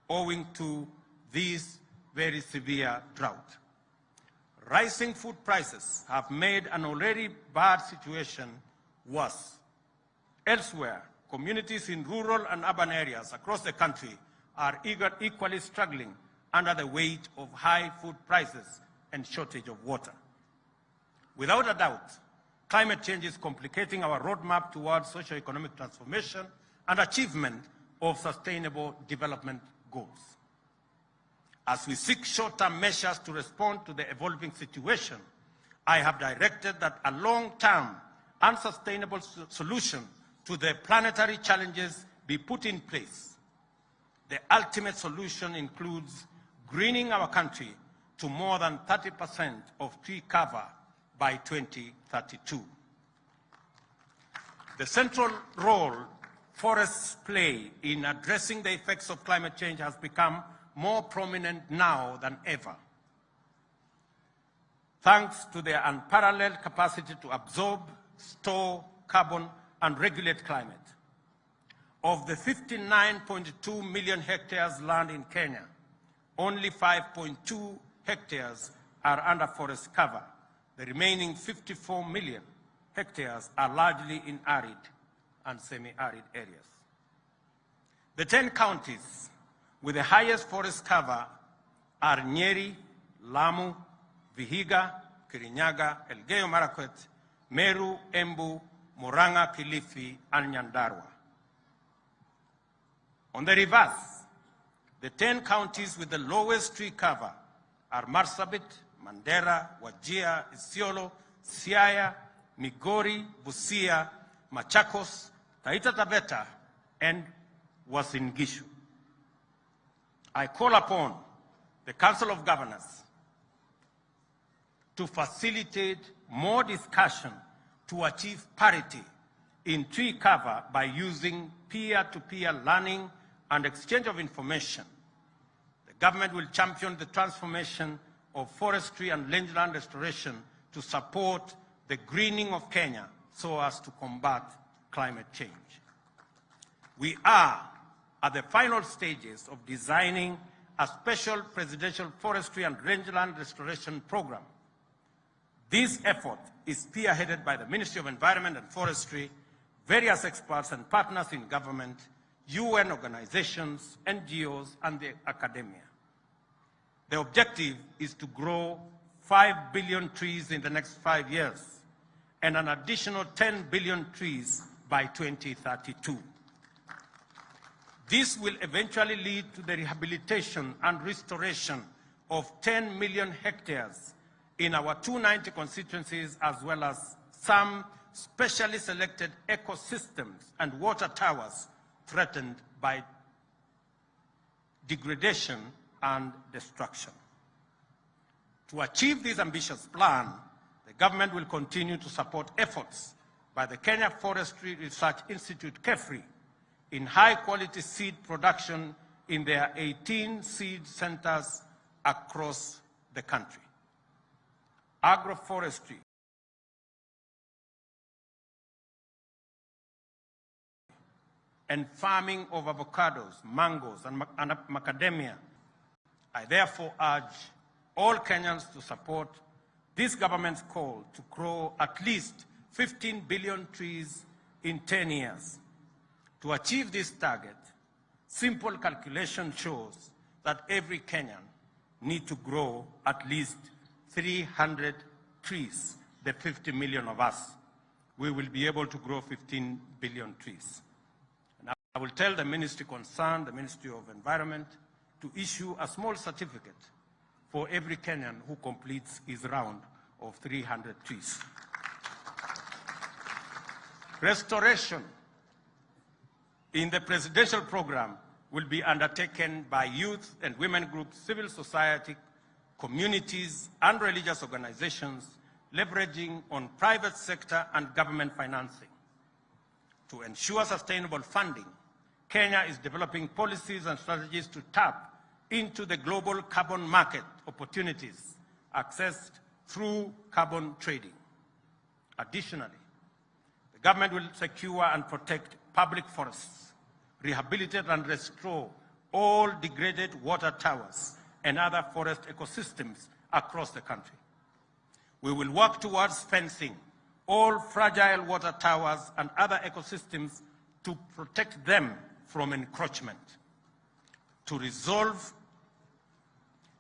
owing to this very severe drought. Rising food prices have made an already bad situation worse. Elsewhere, communities in rural and urban areas across the country are equally struggling under the weight of high food prices and shortage of water. Without a doubt, climate change is complicating our roadmap towards socio-economic transformation and achievement of sustainable development goals. As we seek short-term measures to respond to the evolving situation, I have directed that a long-term and sustainable solution to the planetary challenges be put in place. The ultimate solution includes greening our country to more than 30% of tree cover by 2032. The central role forests play in addressing the effects of climate change has become more prominent now than ever, thanks to their unparalleled capacity to absorb, store carbon, and regulate climate. Of the 59.2 million hectares land in Kenya, only 5.2 hectares are under forest cover. The remaining 54 million hectares are largely in arid and semi-arid areas. The 10 counties with the highest forest cover are Nyeri, Lamu, Vihiga, Kirinyaga, Elgeyo Marakwet, Meru, Embu, Murang'a, Kilifi, and Nyandarua. On the reverse, the 10 counties with the lowest tree cover are Marsabit, Mandera, Wajir, Isiolo, Siaya, Migori, Busia, Machakos, Taita Taveta, and Uasin Gishu. I call upon the Council of Governors to facilitate more discussion to achieve parity in tree cover by using peer-to-peer learning and exchange of information. The government will champion the transformation of forestry and rangeland restoration to support the greening of Kenya so as to combat climate change. We are at the final stages of designing a special presidential forestry and rangeland restoration program. This effort is spearheaded by the Ministry of Environment and Forestry, various experts and partners in government, UN organizations, NGOs, and the academia. The objective is to grow 5 billion trees in the next 5 years and an additional 10 billion trees by 2032. This will eventually lead to the rehabilitation and restoration of 10 million hectares in our 290 constituencies, as well as some specially selected ecosystems and water towers threatened by degradation and destruction. To achieve this ambitious plan, the government will continue to support efforts by the Kenya Forestry Research Institute, KEFRI, in high-quality seed production in their 18 seed centers across the country. Agroforestry and farming of avocados, mangoes, and macadamia. I therefore urge all Kenyans to support this government's call to grow at least 15 billion trees in 10 years. To achieve this target, simple calculation shows that every Kenyan needs to grow at least 300 trees. The 50 million of us, we will be able to grow 15 billion trees. And I will tell the ministry concerned, the Ministry of Environment, to issue a small certificate for every Kenyan who completes his round of 300 trees. Restoration in the presidential program will be undertaken by youth and women groups, civil society, communities, and religious organizations, leveraging on private sector and government financing. To ensure sustainable funding, Kenya is developing policies and strategies to tap into the global carbon market opportunities accessed through carbon trading. Additionally, the government will secure and protect public forests, rehabilitate and restore all degraded water towers and other forest ecosystems across the country. We will work towards fencing all fragile water towers and other ecosystems to protect them from encroachment. To resolve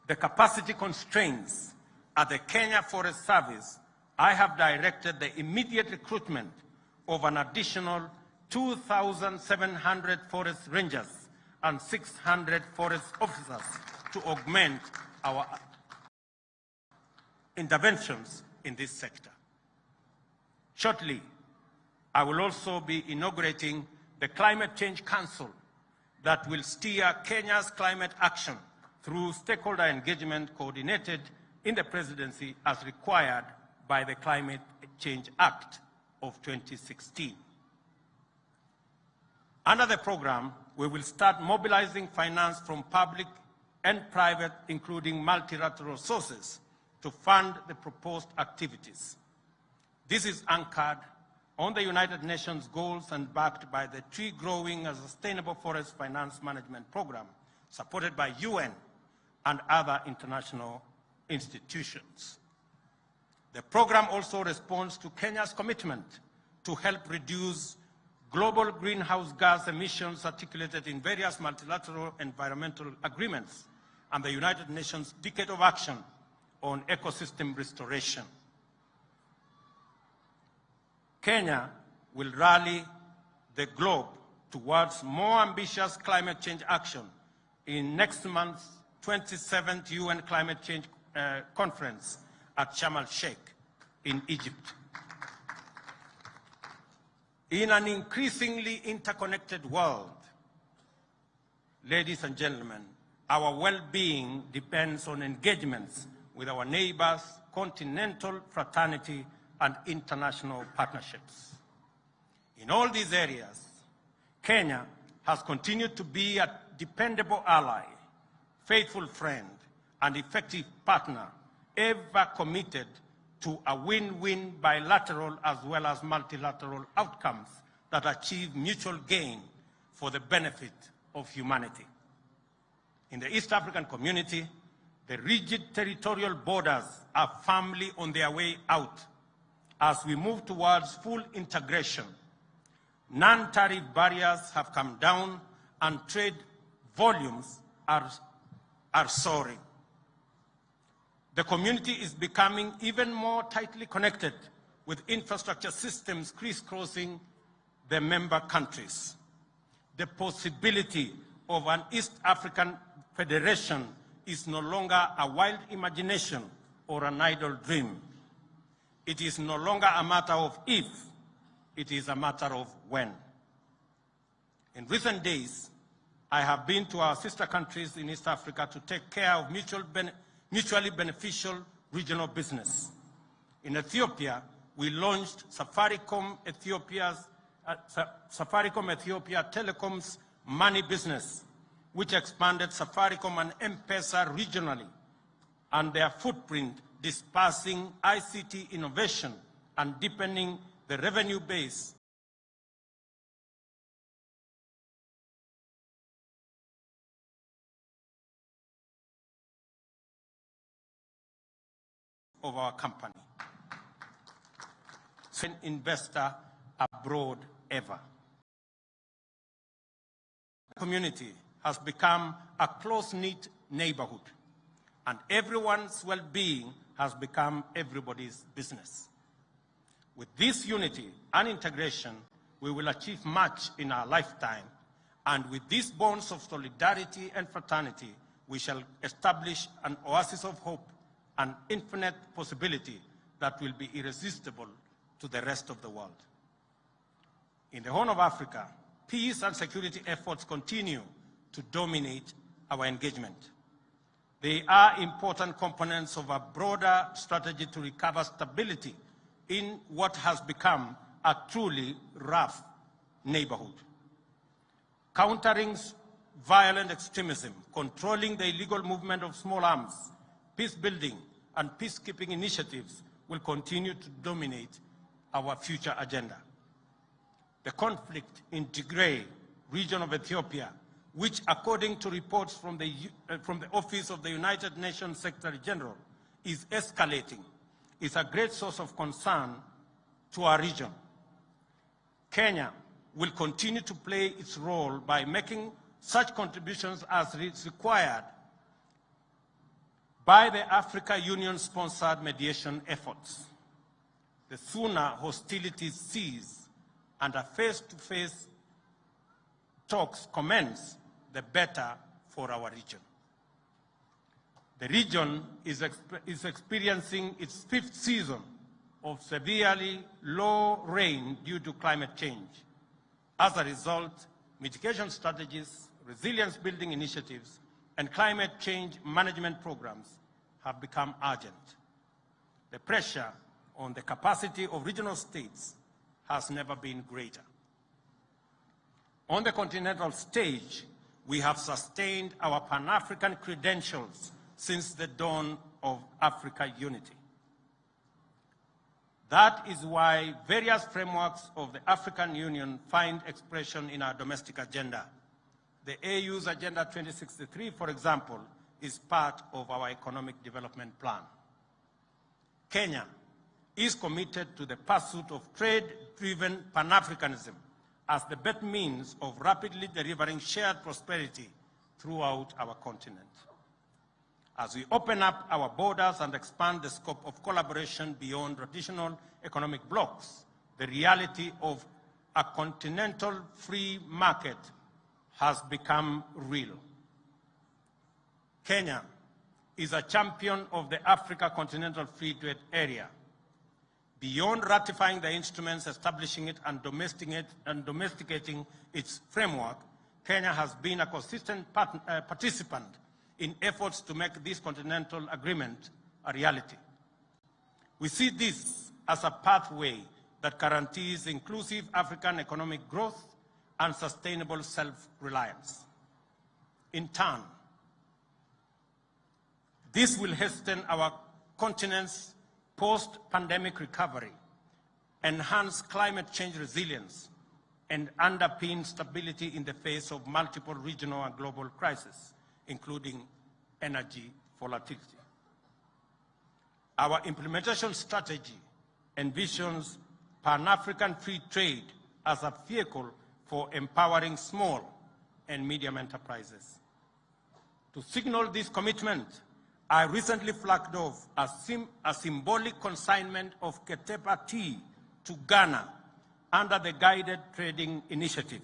the capacity constraints at the Kenya Forest Service, I have directed the immediate recruitment of an additional 2,700 forest rangers and 600 forest officers to augment our interventions in this sector. Shortly, I will also be inaugurating the Climate Change Council that will steer Kenya's climate action through stakeholder engagement coordinated in the presidency as required by the Climate Change Act of 2016. Under the program, we will start mobilizing finance from public and private, including multilateral sources, to fund the proposed activities. This is anchored on the United Nations goals and backed by the Tree Growing and Sustainable Forest Finance Management Program, supported by UN and other international institutions. The program also responds to Kenya's commitment to help reduce global greenhouse gas emissions articulated in various multilateral environmental agreements and the United Nations Decade of Action on Ecosystem Restoration. Kenya will rally the globe towards more ambitious climate change action in next month's 27th UN Climate Change Conference at Sharm el-Sheikh in Egypt. In an increasingly interconnected world, ladies and gentlemen, our well-being depends on engagements with our neighbors, continental fraternity, and international partnerships. In all these areas, Kenya has continued to be a dependable ally, faithful friend, and effective partner, ever committed to a win-win bilateral as well as multilateral outcomes that achieve mutual gain for the benefit of humanity. In the East African community, the rigid territorial borders are firmly on their way out as we move towards full integration. Non-tariff barriers have come down and trade volumes are soaring. The community is becoming even more tightly connected with infrastructure systems crisscrossing the member countries. The possibility of an East African Federation is no longer a wild imagination or an idle dream. It is no longer a matter of if, it is a matter of when. In recent days, I have been to our sister countries in East Africa to take care of mutually beneficial regional business. In Ethiopia, we launched Safaricom Ethiopia Telecom's money business, which expanded Safaricom and M-Pesa regionally, and their footprint dispersing ICT innovation and deepening the revenue base of our company. An investor abroad ever. The community has become a close-knit neighborhood, and everyone's well-being has become everybody's business. With this unity and integration, we will achieve much in our lifetime, and with these bonds of solidarity and fraternity, we shall establish an oasis of hope and infinite possibility that will be irresistible to the rest of the world. In the Horn of Africa, peace and security efforts continue to dominate our engagement. They are important components of a broader strategy to recover stability in what has become a truly rough neighborhood. Countering violent extremism, controlling the illegal movement of small arms, peace building, and peacekeeping initiatives will continue to dominate our future agenda. The conflict in Tigray region of Ethiopia, which according to reports from the Office of the United Nations Secretary General is escalating, is a great source of concern to our region. Kenya will continue to play its role by making such contributions as is required by the Africa Union-sponsored mediation efforts. The sooner hostilities cease and a face-to-face talks commence, the better for our region. The region is experiencing its 5th season of severely low rain due to climate change. As a result, mitigation strategies, resilience-building initiatives, and climate change management programs have become urgent. The pressure on the capacity of regional states has never been greater. On the continental stage, we have sustained our Pan-African credentials since the dawn of Africa unity. That is why various frameworks of the African Union find expression in our domestic agenda. The AU's Agenda 2063, for example, is part of our economic development plan. Kenya is committed to the pursuit of trade-driven Pan-Africanism as the best means of rapidly delivering shared prosperity throughout our continent. As we open up our borders and expand the scope of collaboration beyond traditional economic blocs, the reality of a continental free market has become real. Kenya is a champion of the Africa Continental Free Trade Area. Beyond ratifying the instruments establishing it and domesticating its framework, Kenya has been a consistent participant in efforts to make this continental agreement a reality. We see this as a pathway that guarantees inclusive African economic growth and sustainable self-reliance. In turn, this will hasten our continent's post-pandemic recovery, enhance climate change resilience, and underpin stability in the face of multiple regional and global crises, including energy volatility. Our implementation strategy envisions Pan-African free trade as a vehicle for empowering small and medium enterprises. To signal this commitment, I recently flagged off a symbolic consignment of Ketepa tea to Ghana under the Guided Trading Initiative.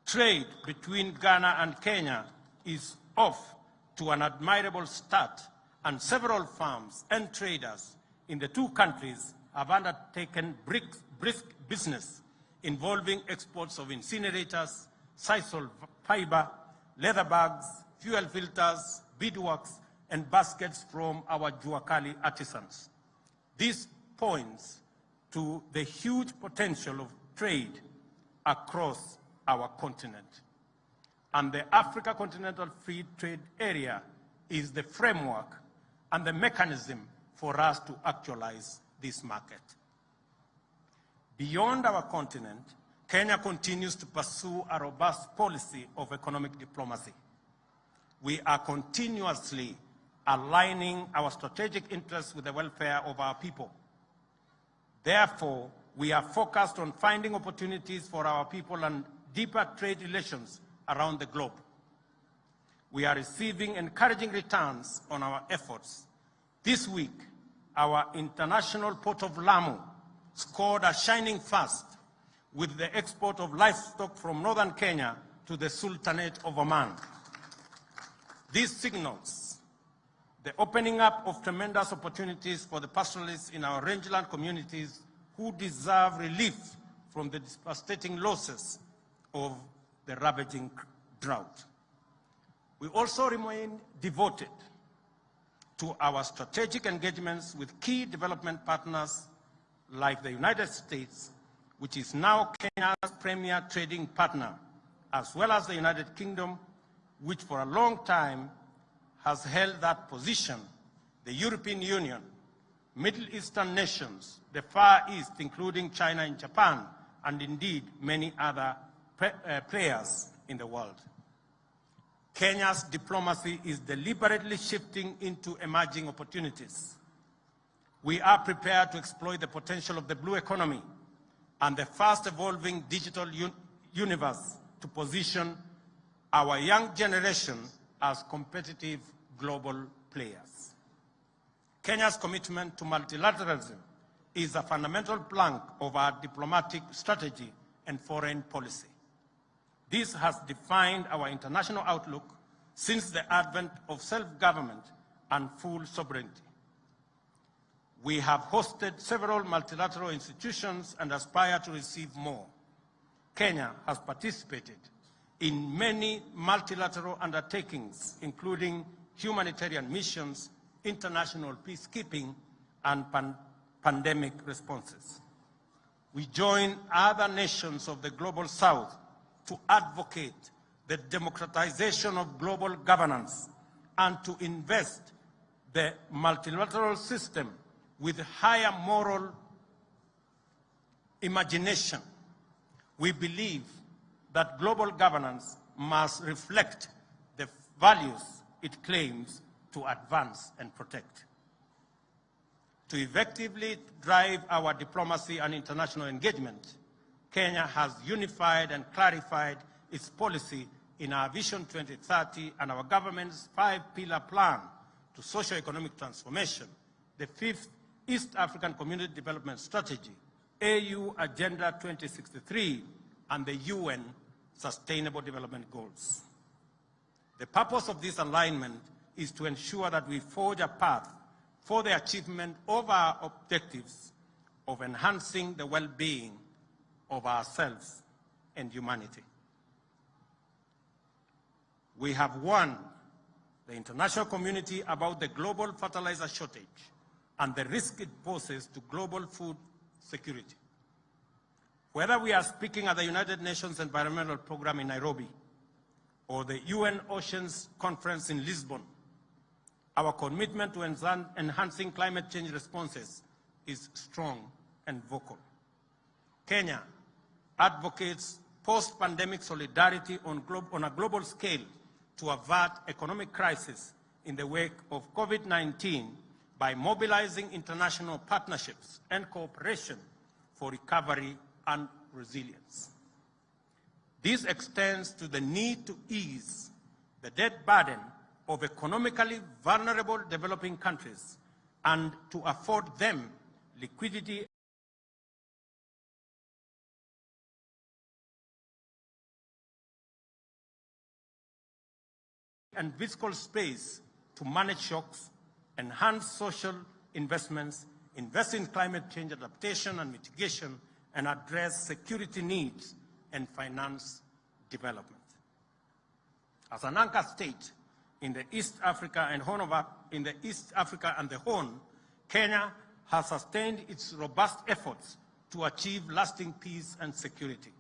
Trade between Ghana and Kenya is off to an admirable start, and several firms and traders in the two countries have undertaken brisk business involving exports of incinerators, sisal fiber, leather bags, fuel filters, beadworks, and baskets from our Juakali artisans. This points to the huge potential of trade across our continent. And the Africa Continental Free Trade Area is the framework and the mechanism for us to actualize this market. Beyond our continent, Kenya continues to pursue a robust policy of economic diplomacy. We are continuously aligning our strategic interests with the welfare of our people. Therefore, we are focused on finding opportunities for our people and deeper trade relations around the globe. We are receiving encouraging returns on our efforts. This week, our international port of Lamu scored a shining first with the export of livestock from northern Kenya to the Sultanate of Oman. This signals the opening up of tremendous opportunities for the pastoralists in our rangeland communities who deserve relief from the devastating losses of the ravaging drought. We also remain devoted to our strategic engagements with key development partners like the United States, which is now Kenya's premier trading partner, as well as the United Kingdom, which for a long time has held that position, the European Union, Middle Eastern nations, the Far East, including China and Japan, and indeed many other players in the world. Kenya's diplomacy is deliberately shifting into emerging opportunities. We are prepared to exploit the potential of the blue economy and the fast-evolving digital universe to position our young generation as competitive global players. Kenya's commitment to multilateralism is a fundamental plank of our diplomatic strategy and foreign policy. This has defined our international outlook since the advent of self-government and full sovereignty. We have hosted several multilateral institutions and aspire to receive more. Kenya has participated in many multilateral undertakings, including humanitarian missions, international peacekeeping, and pandemic responses. We join other nations of the Global South to advocate the democratization of global governance and to invest the multilateral system with higher moral imagination. We believe that global governance must reflect the values it claims to advance and protect. To effectively drive our diplomacy and international engagement, Kenya has unified and clarified its policy in our Vision 2030 and our government's 5-pillar plan to socio-economic transformation, the 5th East African Community Development Strategy, AU Agenda 2063, and the UN Sustainable Development Goals. The purpose of this alignment is to ensure that we forge a path for the achievement of our objectives of enhancing the well-being of ourselves and humanity. We have warned the international community about the global fertilizer shortage and the risk it poses to global food security. Whether we are speaking at the United Nations Environmental Programme in Nairobi or the UN Oceans Conference in Lisbon, our commitment to enhancing climate change responses is strong and vocal. Kenya advocates post-pandemic solidarity on a global scale to avert economic crisis in the wake of COVID-19 by mobilizing international partnerships and cooperation for recovery and resilience. This extends to the need to ease the debt burden of economically vulnerable developing countries and to afford them liquidity and fiscal space to manage shocks, enhance social investments, invest in climate change adaptation and mitigation, and address security needs and finance development. As an anchor state in the East Africa and the Horn, Kenya has sustained its robust efforts to achieve lasting peace and security.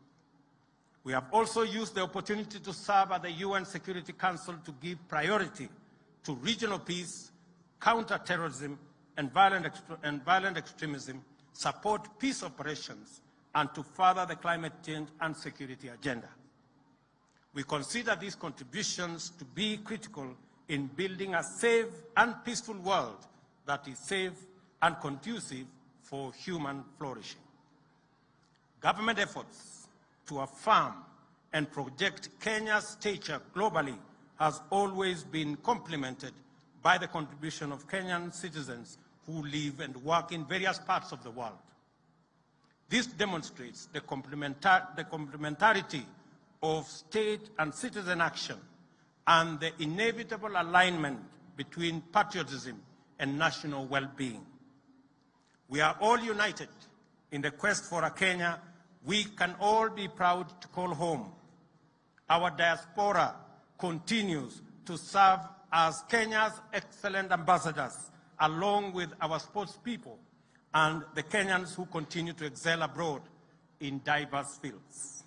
We have also used the opportunity to serve at the UN Security Council to give priority to regional peace, counter terrorism and violent extremism, support peace operations, and to further the climate change and security agenda. We consider these contributions to be critical in building a safe and peaceful world that is safe and conducive for human flourishing. Government efforts to affirm and project Kenya's stature globally has always been complemented by the contribution of Kenyan citizens who live and work in various parts of the world. This demonstrates the complementarity of state and citizen action and the inevitable alignment between patriotism and national well-being. We are all united in the quest for a Kenya we can all be proud to call home. Our diaspora continues to serve as Kenya's excellent ambassadors, along with our sports people and the Kenyans who continue to excel abroad in diverse fields.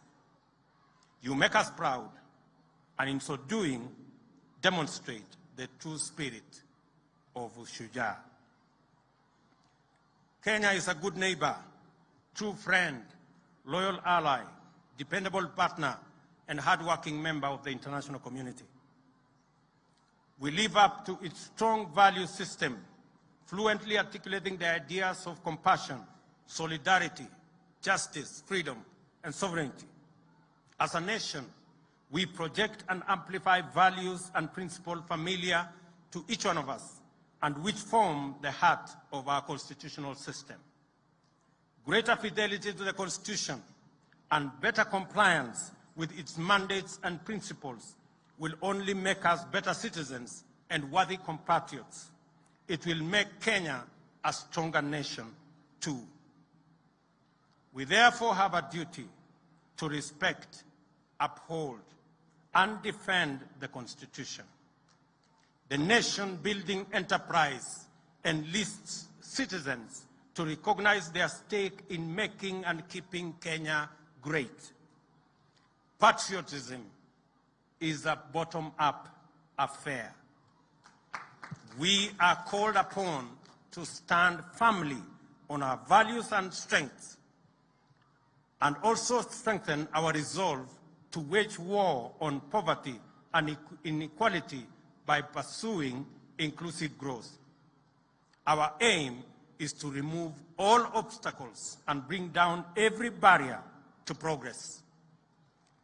You make us proud, and in so doing, demonstrate the true spirit of Mashujaa. Kenya is a good neighbor, true friend, loyal ally, dependable partner, and hardworking member of the international community. We live up to its strong value system, fluently articulating the ideas of compassion, solidarity, justice, freedom, and sovereignty. As a nation, we project and amplify values and principles familiar to each one of us and which form the heart of our constitutional system. Greater fidelity to the Constitution and better compliance with its mandates and principles will only make us better citizens and worthy compatriots. It will make Kenya a stronger nation too. We therefore have a duty to respect, uphold, and defend the Constitution. The nation-building enterprise enlists citizens to recognize their stake in making and keeping Kenya great. Patriotism is a bottom-up affair. We are called upon to stand firmly on our values and strengths, and also strengthen our resolve to wage war on poverty and inequality by pursuing inclusive growth. Our aim is to remove all obstacles and bring down every barrier to progress.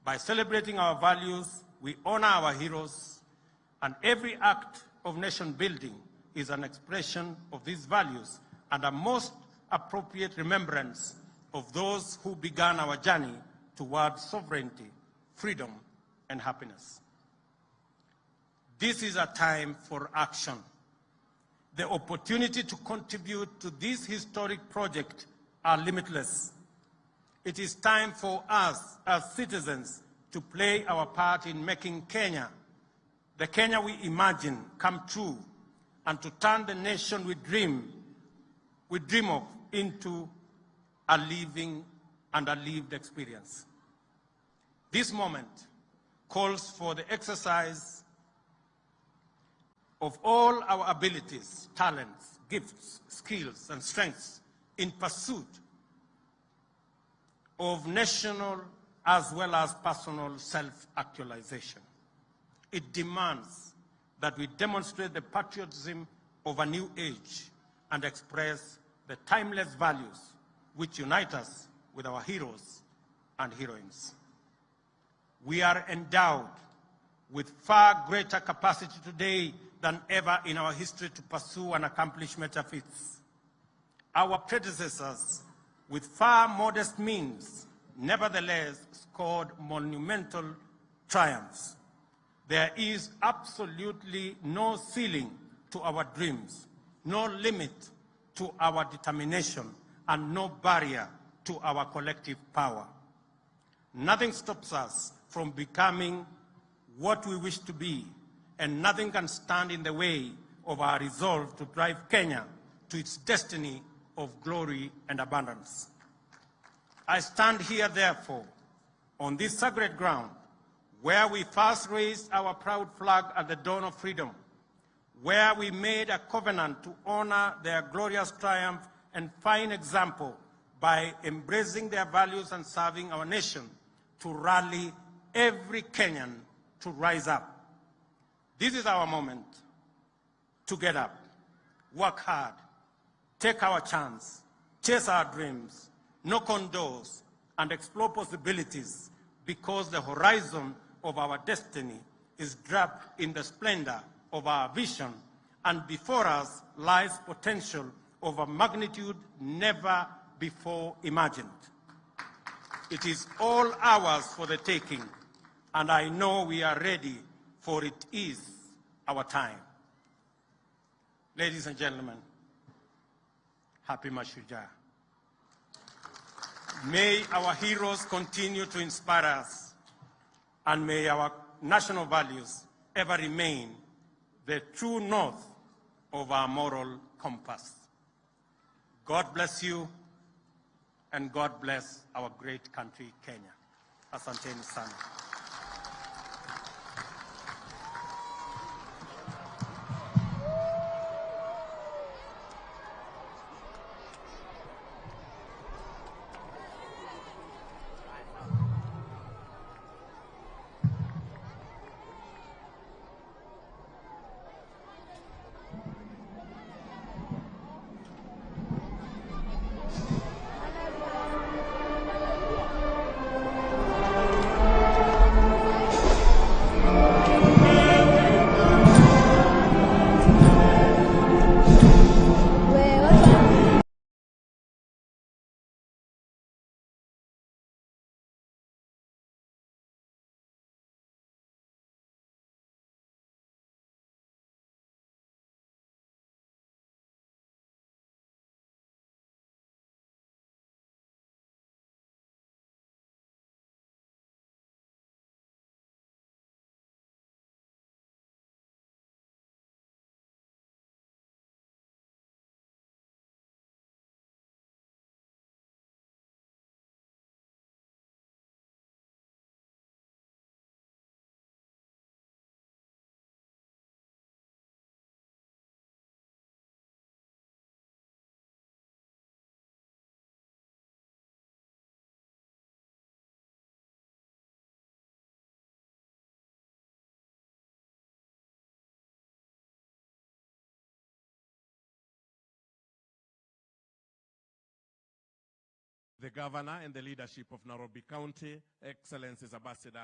By celebrating our values, we honor our heroes, and every act of nation building is an expression of these values and a most appropriate remembrance of those who began our journey towards sovereignty, freedom, and happiness. This is a time for action. The opportunity to contribute to this historic project are limitless. It is time for us as citizens to play our part in making Kenya, the Kenya we imagine, come true, and to turn the nation we dream of into a living and a lived experience. This moment calls for the exercise of all our abilities, talents, gifts, skills, and strengths in pursuit of national as well as personal self-actualization. It demands that we demonstrate the patriotism of a new age and express the timeless values which unite us with our heroes and heroines. We are endowed with far greater capacity today than ever in our history to pursue and accomplish major feats. Our predecessors, with far modest means, nevertheless scored monumental triumphs. There is absolutely no ceiling to our dreams, no limit to our determination, and no barrier to our collective power. Nothing stops us from becoming what we wish to be, and nothing can stand in the way of our resolve to drive Kenya to its destiny of glory and abundance. I stand here, therefore, on this sacred ground, where we first raised our proud flag at the dawn of freedom, where we made a covenant to honor their glorious triumph and fine example by embracing their values and serving our nation, to rally every Kenyan to rise up. This is our moment to get up, work hard, take our chance, chase our dreams, knock on doors, and explore possibilities, because the horizon of our destiny is wrapped in the splendor of our vision, and before us lies potential of a magnitude never before imagined. It is all ours for the taking, and I know we are ready, for it is our time. Ladies and gentlemen, happy Mashujaa. May our heroes continue to inspire us, and may our national values ever remain the true north of our moral compass. God bless you, and God bless our great country, Kenya. Asanteni sana. the governor and the leadership of Nairobi County, Excellencies Ambassador